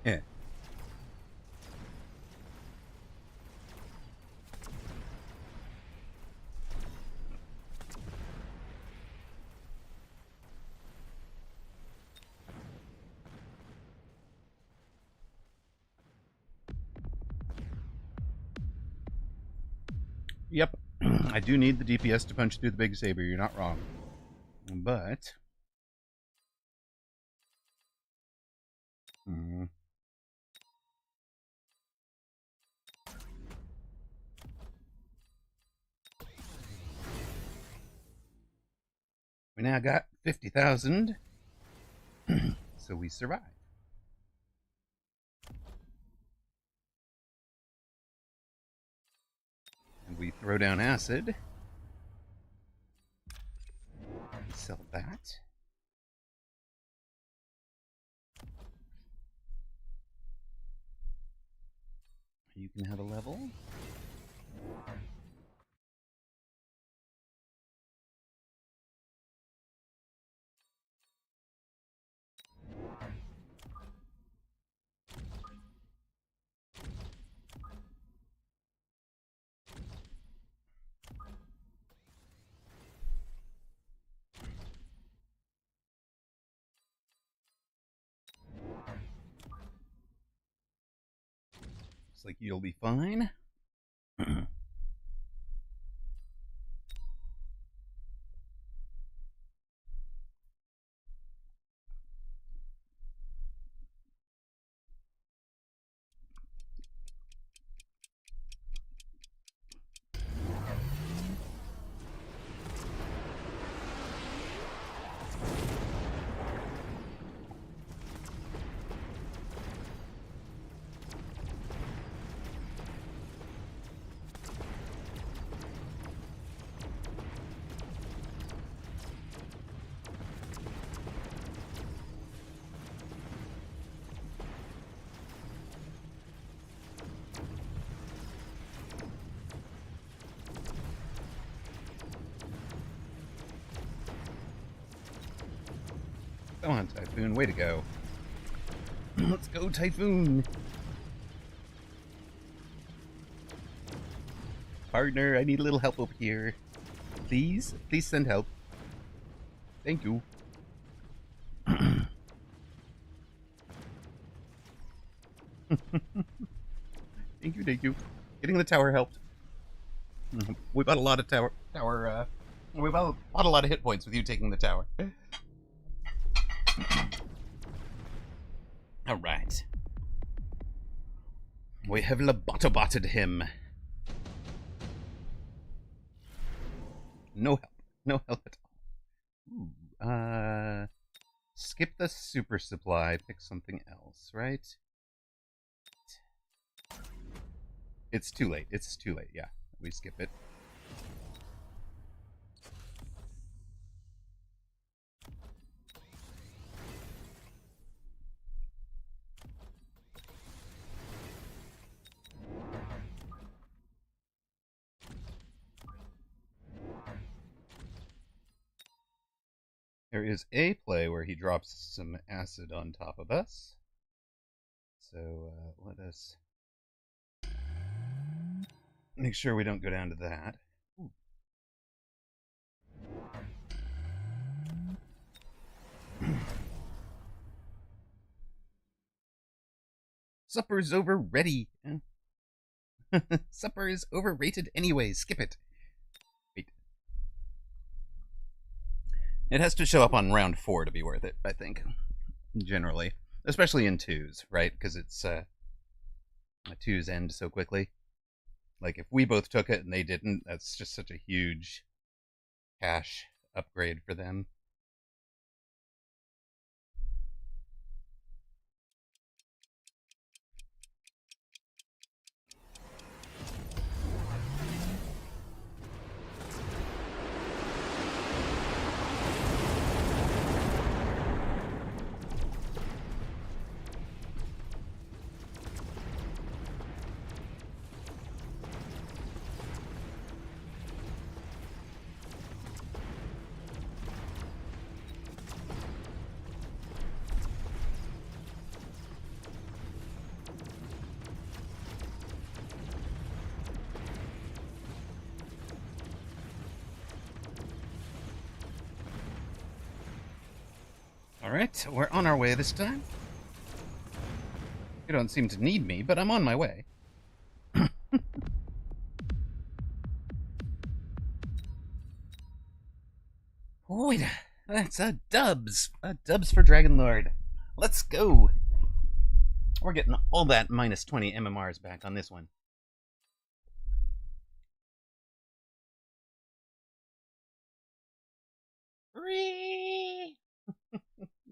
Yeah. Yep. I do need the DPS to punch through the big saber. You're not wrong. But. Hmm. We now got 50,000. So we survive. And we throw down acid. We sell that. You can have a level. Looks like you'll be fine. Come on, Typhoon. Way to go. Let's go, Typhoon. Partner, I need a little help over here. Please? Please send help. Thank you. Thank you. Getting the tower helped. We bought a lot of we bought a lot of hit points with you taking the tower. Alright. We have lobotoboted him. No help. No help at all. Ooh, skip the super supply, pick something else, right? It's too late. It's too late, yeah. We skip it. There is a play where he drops some acid on top of us. So let us make sure we don't go down to that. Ooh. Supper's over ready. Supper is overrated anyway. Skip it. Wait. It has to show up on round 4 to be worth it, I think. Generally. Especially in 2s, right? Because it's 2s end so quickly. Like, if we both took it and they didn't, that's just such a huge cash upgrade for them. Alright, we're on our way this time. You don't seem to need me, but I'm on my way. Oh, that's a dubs. A dubs for Dragon Lord. Let's go. We're getting all that minus 20 MMRs back on this one.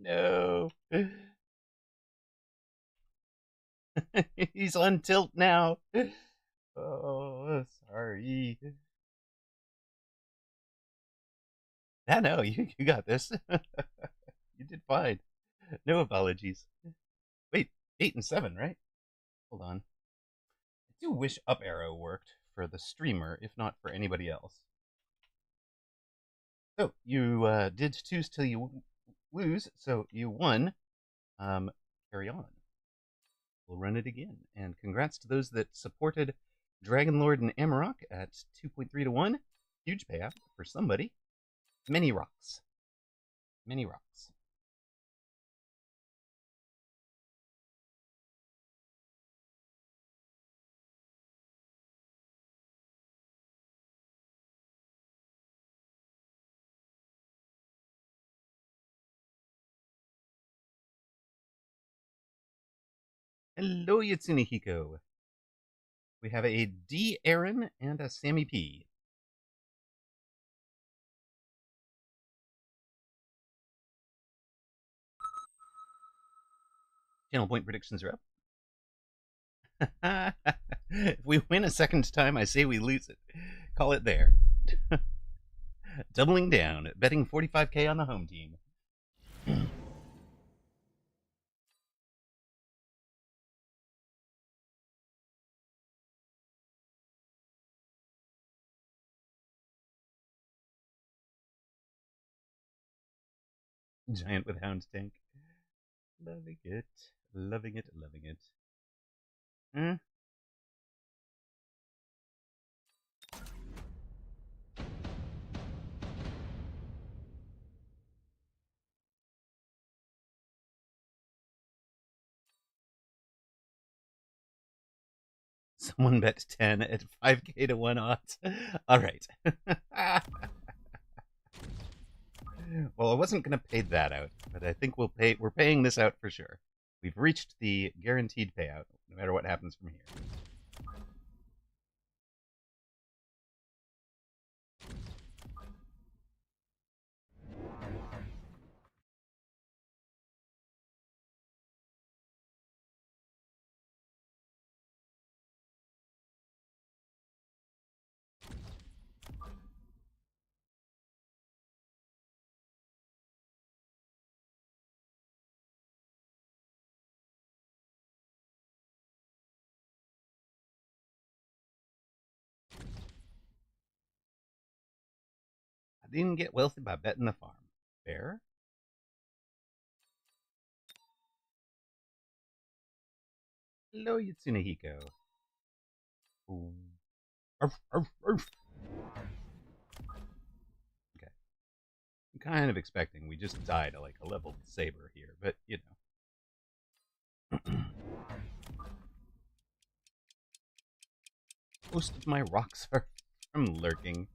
No. He's on tilt now. Oh, sorry. No, you got this. You did fine. No apologies. Wait, 8 and 7, right? Hold on. do wish up arrow worked for the streamer, if not for anybody else. So you did choose till you lose, so you won. Carry on. We'll run it again. And congrats to those that supported Dragonlord and Amaroq at 2.3 to 1. Huge payout for somebody. Many rocks. Many rocks. Hello, Yatsune Hiko. We have a D. Aaron and a Sammy P. Channel point predictions are up. If we win a second time, I say we lose it. Call it there. Doubling down, betting 45K on the home team. Giant with Hound tank. Loving it. Loving it. Loving it. Someone bet 10 at 5K to 1 odds. All right. Well, I wasn't going to pay that out, but I think we're paying this out for sure. We've reached the guaranteed payout, no matter what happens from here. I didn't get wealthy by betting the farm. Fair? Hello, Yatsunehiko. Ooh. Arf, arf, arf. Okay. I'm kind of expecting we just died like a leveled saber here, but you know. Most of my rocks are from lurking.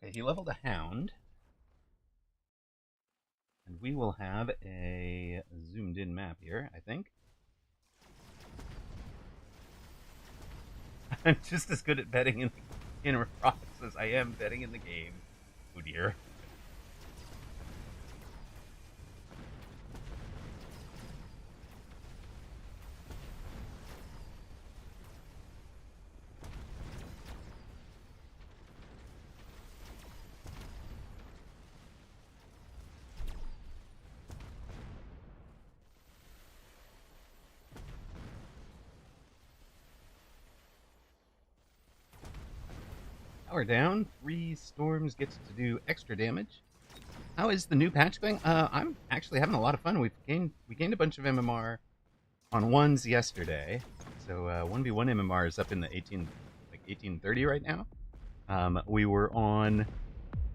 Okay, he leveled a hound. And we will have a zoomed in map here, I think. I'm just as good at betting in rocks as I am betting in the game. Oh dear. Power down. 3 storms gets to do extra damage. How is the new patch going? I'm actually having a lot of fun. We gained a bunch of MMR on ones yesterday. So 1v1 MMR is up in the 1830 right now. We were on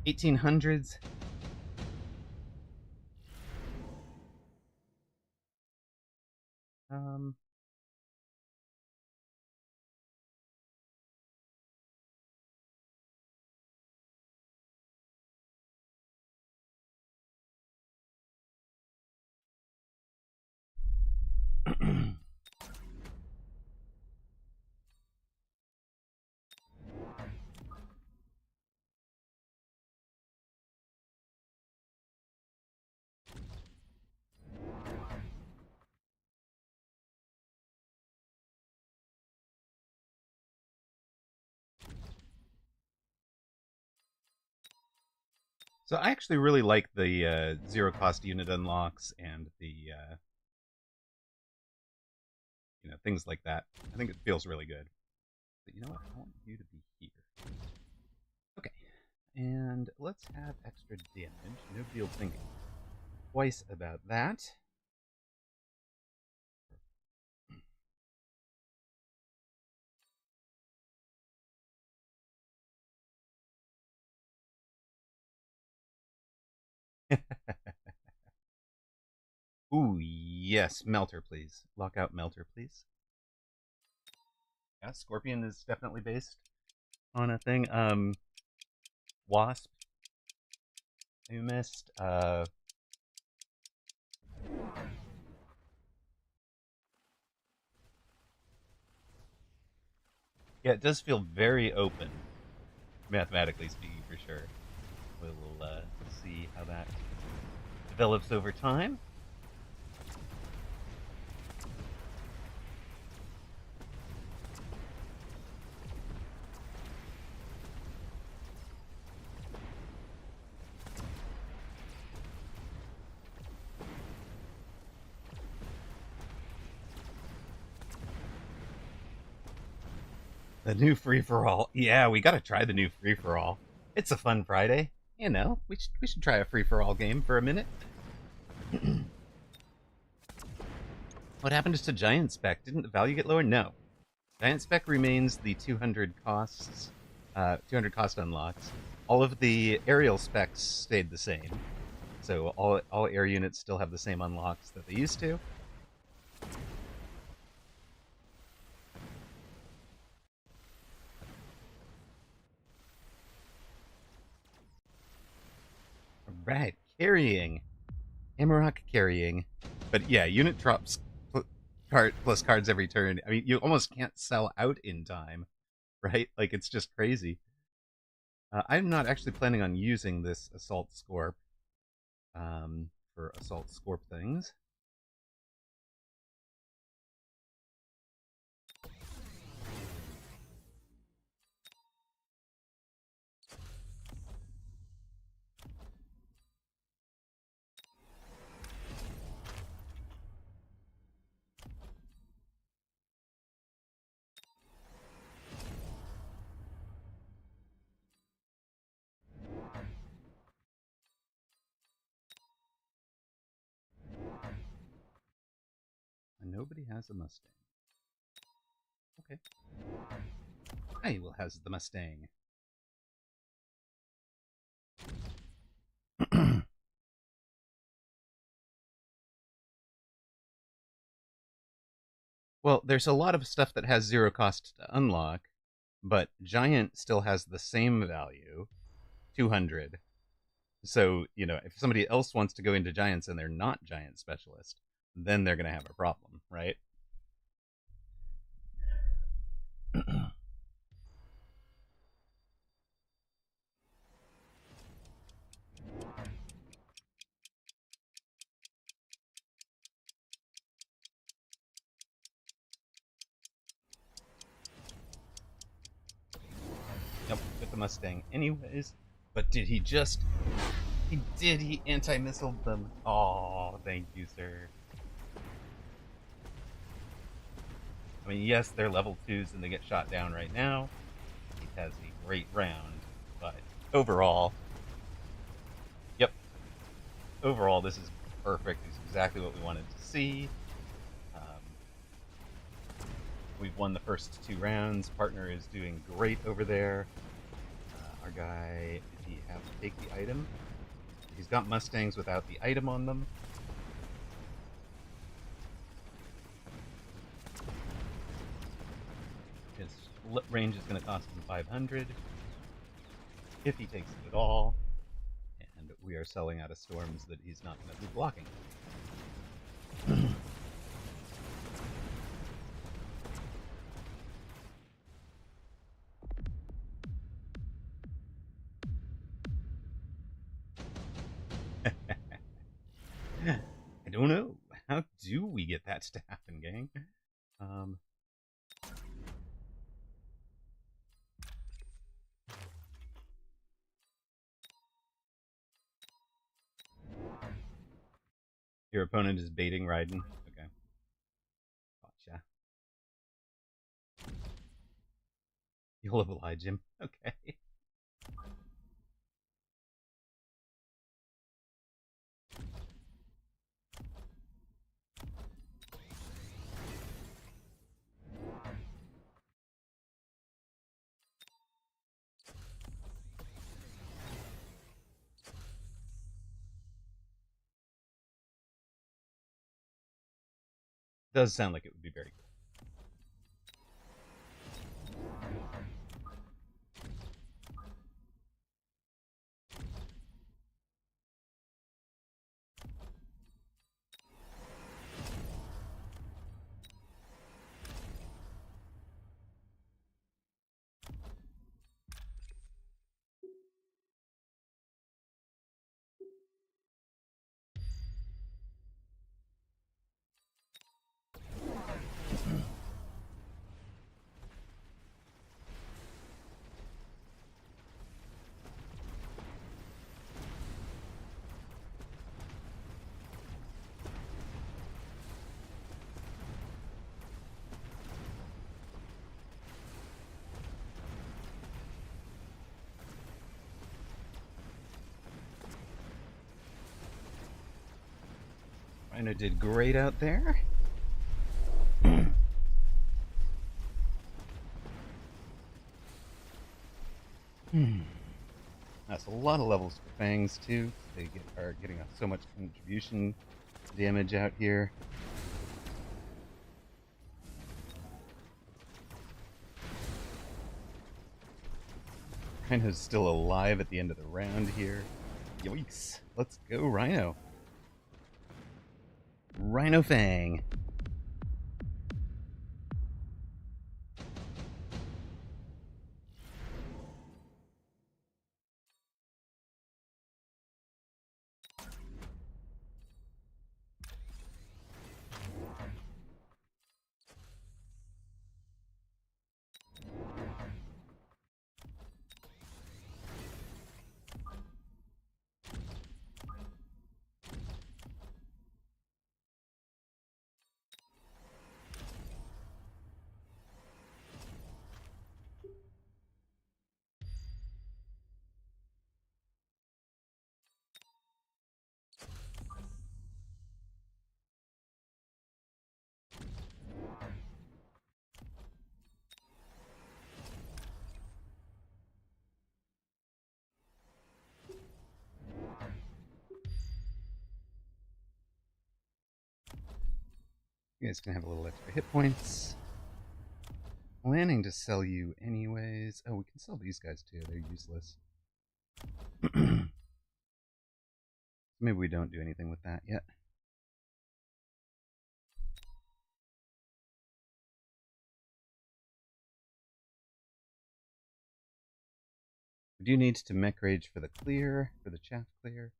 1800s. So I actually really like the zero cost unit unlocks and the things like that. I think it feels really good. But you know what? I want you to be here. Okay, and let's have extra damage. Nobody will think twice about that. Ooh, yes, Melter, please. Lock out Melter, please. Yeah, Scorpion is definitely based on a thing. Wasp, you missed. Yeah, it does feel very open, mathematically speaking, for sure. We'll see how that develops over time. The new free for all. Yeah, we gotta try the new free for all. It's a fun Friday. You know, we should try a free for all game for a minute. What happened to Giant Spec? Didn't the value get lower? No. Giant Spec remains the 200 costs, 200 cost unlocks. All of the aerial specs stayed the same. So all air units still have the same unlocks that they used to. Right, carrying. Amaroq carrying. But yeah, unit drops plus cards every turn. I mean, you almost can't sell out in time, right? Like, it's just crazy. I'm not actually planning on using this Assault Scorp for Assault Scorp things. And nobody has a Mustang. Okay. I will has the Mustang. Well, there's a lot of stuff that has zero cost to unlock, but Giant still has the same value, 200. So, if somebody else wants to go into Giants and they're not Giant Specialist, then they're going to have a problem, right? Yep, get the Mustang anyways. But did he just. He anti missiled them. Oh, thank you, sir. I mean, yes, they're level 2s and they get shot down right now. He has a great round, but overall, yep, overall, this is perfect. It's exactly what we wanted to see. We've won the first 2 rounds. Partner is doing great over there. Our guy, did he have to take the item? He's got Mustangs without the item on them. His range is going to cost him 500 if he takes it at all. And we are selling out of storms that he's not going to be blocking. I don't know. How do we get that to happen, gang? Your opponent is baiting Raiden. Okay. Gotcha. You'll oblige him. Okay. Does sound like it would be very cool. Rhino did great out there. That's a lot of levels for Fangs too. They are getting so much contribution damage out here. Rhino's still alive at the end of the round here. Yoinks! Let's go, Rhino. Rhino Fang. You guys can have a little extra hit points. Planning to sell you anyways. Oh, we can sell these guys too. They're useless. Maybe we don't do anything with that yet. We do need to mech rage for the clear, for the chaff clear.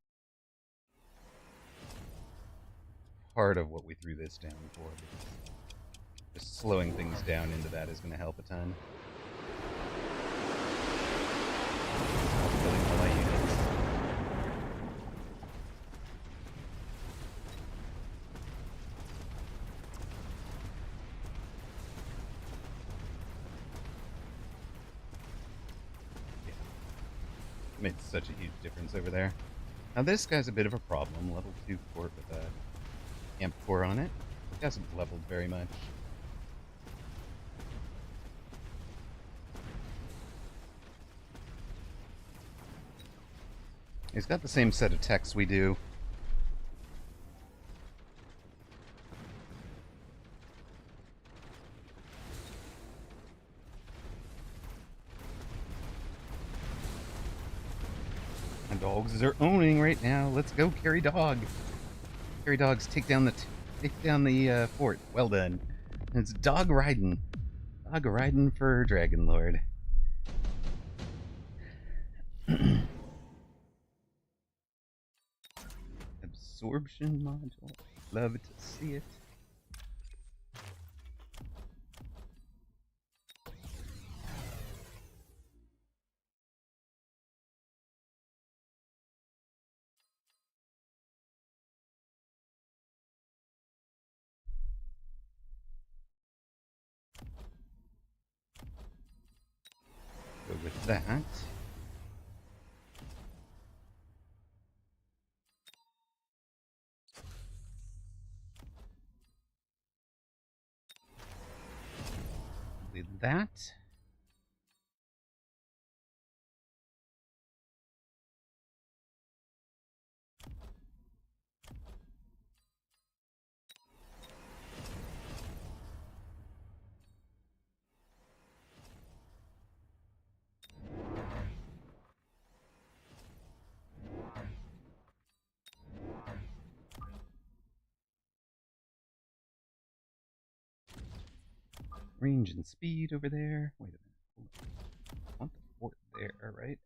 Part of what we threw this down for, because just slowing things down into that is going to help a ton. Killing all my units. Yeah. Made such a huge difference over there. Now this guy's a bit of a problem. Level 2 fort with a amp core on it. It hasn't leveled very much. He's got the same set of techs we do. My dogs are owning right now. Let's go, carry dog. Carry dogs, take down the fort. Well done. And it's dog riding. Dog riding for Dragon Lord. Absorption module. Love to see it. with that. Did that. Range and speed over there. Wait a minute. I want the fort there, right?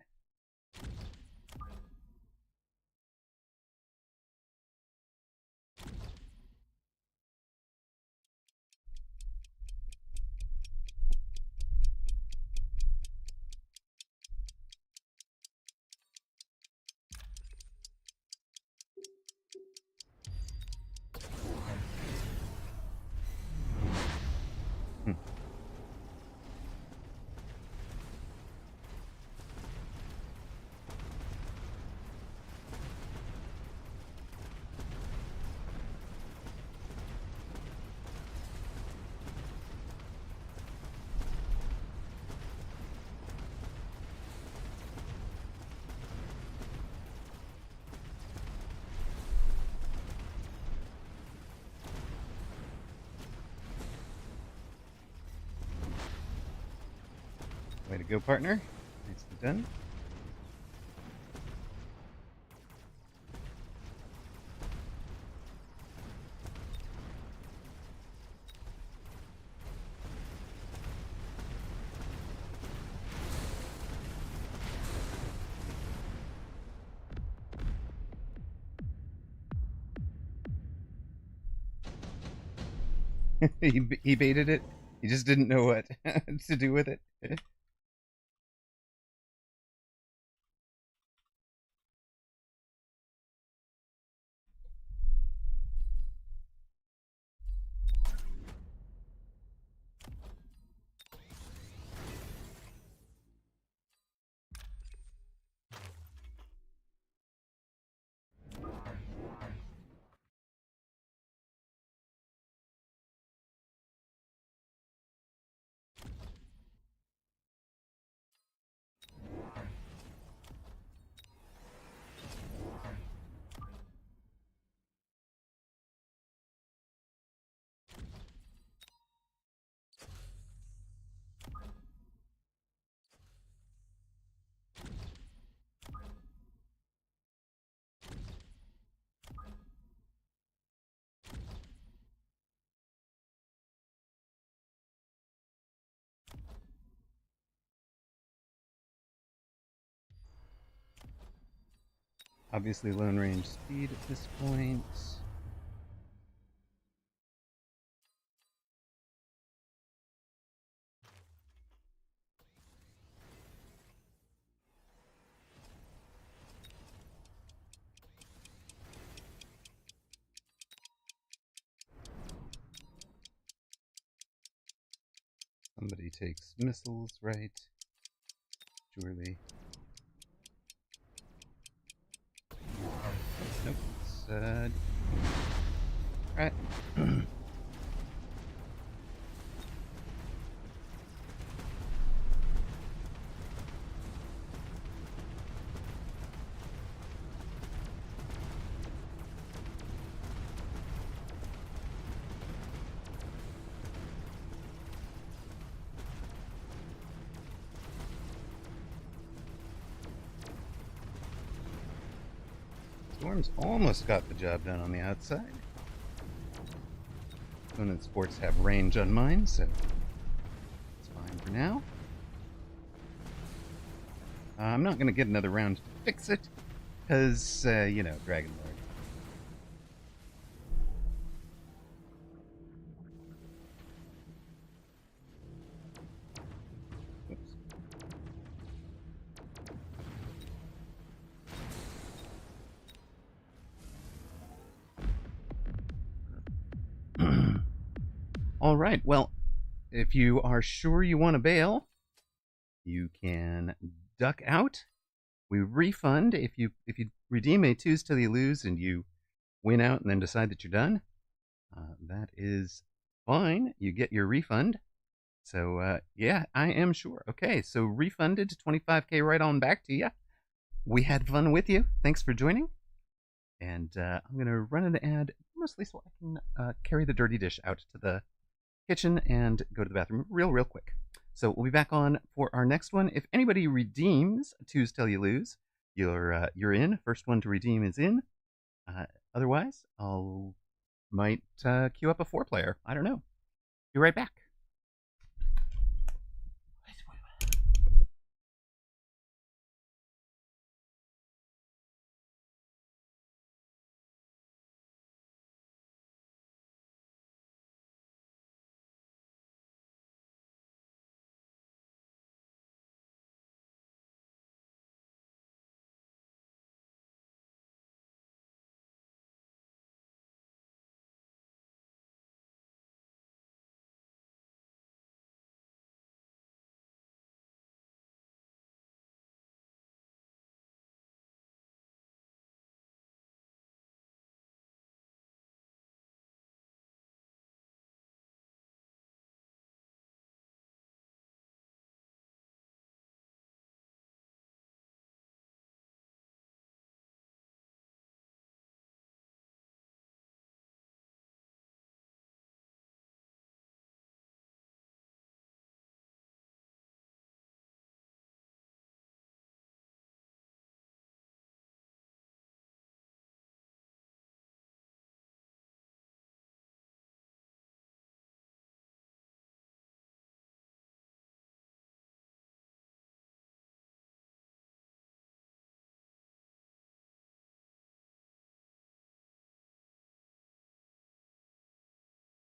Way to go, partner. Nicely done. He baited it. He just didn't know what to do with it. Obviously, lone range speed at this point. Somebody takes missiles, right? Surely. Nope. It's, right. Storms almost got the job done on the outside. Opponent's forts have range on mine, so it's fine for now. I'm not going to get another round to fix it, because, you know, Dragon Lord. All right, well, if you are sure you want to bail, you can duck out. We refund if you redeem a twos till you lose and you win out and then decide that you're done. That is fine. You get your refund. So yeah, I am sure. Okay, so refunded 25K right on back to you. We had fun with you. Thanks for joining. And I'm gonna run an ad mostly so I can carry the dirty dish out to the kitchen and go to the bathroom real quick. So we'll be back on for our next one. If anybody redeems twos till you lose, you're in. First one to redeem is in. Otherwise, I'll might queue up a 4-player. I don't know. Be right back.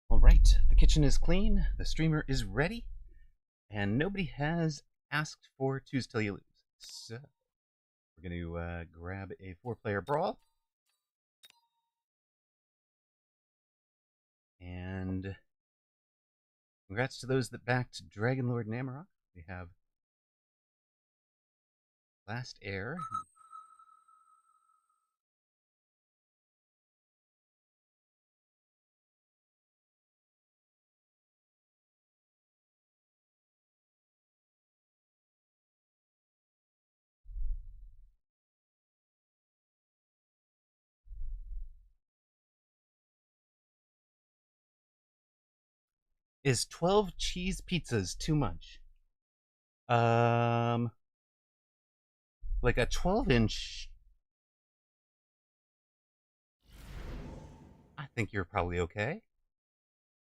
All right, the kitchen is clean, the streamer is ready, and nobody has asked for twos till you lose. So we're going to grab a 4-player brawl. And congrats to those that backed Dragon Lord and Amaroq. We have Last Air. Is 12 cheese pizzas too much? Like a 12-inch. I think you're probably okay.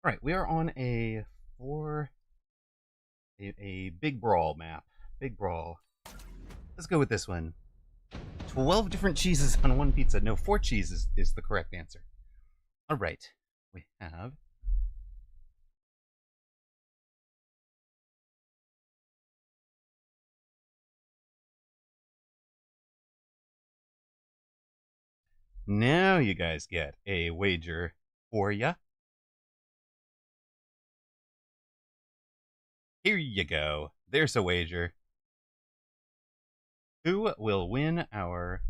All right, we are on a big brawl map. Big brawl. Let's go with this one. 12 different cheeses on one pizza. No, 4 cheeses is the correct answer. All right, we have now you guys get a wager for ya. Here you go. There's a wager. Who will win our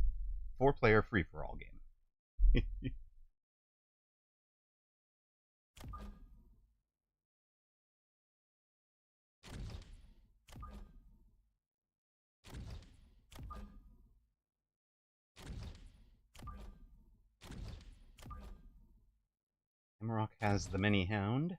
4-player free-for-all game? Amaroq has the mini hound.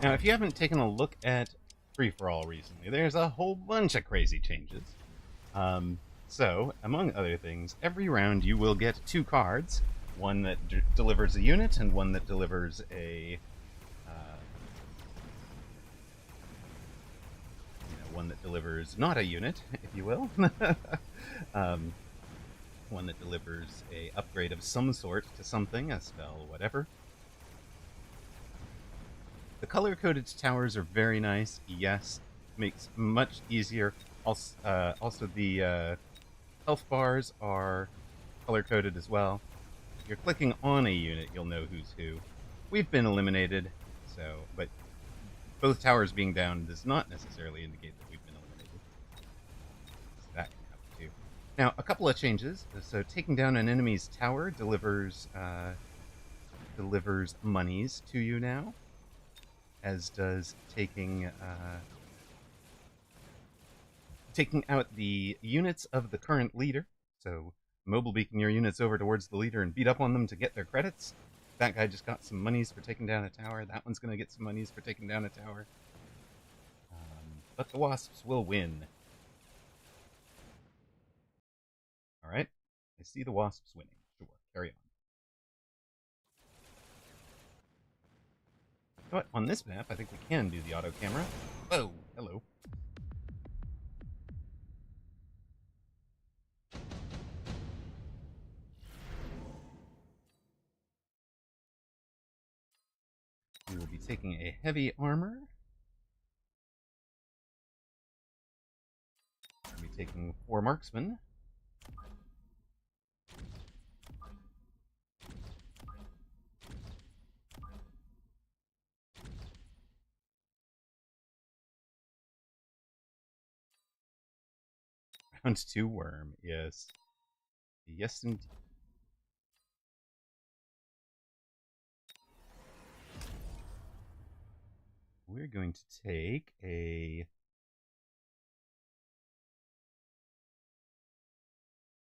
Now, if you haven't taken a look at free-for-all recently, there's a whole bunch of crazy changes. So, among other things, every round you will get 2 cards, one that delivers a unit and one that delivers a one that delivers not a unit, if you will. um, one that delivers a upgrade of some sort to something, a spell, whatever. The color-coded towers are very nice. Yes, makes much easier. Also the health bars are color-coded as well. If you're clicking on a unit, you'll know who's who. We've been eliminated, but both towers being down does not necessarily indicate that we've been eliminated. So that can happen too. Now, a couple of changes. So taking down an enemy's tower delivers monies to you now, as does taking out the units of the current leader. So mobile beacon your units over towards the leader and beat up on them to get their credits. That guy just got some monies for taking down a tower. That one's going to get some monies for taking down a tower. But the wasps will win. All right. I see the wasps winning. Sure. Carry on. But on this map, I think we can do the auto camera. Oh, hello. We will be taking a heavy armor. We'll be taking 4 marksmen. Round 2 worm, yes. Yes, indeed. We're going to take a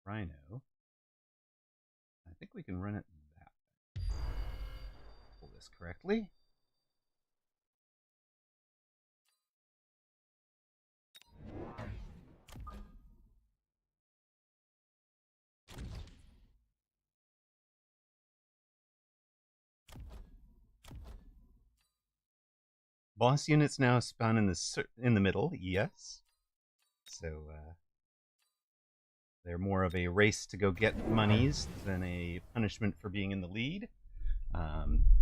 rhino. I think we can run it that way. Pull this correctly. Boss units now spawn in the middle, yes. So they're more of a race to go get monies than a punishment for being in the lead.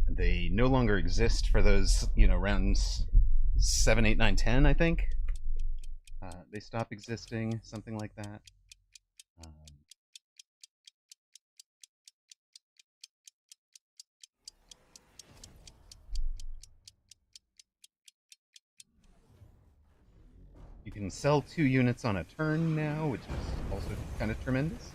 They no longer exist for those, rounds 7, 8, 9, 10, I think. They stop existing, something like that. You can sell 2 units on a turn now, which is also kind of tremendous.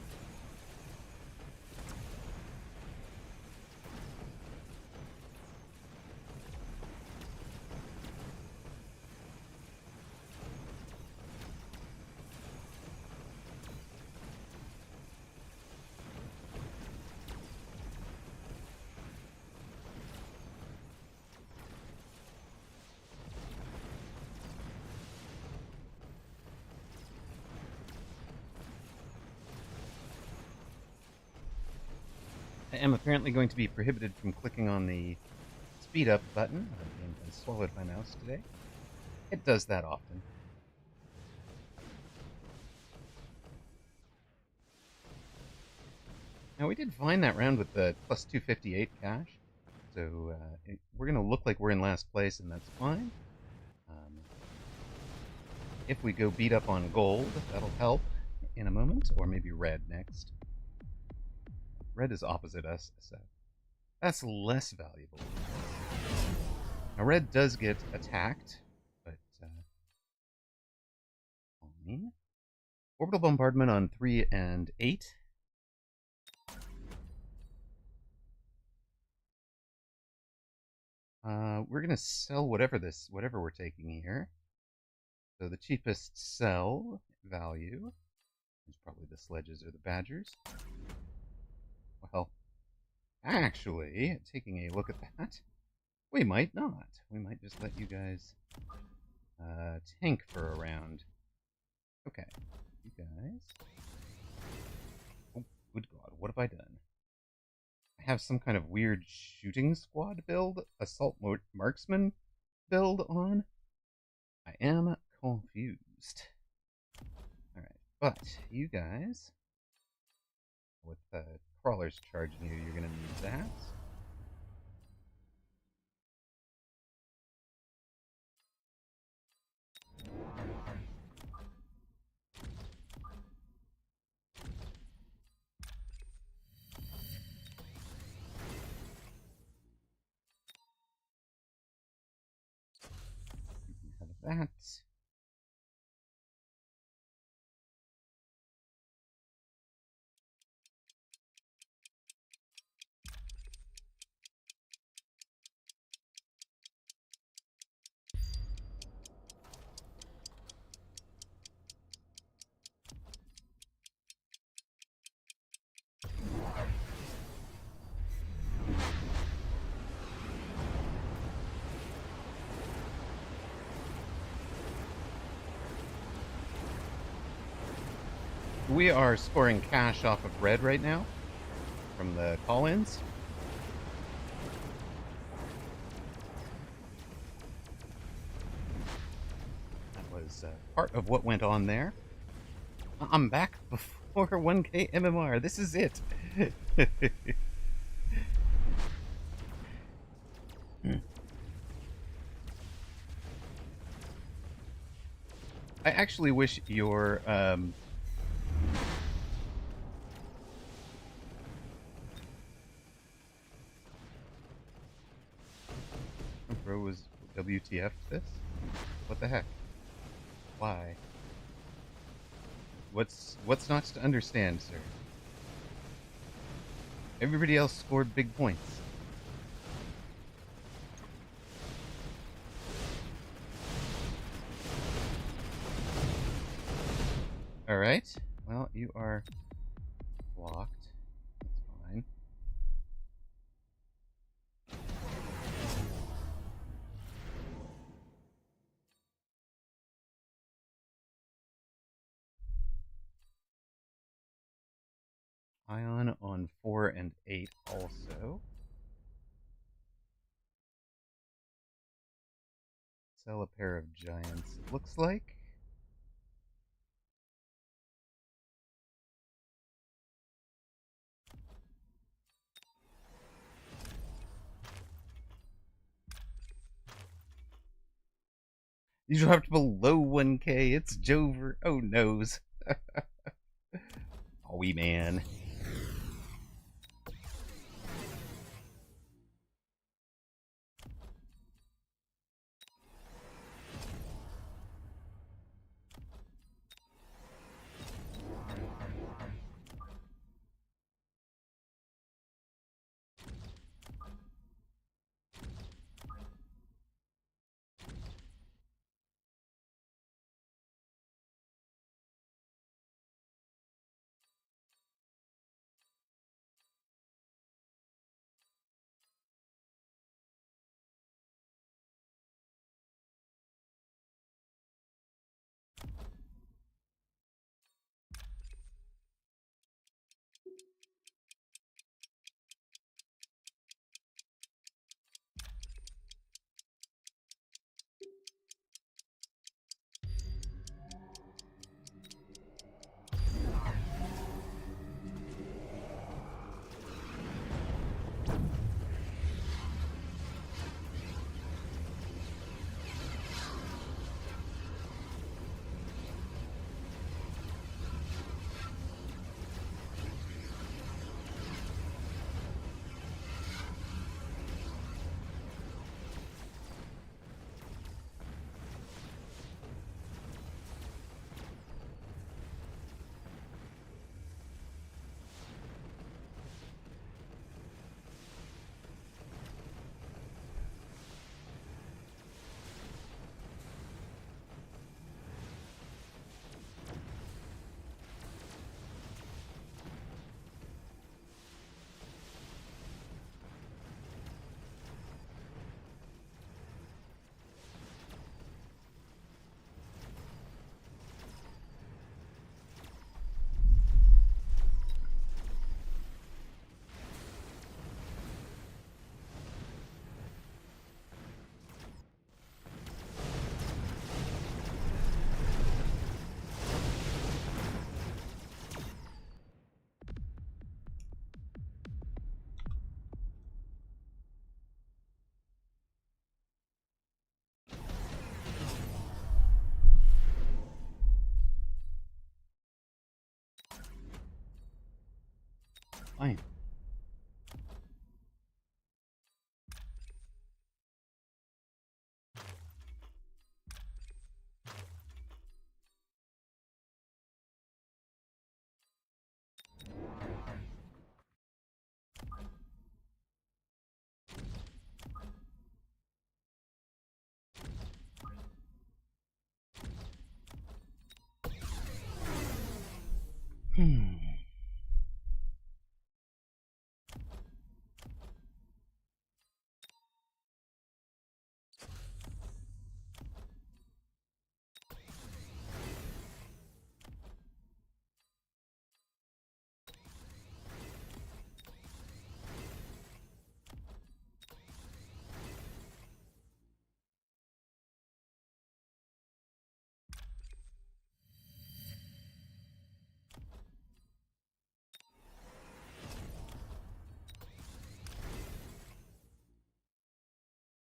I am apparently going to be prohibited from clicking on the speed up button. I swallowed my mouse today. It does that often. Now, we did find that round with the plus 258 cash, so we're going to look like we're in last place, and that's fine. If we go beat up on gold, that'll help in a moment, or maybe red next. Red is opposite us, so that's less valuable. Now, red does get attacked, but fine. Orbital bombardment on 3 and 8. We're gonna sell whatever we're taking here. So the cheapest sell value is probably the sledges or the badgers. Well, actually, taking a look at that, we might not. We might just let you guys tank for a round. Okay. You guys. Oh, good God, what have I done? I have some kind of weird shooting squad build, assault marksman build on. I am confused. Alright, but you guys, with crawlers charging you, you're gonna need that. You can have that. We are scoring cash off of red right now from the call-ins. That was part of what went on there. I'm back before 1K MMR. This is it. I actually wish your bro was WTF this? What the heck? Why? What's not to understand, sir? Everybody else scored big points. Alright. Well, you are blocked. That's fine. Ion on 4 and 8 also. Sell a pair of giants, it looks like. You dropped below 1K. It's Jover. Oh, noes. Oh, wee man.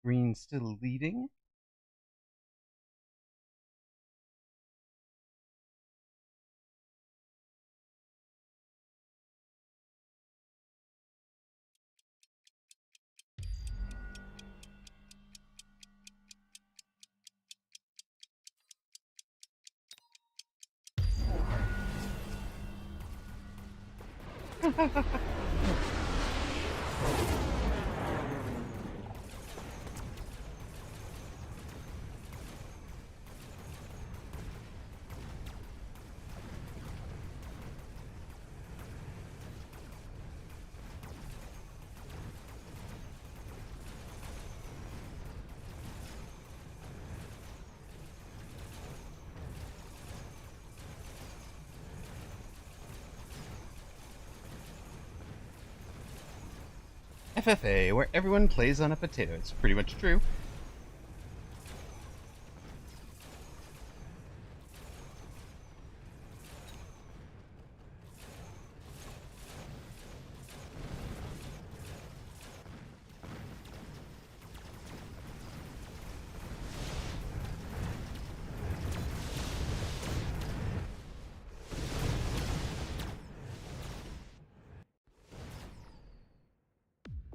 Green still leading. FFA, where everyone plays on a potato. It's pretty much true.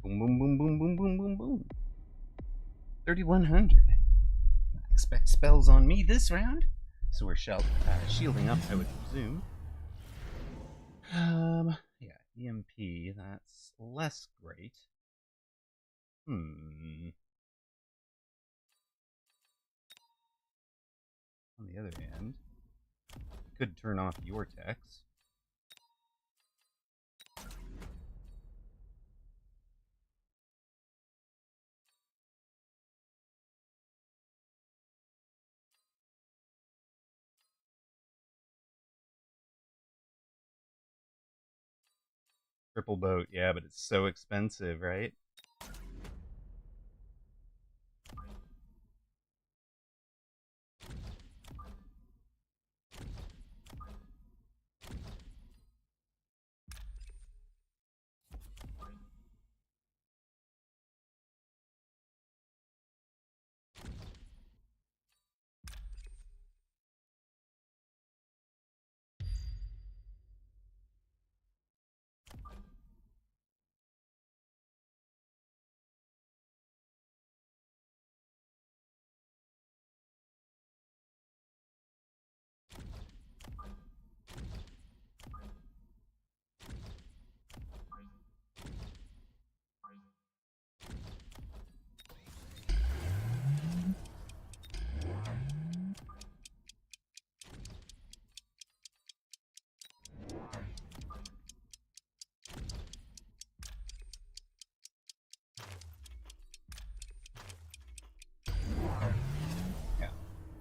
Boom, boom, boom, boom, boom, boom, boom, boom. 3,100. I expect spells on me this round, so we're shielding up, I would presume. Yeah, EMP, that's less great. On the other hand, you could turn off your techs. Triple boat, yeah, but it's so expensive, right?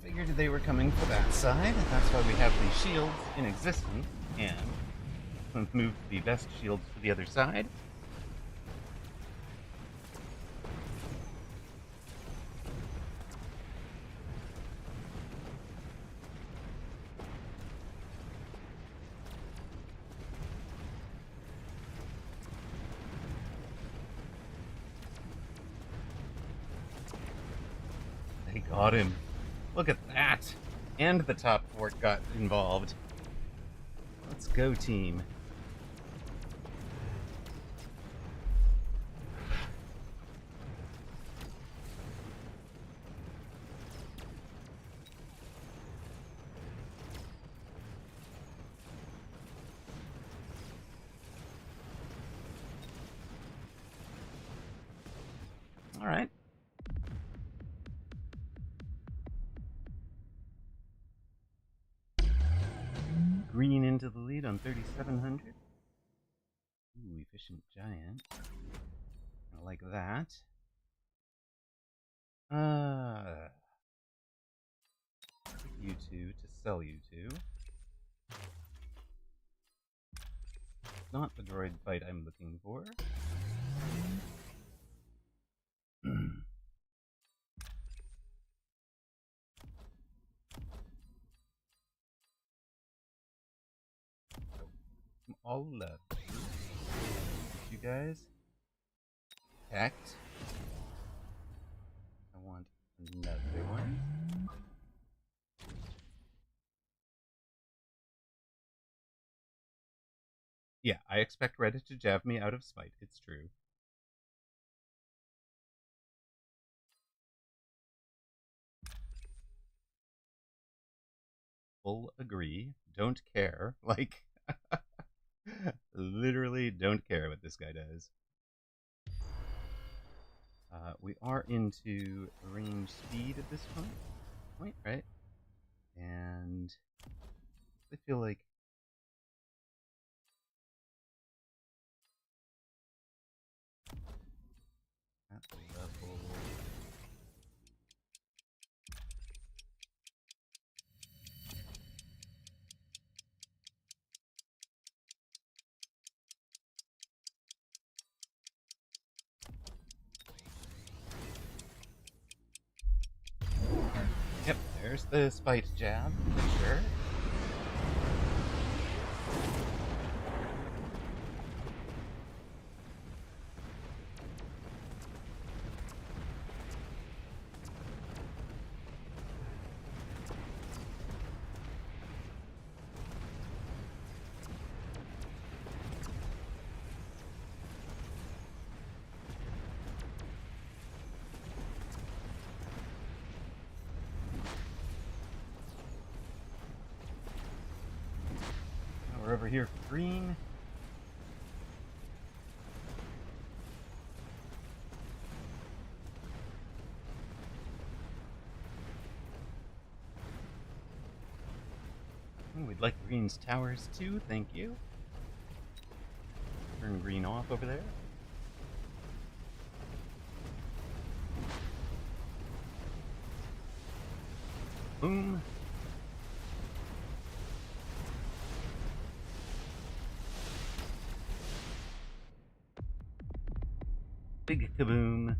Figured they were coming for that side. That's why we have the shields in existence, and moved the best shields to the other side. They got him. Look at that! And the top fort got involved. Let's go, team. All right. Green into the lead on 3,700. Ooh, efficient giant. I like that. You two to sell you two. Not the droid fight I'm looking for. All love. You guys. Act. I want another one. Yeah, I expect Reddit to jab me out of spite. It's true. Full agree. Don't care. Like, literally don't care what this guy does. We are into range speed at this point, right? And I feel like at level. Yep, there's the spite jab, for sure. We're over here for green. We'd like green's towers too, thank you. Turn green off over there. Boom. Big kaboom.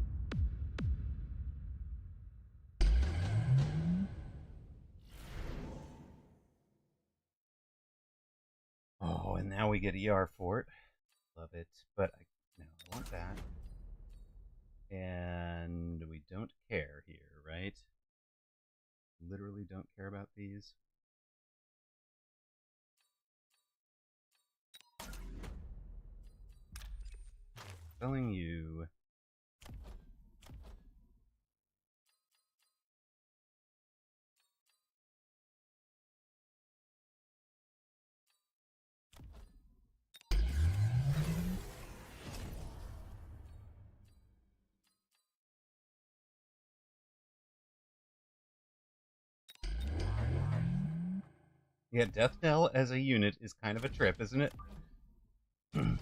Oh, and now we get ER fort. Love it. But no, I want that. And we don't care here, right? Literally don't care about these. Telling you. Yeah, Death Knell as a unit is kind of a trip, isn't it? Seeing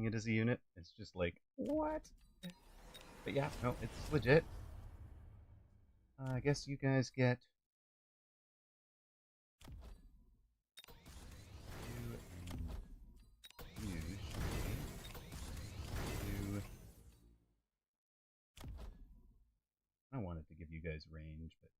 it as a unit, it's just like, what? But yeah, no, it's legit. I guess you guys get you and you should be. I wanted to give you guys range, but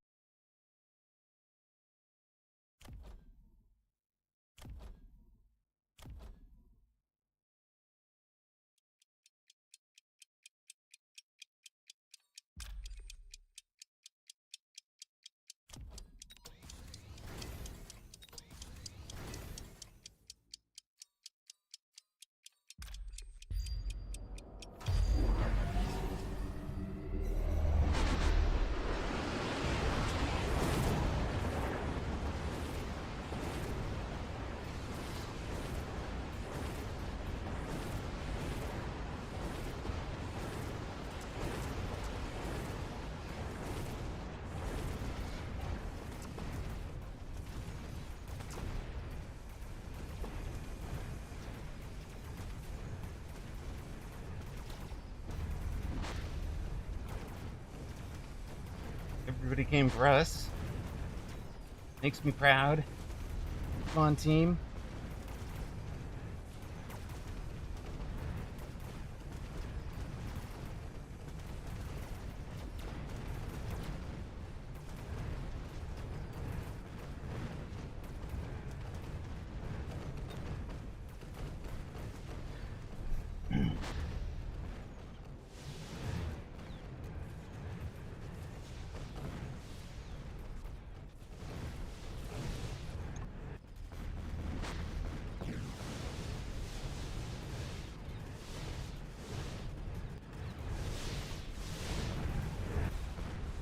Everybody came for us. Makes me proud. Come on, team.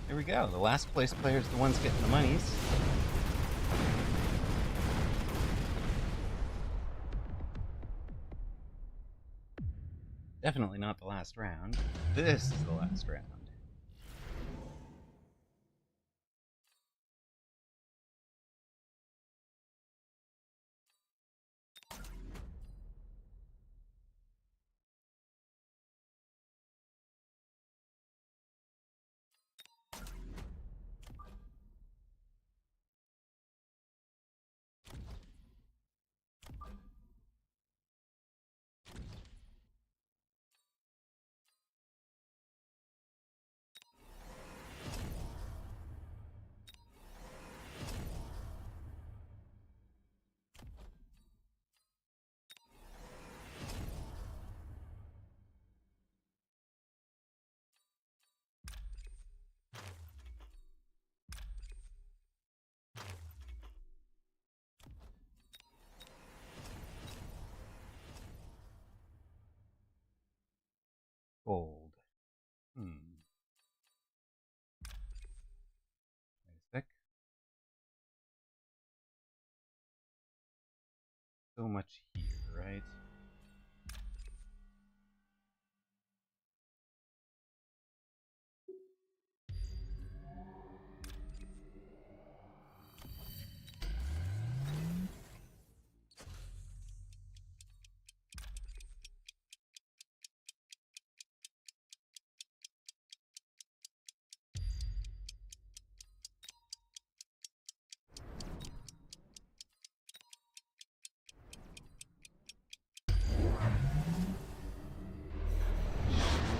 Here we go. The last place player is the ones getting the monies. Definitely not the last round. This is the last round. Gold. Basic. So much here, right?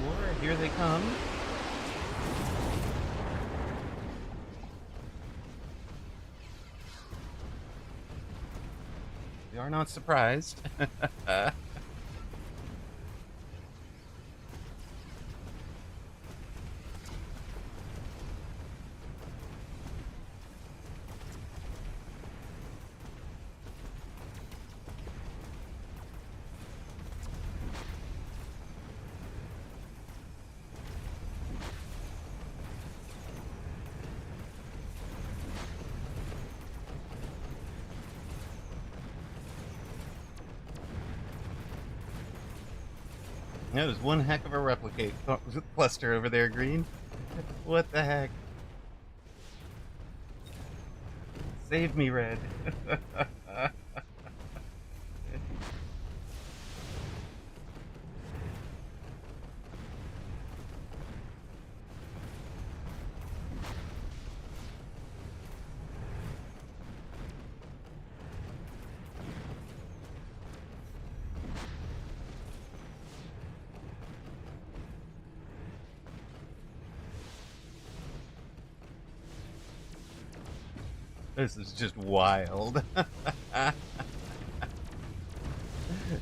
Sure, here they come. We are not surprised. That was one heck of a replicate cluster over there, Green. What the heck? Save me, Red. This is just wild.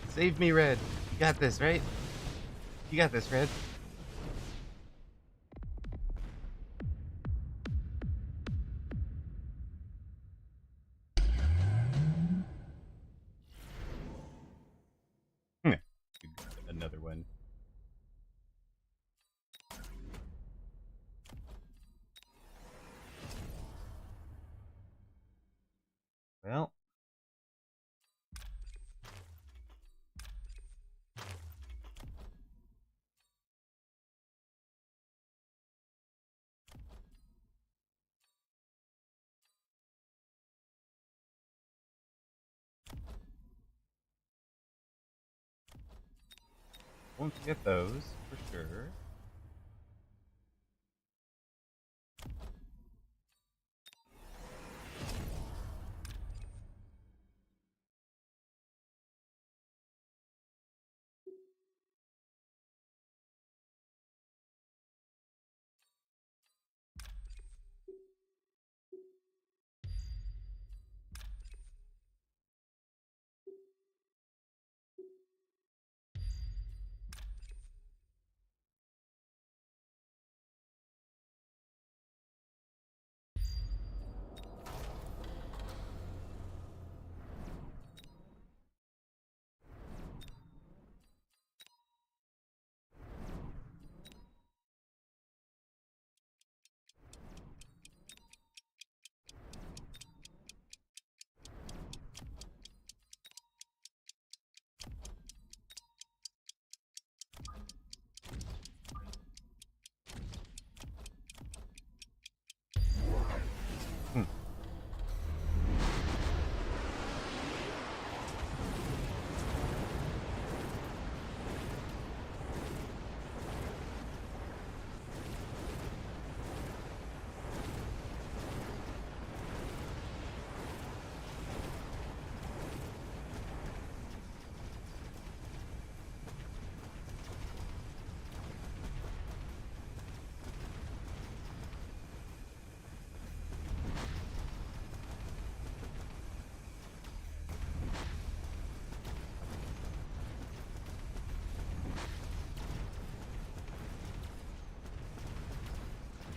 Save me, Red. You got this, right? You got this, Red. Another one. Well. Won't forget those, for sure.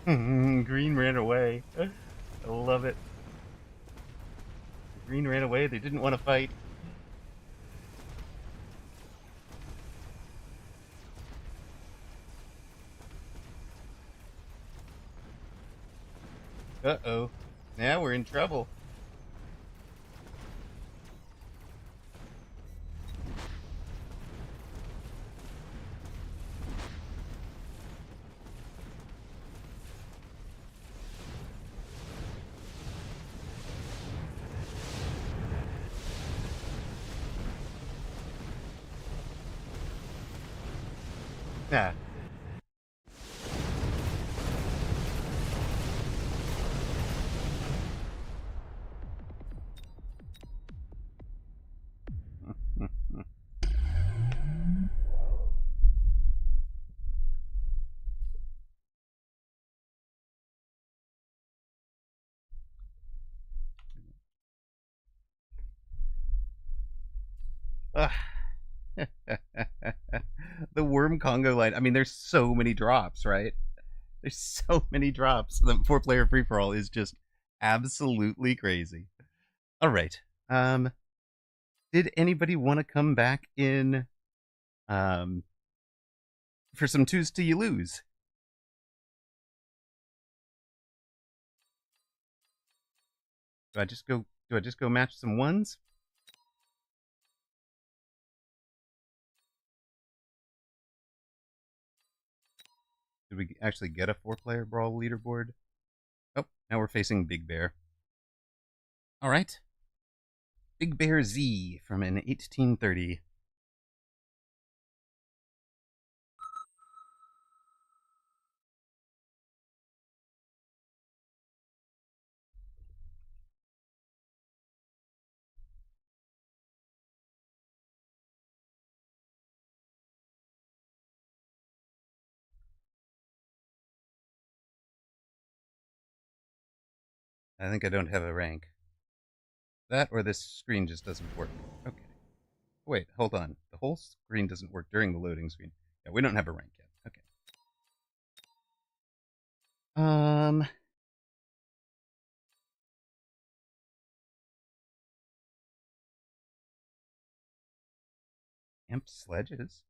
Green ran away. I love it. Green ran away. They didn't want to fight. Uh-oh. Now we're in trouble. Ah. Ah. The worm Congo line. I mean, there's so many drops, right? There's so many drops. The 4-player free for all is just absolutely crazy. All right. Did anybody want to come back in um for some twos till you lose? Do I just go match some ones? Did we actually get a 4-player brawl leaderboard? Oh, now we're facing Big Bear. All right. Big Bear Z from an 1830. I think I don't have a rank. That or this screen just doesn't work. Okay. Wait, hold on. The whole screen doesn't work during the loading screen. Yeah, we don't have a rank yet. Okay. Um, Amp sledges.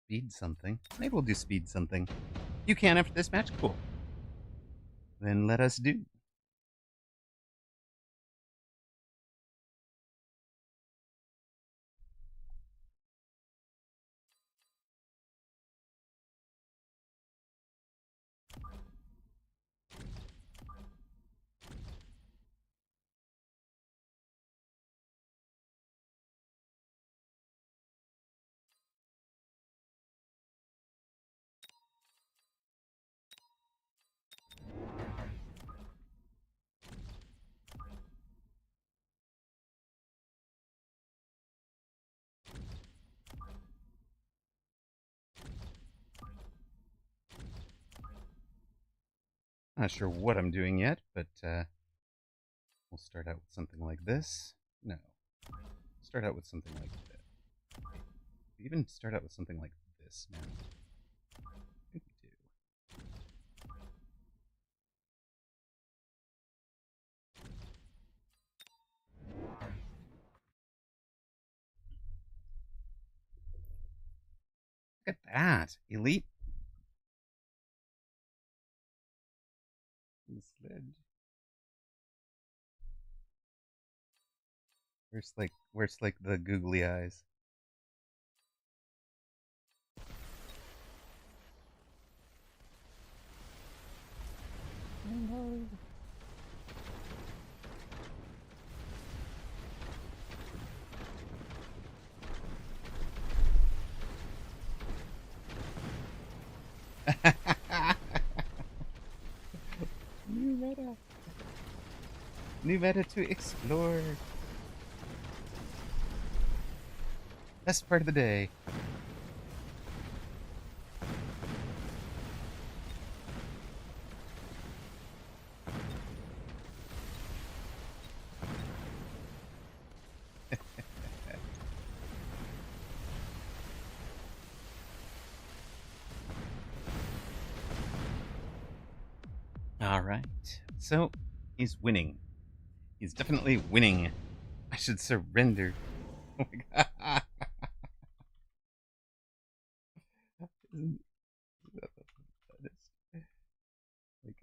Speed something. Maybe we'll do speed something. You can after this match? Cool. Then let us do. Not sure what I'm doing yet, but we'll start out with something like this. No. Start out with something like this. Even start out with something like this now. I think we do. Look at that. Elite. Sledge. Where's like the googly eyes? New meta. New meta to explore. Best part of the day. All right. So he's winning. He's definitely winning. I should surrender. Oh my god. Isn't that the funnest? Like,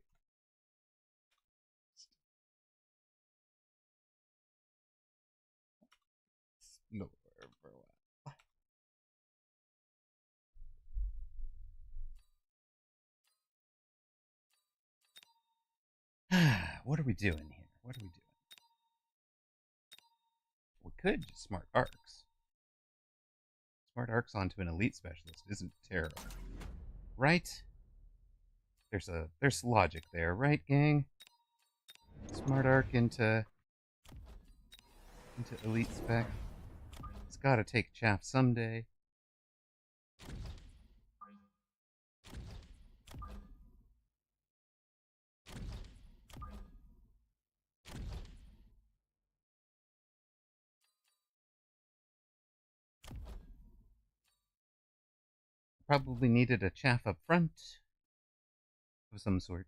explore for a while. What are we doing here? What are we doing? We could just smart arcs. Smart arcs onto an elite specialist isn't terrible, right? There's logic there, right, gang? Smart arc into elite spec. It's got to take chaff someday. Probably needed a chaff up front of some sort.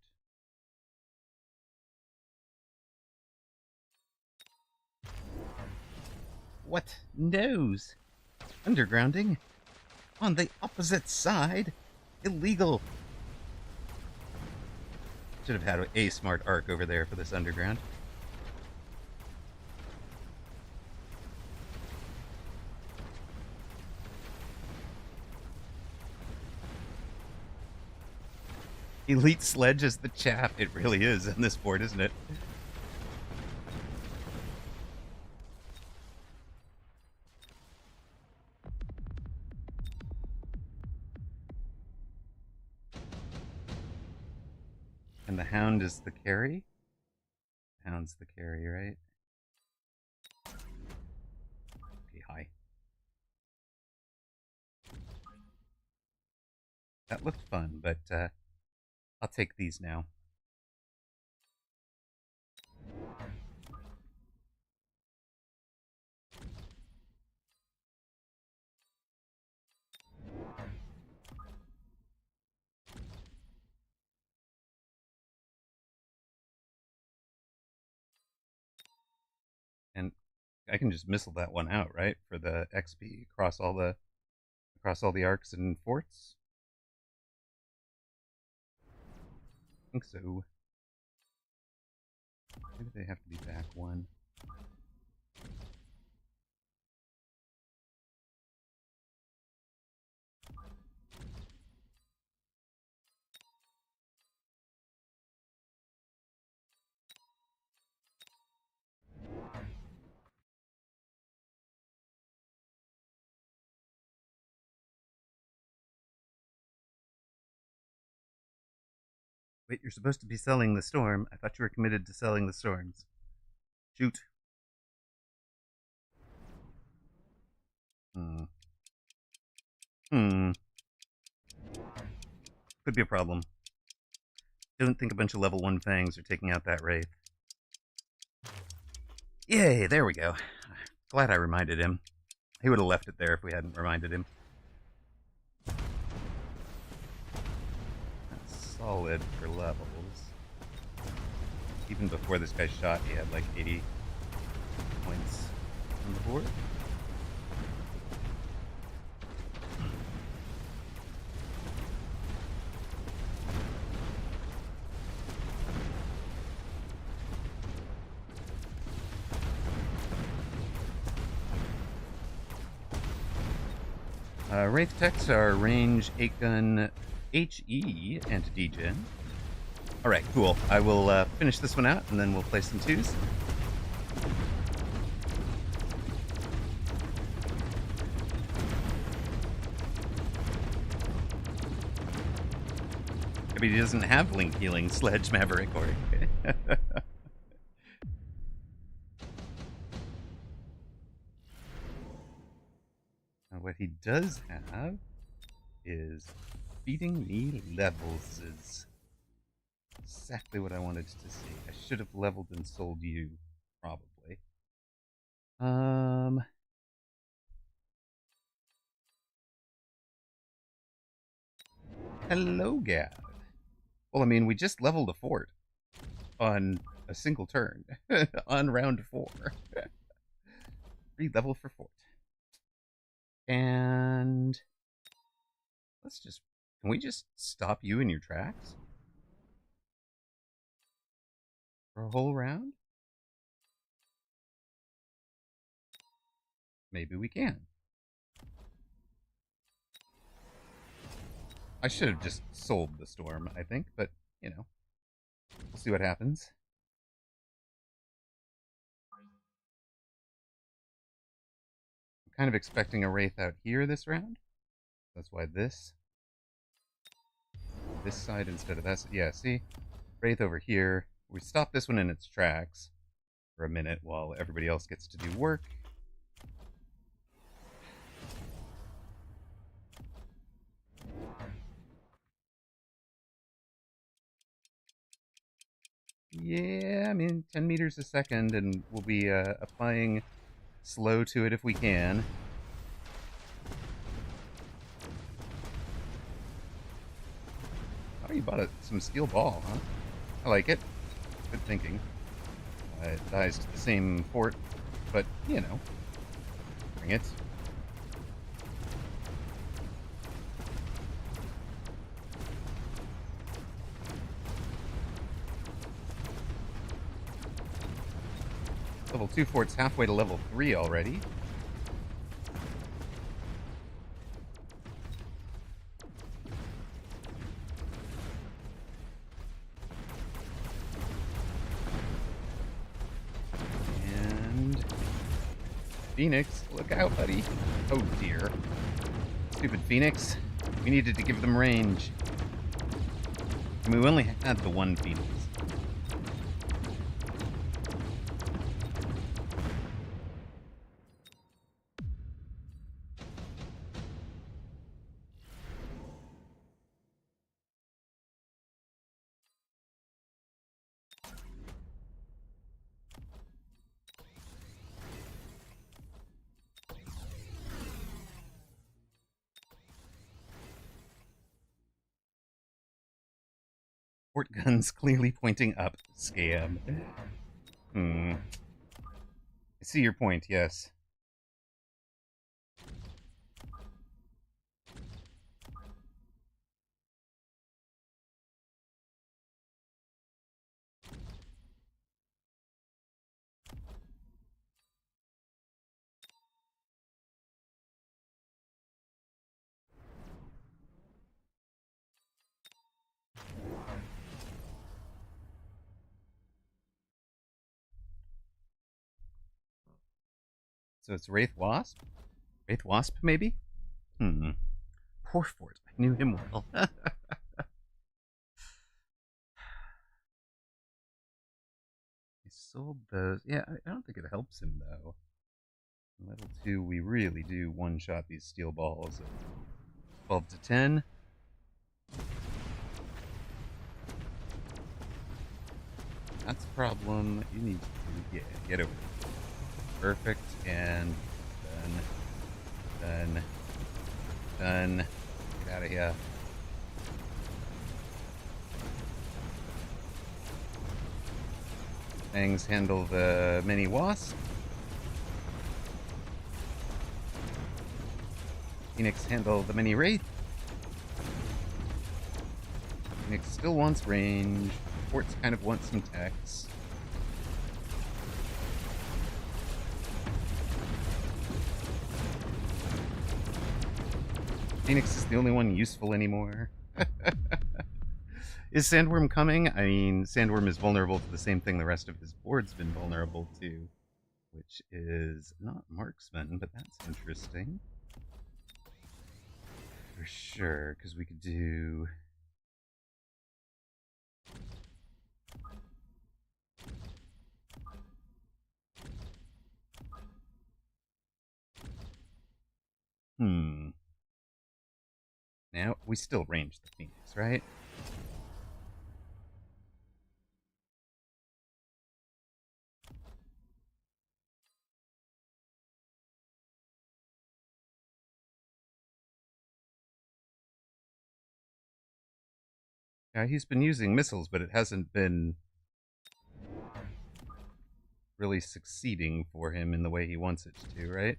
What? Nose? Undergrounding? On the opposite side? Illegal. Should have had a smart arc over there for this underground. Elite Sledge is the chaff. It really is on this board, isn't it? And the Hound is the carry? Hound's the carry, right? Okay, hi. That looked fun, but I'll take these now. And I can just missile that one out, right? For the XP across all the arcs and forts. I think so. Maybe they have to be back one. Wait, you're supposed to be selling the storm. I thought you were committed to selling the storms. Shoot. Hmm. Hmm. Could be a problem. Don't think a bunch of level 1 fangs are taking out that wraith. Yay, there we go. Glad I reminded him. He would have left it there if we hadn't reminded him. That's solid for levels. Even before this guy shot, he had like 80 points on the board. Wraith Techs are range 8-gun HE and D-Gen. Alright, cool. I will finish this one out, and then we'll play some twos. I mean, he doesn't have Link Healing Sledge Maverick, or... Now, what he does have is feeding me levels. Is exactly what I wanted to see. I should have leveled and sold you, probably. Hello, Gav. Well, I mean, we just leveled a fort. on a single turn on round 4. Re-level for fort. And let's just, can we just stop you in your tracks for a whole round? Maybe we can. I should have just sold the storm, I think, but you know, we'll see what happens. I'm kind of expecting a wraith out here this round. That's why this side instead of that. Yeah, see, wraith over here. We stop this one in its tracks for a minute while everybody else gets to do work. Yeah, I mean, 10 meters a second, and we'll be applying slow to it if we can. Oh, you bought some steel ball, huh? I like it. Good thinking. It dies to the same fort, but, you know, bring it. Level 2 fort's halfway to level 3 already. And Phoenix, look out, buddy. Oh dear. Stupid Phoenix. We needed to give them range. I mean, we only had the one Phoenix. Port guns clearly pointing up. Scam. I see your point, yes. So it's Wraith Wasp? Wraith Wasp, maybe? Poor Fort. I knew him well. I sold those. Yeah, I don't think it helps him, though. Level 2, we really do one-shot these steel balls at 12 to 10. That's a problem. You need to, yeah, get over it. Perfect, and done. Get out of here. Fangs handle the mini wasp. Phoenix handle the mini wraith. Phoenix still wants range. Forts kind of want some techs. Phoenix is the only one useful anymore. Is Sandworm coming? I mean, Sandworm is vulnerable to the same thing the rest of his board's been vulnerable to, which is not Marksman, but that's interesting. For sure, because we could do... Now, we still range the Phoenix, right? Yeah, he's been using missiles, but it hasn't been really succeeding for him in the way he wants it to, right?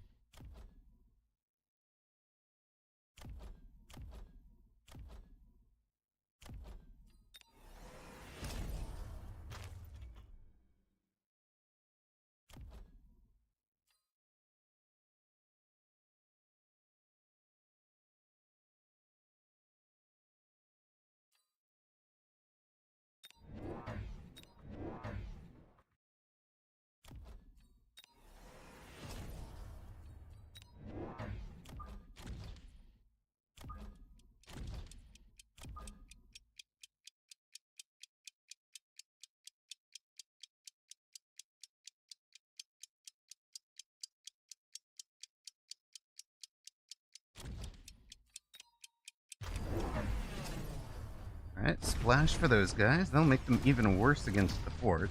Alright, splash for those guys. That'll make them even worse against the forts.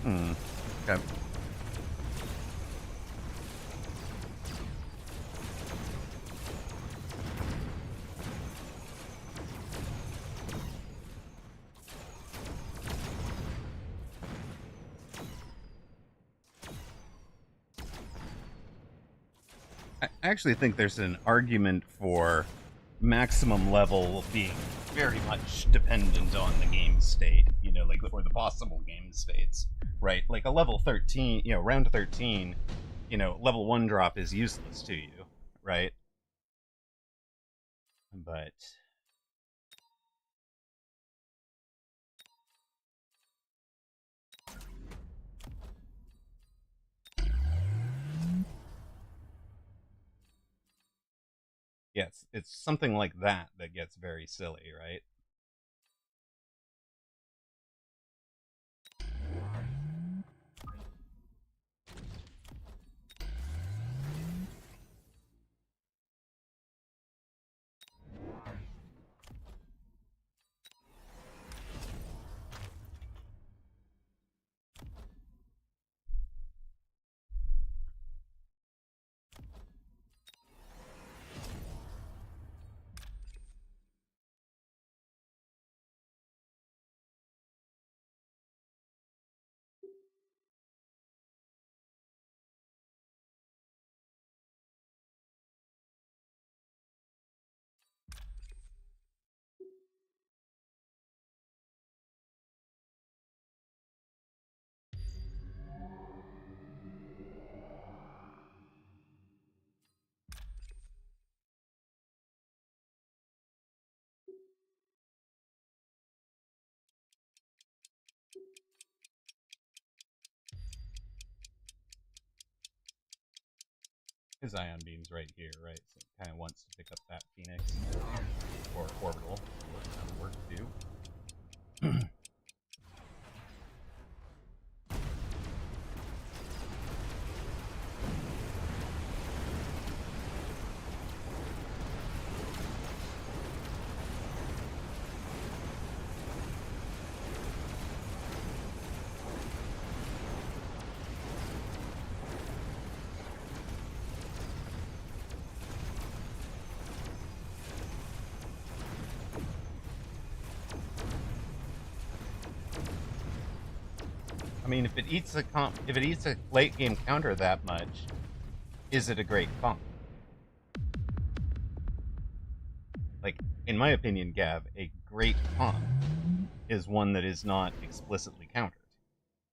Okay. I actually think there's an argument for maximum level being very much dependent on the game state, like, or the possible game states, right? Like a level 13, round 13, level 1 drop is useless to you, right? But yeah, it's something like that that gets very silly, right? His ion beam's right here, right? So it kind of wants to pick up that Phoenix or orbital. That would work too. I mean, if it eats a late game counter that much, is it a great comp? Like, in my opinion, Gav, a great comp is one that is not explicitly countered,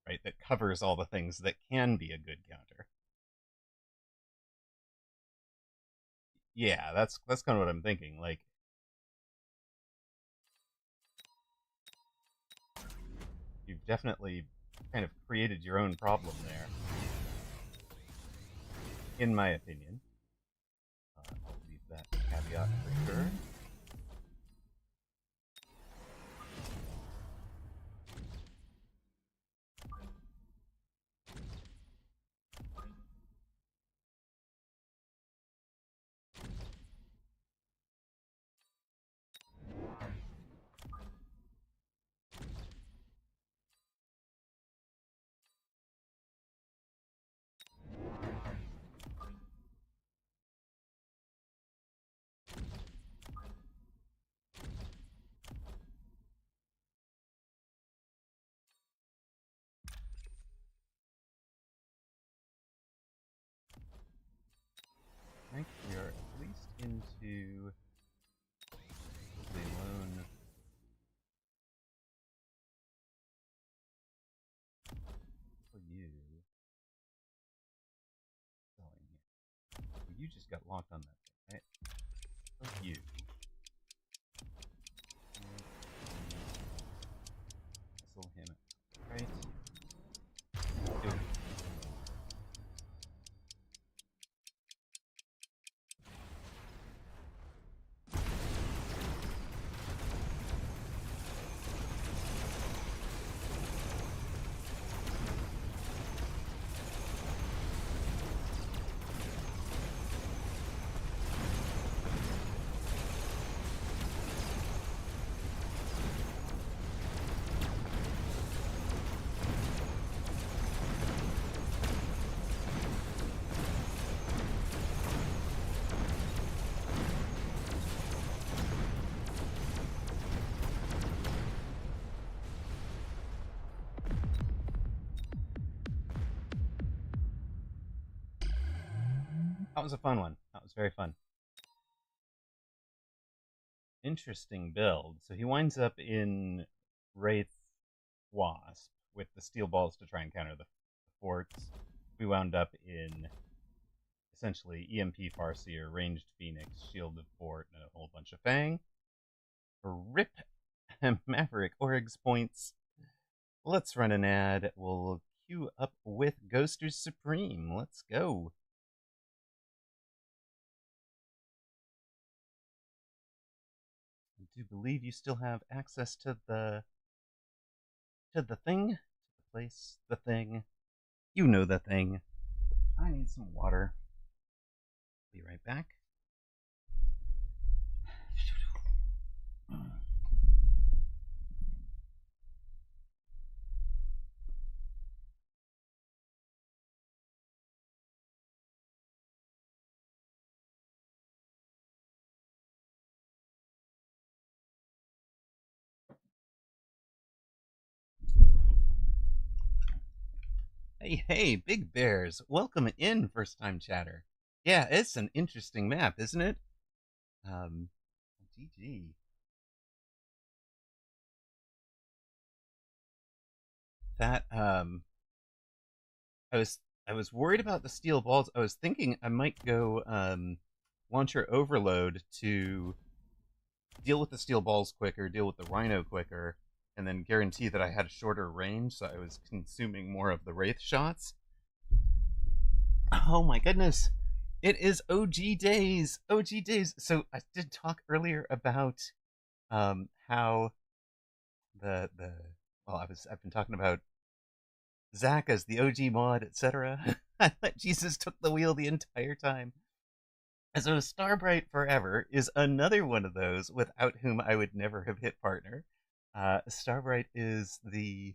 right? That covers all the things that can be a good counter. Yeah, that's kind of what I'm thinking. Like, you've definitely kind of created your own problem there, in my opinion. I'll leave that caveat for sure. to the lone. You. You just got locked on that thing, right? You. Missile him. Right. Do it. That was a fun one. That was very fun. Interesting build. So he winds up in Wraith Wasp with the steel balls to try and counter the forts. We wound up in essentially EMP Farseer, Ranged Phoenix, Shielded Fort, and a whole bunch of Fang. Rip Maverick Orig's points. Let's run an ad. We'll queue up with Ghoster Supreme. Let's go. I do believe you still have access to the thing, to the place, the thing. You know the thing. I need some water. Be right back. Hey, Big Bears. Welcome in, first time chatter. Yeah, it's an interesting map, isn't it? GG. That, I was worried about the steel balls. I was thinking I might go, launcher overload to deal with the steel balls quicker, deal with the rhino quicker, and then guarantee that I had a shorter range, so I was consuming more of the wraith shots. Oh my goodness, it is OG days. OG days. So I did talk earlier about how the well, I've been talking about Zach as the OG mod, etc. I let Jesus took the wheel the entire time. So Starbright Forever is another one of those without whom I would never have hit partner. Starbright is the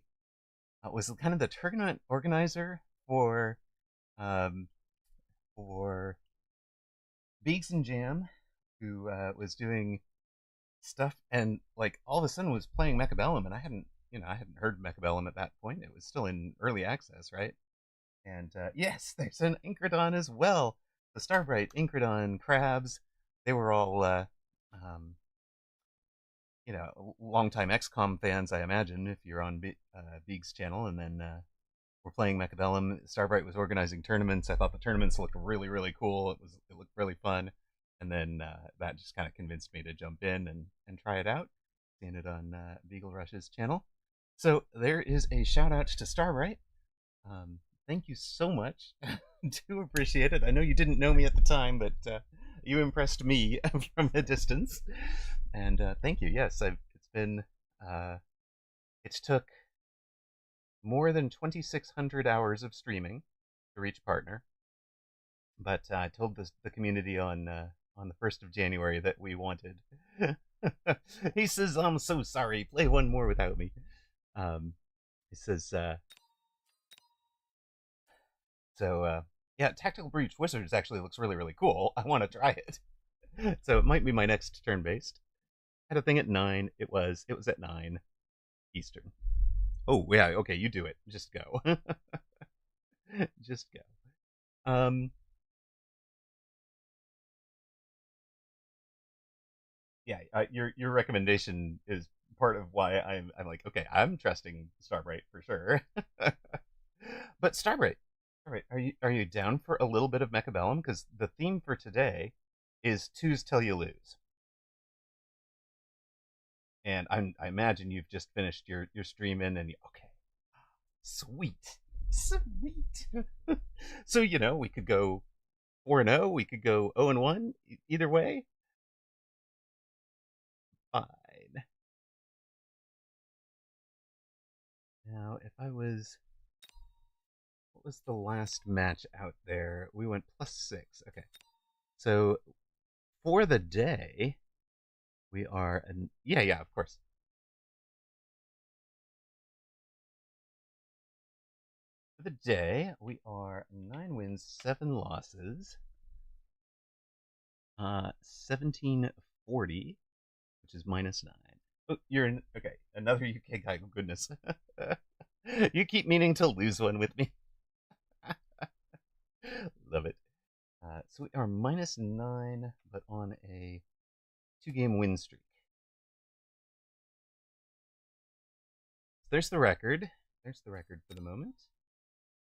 was kind of the tournament organizer um, for Beaks and Jam, who was doing stuff and like all of a sudden was playing Mechabellum, and I hadn't heard Mechabellum at that point. It was still in early access, right? And yes, there's an Incredon as well. The Starbright, Incredon, Crabs, they were all um, longtime XCOM fans, I imagine, if you're on Beeg's channel. And then we're playing Mechabellum. Starbright was organizing tournaments. I thought the tournaments looked really, really cool. It looked really fun. And then that just kind of convinced me to jump in and try it out. Seeing it on Beagle Rush's channel. So there is a shout out to Starbright. Thank you so much. Do appreciate it. I know you didn't know me at the time, but you impressed me from a distance. And thank you. Yes, it's been. It's took more than 2,600 hours of streaming to reach partner, but I told the community on the 1st of January that we wanted. He says, "I'm so sorry. Play one more without me." He says, yeah, Tactical Breach Wizards actually looks really, really cool. I want to try it. So it might be my next turn-based. Had a thing at 9. It was at 9 Eastern. Oh, yeah, okay, you do it. Just go. Just go. Yeah, your recommendation is part of why I'm like, okay, I'm trusting Starbright for sure. But Starbright, are you down for a little bit of Mechabellum? Because the theme for today is twos till you lose, and I imagine you've just finished your stream in, and okay, sweet, sweet. So we could go 4-0, we could go 0-1, either way. Fine. Now, if I was what was the last match out there? We went +6. Okay. So for the day, we are yeah, of course. For the day, we are 9 wins, 7 losses. 1740, which is -9. Oh, you're in okay, another UK guy. Oh, goodness. You keep meaning to lose one with me. Love it. So we are -9, but on a 2-game win streak. So there's the record. There's the record for the moment.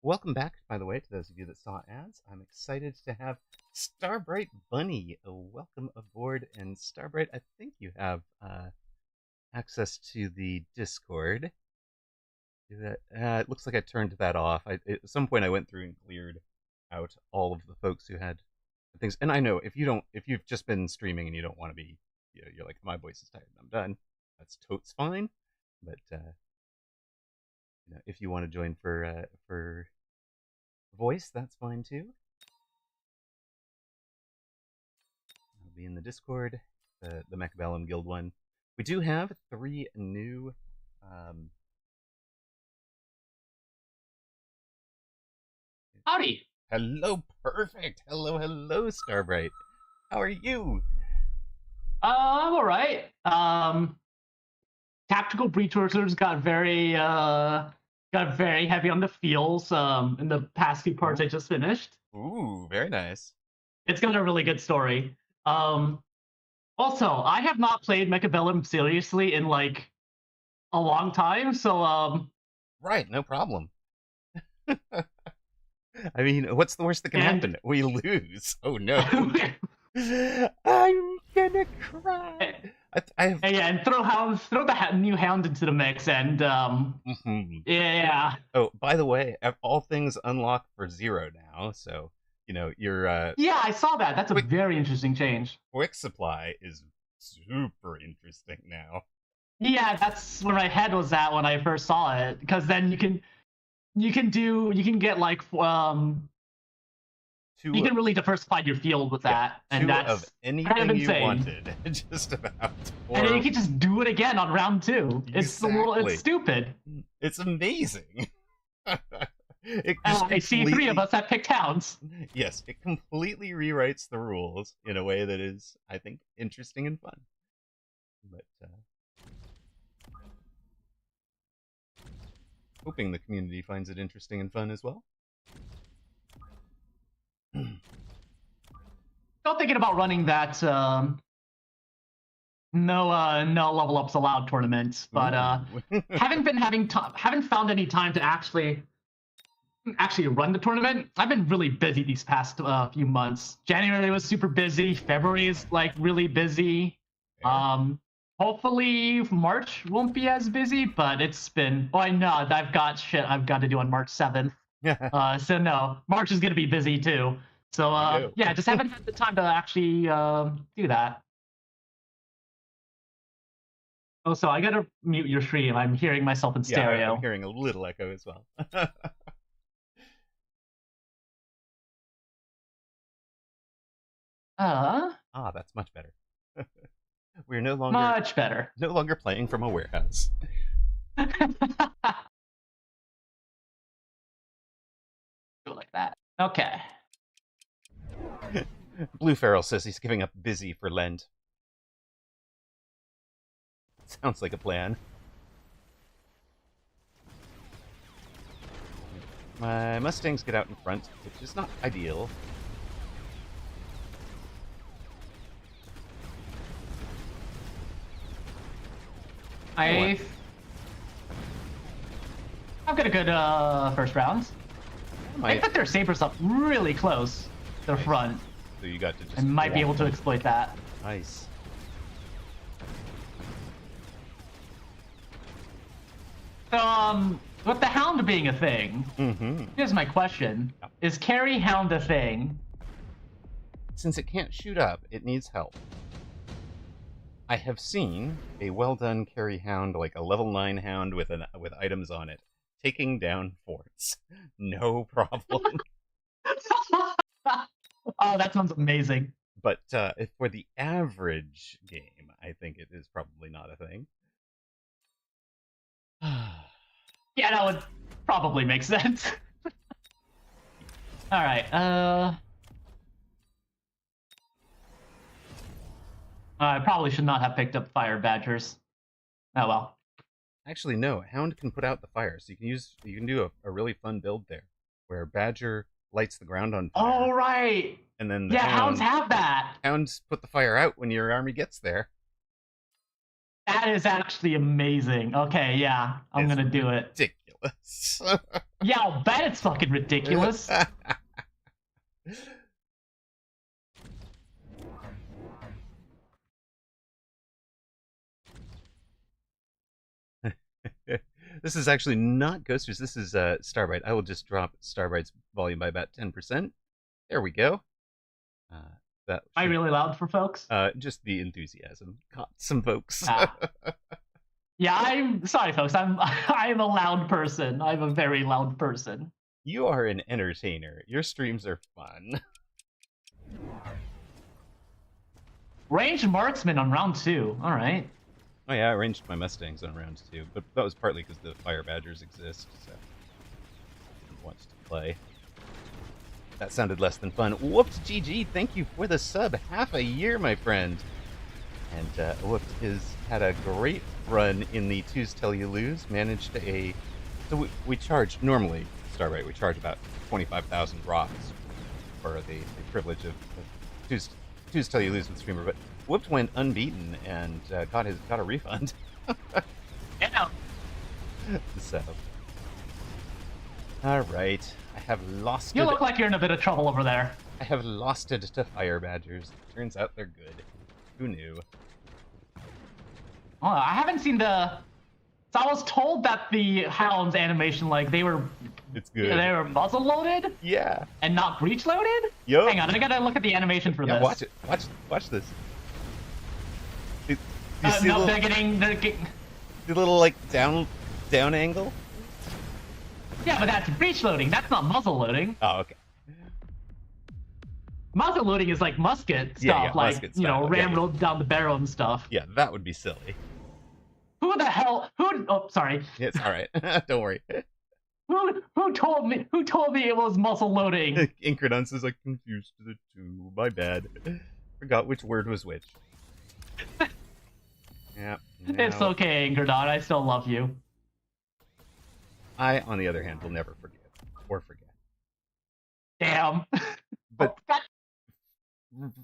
Welcome back, by the way, to those of you that saw ads. I'm excited to have Starbright Bunny. Welcome aboard. And Starbright, I think you have access to the Discord. It looks like I turned that off. At some point, I went through and cleared out all of the folks who had things. And I know if you've just been streaming and you don't want to be, you're like, my voice is tired and I'm done. That's totes fine. But if you want to join for voice, that's fine too. I'll be in the Discord, the Mechabellum Guild one. We do have 3 new Howdy. Hello, perfect. Hello, Starbright. How are you? I'm all right. Tactical breach orders got very heavy on the feels in the past few parts I just finished. Ooh, very nice. It's got a really good story. Also, I have not played Mechabellum seriously in like a long time, so Right, no problem. I mean, what's the worst that can happen? We lose. Oh no. I'm gonna cry. And throw the new hound into the mix, and yeah. Oh, by the way, all things unlock for 0 now, so you're yeah, I saw that. That's a very interesting change. Quick supply is super interesting now. Yeah, that's where my head was at when I first saw it, because then you can get like you can really diversify your field with that, and that's of anything kind of insane. You wanted, just about. And then you can just do it again on round 2. Exactly. It's stupid. It's amazing. I see 3 of us that picked hounds. Yes, it completely rewrites the rules in a way that is, I think, interesting and fun. But hoping the community finds it interesting and fun as well. Still thinking about running that no level ups allowed tournament, but haven't found any time to actually run the tournament. I've been really busy these past few months. January was super busy. February is like really busy. Hopefully March won't be as busy, but it's been. Oh, I know I've got shit I've got to do on March 7th. So no, March is gonna be busy too. So yeah, just haven't had the time to actually do that. Oh, so I gotta mute your stream. I'm hearing myself in stereo. Yeah, I'm hearing a little echo as well. That's much better. We're no longer much better. No longer playing from a warehouse. Do it like that. Okay. Blue Feral says he's giving up busy for Lent. Sounds like a plan. My Mustangs get out in front, which is not ideal. I've got a good first round. I think that their sabers up really close to the front. So you got to just... I might be able to exploit that. Nice. With the Hound being a thing, here's my question. Is carry Hound a thing? Since it can't shoot up, it needs help. I have seen a well-done carry Hound, like a level 9 Hound with items on it, taking down forts. No problem. Oh, that sounds amazing. But for the average game, I think it is probably not a thing. Yeah, that would probably make sense. All right. I probably should not have picked up fire badgers. Oh well. Actually, no. Hound can put out the fire, so you can do a really fun build there, where Badger lights the ground on fire. Oh right. And then the Hounds have that. Hounds put the fire out when your army gets there. That is actually amazing. Okay, yeah, I'm gonna do it. Ridiculous. Yeah, I'll bet it's fucking ridiculous. This is actually not Ghosters. This is Starbite. I will just drop Starbite's volume by about 10%. There we go. Am I really loud for folks? Just the enthusiasm caught some folks. Yeah, I'm sorry, folks. I'm a loud person. I'm a very loud person. You are an entertainer. Your streams are fun. Ranged marksman on round 2. All right. Oh yeah, I ranged my Mustangs on round 2, but that was partly because the Fire Badgers exist, so I didn't want to play. That sounded less than fun. Whoops, GG, thank you for the sub. Half a year, my friend. And Whoops has had a great run in the Twos Tell You Lose. Managed a... So we charge, normally, Starbite, we charge about 25,000 rocks for the privilege of Twos Tell You Lose with Streamer, but Whoops went unbeaten and got a refund. Yeah. So... Alright, I have lost You look like you're in a bit of trouble over there. I have lost it to Fire Badgers. Turns out they're good. Who knew? Oh, I haven't seen the... So I was told that the Hounds animation, like, they were... It's good. They were muzzle loaded? Yeah. And not breech loaded? Yup. Hang on, I gotta look at the animation for this. Watch it. Watch this. You see no, they're getting... the little, like, down angle? Yeah, but that's breech loading. That's not muzzle loading. Oh, okay. Muzzle loading is like musket stuff, Yeah, like, musket you know, style, ramrod down the barrel and stuff. Yeah, that would be silly. Who the hell? Oh, sorry. It's all right. Don't worry. Who told me it was muzzle loading? Incredun says I confused the two. My bad. Forgot which word was which. Yeah. It's okay, Incredun. I still love you. I, on the other hand, will never forgive or forget. Damn. But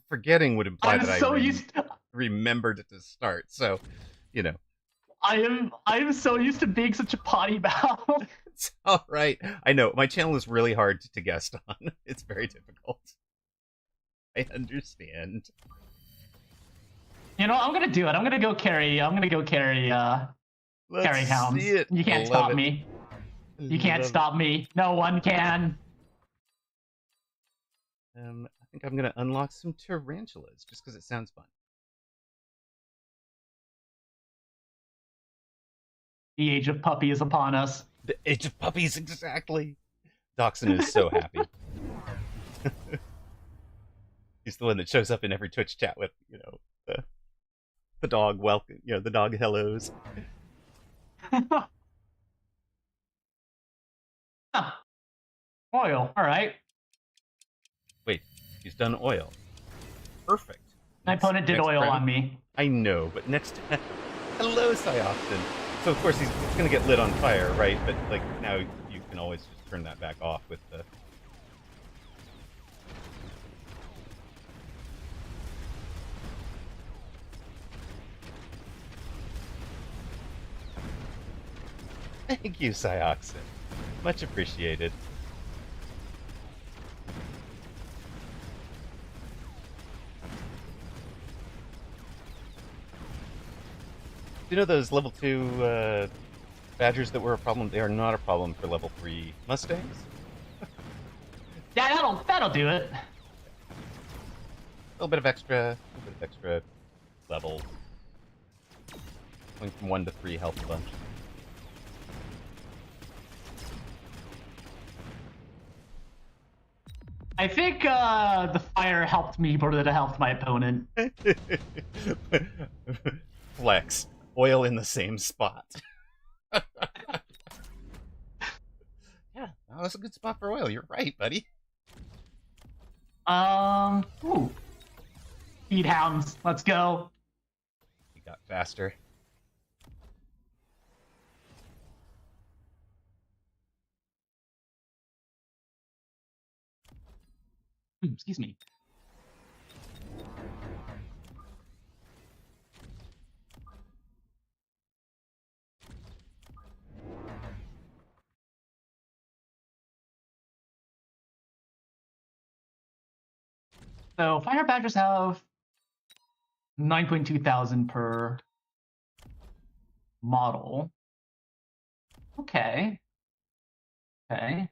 forgetting would imply that I remembered it to start. So, you know. I am so used to being such a potty mouth. It's all right. I know my channel is really hard to guest on. It's very difficult. I understand. You know, I'm gonna do it. I'm gonna go carry. Carry Hounds. You can't stop me. You can't stop me. No one can. I think I'm gonna unlock some tarantulas just because it sounds fun. The age of puppy is upon us. The age of puppies, exactly. Dachshund is so happy. He's the one that shows up in every Twitch chat with, you know, the dog welcome, you know, the dog hellos. Oil, all right. Wait, he's done oil. Perfect. My opponent did oil on me. I know, but next... Hello, Psyopton. So, of course, it's going to get lit on fire, right? But, like, now you can always just turn that back off with the... Thank you, Cyoxin. Much appreciated. You know those level 2 Badgers that were a problem? They are not a problem for level 3 Mustangs. Yeah, that'll do it. A little bit of extra level. Going from 1 to 3 helps a bunch. I think the fire helped me more than it helped my opponent. Flex. Oil in the same spot. Yeah, that was a good spot for oil. You're right, buddy. Ooh. Feed hounds. Let's go. He got faster. Excuse me. So fire badgers have 9.2 thousand per model. Okay. Okay.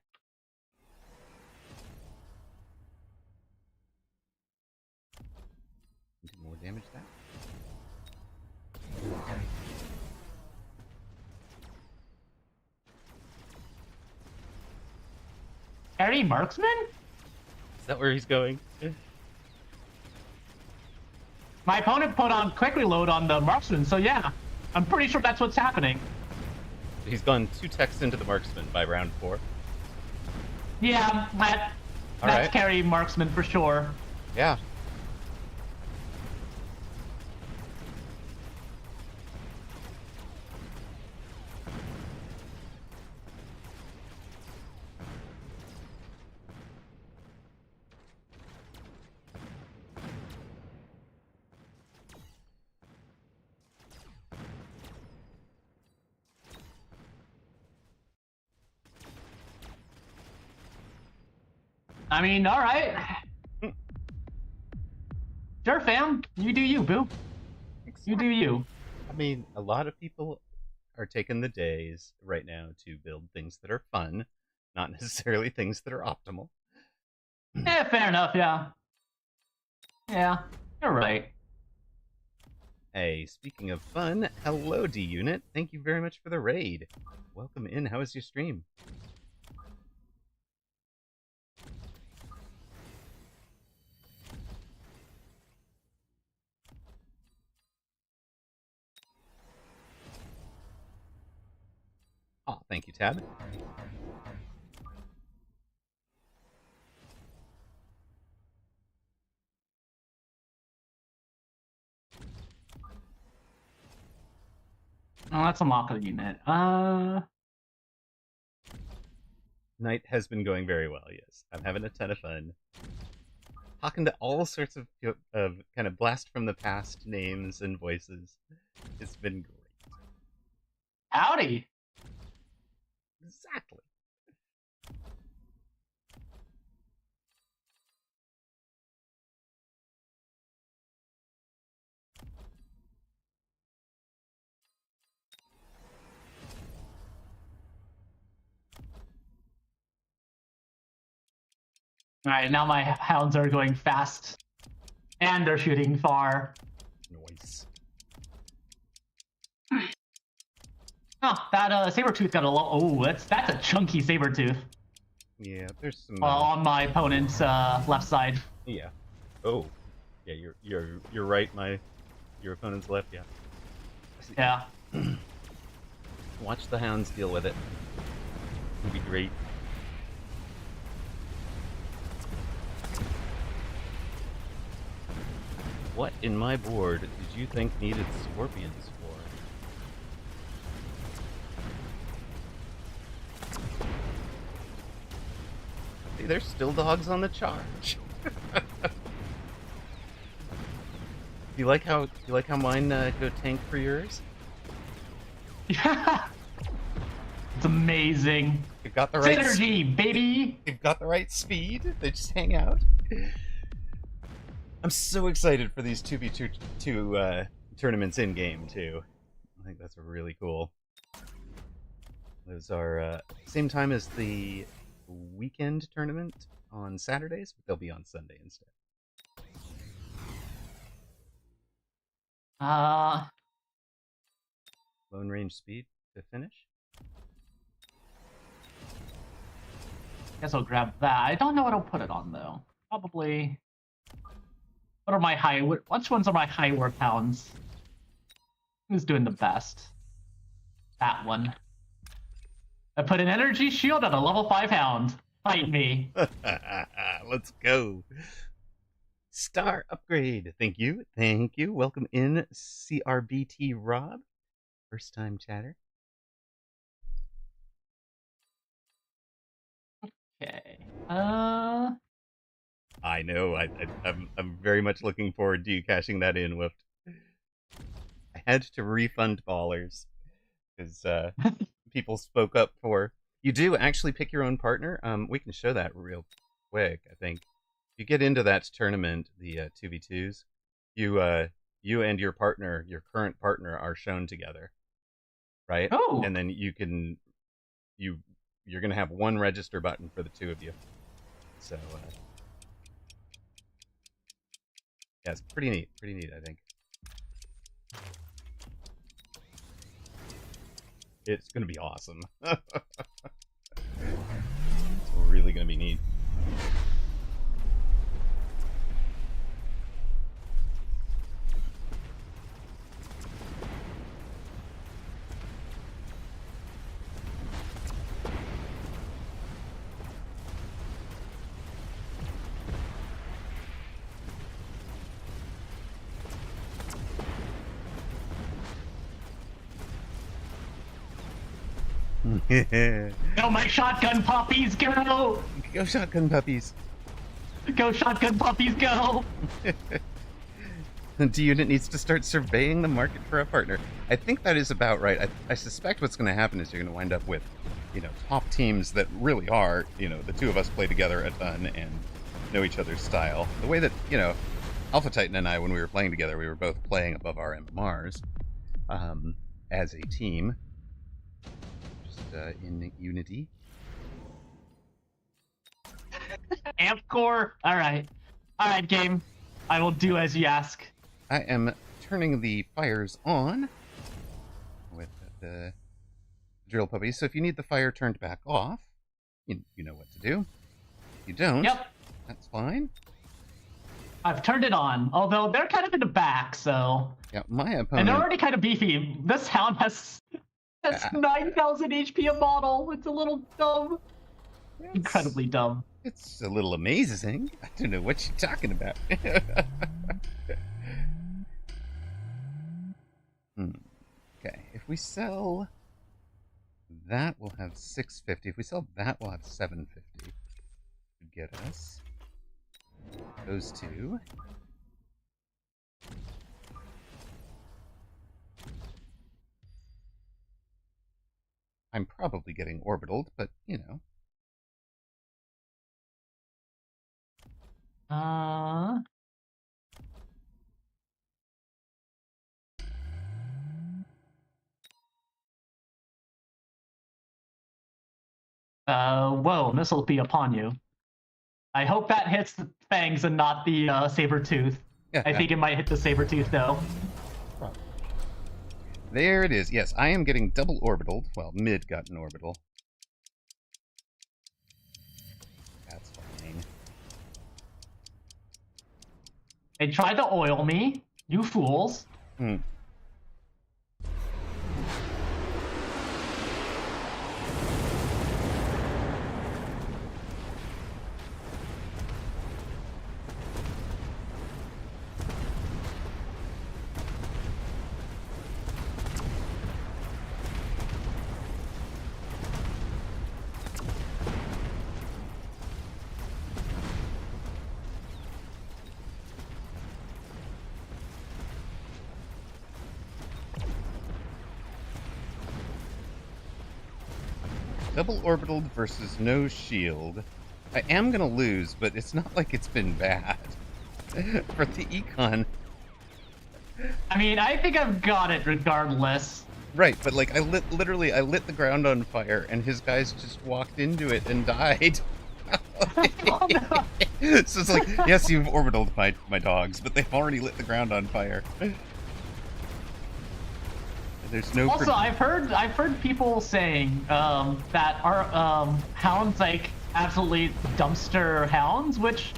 Do more damage that. Harry Marksman? Is that where he's going? My opponent put on quick reload on the Marksman, so yeah. I'm pretty sure that's what's happening. He's gone 2 techs into the Marksman by round 4. Yeah, that's right. carry Marksman for sure. Yeah. I mean, all right. Sure, fam. You do you, boo. You do you. I mean, a lot of people are taking the days right now to build things that are fun, not necessarily things that are optimal. Yeah, fair enough, yeah. Yeah, you're right. Hey, speaking of fun, hello D-Unit. Thank you very much for the raid. Welcome in. How was your stream? Oh, thank you, Tab. Oh, that's a mock of the unit. Night has been going very well, yes. I'm having a ton of fun. Talking to all sorts of kind of blast from the past names and voices. It's been great. Howdy. Exactly. All right, now my hounds are going fast, and they're shooting far. Nice. Oh, that Sabertooth got a low. Oh, that's a chunky Sabertooth. Yeah, there's some. On my opponent's left side. Yeah. Oh, yeah. You're right. Your opponent's left. Yeah. Yeah. Watch the hounds deal with it. It'd be great. What in my board did you think needed scorpions for? See, there's still dogs on the charge. You like how mine go tank for yours? Yeah. It's amazing. They've got the right synergy, baby. They've got the right speed. They just hang out. I'm so excited for these 2v2 tournaments in game too. I think that's really cool. Those are same time as the weekend tournament on Saturdays, but they'll be on Sunday instead. Lone range speed to finish. Guess I'll grab that. I don't know what I'll put it on though. Probably. What are my high? Which ones are my high work hounds? Who's doing the best? That one. I put an energy shield on a level 5 hound. Fight me. Let's go. Star upgrade. Thank you. Thank you. Welcome in, CRBT Rob. First time chatter. Okay. I know. I'm very much looking forward to you cashing that in, Wift. I had to refund ballers because people spoke up for. You do actually pick your own partner. We can show that real quick. I think you get into that tournament, the 2v2s. You and your partner, your current partner, are shown together, right? Oh. And then you're gonna have one register button for the two of you. So yeah, it's pretty neat. Pretty neat, I think. It's gonna be awesome. It's really gonna be neat. Go, my shotgun puppies, go! Go shotgun puppies. Go shotgun puppies, go! The unit needs to start surveying the market for a partner. I think that is about right. I suspect what's going to happen is you're going to wind up with, top teams that really are, the two of us play together a ton and know each other's style. The way that, Alpha Titan and I, when we were playing together, we were both playing above our MMRs as a team. In Unity. Amp core. All right, game. I will do as you ask. I am turning the fires on with the drill puppy. So if you need the fire turned back off, you know what to do. If you don't, yep, that's fine. I've turned it on, although they're kind of in the back, so. Yeah, my opponent. And they're already kind of beefy. This hound has. That's 9,000 HP a model. It's a little dumb. Incredibly dumb. It's a little amazing. I don't know what you're talking about. Okay, if we sell that, we'll have 650. If we sell that, we'll have 750. To get us those two. I'm probably getting orbitaled, but, Whoa, this'll be upon you. I hope that hits the fangs and not the saber tooth. Yeah. I think it might hit the saber tooth though. There it is. Yes, I am getting double orbitaled. Well, mid got an orbital. That's fine. They tried to oil me. You fools. Double orbital versus no shield. I am gonna lose, but it's not like it's been bad. For the econ. I mean, I think I've got it regardless. Right, but like I lit the ground on fire and his guys just walked into it and died. Oh, no. So it's like, yes, you've orbitaled my dogs, but they've already lit the ground on fire. There's no. Also, I've heard people saying that our hounds like absolutely dumpster hounds, which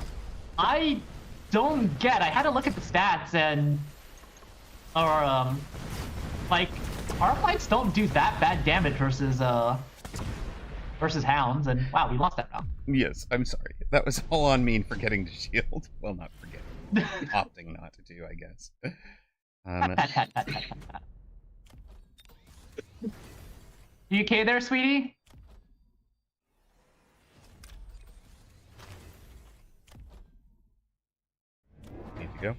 I don't get. I had to look at the stats and like our fights don't do that bad damage versus hounds, and wow, we lost that round. Yes, I'm sorry. That was all on me for forgetting to shield. Well, not forgetting. Opting not to do, I guess. You okay there, sweetie? Need to go?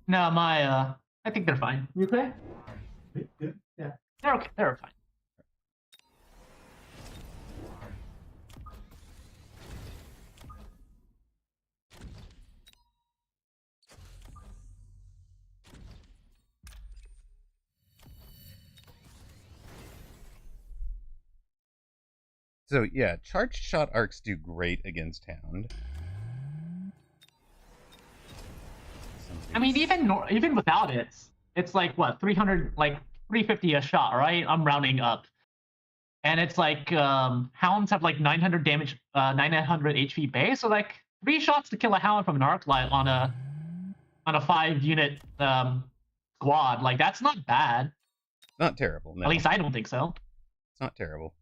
No, I think they're fine. You okay? Yeah. They're okay. They're fine. So yeah, charged shot arcs do great against Hound. I mean, even without it, it's like what 300, like 350 a shot, right? I'm rounding up, and it's like hounds have like 900 damage, 900 HP base, so like 3 shots to kill a hound from an arc light on a 5-unit squad. Like that's not bad. Not terrible. No. At least I don't think so. It's not terrible.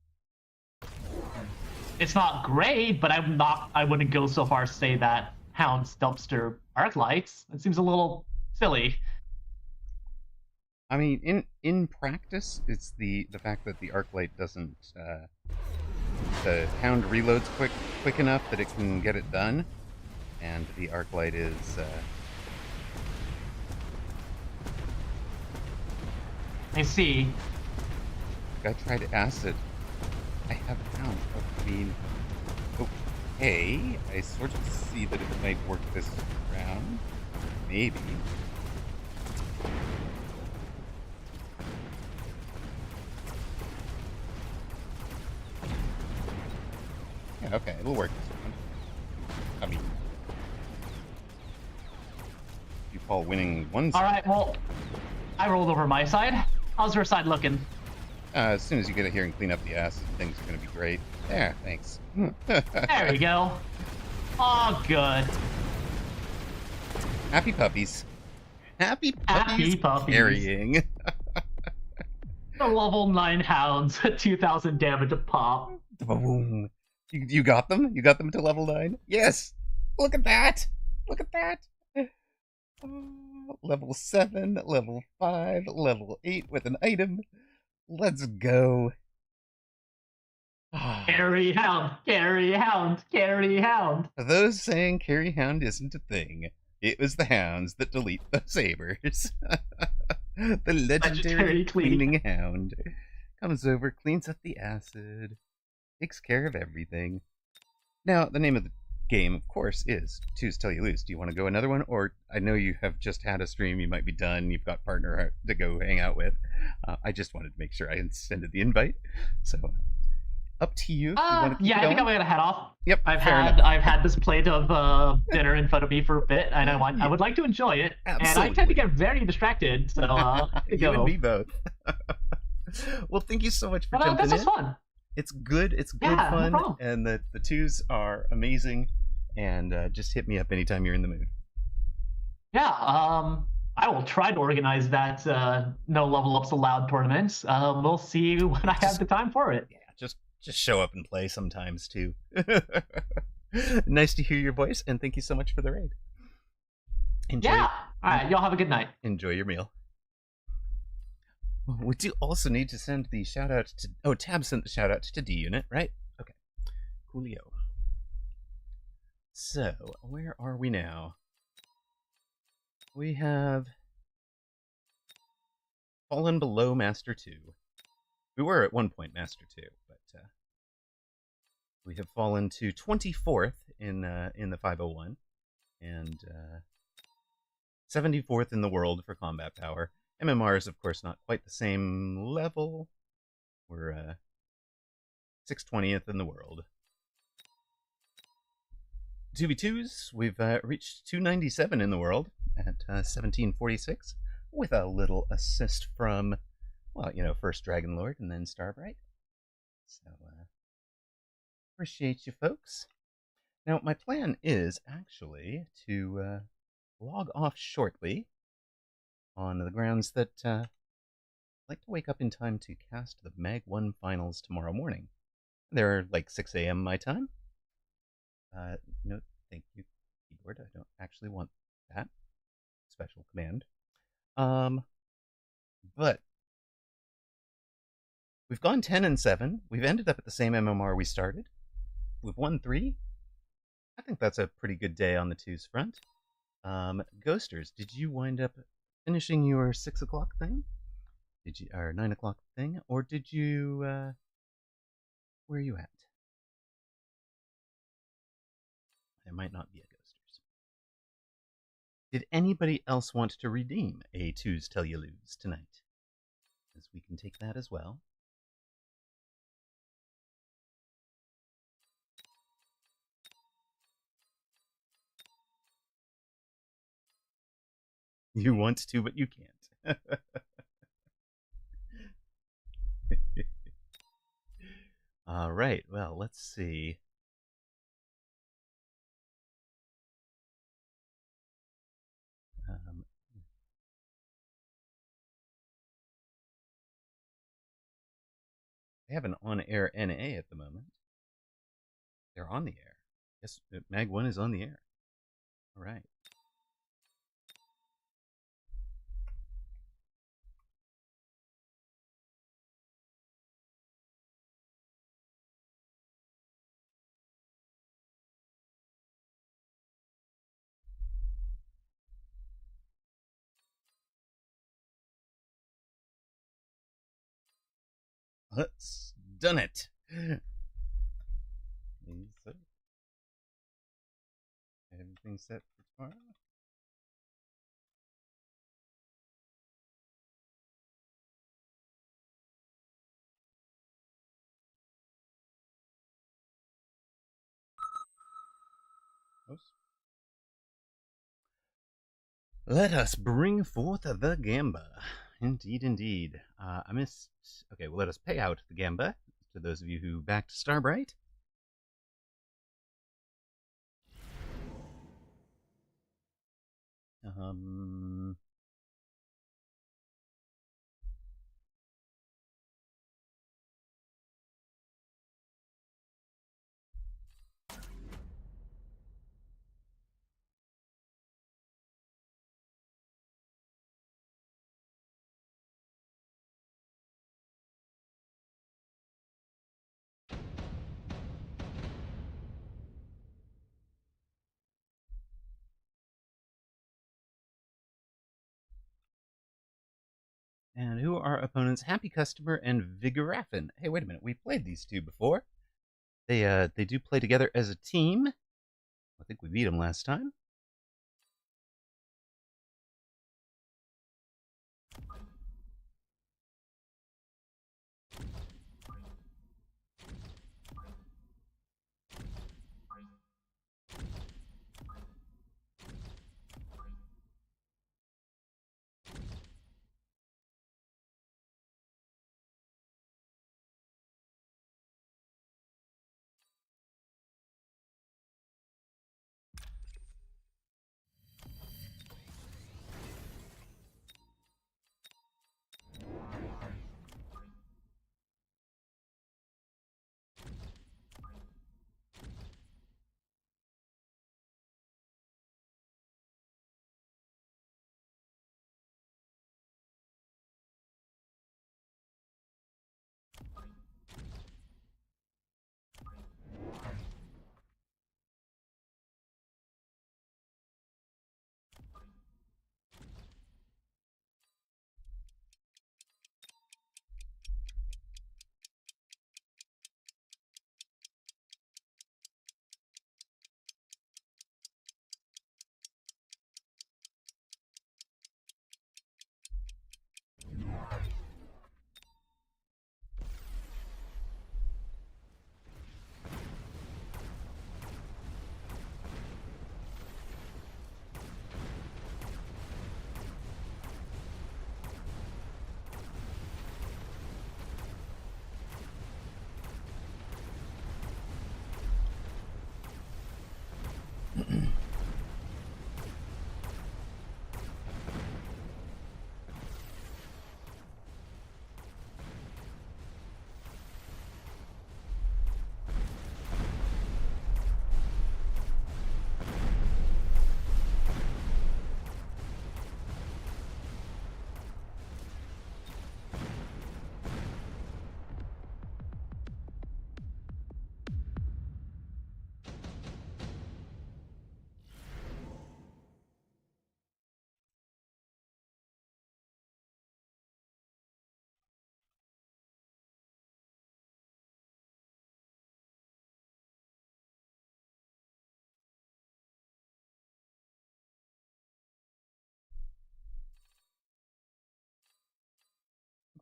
It's not great, but I wouldn't go so far as to say that hounds dumpster arc lights. It seems a little silly. I mean, in practice, it's the fact that the arc light doesn't the hound reloads quick enough that it can get it done, and the arc light is I see. I tried acid. I have hound. I mean, okay, I sort of see that it might work this round. Maybe. Yeah, okay, it'll work this round. I mean, you call winning one side. Alright, well, I rolled over my side. How's your side looking? As soon as you get here and clean up the acid, things are going to be great. There, thanks. There we go. Oh, good. Happy puppies. Happy puppies. Carrying. The level 9 hounds, 2,000 damage a pop. Boom. You got them? You got them to level 9? Yes! Look at that! Look at that! Level 7, level 5, level 8 with an item. Let's go. Carry hound, carry hound, carry hound. For those saying carry hound isn't a thing, it was the hounds that delete the sabers. The legendary cleaning hound comes over, cleans up the acid, takes care of everything. Now, the name of the game, of course, is Twos Till You Lose. Do you want to go another one? Or I know you have just had a stream, you might be done, you've got partner to go hang out with. I just wanted to make sure I extended the invite. So, up to you. Yeah, I think I'm gonna head off. Yep. I've had this plate of dinner in front of me for a bit, and I would like to enjoy it. Absolutely. And I tend to get very distracted, so you and me both. Well, thank you so much for jumping in. This was fun. It's good fun, no and the twos are amazing. And just hit me up anytime you're in the mood. Yeah, I will try to organize that no level ups allowed tournaments. We'll see when I have the time for it. Yeah, just show up and play sometimes too. Nice to hear your voice, and thank you so much for the raid. Enjoy. Yeah. All right, y'all have a good night. Enjoy your meal. We do also need to send the shout out to. Oh, Tab sent the shout out to D Unit, right? Okay. Coolio. So, where are we now? We have fallen below Master 2. We were at one point Master 2, but we have fallen to 24th in the 501 and 74th in the world for combat power. MMR is, of course, not quite the same level. We're 620th in the world. 2v2s, we've reached 297 in the world at 1746 with a little assist from, well, first Dragon Lord and then Starbright. So, appreciate you folks. Now, my plan is actually to log off shortly on the grounds that I'd like to wake up in time to cast the Mag 1 finals tomorrow morning. They're like 6 a.m. my time. No, thank you, keyboard. I don't actually want that special command. But we've gone 10 and 7. We've ended up at the same MMR we started. We've won 3. I think that's a pretty good day on the twos front. Ghosters, did you wind up finishing your 6 o'clock thing? Did you, or 9 o'clock thing, or did you? Where are you at? It might not be a Ghosters. Did anybody else want to redeem a twos till you lose tonight? Because we can take that as well. You want to, but you can't. All right, well, let's see. They have an on-air NA at the moment. They're on the air. Yes, Mag 1 is on the air. All right. Let's done it. Everything set for tomorrow. Let us bring forth the Gamba. Indeed, indeed. I missed. Okay, well, let us pay out the Gamba to those of you who backed Starbright. And who are our opponents? Happy Customer and Vigoraffin. Hey, wait a minute. We played these two before. They do play together as a team. I think we beat them last time.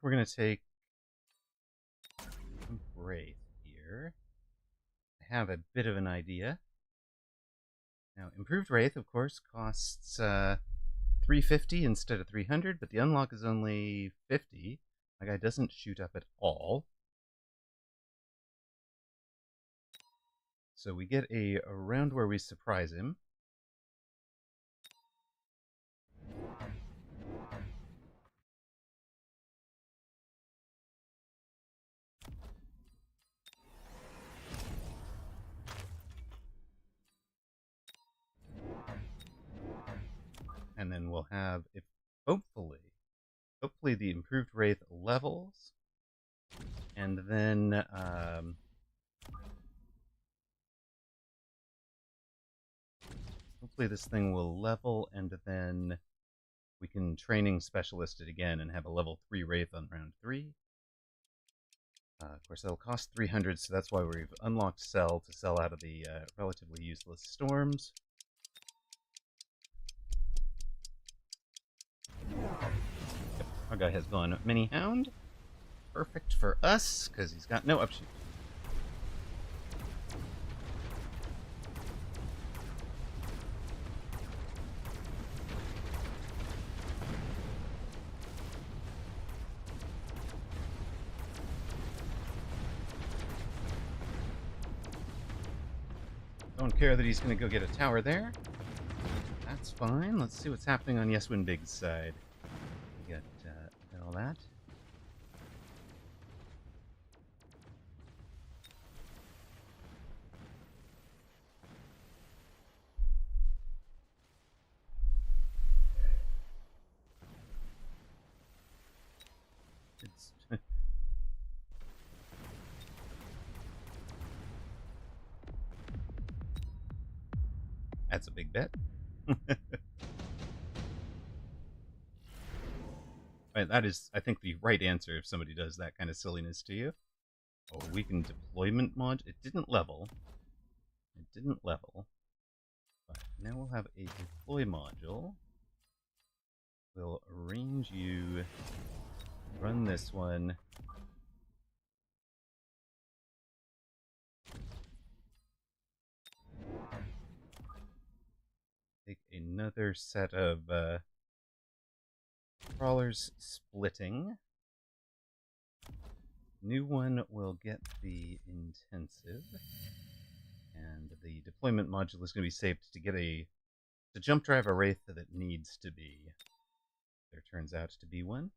we're going to take Wraith here. I have a bit of an idea. Now, Improved Wraith, of course, costs 350 instead of 300, but the unlock is only 50. My guy doesn't shoot up at all. So we get a round where we surprise him. And then we'll have, if hopefully the Improved Wraith levels, and then hopefully this thing will level, and then we can training specialist it again and have a level 3 Wraith on round 3. Of course, that'll cost 300, so that's why we've unlocked Sell to sell out of the relatively useless storms. Yep, our guy has gone Mini Hound. Perfect for us, because he's got no upshoot. Don't care that he's going to go get a tower there. That's fine. Let's see what's happening on Yeswin Big's side. We got all that. That's a big bet. Right, that is, I think, the right answer if somebody does that kind of silliness to you. Oh, we can deployment mod. It didn't level. It didn't level. But now we'll have a deploy module. We'll arrange you. Run this one. Take another set of crawlers splitting. New one will get the intensive, and the deployment module is going to be saved to get to jump drive a Wraith that needs to be. There turns out to be one.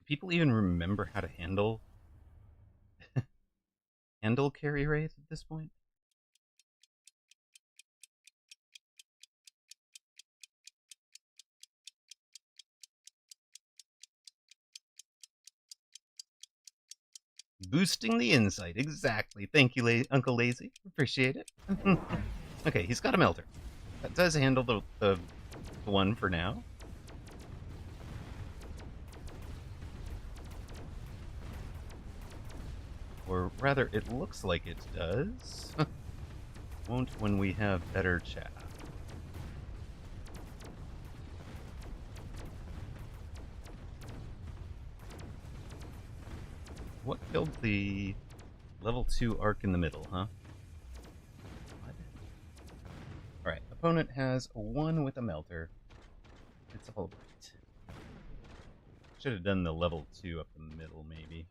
People even remember how to handle carry Wraith at this point? Boosting the insight, exactly. Thank you, Uncle Lazy. Appreciate it. Okay, he's got a melter. That does handle the one for now. Or rather, it looks like it does. Won't when we have better chaff. What killed the level 2 arc in the middle, huh? What? Alright, opponent has a 1 with a melter. It's all right. Should have done the level 2 up the middle, maybe.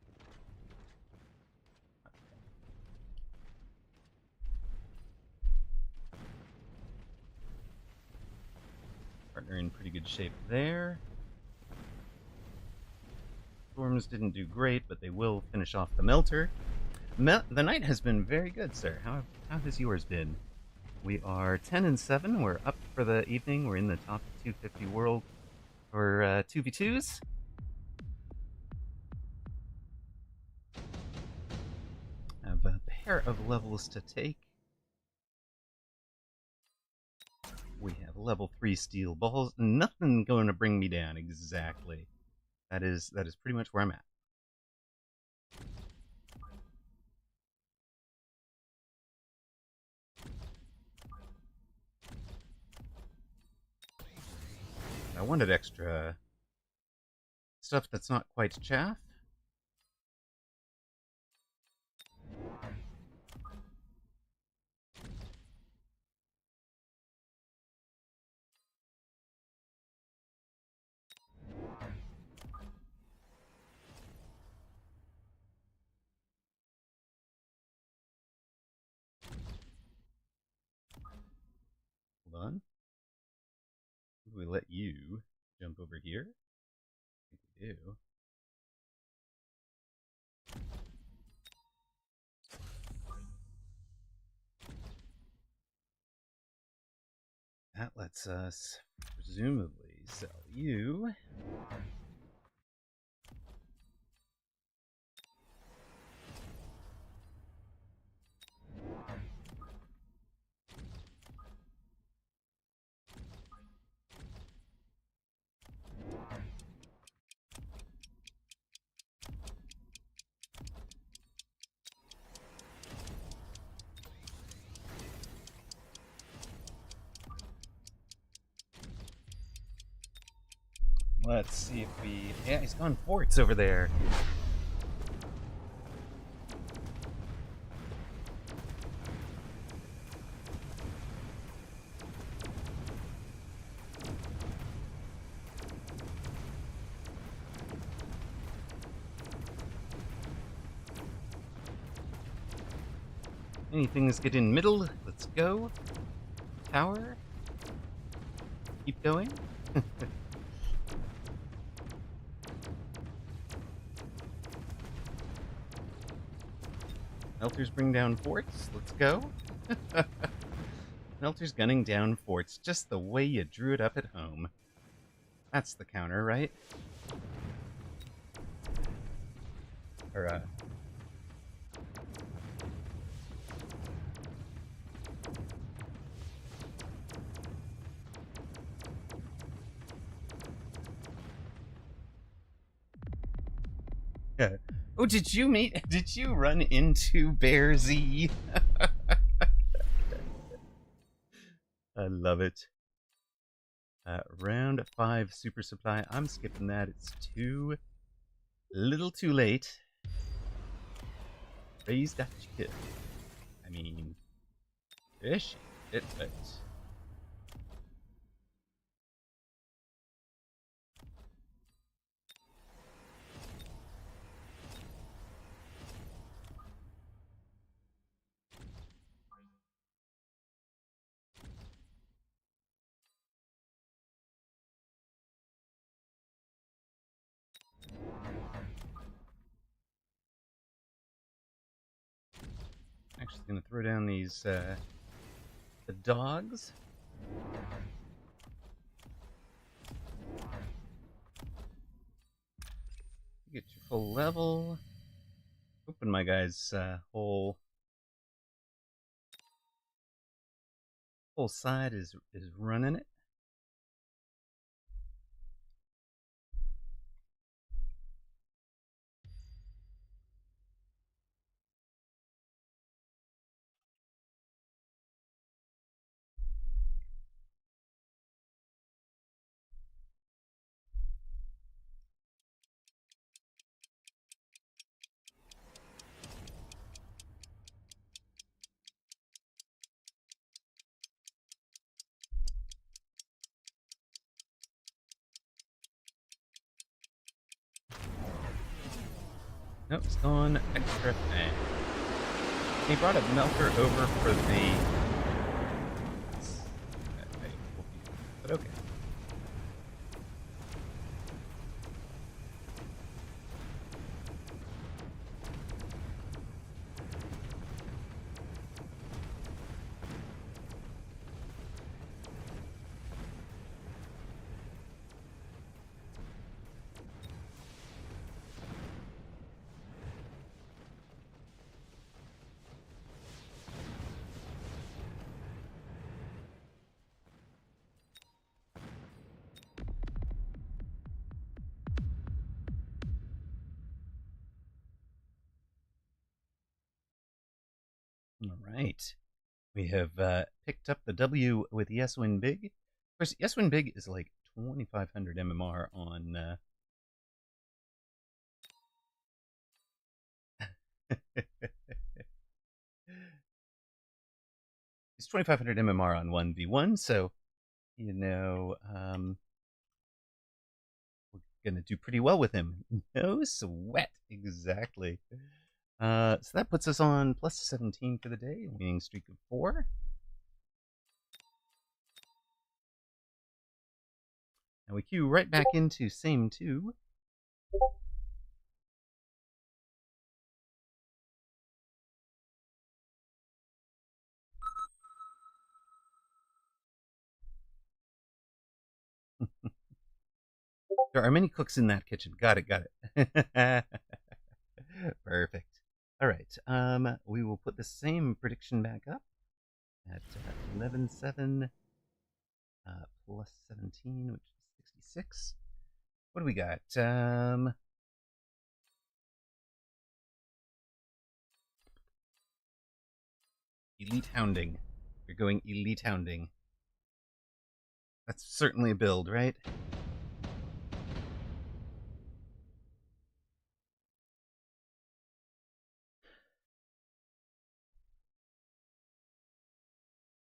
Partner in pretty good shape there. Storms didn't do great, but they will finish off the melter. The night has been very good, sir. How has yours been? We are 10 and 7. We're up for the evening. We're in the top 250 world for 2v2s. pair of levels to take. We have level 3 steel balls. Nothing going to bring me down exactly. That is pretty much where I'm at. I wanted extra stuff that's not quite chaff. Hold on. Do we let you jump over here? I think we do. That lets us presumably sell you. Let's see if we... Yeah, he's gone forts over there. Anything is get in middle. Let's go. Tower. Keep going. Melters bring down forts. Let's go. Melters gunning down forts just the way you drew it up at home. That's the counter, right? Or, yeah. Oh, did you run into Bear Z? I love it. Round 5 super supply. I'm skipping that. It's little too late. Raise that chicken. I mean, fish it, but... Actually gonna throw down these, the dogs. Get your full level. Hoping my guy's, whole side is running it. Nope, it's going extra fast. He brought a melter over for the... But okay. All right. We have picked up the W with Yes Win Big. Of course, Yes Win Big is like 2,500 MMR on... it's 2,500 MMR on 1v1, so, you know, we're going to do pretty well with him. No sweat, exactly. So that puts us on plus 17 for the day, winning streak of 4. Now we queue right back into same 2. There are many cooks in that kitchen. Got it. Perfect. All right. We will put the same prediction back up at 11.7 plus 17, which is 66. What do we got? Elite Hounding. You're going Elite Hounding. That's certainly a build, right?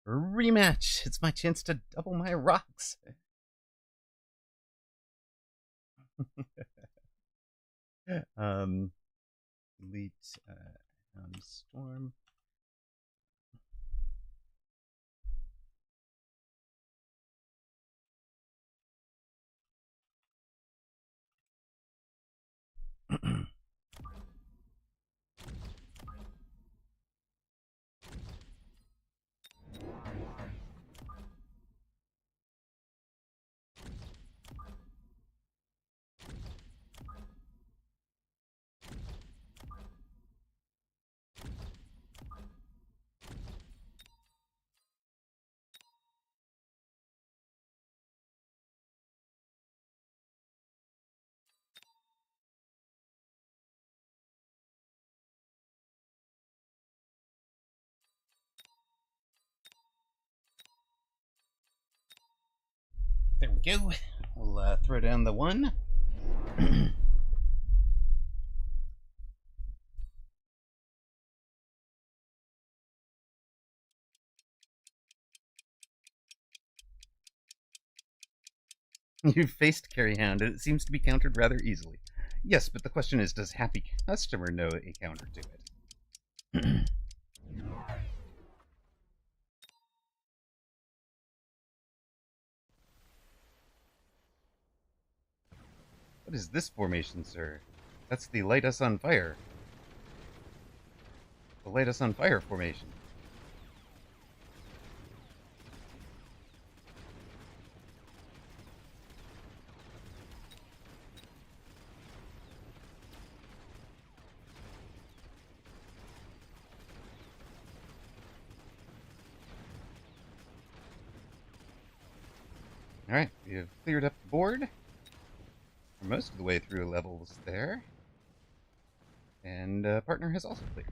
Rematch. It's my chance to double my rocks. Elite Storm. There we go. We'll throw down the 1. You've faced Carry Hound, and it seems to be countered rather easily. Yes, but the question is, does Happy Customer know a counter to it? What is this formation, sir? That's the Light Us on Fire. The Light Us on Fire formation. Alright, we have cleared up the board. We're most of the way through levels there. And partner has also cleared.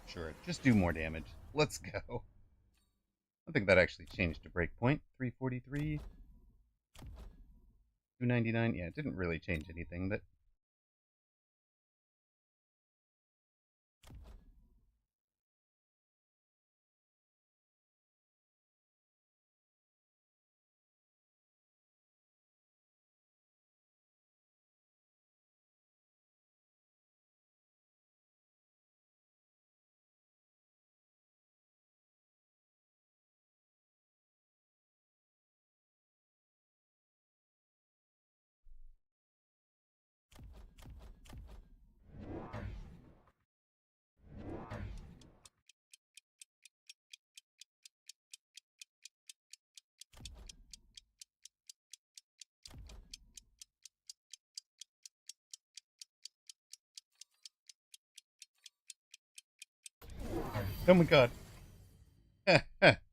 Sure, just do more damage. Let's go. I think that actually changed to breakpoint. 343. 299. Yeah, it didn't really change anything, but Oh my god.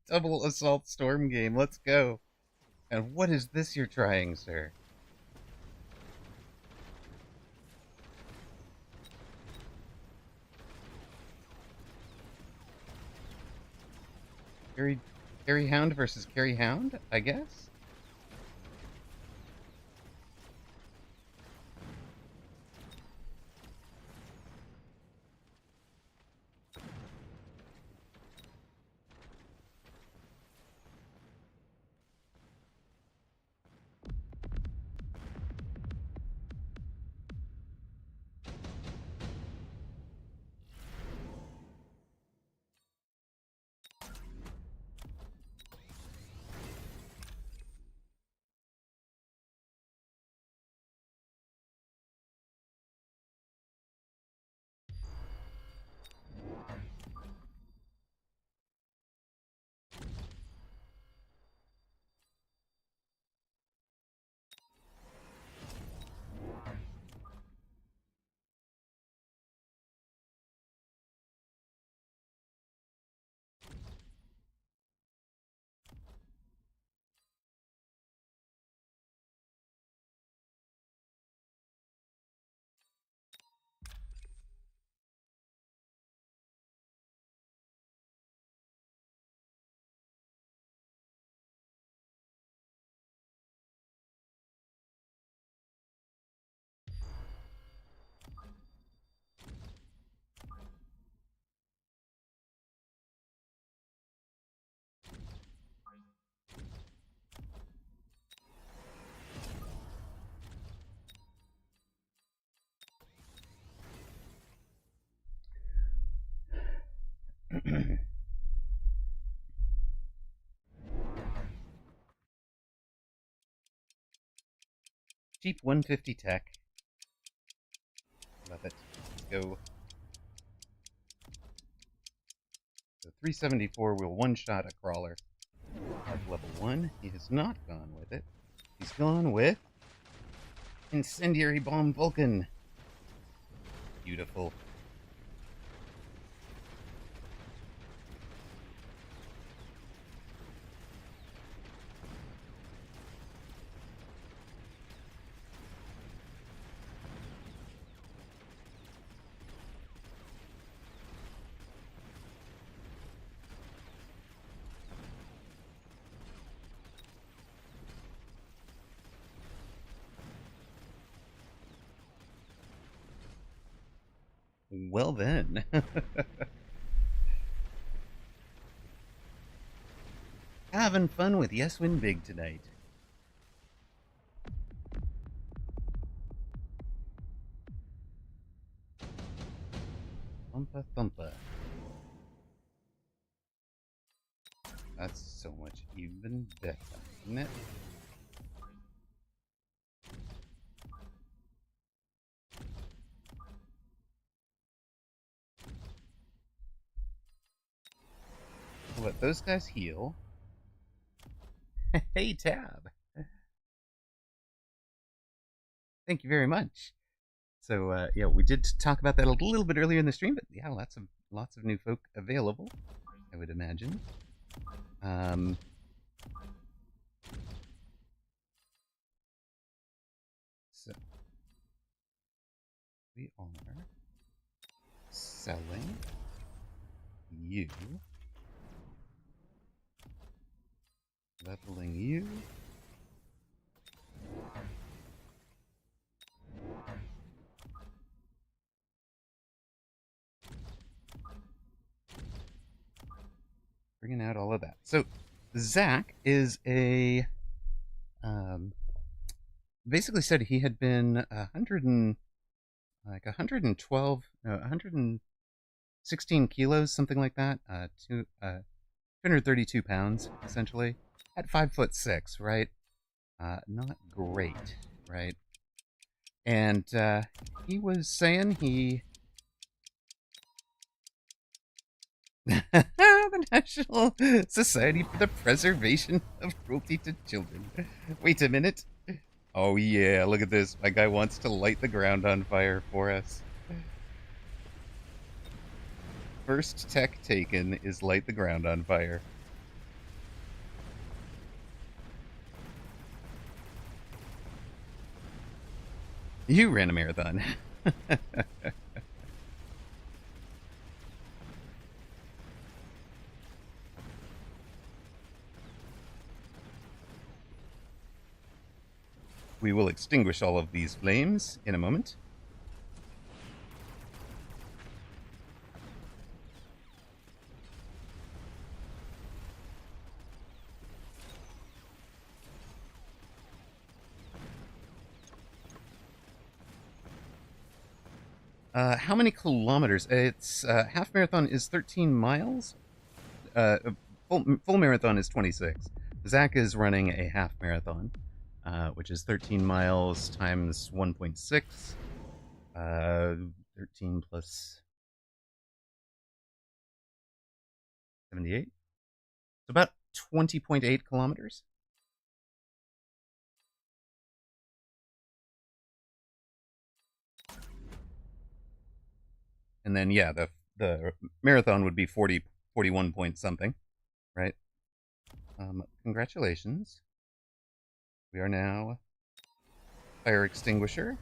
Double assault storm game. Let's go. And what is this you're trying, sir? Carry Hound versus Carry Hound, I guess? Cheap 150 tech. Love it. Let's go. So 374 will one-shot a crawler. At level 1, he has not gone with it. He's gone with Incendiary Bomb Vulcan. Beautiful. Well then. Having fun with Yes Win Big tonight. Thumpa thumpa. That's so much even better, isn't it? We'll let those guys heal. Hey, Tab. Thank you very much. So, yeah, we did talk about that a little bit earlier in the stream, but yeah, lots of new folk available, I would imagine. So we are selling you, leveling you, bringing out all of that. So Zach is a basically said he had been 116 kilos, something like that, 232 pounds essentially, at 5'6", right? Not great, right? And he was saying he the National Society for the Preservation of Cruelty to Children. Wait a minute. Oh yeah, look at this. My guy wants to light the ground on fire for us. first tech taken is light the ground on fire. You ran a marathon. We will extinguish all of these flames in a moment. How many kilometers? It's half marathon is 13 miles. Full marathon is 26. Zach is running a half marathon, which is 13 miles times 1.6. 13 plus 78. It's about 20.8 kilometers. And then, yeah, the marathon would be 41 point something, right? Congratulations. We are now fire extinguisher.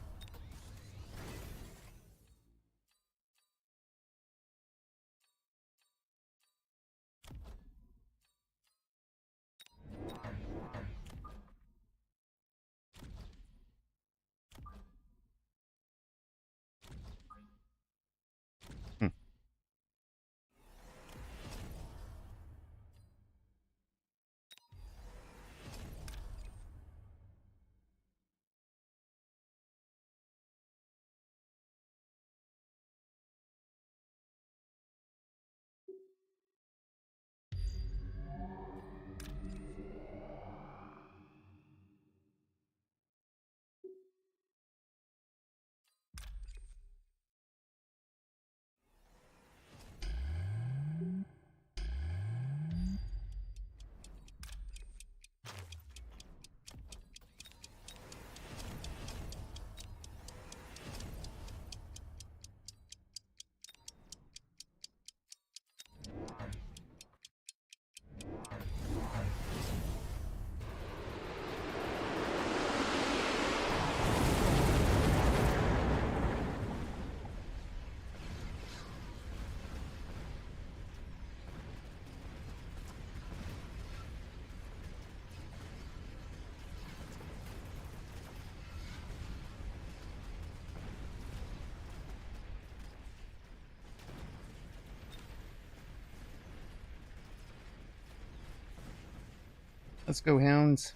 Let's go, hounds.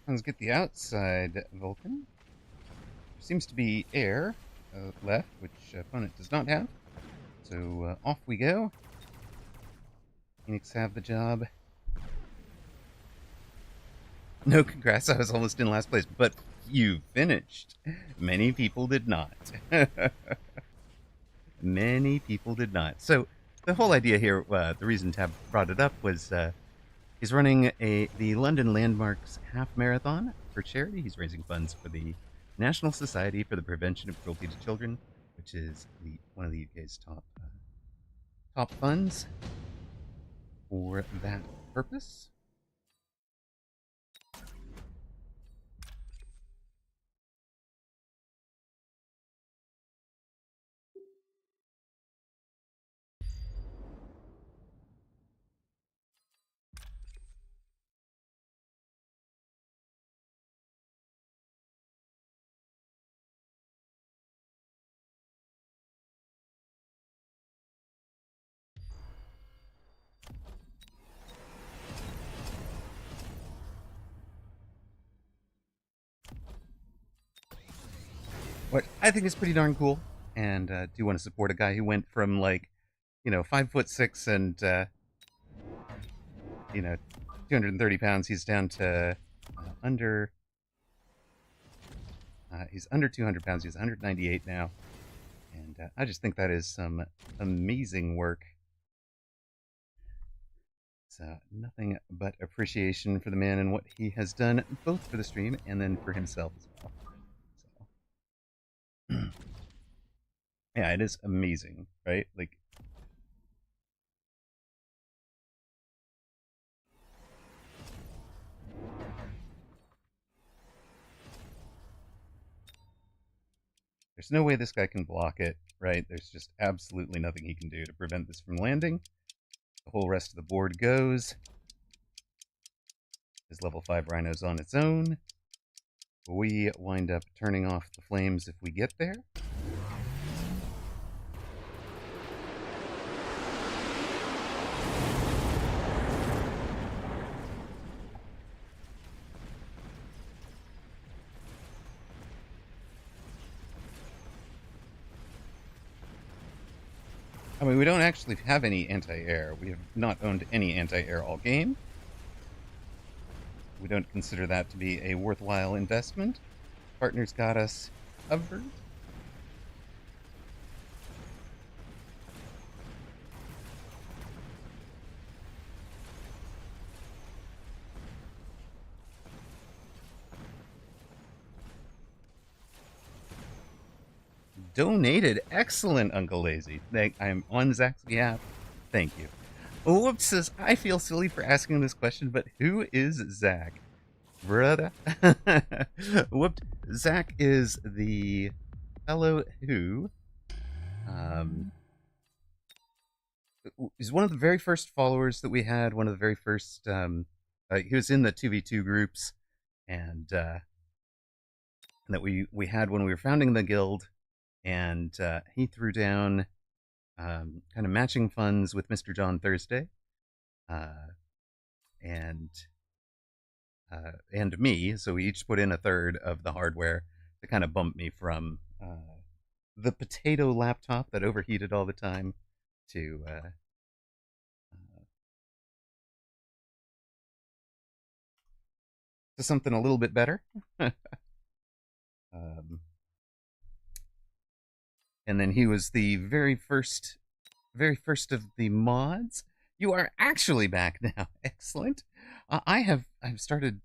Let's get the outside Vulcan. There seems to be air left, which opponent does not have. So off we go. Phoenix have the job. No, congrats, I was almost in last place, but you finished. Many people did not. Many people did not. So the whole idea here, the reason Tab brought it up was he's running the London Landmarks Half Marathon for charity. He's raising funds for the National Society for the Prevention of Cruelty to Children, which is one of the UK's top funds for that purpose. What I think is pretty darn cool, and do want to support a guy who went from 5'6" and 230 pounds. He's down to under He's under 200 pounds. He's 198 now. And I just think that is some amazing work. So nothing but appreciation for the man and what he has done, both for the stream and then for himself as well. So, yeah, it is amazing, right? Like, there's no way this guy can block it, right? There's just absolutely nothing he can do to prevent this from landing. The whole rest of the board goes. His level 5 Rhino's on its own. We wind up turning off the flames if we get there. I mean, we don't actually have any anti-air. We have not owned any anti-air all game. We don't consider that to be a worthwhile investment. Partners got us covered. Donated. Excellent, Uncle Lazy. I'm on Zach's behalf. Thank you. Whoops says, I feel silly for asking this question, but who is Zach? Brother. Whooped. Zach is the fellow who is one of the very first followers that we had, one of the very first he was in the 2v2 groups and that we had when we were founding the guild, and he threw down kind of matching funds with Mr. John Thursday and me, so we each put in a third of the hardware to kind of bump me from the potato laptop that overheated all the time to something a little bit better. And then he was the very first of the mods. You are actually back now. Excellent. I've started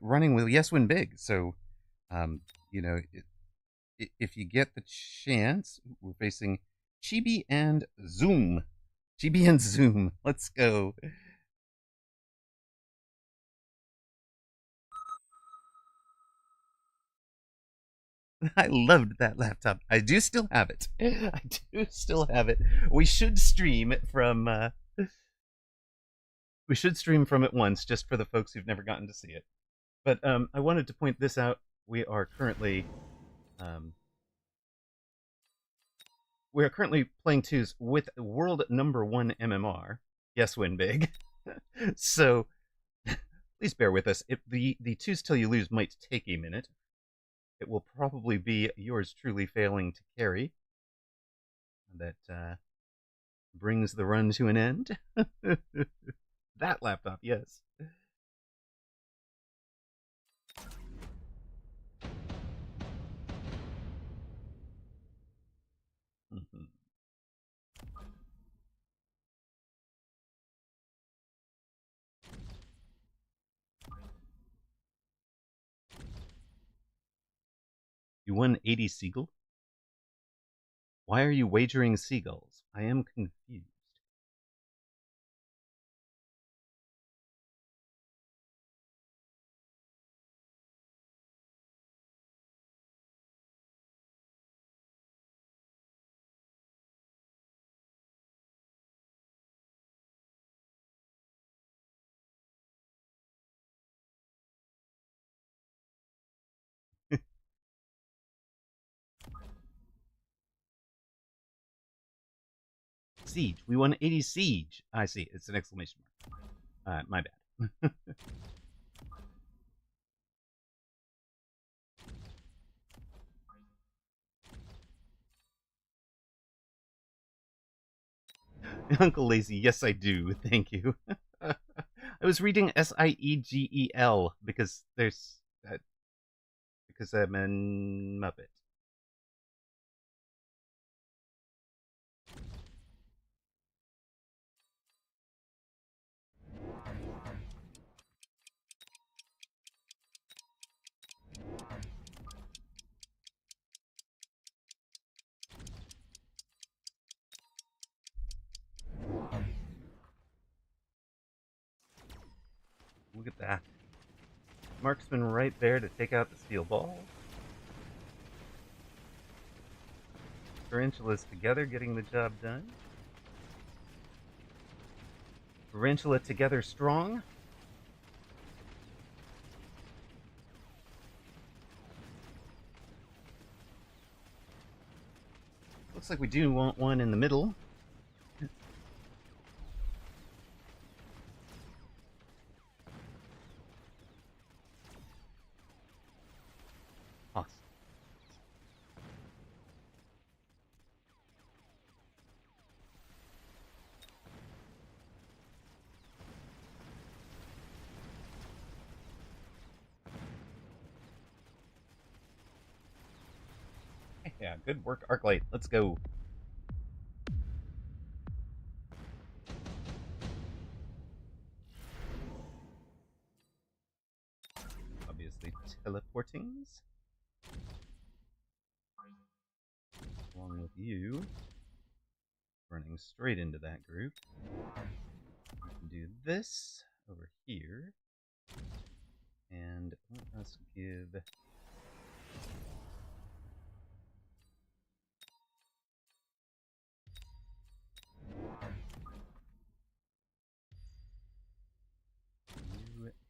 running with Yes Win Big. So, you know, if you get the chance, we're facing Chibi and Zoom. Chibi and Zoom. Let's go. I loved that laptop. I do still have it. I do still have it. We should stream from it once, just for the folks who've never gotten to see it. But I wanted to point this out. We are currently playing twos with world #1 MMR. Yes, Win Big. So please bear with us. If the twos till you lose might take a minute, it will probably be yours truly failing to carry that brings the run to an end. That laptop, yes. Mm-hmm. You won 80 seagull? Why are you wagering seagulls? I am confused. Siege. We won 80 siege. I see. It's an exclamation mark. My bad. Uncle Lazy, yes I do. Thank you. I was reading Siegel because there's because I'm a Muppet. Look at that. Marksman right there to take out the steel ball. Tarantulas together getting the job done. Tarantula together strong. Looks like we do want one in the middle. Awesome. Yeah, good work, Arclight. Let's go. Obviously, teleportings. Along with you. Running straight into that group. We can do this over here. And let us give you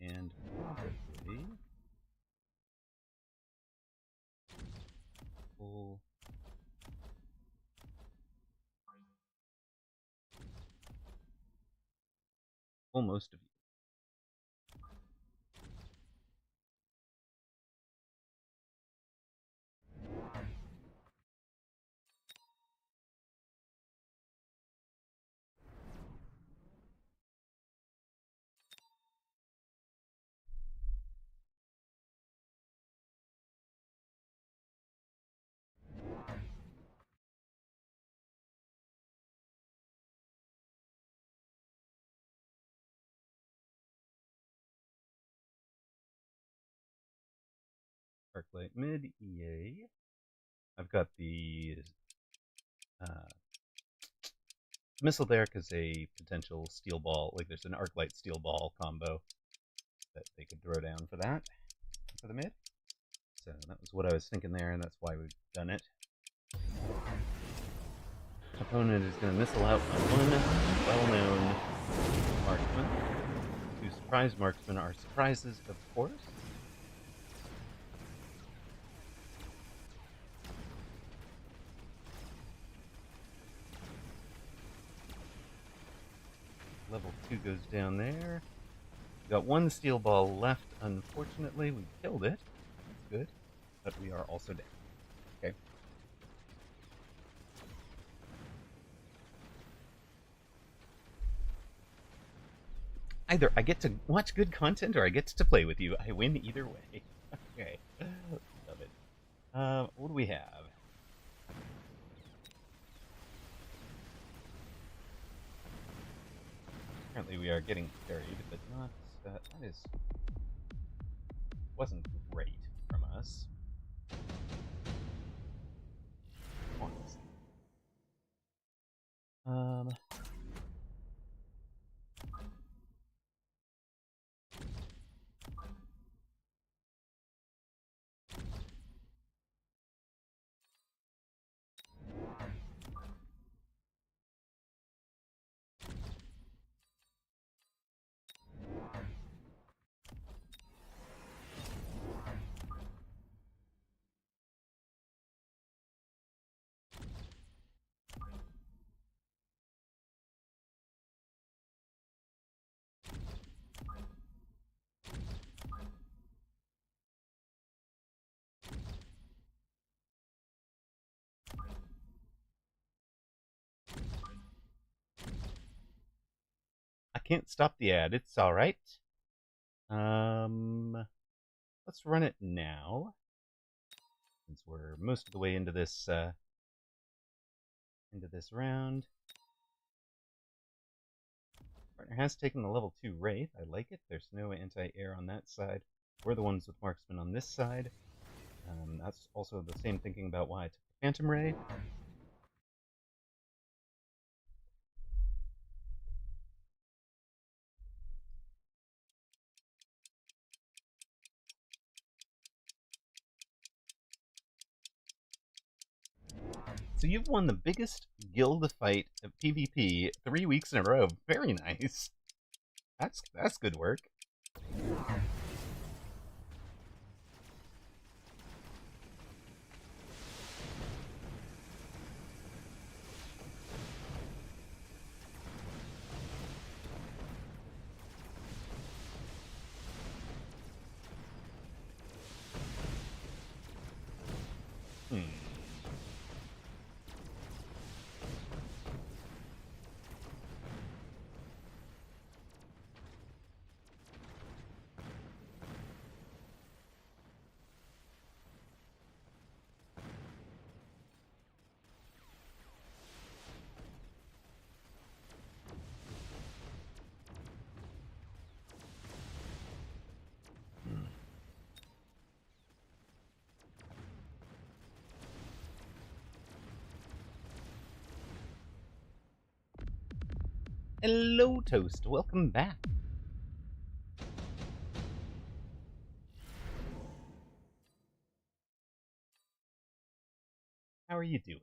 and probably pull most of you. Arclight mid, EA. I've got the missile there because a potential steel ball, like there's an Arclight steel ball combo that they could throw down for that, for the mid. So that was what I was thinking there, and that's why we've done it. Opponent is going to missile out on one well-known marksman. Two surprise marksmen are surprises, of course. Level 2 goes down there. We got one steel ball left, unfortunately. We killed it. That's good. But we are also dead. Okay. Either I get to watch good content or I get to play with you. I win either way. Okay. Love it. What do we have? Apparently we are getting carried, but not... that wasn't great from us. I can't stop the ad. It's all right. Let's run it now. most of the way into this round. Partner has taken the level 2 Wraith. I like it. There's no anti-air on that side. We're the ones with Marksman on this side. That's also the same thinking about why I took the Phantom Ray. So you've won the biggest guild fight of PvP 3 weeks in a row. Very nice. That's good work. Hello, Toast. Welcome back. How are you doing?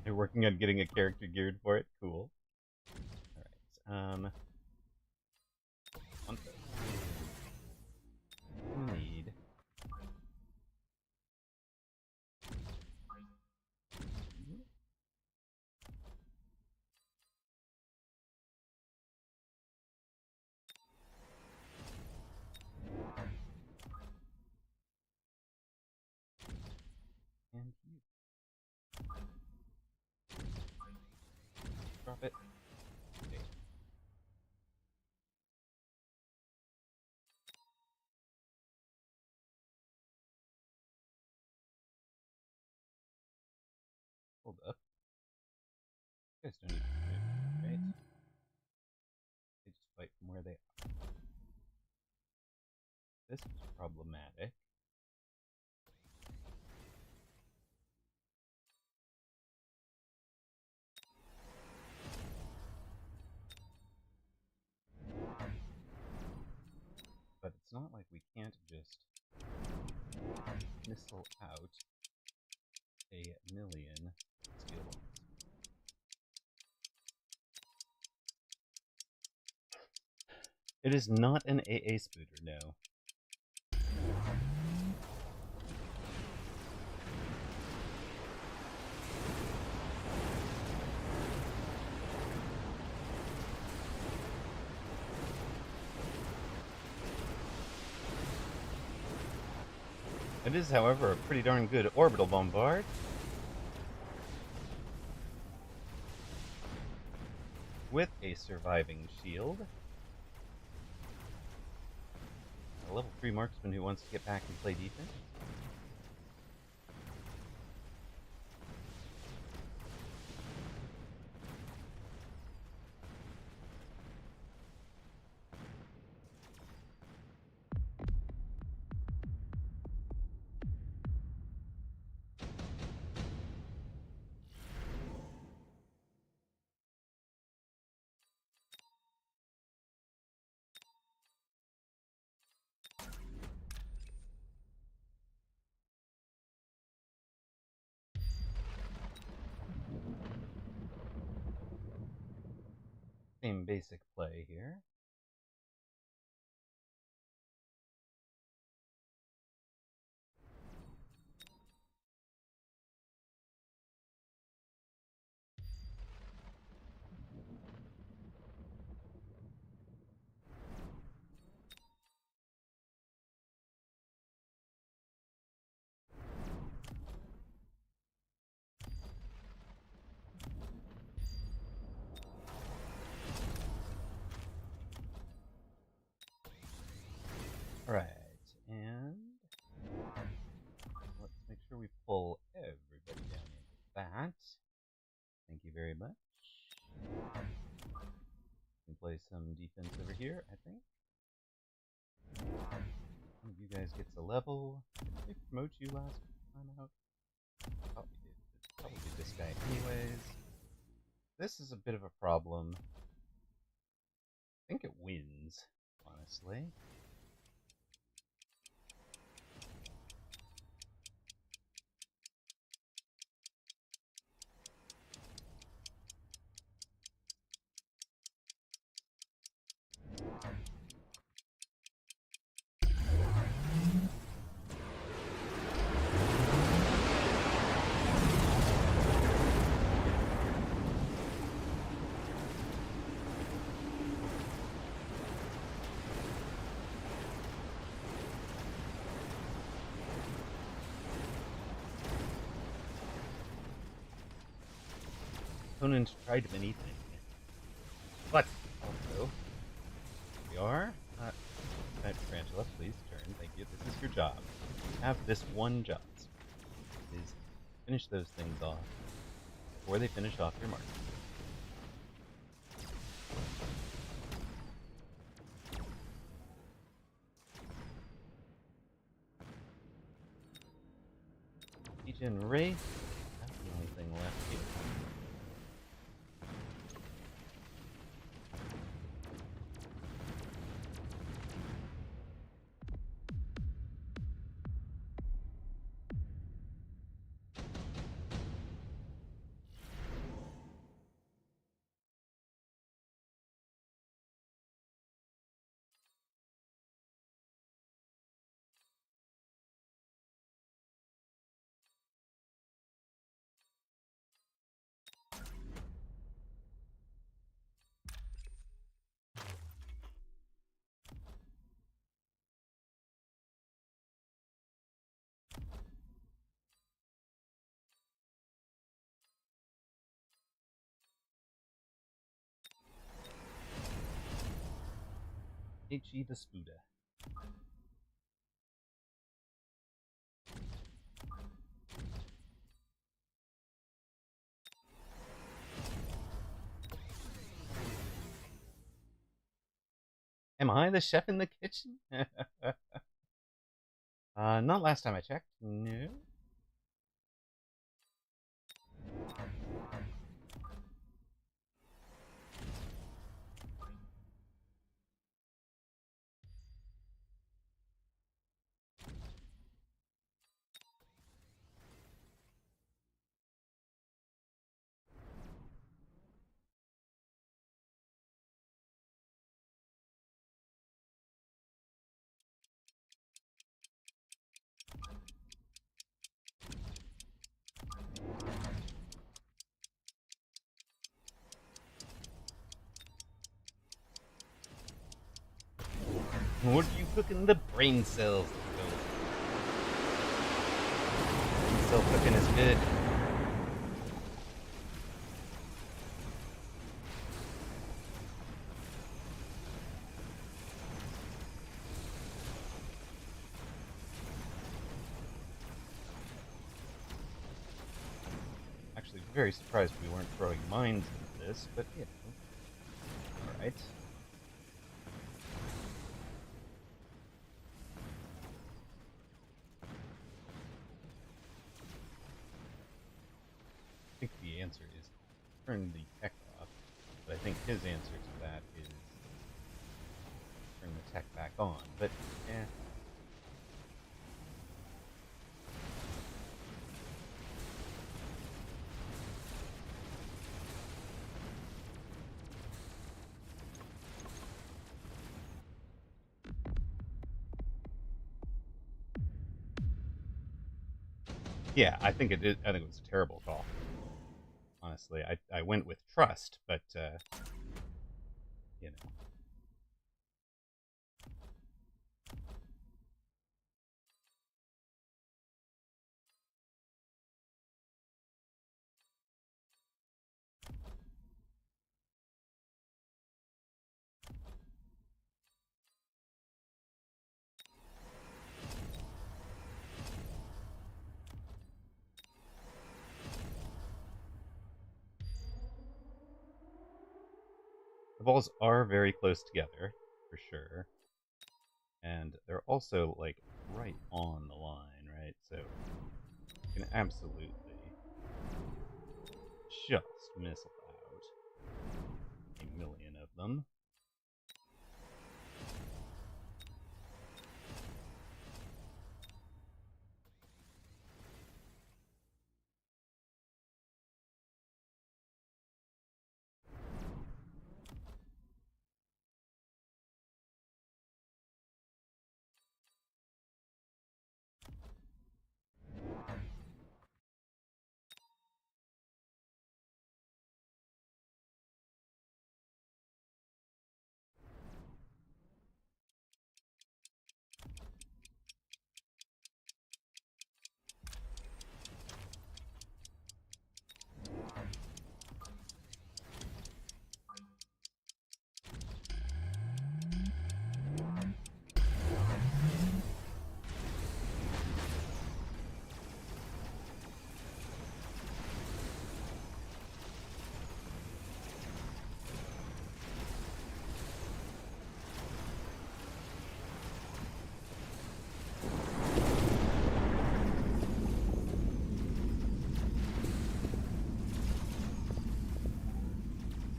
You're working on getting a character geared for it? Cool. Alright, one thing. We need... And you. Drop it. Okay. Hold up. You guys don't need to move, right? They just fight from where they are. This is problematic. But it's not like we can't just missile out a million steel balls. It is not an AA spooter, no. It is, however, a pretty darn good orbital bombard. With a surviving shield. A level 3 marksman who wants to get back and play defense. Same basic play here. Alright, and let's make sure we pull everybody down into that. Thank you very much. We can play some defense over here, I think. One of you guys gets a level. Didn't we promote you last time out? Thought we did. It's probably this guy anyways. This is a bit of a problem. I think it wins, honestly. Opponent tried anything. But also, we are Tarantula, please turn. Thank you. This is your job. You have this one job. Is finish those things off before they finish off your mark. DJ and Ray. That's the only thing left here. H.E. the Spuda. Am I the chef in the kitchen? Not last time I checked. No. What are you cooking? The brain cells. Brain cell cooking is good. Actually, very surprised we weren't throwing mines into this, but you know. Alright. I think the answer is turn the tech off, but I think his answer to that is turn the tech back on, but eh. Yeah, I think it was a terrible call. Honestly, I went with trust, but you know. The balls are very close together, for sure. And they're also, like, right on the line, right? So you can absolutely just miss about a million of them.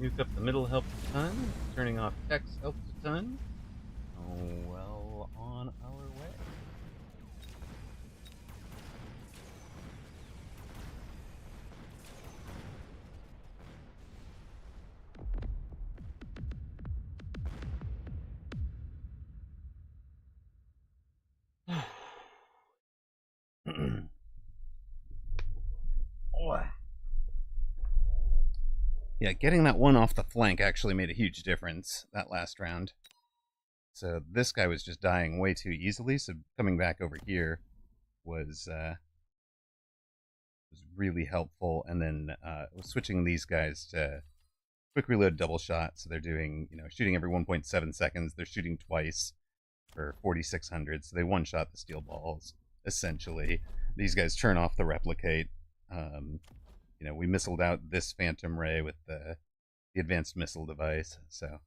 Nuke up the middle helped a ton. Turning off X helped a ton. Oh, well, on our way. Yeah, getting that one off the flank actually made a huge difference that last round. So this guy was just dying way too easily, so coming back over here was really helpful. And then switching these guys to quick reload double shot, so they're doing, shooting every 1.7 seconds. They're shooting twice for 4,600, so they one-shot the steel balls, essentially. These guys turn off the replicate. We missiled out this Phantom Ray with the advanced missile device, so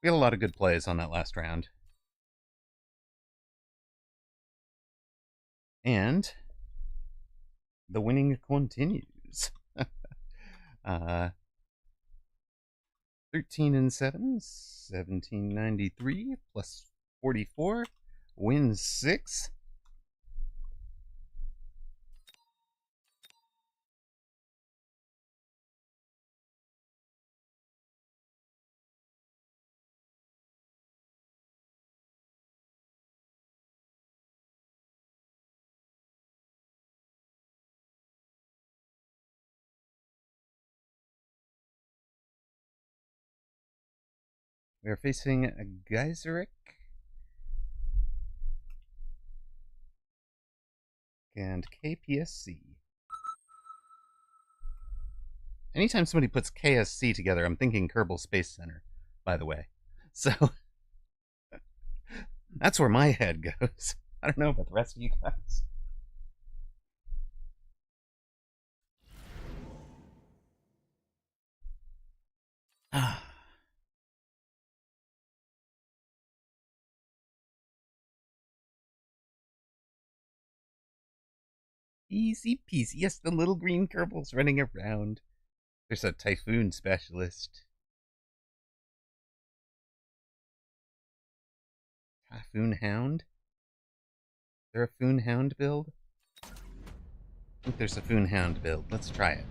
we had a lot of good plays on that last round. And the winning continues. 13 and 7, 1793 plus 44, wins 6. We are facing a Geyseric and KPSC. Anytime somebody puts KSC together, I'm thinking Kerbal Space Center, by the way. So that's where my head goes. I don't know about the rest of you guys. Easy peasy. Yes, the little green Kerbals running around. There's a Typhoon specialist. Typhoon Hound? Is there a Foon Hound build? I think there's a Foon Hound build. Let's try it.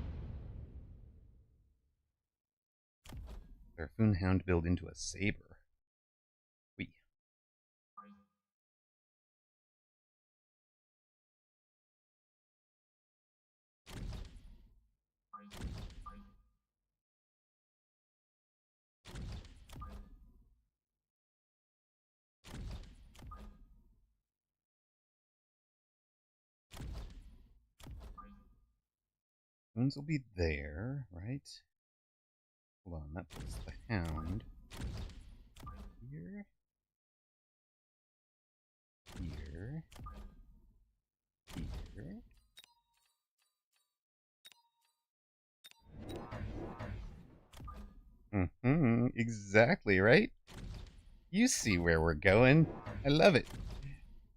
Is there a Foon Hound build into a Saber? Wee. Hounds will be there, right? Hold on, that puts the Hound here. Here. Here. Exactly, right? You see where we're going. I love it.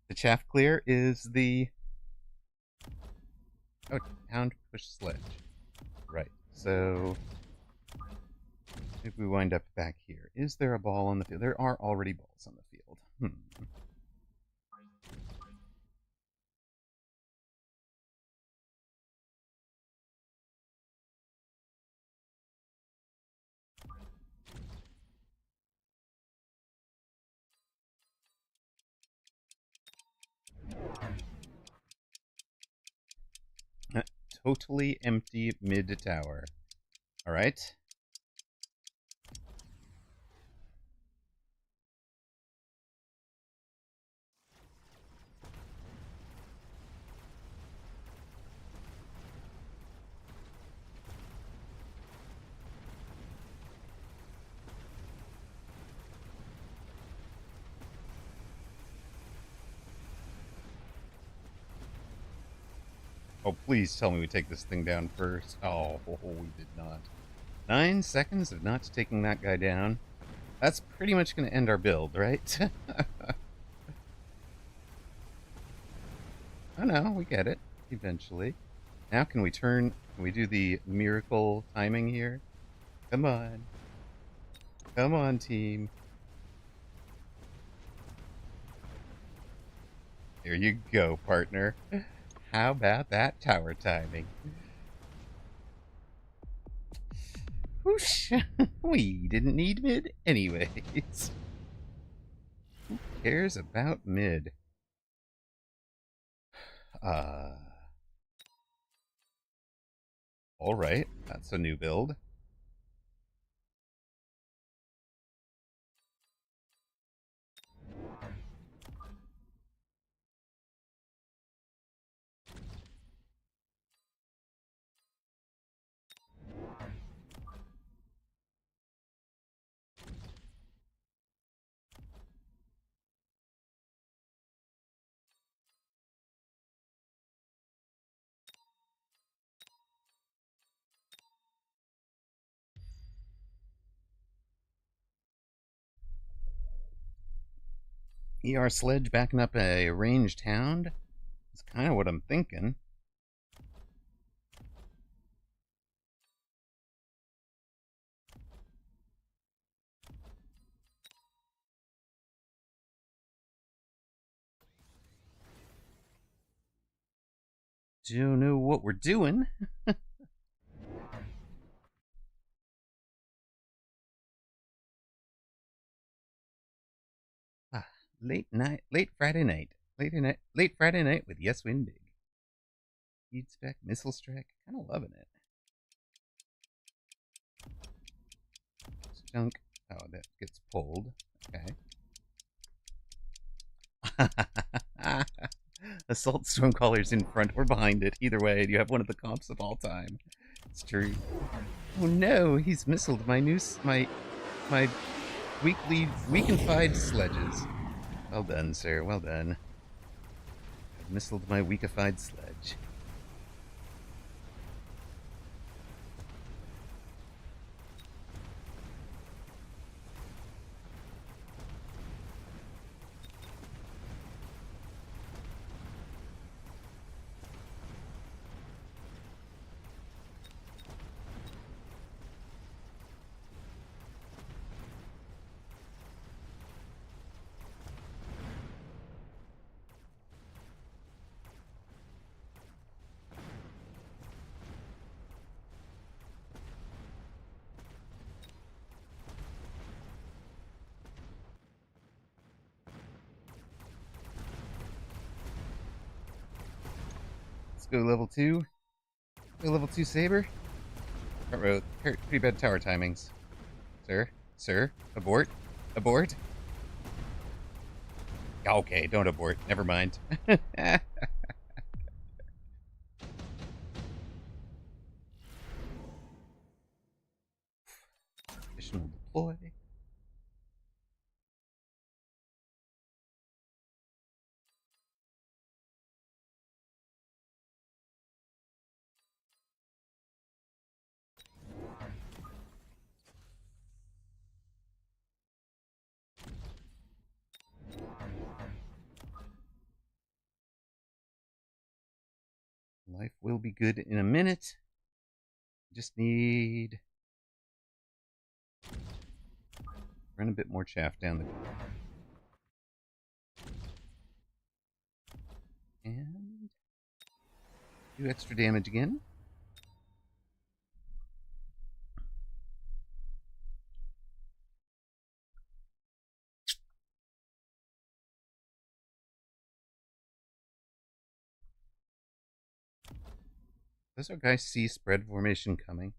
The chaff clear is the... Oh, hound push sledge. Right, so... if we wind up back here, is there a ball on the field? There are already balls on the field. Totally empty mid-tower. Alright. Oh, please tell me we take this thing down first. Oh, we did not. 9 seconds of not taking that guy down. That's pretty much going to end our build, right? Oh no, we get it. Eventually. Now can we turn... can we do the miracle timing here? Come on. Come on, team. Here you go, partner. How about that tower timing? Whoosh! We didn't need mid anyways. Who cares about mid? Alright, that's a new build. ER Sledge backing up a ranged hound? That's kind of what I'm thinking. Don't know what we're doing. Late Friday night. Late Friday night with Yes Win Big. Speed spec, missile strike. Kind of loving it. Junk. Oh, that gets pulled. Okay. Assault Stormcaller's in front or behind it. Either way, you have one of the comps of all time. It's true. Oh no, he's missiled my weakened sledges. Well done, sir. Well done. I've missiled my weakified sledge. Go level 2. Go level 2 Saber. Front row. Pretty bad tower timings. Sir. Abort. Abort. Okay, don't abort. Never mind. Additional deploy. Life will be good in a minute. Just need... run a bit more chaff down the door. And... do extra damage again. Does our guy see spread formation coming?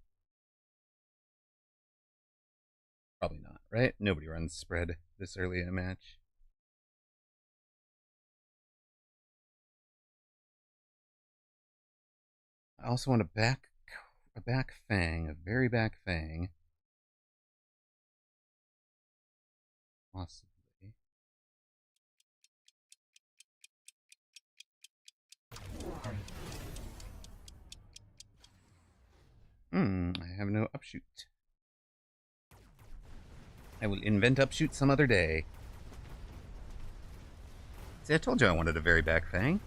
Probably not, right? Nobody runs spread this early in a match. I also want a back fang, a very back fang. Possibly. I have no upshoot. I will invent upshoot some other day. See, I told you I wanted a very back fang.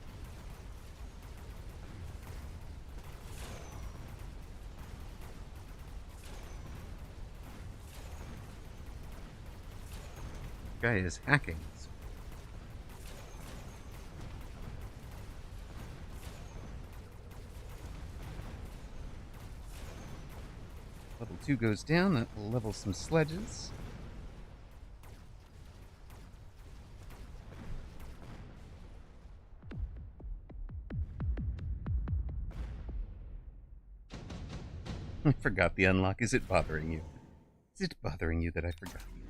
Guy is hacking. Level 2 goes down. That will level some sledges. I forgot the unlock. Is it bothering you? Is it bothering you that I forgot you?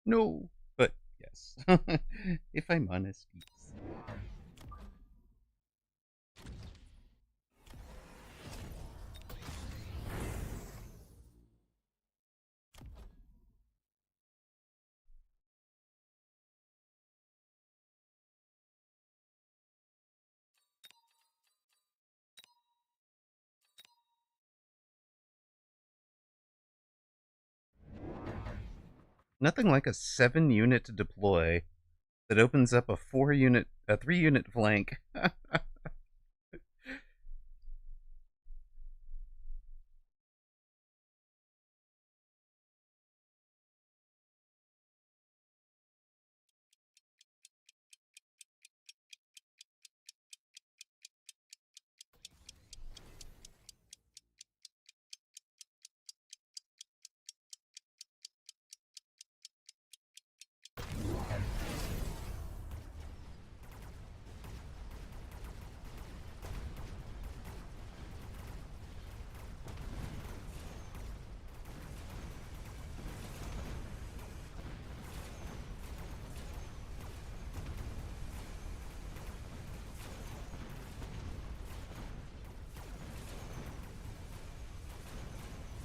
No, but yes. If I'm honest, yes. Nothing like a 7-unit deploy that opens up a 3-unit flank.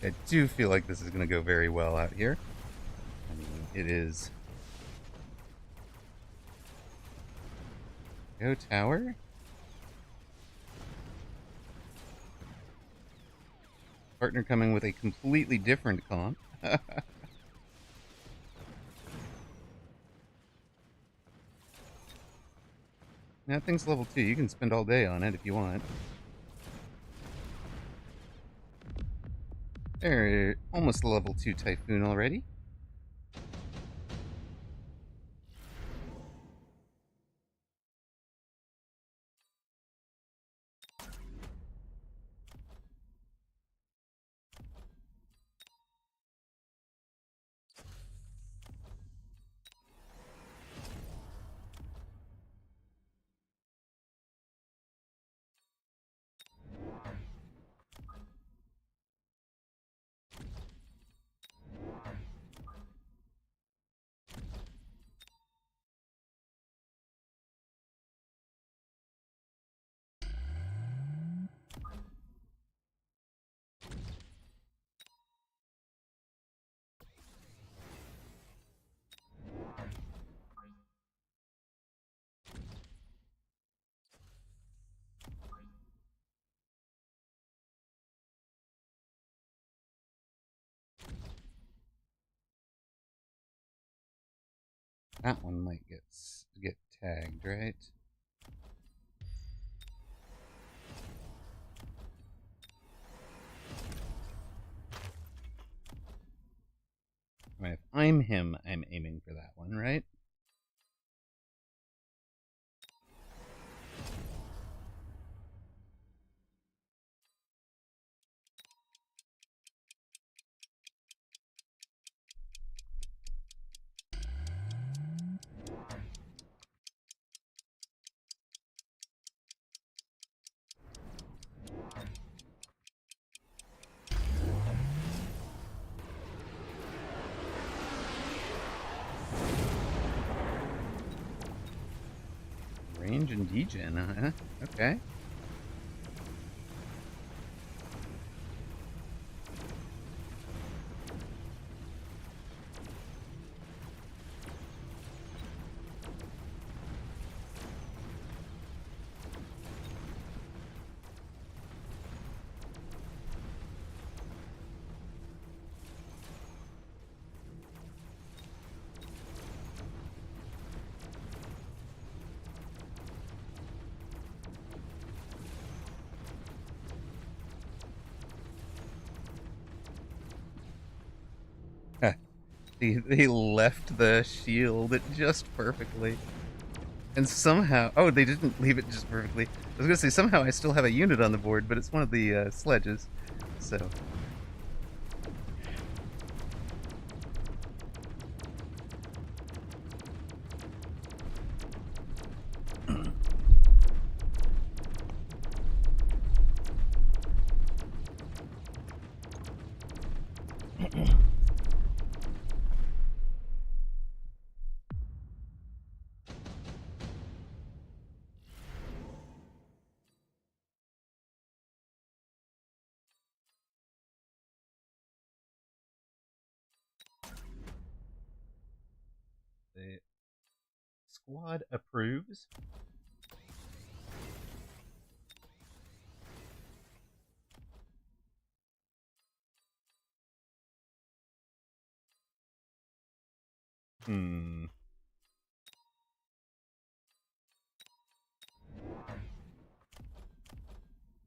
I do feel like this is going to go very well out here. I mean, it is. Go tower. Partner coming with a completely different comp. That thing's level 2. You can spend all day on it if you want. They're almost level 2 Typhoon already. That one might get tagged, right? Right, if I'm him, I'm aiming for that one, right? Range and degen, huh? Okay. They left the shield just perfectly. And somehow... Oh, they didn't leave it just perfectly. I was going to say, somehow I still have a unit on the board, but it's one of the sledges. So... The squad approves.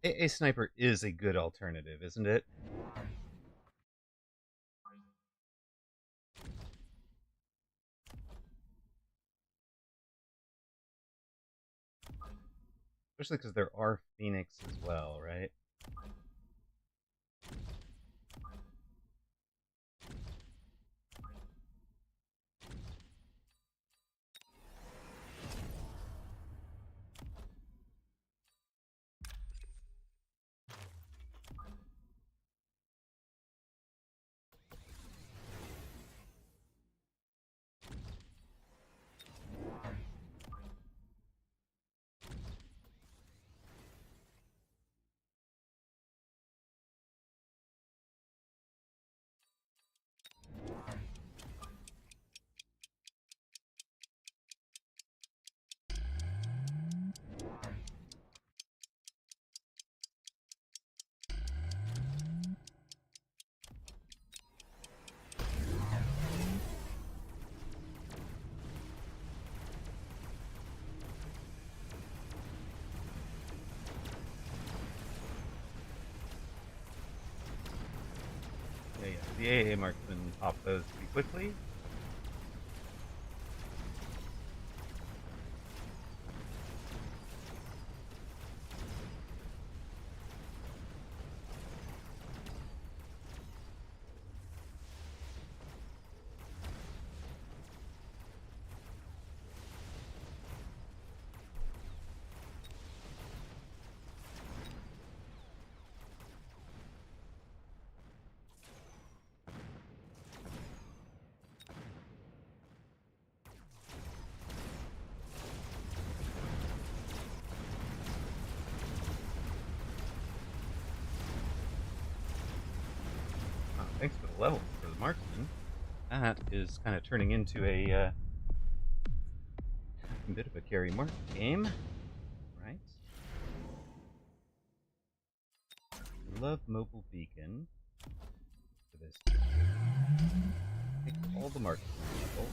A sniper is a good alternative, isn't it? Especially because there are Phoenix as well, right? Yeah, the AA marksman popped those pretty quickly. Thanks for the level for the marksman. That is kind of turning into a bit of a carry mark game, right? Love mobile beacon for this. Take all the marksman levels.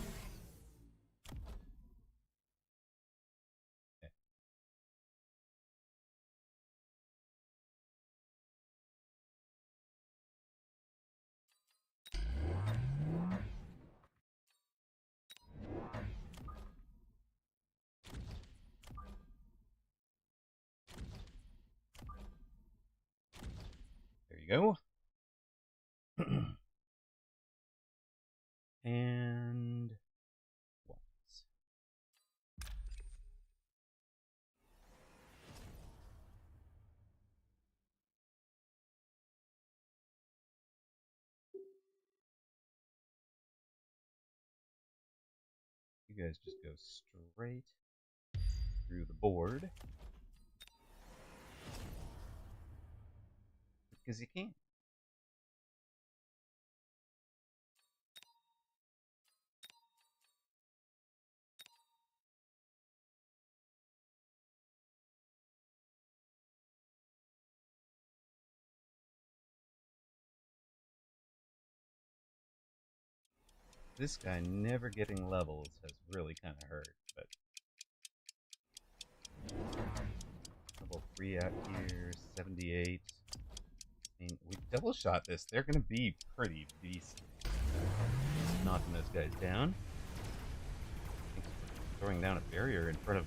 you go. And once. You guys just go straight through the board because you can. This guy never getting levels has really kind of hurt, but level 3 out here, 78. I mean, we double shot this. They're going to be pretty beastly. Knocking those guys down. Thanks for throwing down a barrier in front of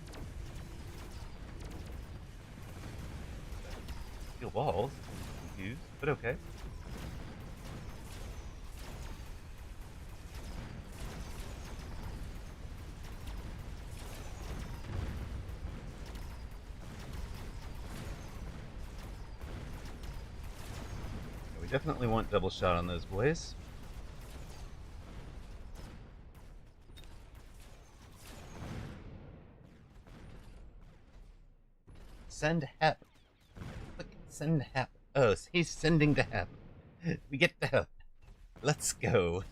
steel balls. I'm confused, but okay. We definitely want double shot on those boys. Send help. Look, send help. Oh, he's sending the help. We get the help. Let's go.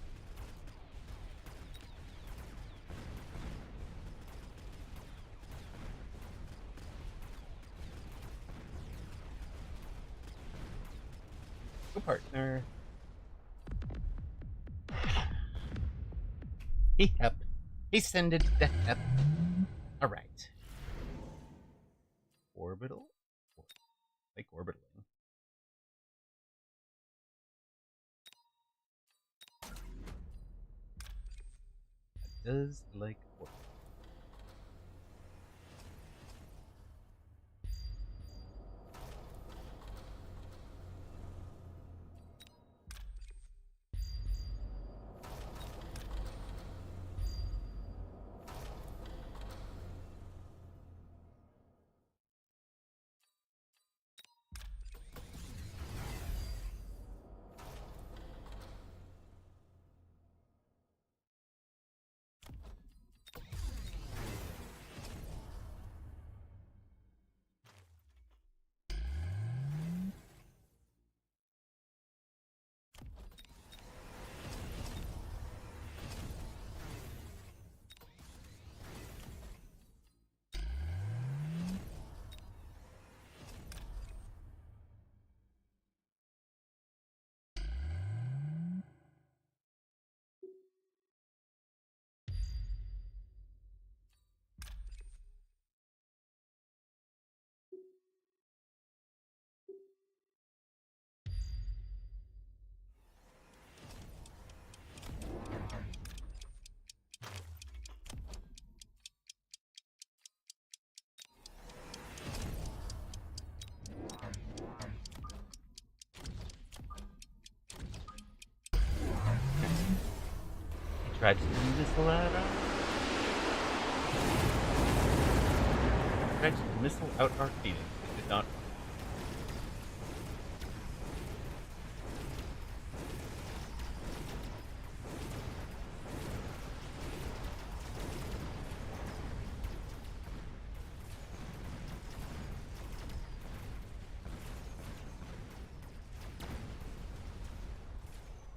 Go, partner. He helped. He sended the help. All right. Orbital? Like orbitaling. That does like orbital. Tried to do missile out our... Tried to missile out our Phoenix. It did not.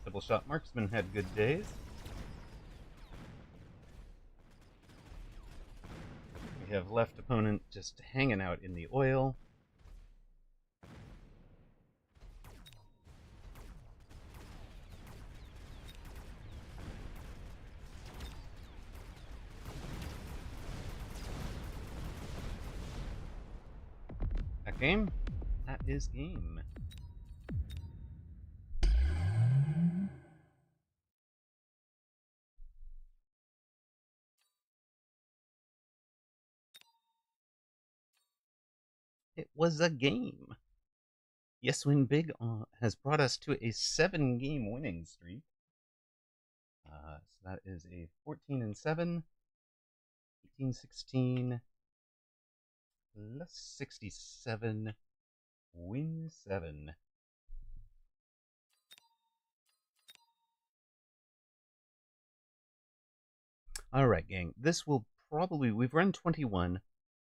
Double shot marksman had good days. We have left opponent just hanging out in the oil. That game? That is game. It was a game. Yes Win Big has brought us to a 7-game winning streak. So that is a 14-7, 18-16, plus 67, win 7. All right, gang. This will probably, we've run 21.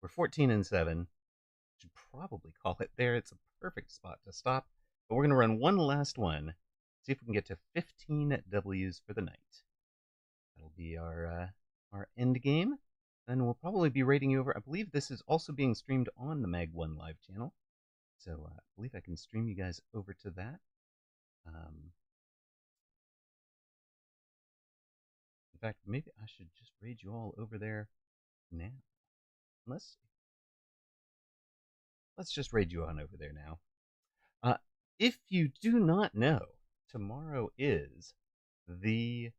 We're 14-7. Should probably call it there. It's a perfect spot to stop. But we're going to run one last one. See if we can get to 15 W's for the night. That'll be our end game. Then we'll probably be rating you over. I believe this is also being streamed on the Mag1 live channel. So I believe I can stream you guys over to that. In fact, maybe I should just raid you all over there now. Let's just raid you on over there now. If you do not know, tomorrow is the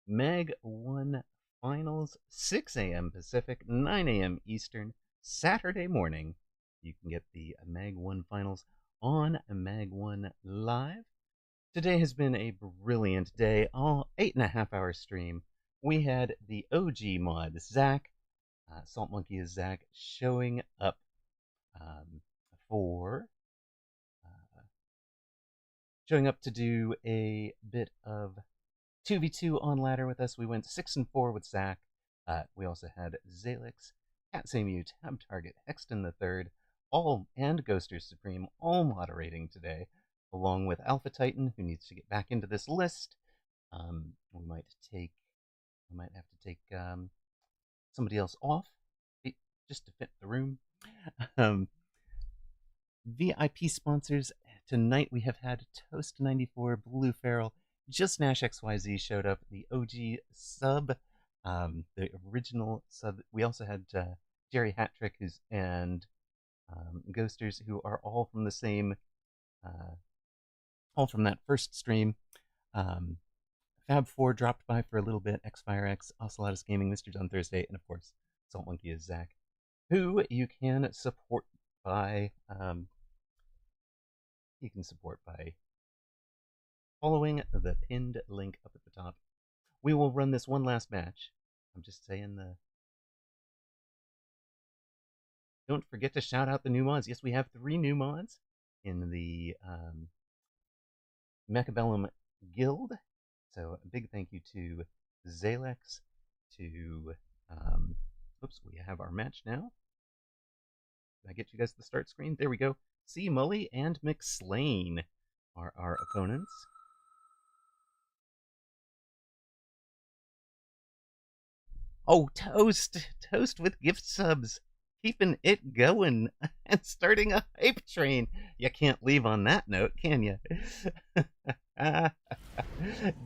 Mag 1 Finals, 6 a.m. Pacific, 9 a.m. Eastern, Saturday morning. You can get the Mag 1 Finals on Mag 1 Live. Today has been a brilliant day, all 8.5-hour stream. We had the OG mod, Zach, Salt Monkey is Zach, showing up to do a bit of 2v2 on ladder with us. We went 6-4 with Zach. We also had Zalix, Catsamu, Tab Target, Hexton the Third, and Ghoster Supreme all moderating today, along with Alpha Titan, who needs to get back into this list. We might have to take somebody else off just to fit the room. VIP sponsors tonight we have had Toast 94, Blue Feral, Just Nash XYZ showed up, the OG sub, the original sub. We also had Jerry Hattrick and Ghosters, who are all from the same, all from that first stream. Fab4 dropped by for a little bit, XFireX, Ocelotus Gaming, Mr. John Thursday, and of course, Salt Monkey is Zach, who you can support by following the pinned link up at the top. We will run this one last match. I'm just saying don't forget to shout out the new mods. Yes, we have 3 new mods in the Mechabellum Guild. So a big thank you to Zalex, to we have our match now. Did I get you guys to the start screen? There we go. C. Mully and McSlane are our opponents. Oh, Toast with gift subs. Keeping it going and starting a hype train. You can't leave on that note, can you?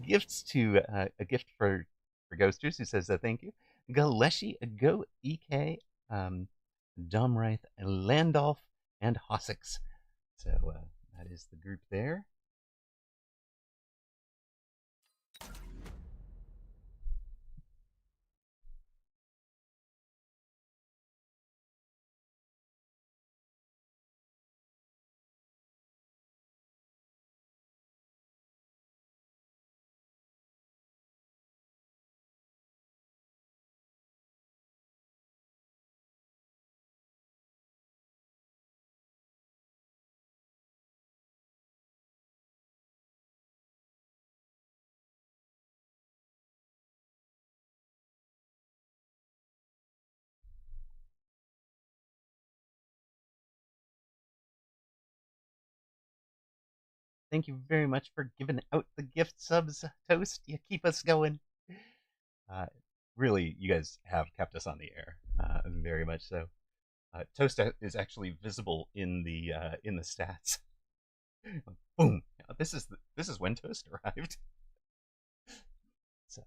Gifts to a gift for Ghosters, who says thank you. Galeshi, Go EK, Domreith, Landolf, and Hossix. So that is the group there. Thank you very much for giving out the gift subs, Toast. You keep us going. Really, you guys have kept us on the air, very much so. Toast is actually visible in the stats. Boom! This is when Toast arrived. So,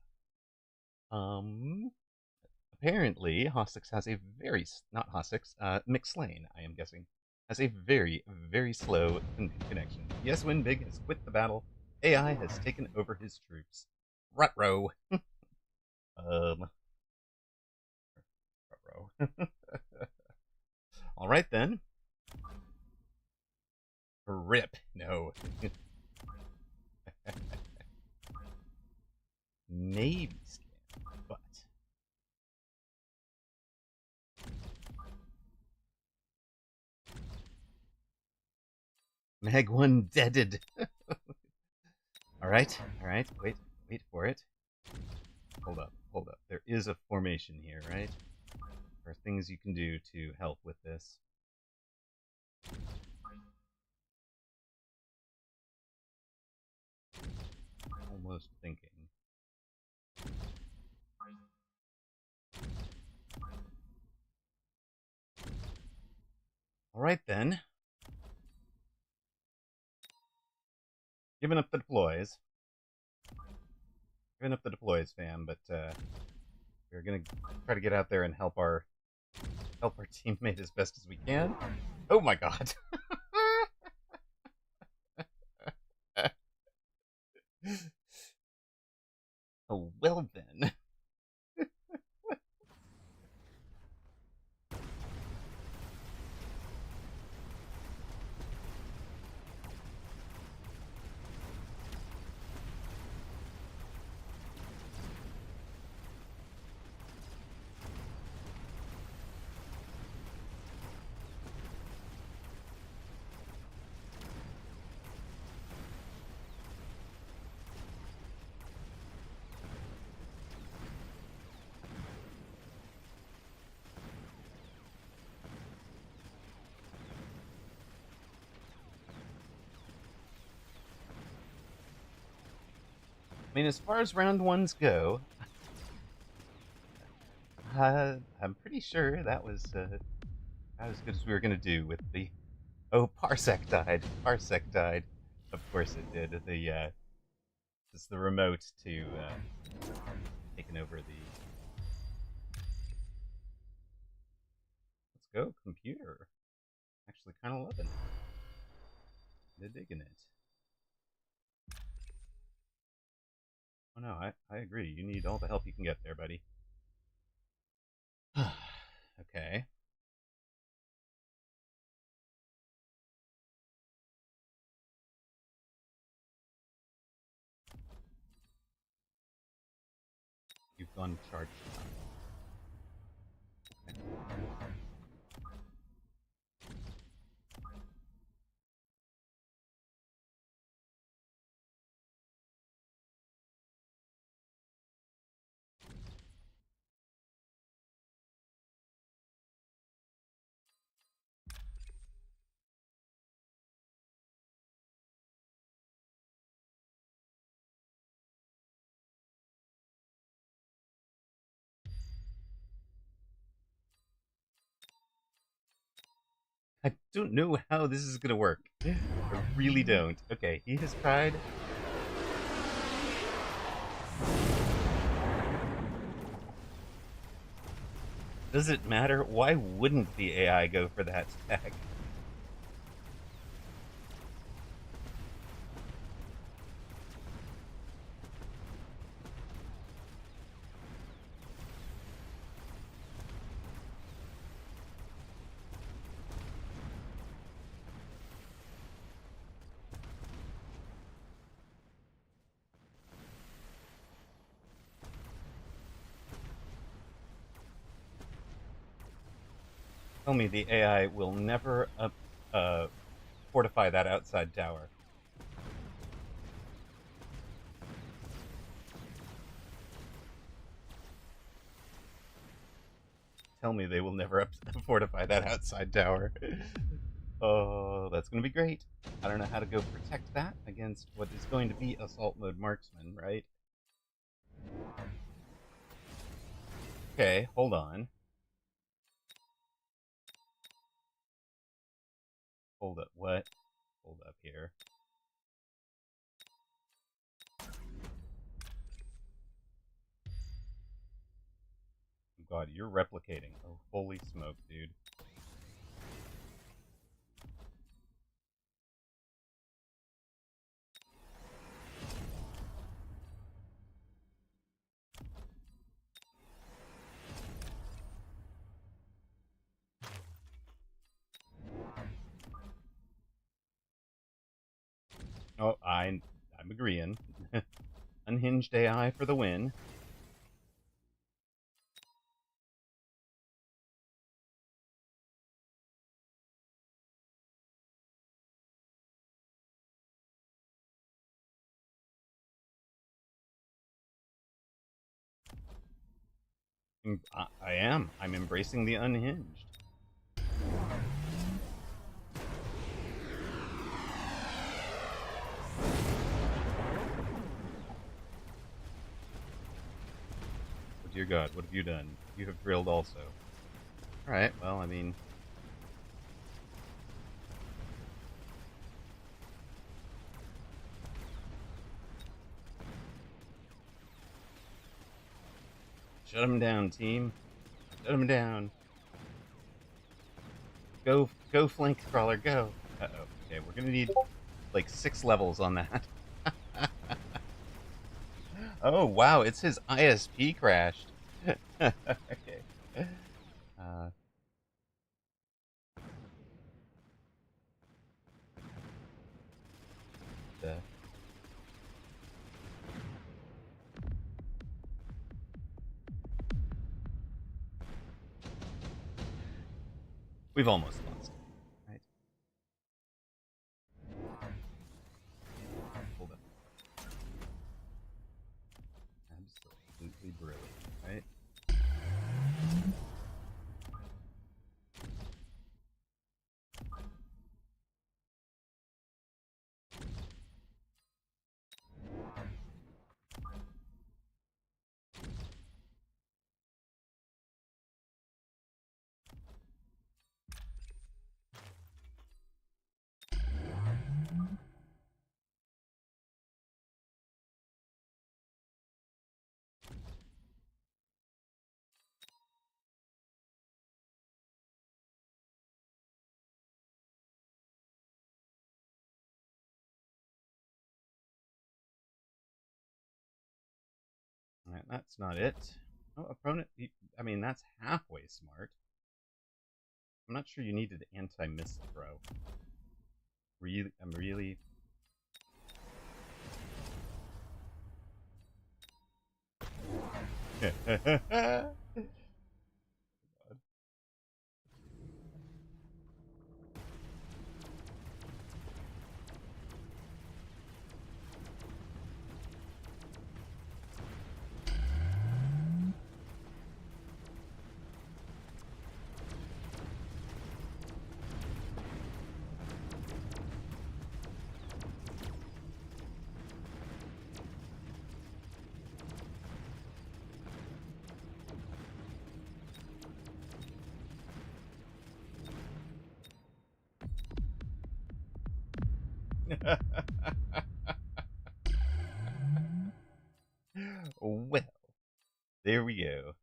apparently, Hossix has a very not Hossix, McSlane, I am guessing, has a very, very slow connection. Yes, Win Big has quit the battle. AI has taken over his troops. Rutro. Rutro. All right then. Rip. No. Maybe scan, but... Mag 1 deaded. Alright, wait for it. Hold up. There is a formation here, right? There are things you can do to help with this. Almost thinking. Alright then. Giving up the deploys. Fam, but we're gonna try to get out there and help our teammate as best as we can. Oh my god. Oh, well then. I mean, as far as round ones go, I'm pretty sure that was as good as we were gonna do with the... Oh, Parsec died. Of course it did. It's the remote to taking over the... Let's go, computer. Actually kind of loving it. They're digging it. Oh no, I agree. You need all the help you can get there, buddy. Okay. You've gone charged. Okay. I don't know how this is gonna work. I really don't. Okay, he has tried. Does it matter? Why wouldn't the AI go for that tag? Tell me the AI will never fortify that outside tower. Tell me they will never fortify that outside tower. Oh, that's going to be great. I don't know how to go protect that against what is going to be assault mode marksman, right? Okay, hold on. Hold up, what? Hold up here. God, you're replicating. Oh, holy smoke, dude. Oh, I'm agreeing. Unhinged AI for the win. I am. I'm embracing the unhinged. Oh, dear God, what have you done? You have drilled also. Alright, well, I mean... Shut him down, team. Shut him down. Go flank crawler, go. Uh-oh. Okay, we're gonna need like 6 levels on that. Oh, wow, it's his ISP crashed. Okay. The... We've almost lost it, right? Hold up. Absolutely brilliant, right? Alright, that's not it. Oh, opponent... I mean, that's halfway smart. I'm not sure you needed anti-missile throw. I'm really... Well, there we go.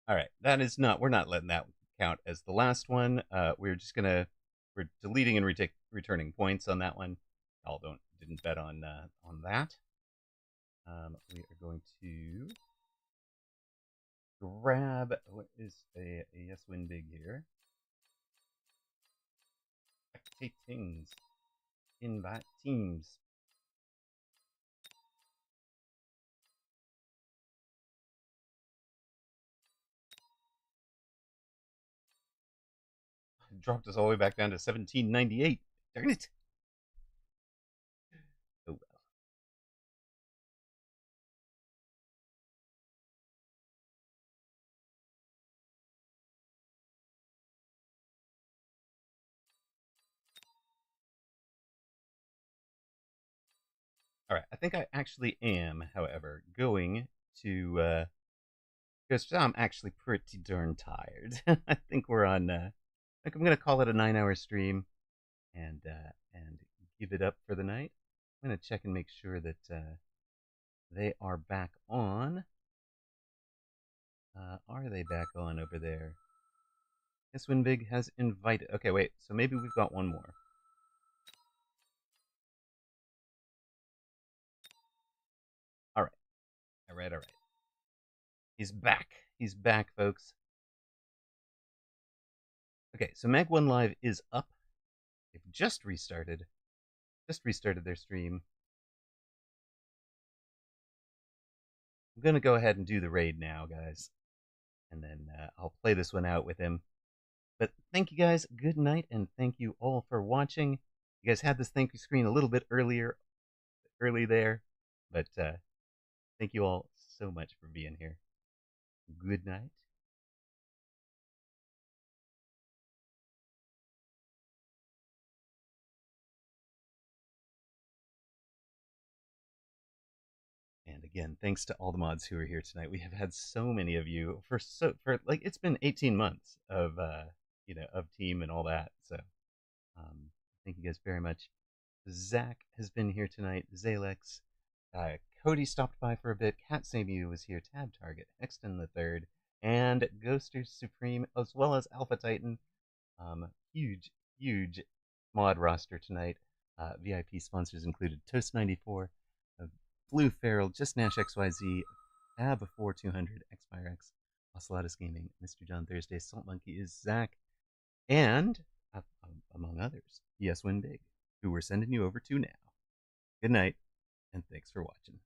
Alright, that is not... We're not letting that count as the last one. We're just gonna... We're deleting and returning points on that one. Y'all didn't bet on that. We are going to grab... What is a yes win big here? Spectatings. Invite teams. Dropped us all the way back down to 1798. Darn it. Oh well. Alright, I think I actually am, however, going to... because I'm actually pretty darn tired. I think we're on... I think I'm going to call it a 9-hour stream and give it up for the night. I'm going to check and make sure that they are back on. Are they back on over there? Yes, Winbig has invited... Okay, wait, so maybe we've got one more. Alright. Alright. He's back. He's back, folks. Okay, so Mag1 Live is up. They've just restarted their stream. I'm going to go ahead and do the raid now, guys. And then I'll play this one out with him. But thank you guys. Good night, and thank you all for watching. You guys had this thank you screen a little bit early there. But thank you all so much for being here. Good night. And again, thanks to all the mods who are here tonight. We have had so many of you for like it's been 18 months of of team and all that. So thank you guys very much. Zach has been here tonight. Zalex, Cody stopped by for a bit. Cat Samu was here. Tab Target, Hexton the Third, and Ghoster Supreme, as well as Alpha Titan. Huge mod roster tonight. VIP sponsors included Toast 94. Blue Feral, Just Nash XYZ, Fab 4200, XFireX, Ocelotus Gaming, Mr. John Thursday, Salt Monkey is Zach, and, among others, Yes Win Big, who we're sending you over to now. Good night, and thanks for watching.